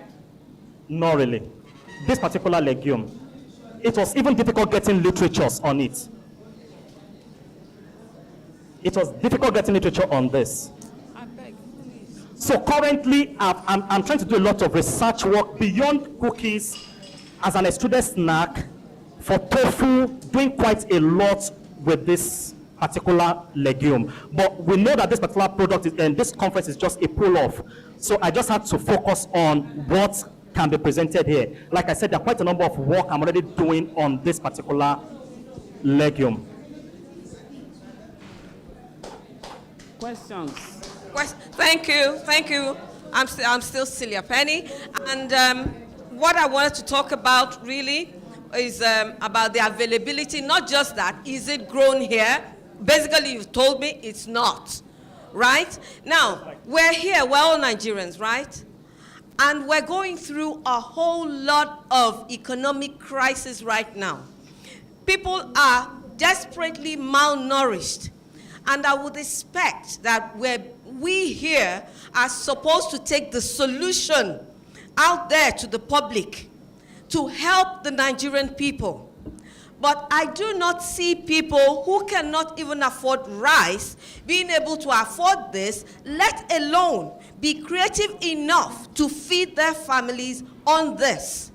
not really. This particular legume, it was even difficult getting literatures on it. It was difficult getting literature on this. So currently, I'm trying to do a lot of research work beyond cookies as an extruded snack for tofu, doing quite a lot with this particular legume. But we know that this particular product is, and this conference is just a pull-off. So I just had to focus on what can be presented here. Like I said, there are quite a number of work I'm already doing on this particular legume. Questions? Thank you. I'm still Celia Penny, and what I wanted to talk about really is about the availability. Not just that, is it grown here? Basically, you've told me it's not, right? Now, we're here, we're all Nigerians, right? And we're going through a whole lot of economic crisis right now. People are desperately malnourished. And I would expect that we here are supposed to take the solution out there to the public to help the Nigerian people. But I do not see people who cannot even afford rice being able to afford this, let alone be creative enough to feed their families on this.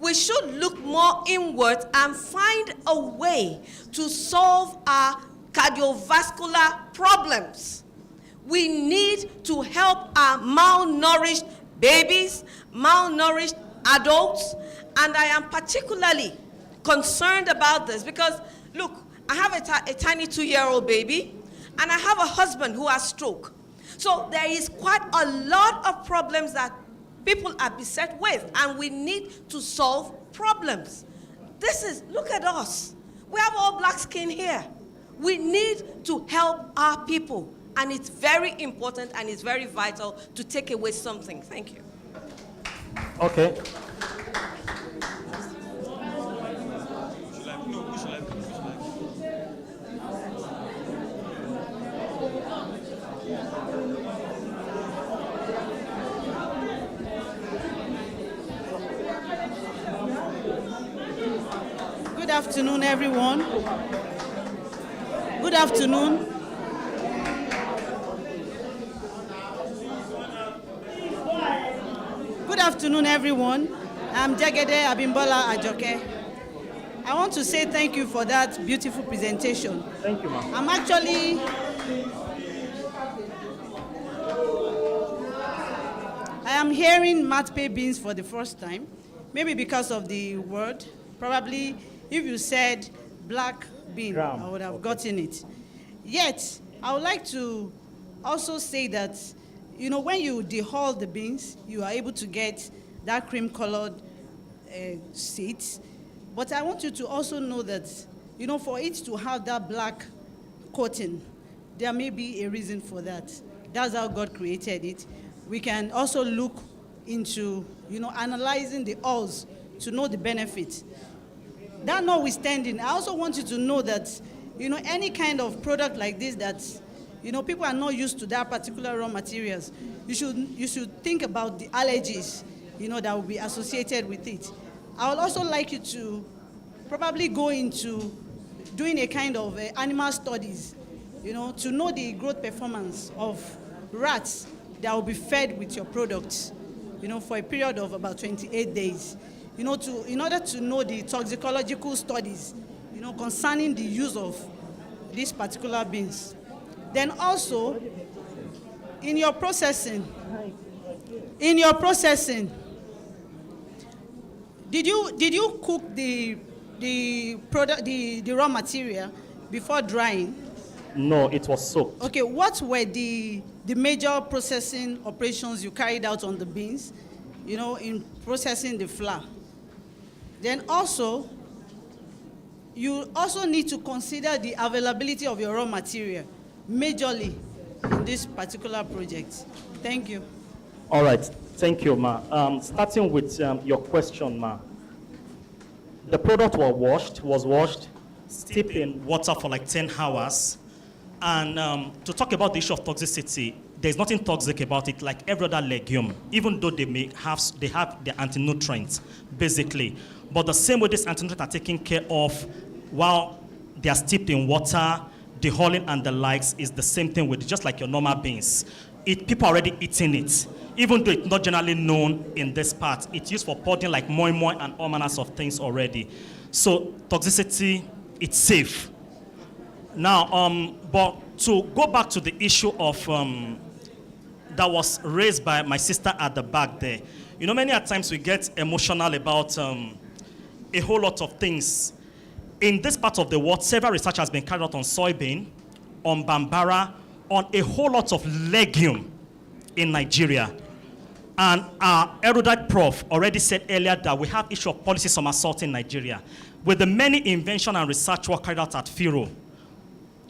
We should look more inward and find a way to solve our cardiovascular problems. We need to help our malnourished babies, malnourished adults, and I am particularly concerned about this because, look, I have a tiny 2-year-old baby, and I have a husband who has stroke. So there is quite a lot of problems that people are beset with, and we need to solve problems. Look at us. We have all black skin here. We need to help our people, and it's very important and it's very vital to take away something. Thank you. Okay. Good afternoon, everyone. Good afternoon. Good afternoon, everyone. I'm Jagede Abimbola Ajoke. I want to say thank you for that beautiful presentation. Thank you, ma'am. I'm actually I am hearing matpe beans for the first time, maybe because of the word. Probably if you said black bean, I would have gotten it. Yet, I would like to also say that, you know, when you dehull the beans, you are able to get that cream-colored seeds. But I want you to also know that, you know, for it to have that black coating, there may be a reason for that. That's how God created it. We can also look into, you know, analyzing the hulls to know the benefits. That notwithstanding, I also want you to know that, you know, any kind of product like this that, you know, people are not used to that particular raw materials, you should think about the allergies, you know, that will be associated with it. I would also like you to probably go into doing a kind of animal studies, you know, to know the growth performance of rats that will be fed with your products, you know, for a period of about 28 days. You know, in order to know the toxicological studies, you know, concerning the use of these particular beans. Then also, in your processing, did you cook the product, the raw material before drying? No, it was soaked. Okay, what were the major processing operations you carried out on the beans, you know, in processing the flour? Then also, you also need to consider the availability of your raw material, majorly in this particular project. Thank you. All right, thank you, ma. Starting with your question, ma. The product was washed, steeped in water for like 10 hours. And to talk about the issue of toxicity, there's nothing toxic about it, like every other legume, even though they have the anti-nutrients, basically. But the same way these anti-nutrients are taken care of while they are steeped in water, the hulling and the likes is the same thing with just like your normal beans. People are already eating it, even though it's not generally known in this part. It's used for pudding like moi moi and all manners of things already. So toxicity, it's safe. Now, but to go back to the issue of that was raised by my sister at the back there. You know, many times we get emotional about a whole lot of things. In this part of the world, several research has been carried out on soybean, on bambara, on a whole lot of legume in Nigeria. And our erudite prof already said earlier that we have issue of policy somersault in Nigeria. With the many invention and research work carried out at FIRO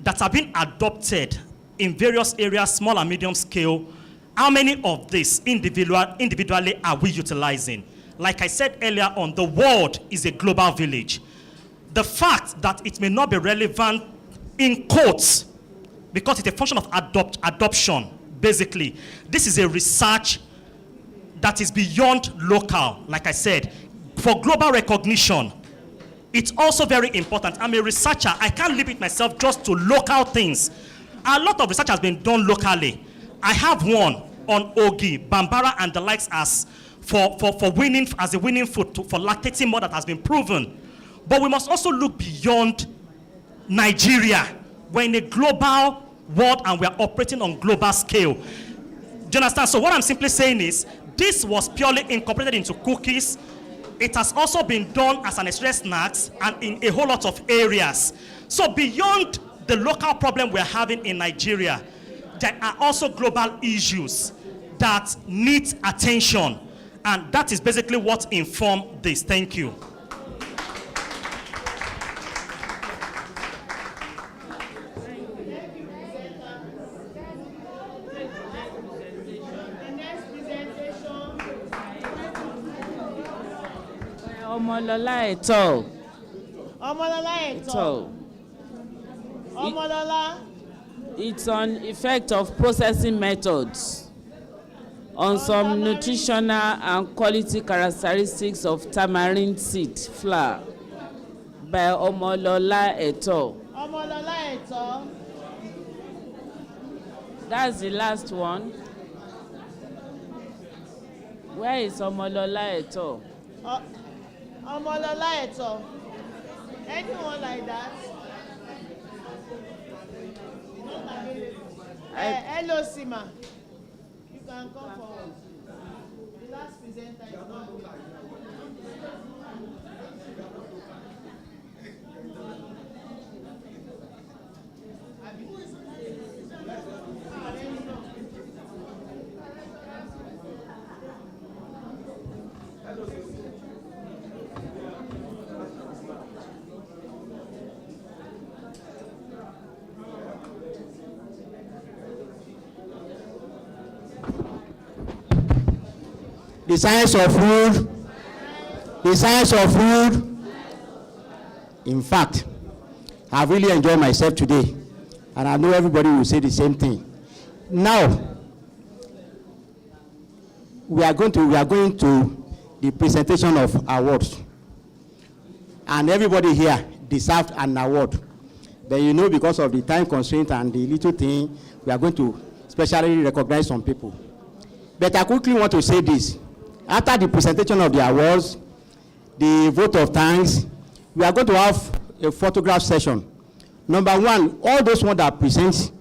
that have been adopted in various areas, small and medium scale, how many of this individually are we utilizing? Like I said earlier on, the world is a global village. The fact that it may not be relevant in quotes, because it's a function of adoption, basically. This is a research that is beyond local, like I said. For global recognition, it's also very important. I'm a researcher. I can't limit myself just to local things. A lot of research has been done locally. I have one on Ogi, Bambara, and the likes as for winning, as a winning food for lactating mother that has been proven. But we must also look beyond Nigeria. We're in a global world and we're operating on global scale. Do you understand? So what I'm simply saying is, this was purely incorporated into cookies. It has also been done as an extra snacks and in a whole lot of areas. So beyond the local problem we're having in Nigeria, there are also global issues that need attention. And that is basically what informed this. Thank you. Omolola Eto. Omolola Eto. Omolola. It's on effect of processing methods on some nutritional and quality characteristics of tamarind seed flour by Omolola Eto. Omolola Eto. That's the last one. Where is Omolola Eto? Omolola Eto. Anyone like that? Hello, Sima. You can come forward. The last presenter is not here. The science of food, the science of food. In fact, I've really enjoyed myself today, and I know everybody will say the same thing. Now, we are going to the presentation of awards, and everybody here deserved an award. But you know, because of the time constraint and the little thing, we are going to specially recognize some people. But I quickly want to say this. After the presentation of the awards, the vote of thanks, we are going to have a photograph session. Number one, all those ones that present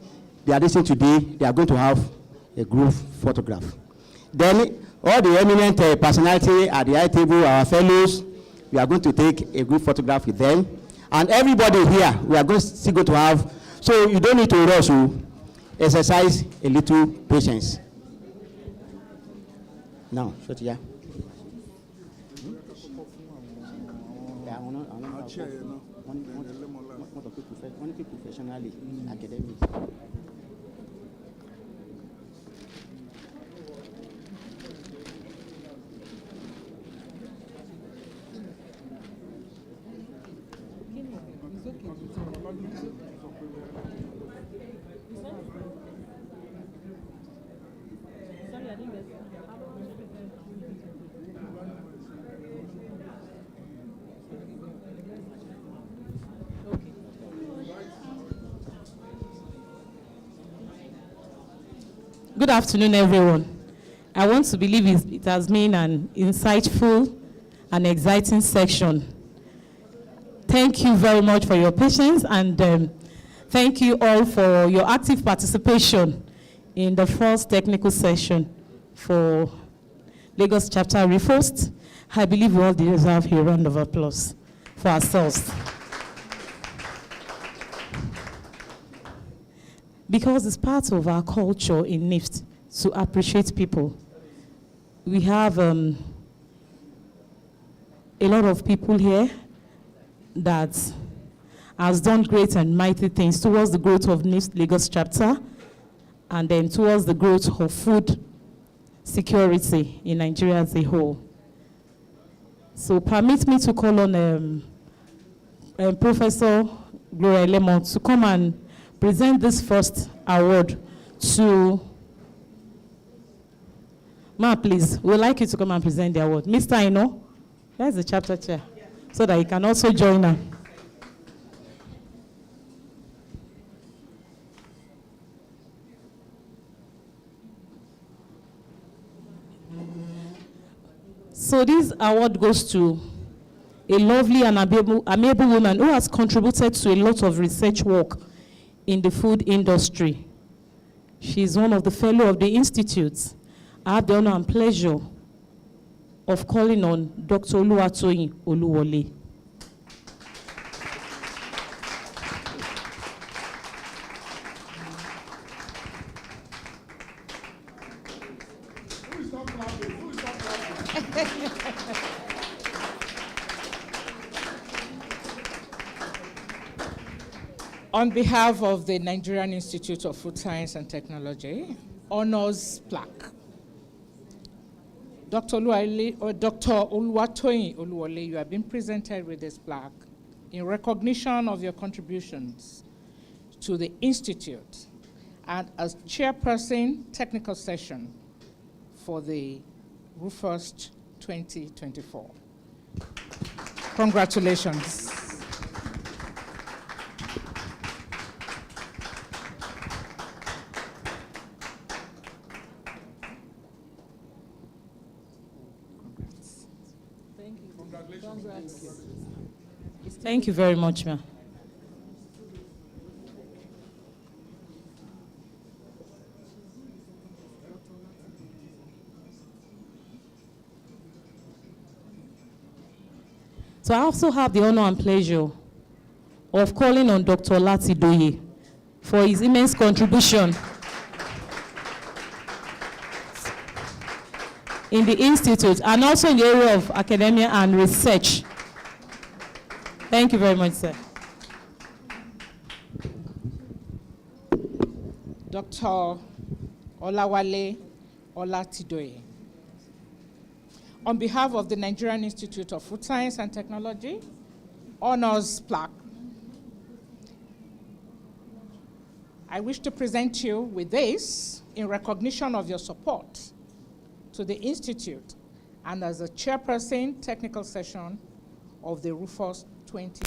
their listening today, they are going to have a group photograph. Then, all the eminent personality at the high table, our fellows, we are going to take a group photograph with them. And everybody here, we are still going to have So you don't need to rush to exercise a little patience. Now, shut ya. Professionally, academics. Good afternoon, everyone. I want to believe it has been an insightful and exciting section. Thank you very much for your patience, and thank you all for your active participation in the first technical session for Lagos chapter ReFoSTS. I believe we all deserve a round of applause for ourselves. Because it's part of our culture in NIFST to appreciate people. We have a lot of people here that has done great and mighty things towards the growth of NIFST Lagos chapter, and then towards the growth of food security in Nigeria as a whole. So permit me to call on Professor Gloria Lemon to come and present this first award to Ma, please. We'd like you to come and present the award. Mr. Aino, there's the chapter chair, so that you can also join her. So this award goes to a lovely and amiable woman who has contributed to a lot of research work in the food industry. She's one of the fellow of the institute. I have the honor and pleasure of calling on Dr. Oluwatoyin Oluwole. On behalf of the Nigerian Institute of Food Science and Technology, honors plaque. Dr. Oluwatoyin Oluwole, you have been presented with this plaque in recognition of your contributions to the Institute and as chairperson technical session for the ReFoSTS 2024. Congratulations. Thank you very much, ma'am. So I also have the honor and pleasure of calling on Dr. Latidoye for his immense contribution in the Institute and also in the area of academia and research. Thank you very much, sir. Dr. Olawale Olatidoye. On behalf of the Nigerian Institute of Food Science and Technology, honors plaque. I wish to present you with this in recognition of your support to the Institute and as a chairperson technical session of the ReFoSTS 20.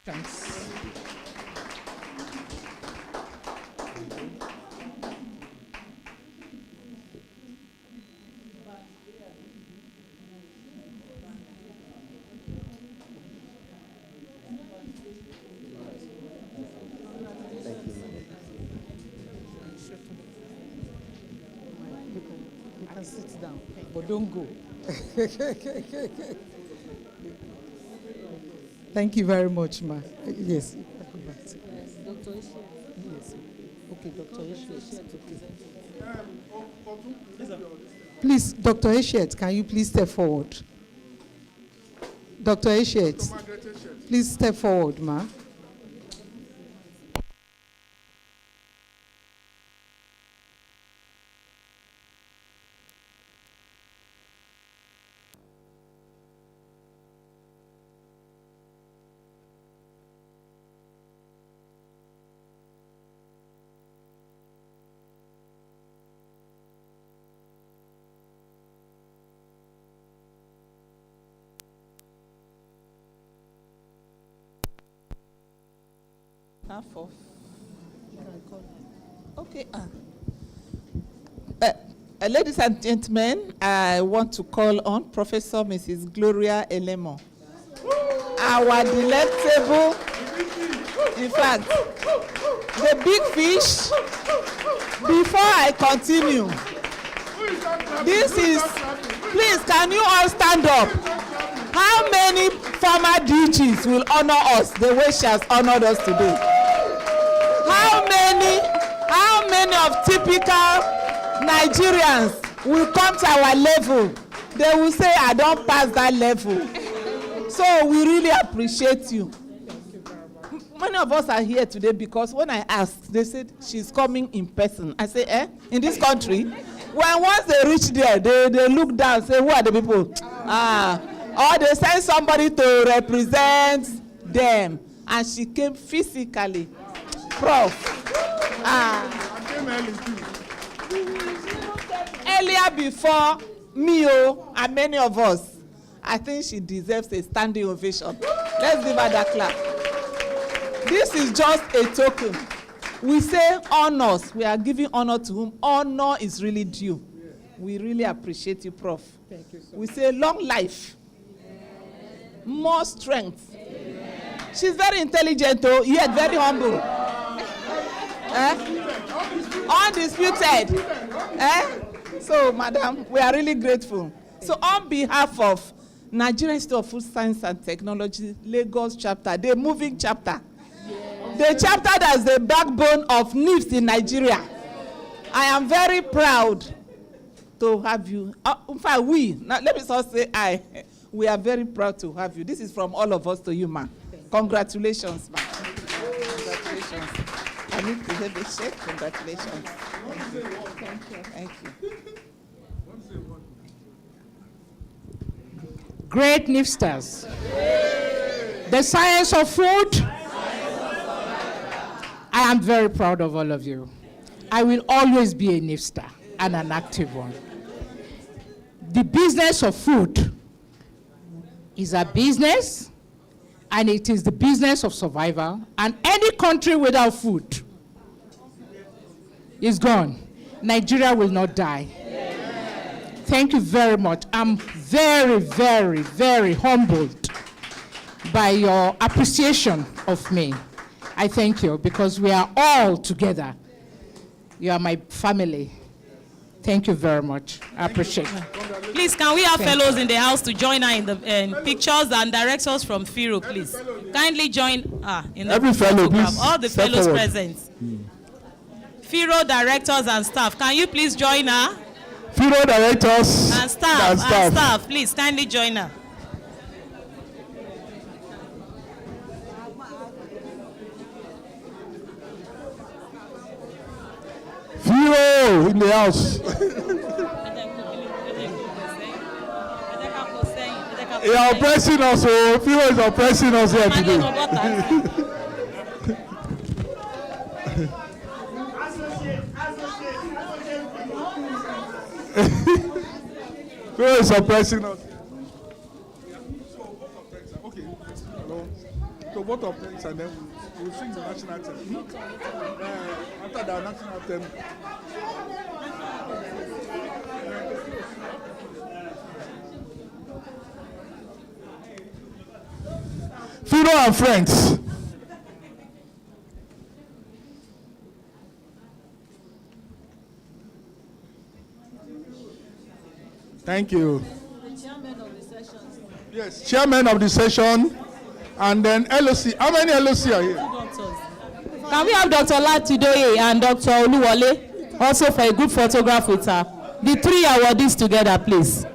You can sit down, but don't go. Thank you very much, ma. Yes. Yes. Okay, Dr. Eshiet. Please, Dr. Eshiet, can you please step forward? Dr. Eshiet, please step forward, ma. Half of. Okay. Ladies and gentlemen, I want to call on Professor Mrs. Gloria Elemo. Our delectable, in fact, the big fish. Before I continue, this is, please, can you all stand up? How many former DGs will honor us the way she has honored us today? How many of typical Nigerians will come to our level? They will say, I don't pass that level. So we really appreciate you. Many of us are here today because when I asked, they said she's coming in person. I say, in this country? When once they reach there, they look down and say, who are the people? Or they send somebody to represent them. And she came physically. Prof. Earlier before me and many of us, I think she deserves a standing ovation. Let's give her that clap. This is just a token. We say honors. We are giving honor to whom honor is really due. We really appreciate you, Prof. Thank you so we say long life, more strength. She's very intelligent, yet very humble. Undisputed. So, madam, we are really grateful. So, on behalf of Nigerian Institute of Food Science and Technology, Lagos chapter, the moving chapter, the chapter that is the backbone of NIFST in Nigeria, I am very proud to have you. In fact, let me just say we are very proud to have you. This is from all of us to you, ma'am. Congratulations, ma'am. Congratulations. I need to have a shake. Congratulations. Thank you. Thank you. Thank you. Great NIFSTers. The science of food. I am very proud of all of you. I will always be a NIFSTer and an active one. The business of food is a business, and it is the business of survival. And any country without food is gone. Nigeria will not die. Thank you very much. I'm very, very, very humbled by your appreciation of me. I thank you because we are all together. You are my family. Thank you very much. I appreciate it. Please, can we have fellows in the house to join her in the pictures, and directors from FIRO, please? Kindly join in the every fellow, please. All the fellows present. FIRO directors and staff, can you please join her? FIRO directors and staff, please kindly join her. FIRO in the house. You are oppressing us, so FIRO is oppressing us here today. FIRO is oppressing us. Okay, so both of thanks, and then we'll sing the national anthem. After the national anthem. FIRO and friends. Thank you. The chairman of the session. Yes, chairman of the session, and then LOC. How many LOC are here? Can we have Dr. Latidoye and Dr. Oluwole also for a group photograph with her? The three awardees together, please.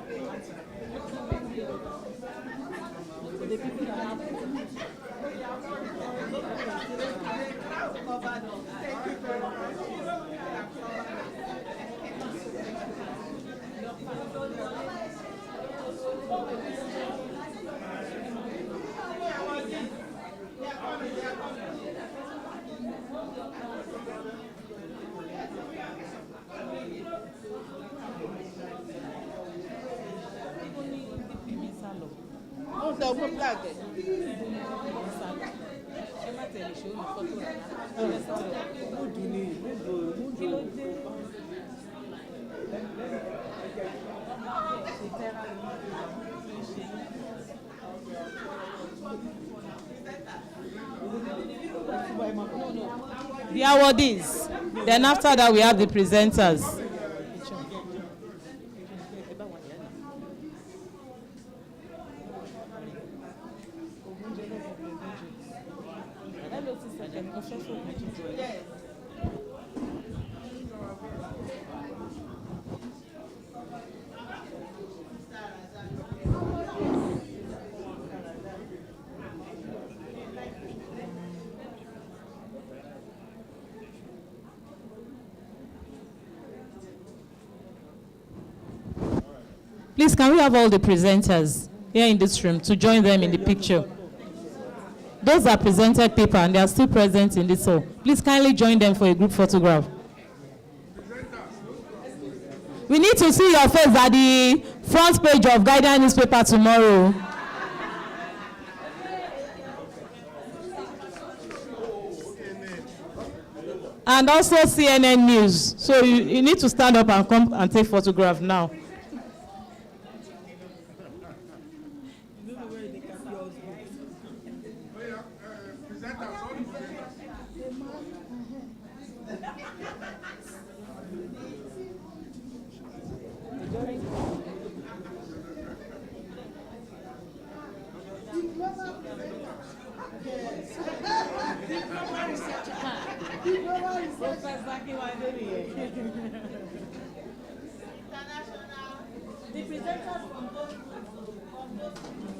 The awardees. Then after that, we have the presenters. Please, can we have all the presenters here in this room to join them in the picture? Those are presented people and they are still present in this hall. Please kindly join them for a group photograph. We need to see your face at the front page of Guardian newspaper tomorrow. And also CNN News. So you need to stand up and come and take photograph now.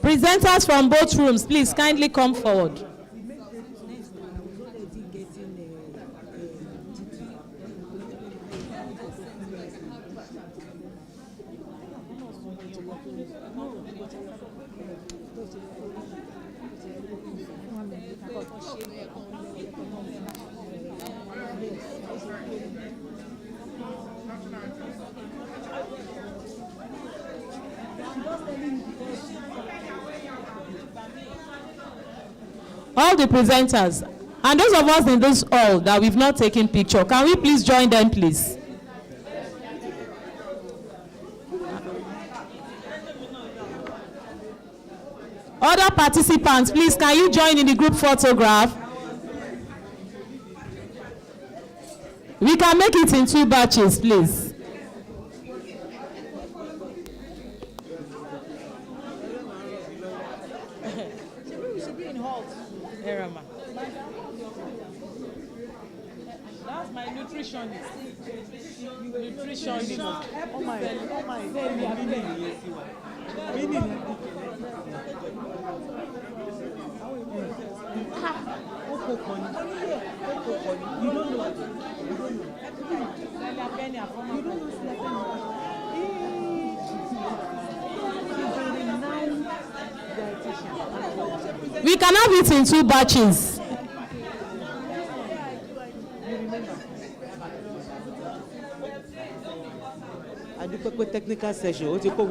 Presenters from both rooms, please kindly come forward. All the presenters and those of us in this hall that we've not taken picture, can we please join them, please? Other participants, please, can you join in the group photograph? We can make it in 2 batches, please. That's my nutritionist. Nutritionist. Oh my. You don't know. We can have it in 2 batches. I do technical session. What you call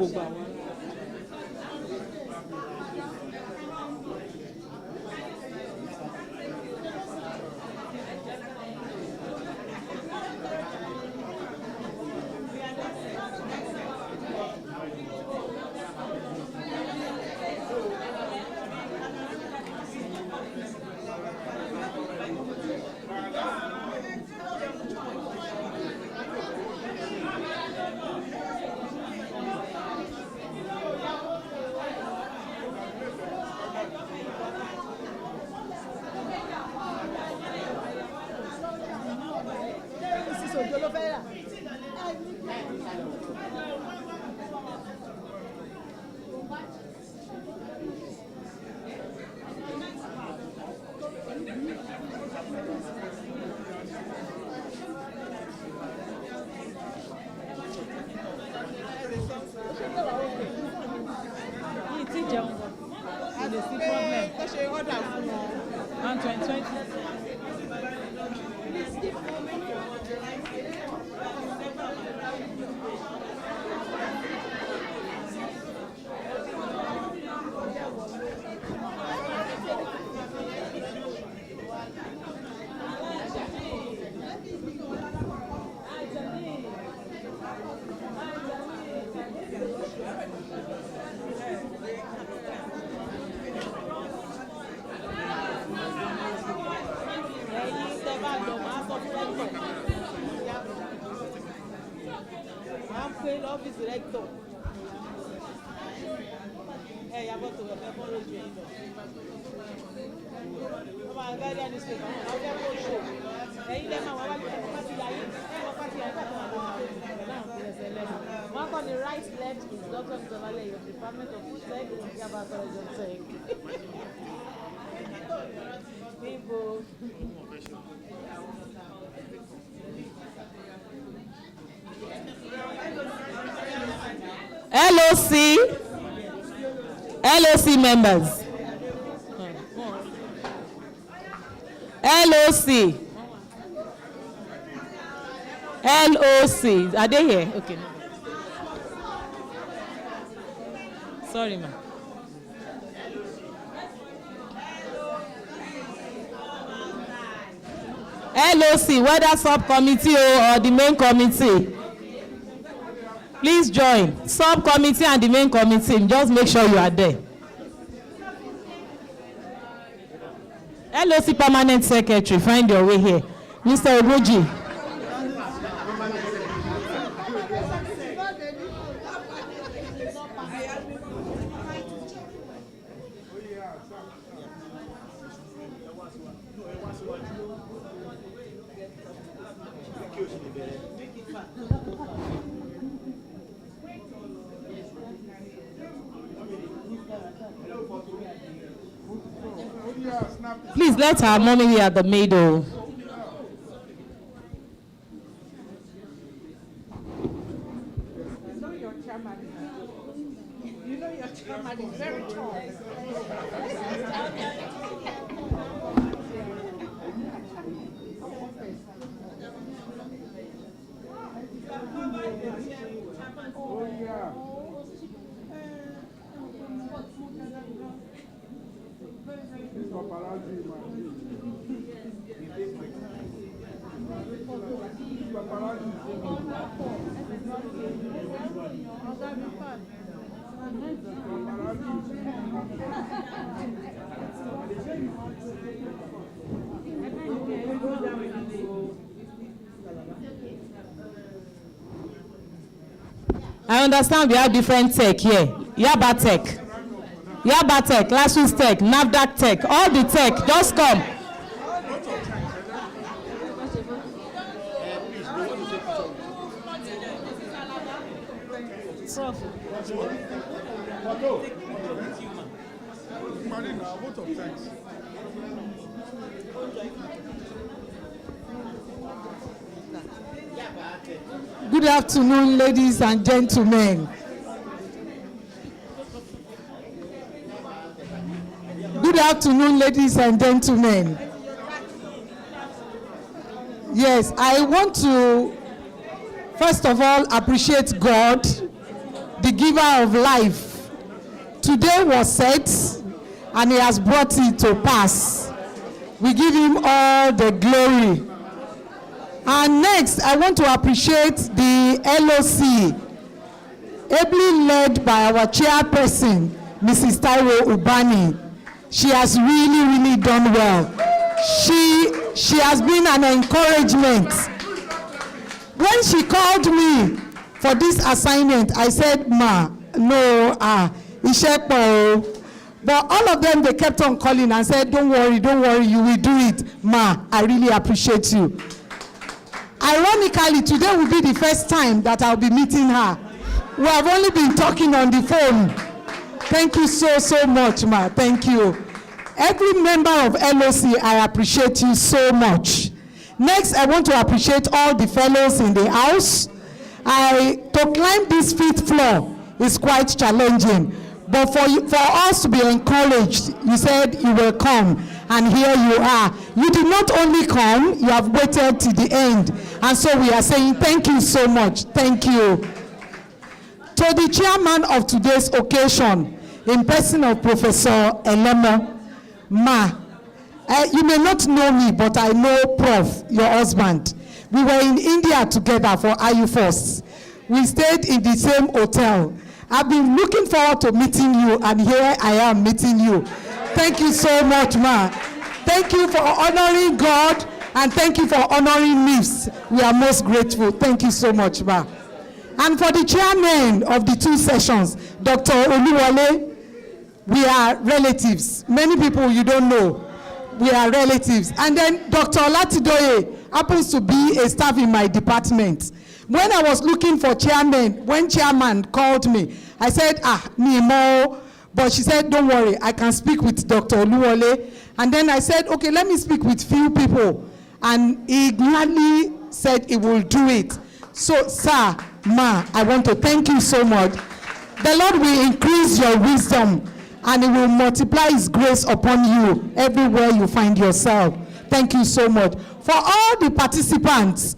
Mark on the right, left is Dr. Mzawale, your Department of Tech and Java College of Tech. People. LOC members. LOC. Are they here? Okay. Sorry, ma'am. LOC, whether subcommittee or the main committee. Please join. Subcommittee and the main committee. Just make sure you are there. LOC Permanent Secretary, find your way here. Mr. Ogoji. Please let our mommy here at the middle. You know your chairman is very tall. Oh, yeah. This paparazzi, man. I understand we have different tech here. Yaba Tech, Classroom Tech, NAFDAC Tech, all the tech, just come. Good afternoon, ladies and gentlemen. Good afternoon, ladies and gentlemen. Yes, I want to, first of all, appreciate God, the giver of life. Today was set, and He has brought it to pass. We give Him all the glory. And next, I want to appreciate the LOC, ably led by our chairperson, Mrs. Taiwo Ubani. She has really done well. She has been an encouragement. When she called me for this assignment, I said, Ma, no, Ishepo. But all of them, they kept on calling and said, don't worry, you will do it. Ma, I really appreciate you. Ironically, today will be the first time that I'll be meeting her. We have only been talking on the phone. Thank you so much, ma. Thank you. Every member of LOC, I appreciate you so much. Next, I want to appreciate all the fellows in the house. To climb this 5th floor is quite challenging, but for us to be encouraged, you said you will come, and here you are. You did not only come, you have waited to the end, and so we are saying thank you so much. Thank you. To the chairman of today's occasion, in person of Professor Elemo, ma, you may not know me, but I know Prof, your husband. We were in India together for ReFoSTS. We stayed in the same hotel. I've been looking forward to meeting you, and here I am meeting you. Thank you so much, ma. Thank you for honoring God, and thank you for honoring NIFST. We are most grateful. Thank you so much, ma. And for the chairman of the 2 sessions, Dr. Oluwole, we are relatives. Many people you don't know. We are relatives. And then Dr. Olatidoye happens to be a staff in my department. When I was looking for chairman, when chairman called me, I said, me more. But she said, don't worry, I can speak with Dr. Oluwole. And then I said, okay, let me speak with few people. And he gladly said he will do it. So, sir, ma, I want to thank you so much. The Lord will increase your wisdom, and He will multiply His grace upon you everywhere you find yourself. Thank you so much. For all the participants,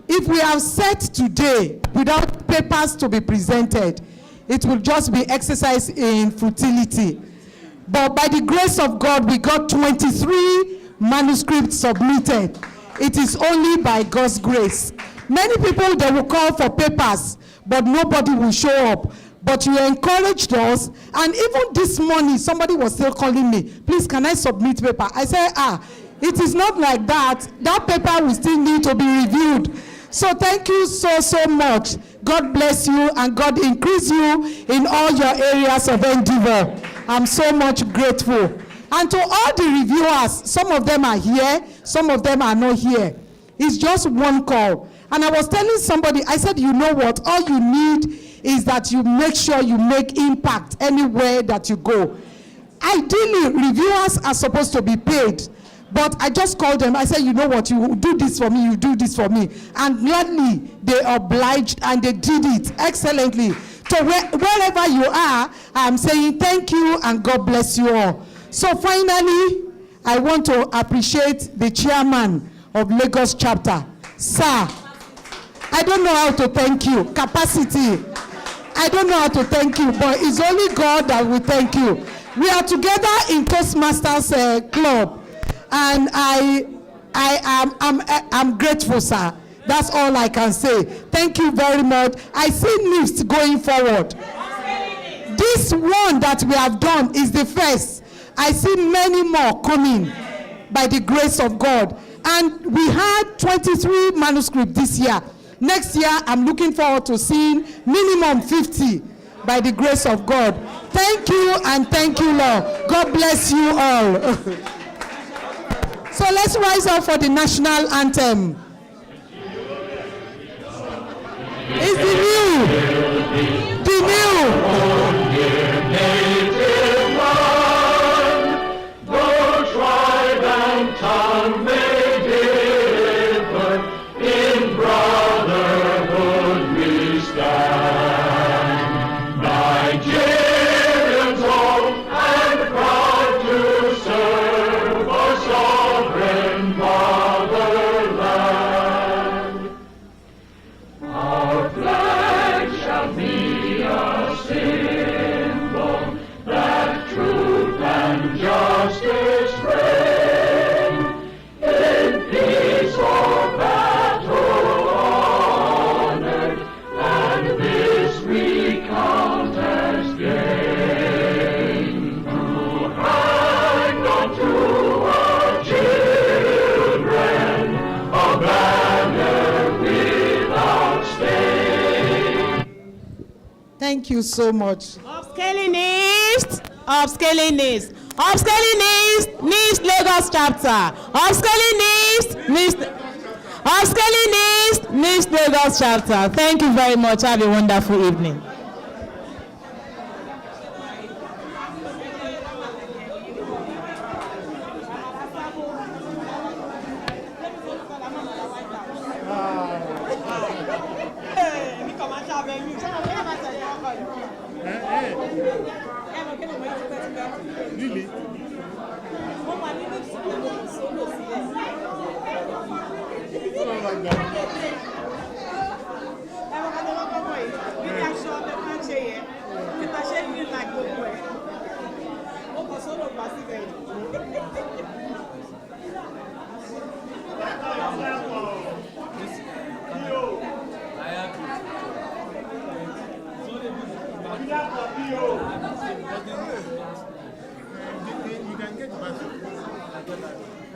if we have set today without papers to be presented, it will just be exercise in futility. But by the grace of God, we got 23 manuscripts submitted. It is only by God's grace. Many people, they will call for papers, but nobody will show up. But you encouraged us, and even this morning, somebody was still calling me, please, can I submit paper? I said, it is not like that. That paper will still need to be reviewed. So thank you so much. God bless you, and God increase you in all your areas of endeavor. I'm so much grateful. And to all the reviewers, some of them are here, some of them are not here. It's just one call. And I was telling somebody, I said, you know what? All you need is that you make sure you make impact anywhere that you go. Ideally, reviewers are supposed to be paid. But I just called them. I said, you know what? You do this for me. You do this for me. And gladly, they obliged, and they did it excellently. So wherever you are, I'm saying thank you, and God bless you all. So finally, I want to appreciate the chairman of Lagos chapter. Sir, I don't know how to thank you. Capacity. I don't know how to thank you, but it's only God that will thank you. We are together in Toastmasters Club, and I'm grateful, sir. That's all I can say. Thank you very much. I see NIFST going forward. This one that we have done is the first. I see many more coming by the grace of God. And we had 23 manuscripts this year. Next year, I'm looking forward to seeing minimum 50 by the grace of God. Thank you, and thank you, Lord. God bless you all. So let's rise up for the national anthem. It's the new. The new. Thank you so much. Upscaling NIFST, upscaling NIFST, upscaling NIFST, NIFST Lagos chapter, upscaling NIFST, NIFST, upscaling NIFST. NIFST Lagos chapter, thank you very much. Have a wonderful evening. Really? You can get the basket.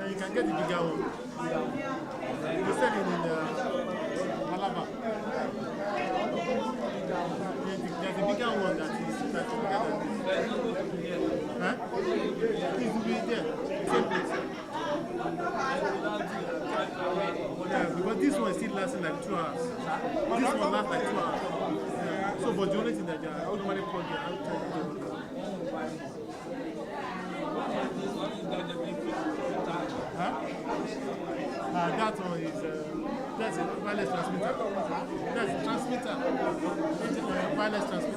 You can get the bigger one. You sell it in Alaba. There's a bigger one that is bigger than this. Huh? It will be there. Same place. Yeah, because this one is still lasting like 2 hours. This one lasts like 2 hours. Yeah. So, but the only thing that I normally plug it, I'll try to do it. Huh? That one is that's a wireless transmitter. That's a transmitter. Wireless transmitter.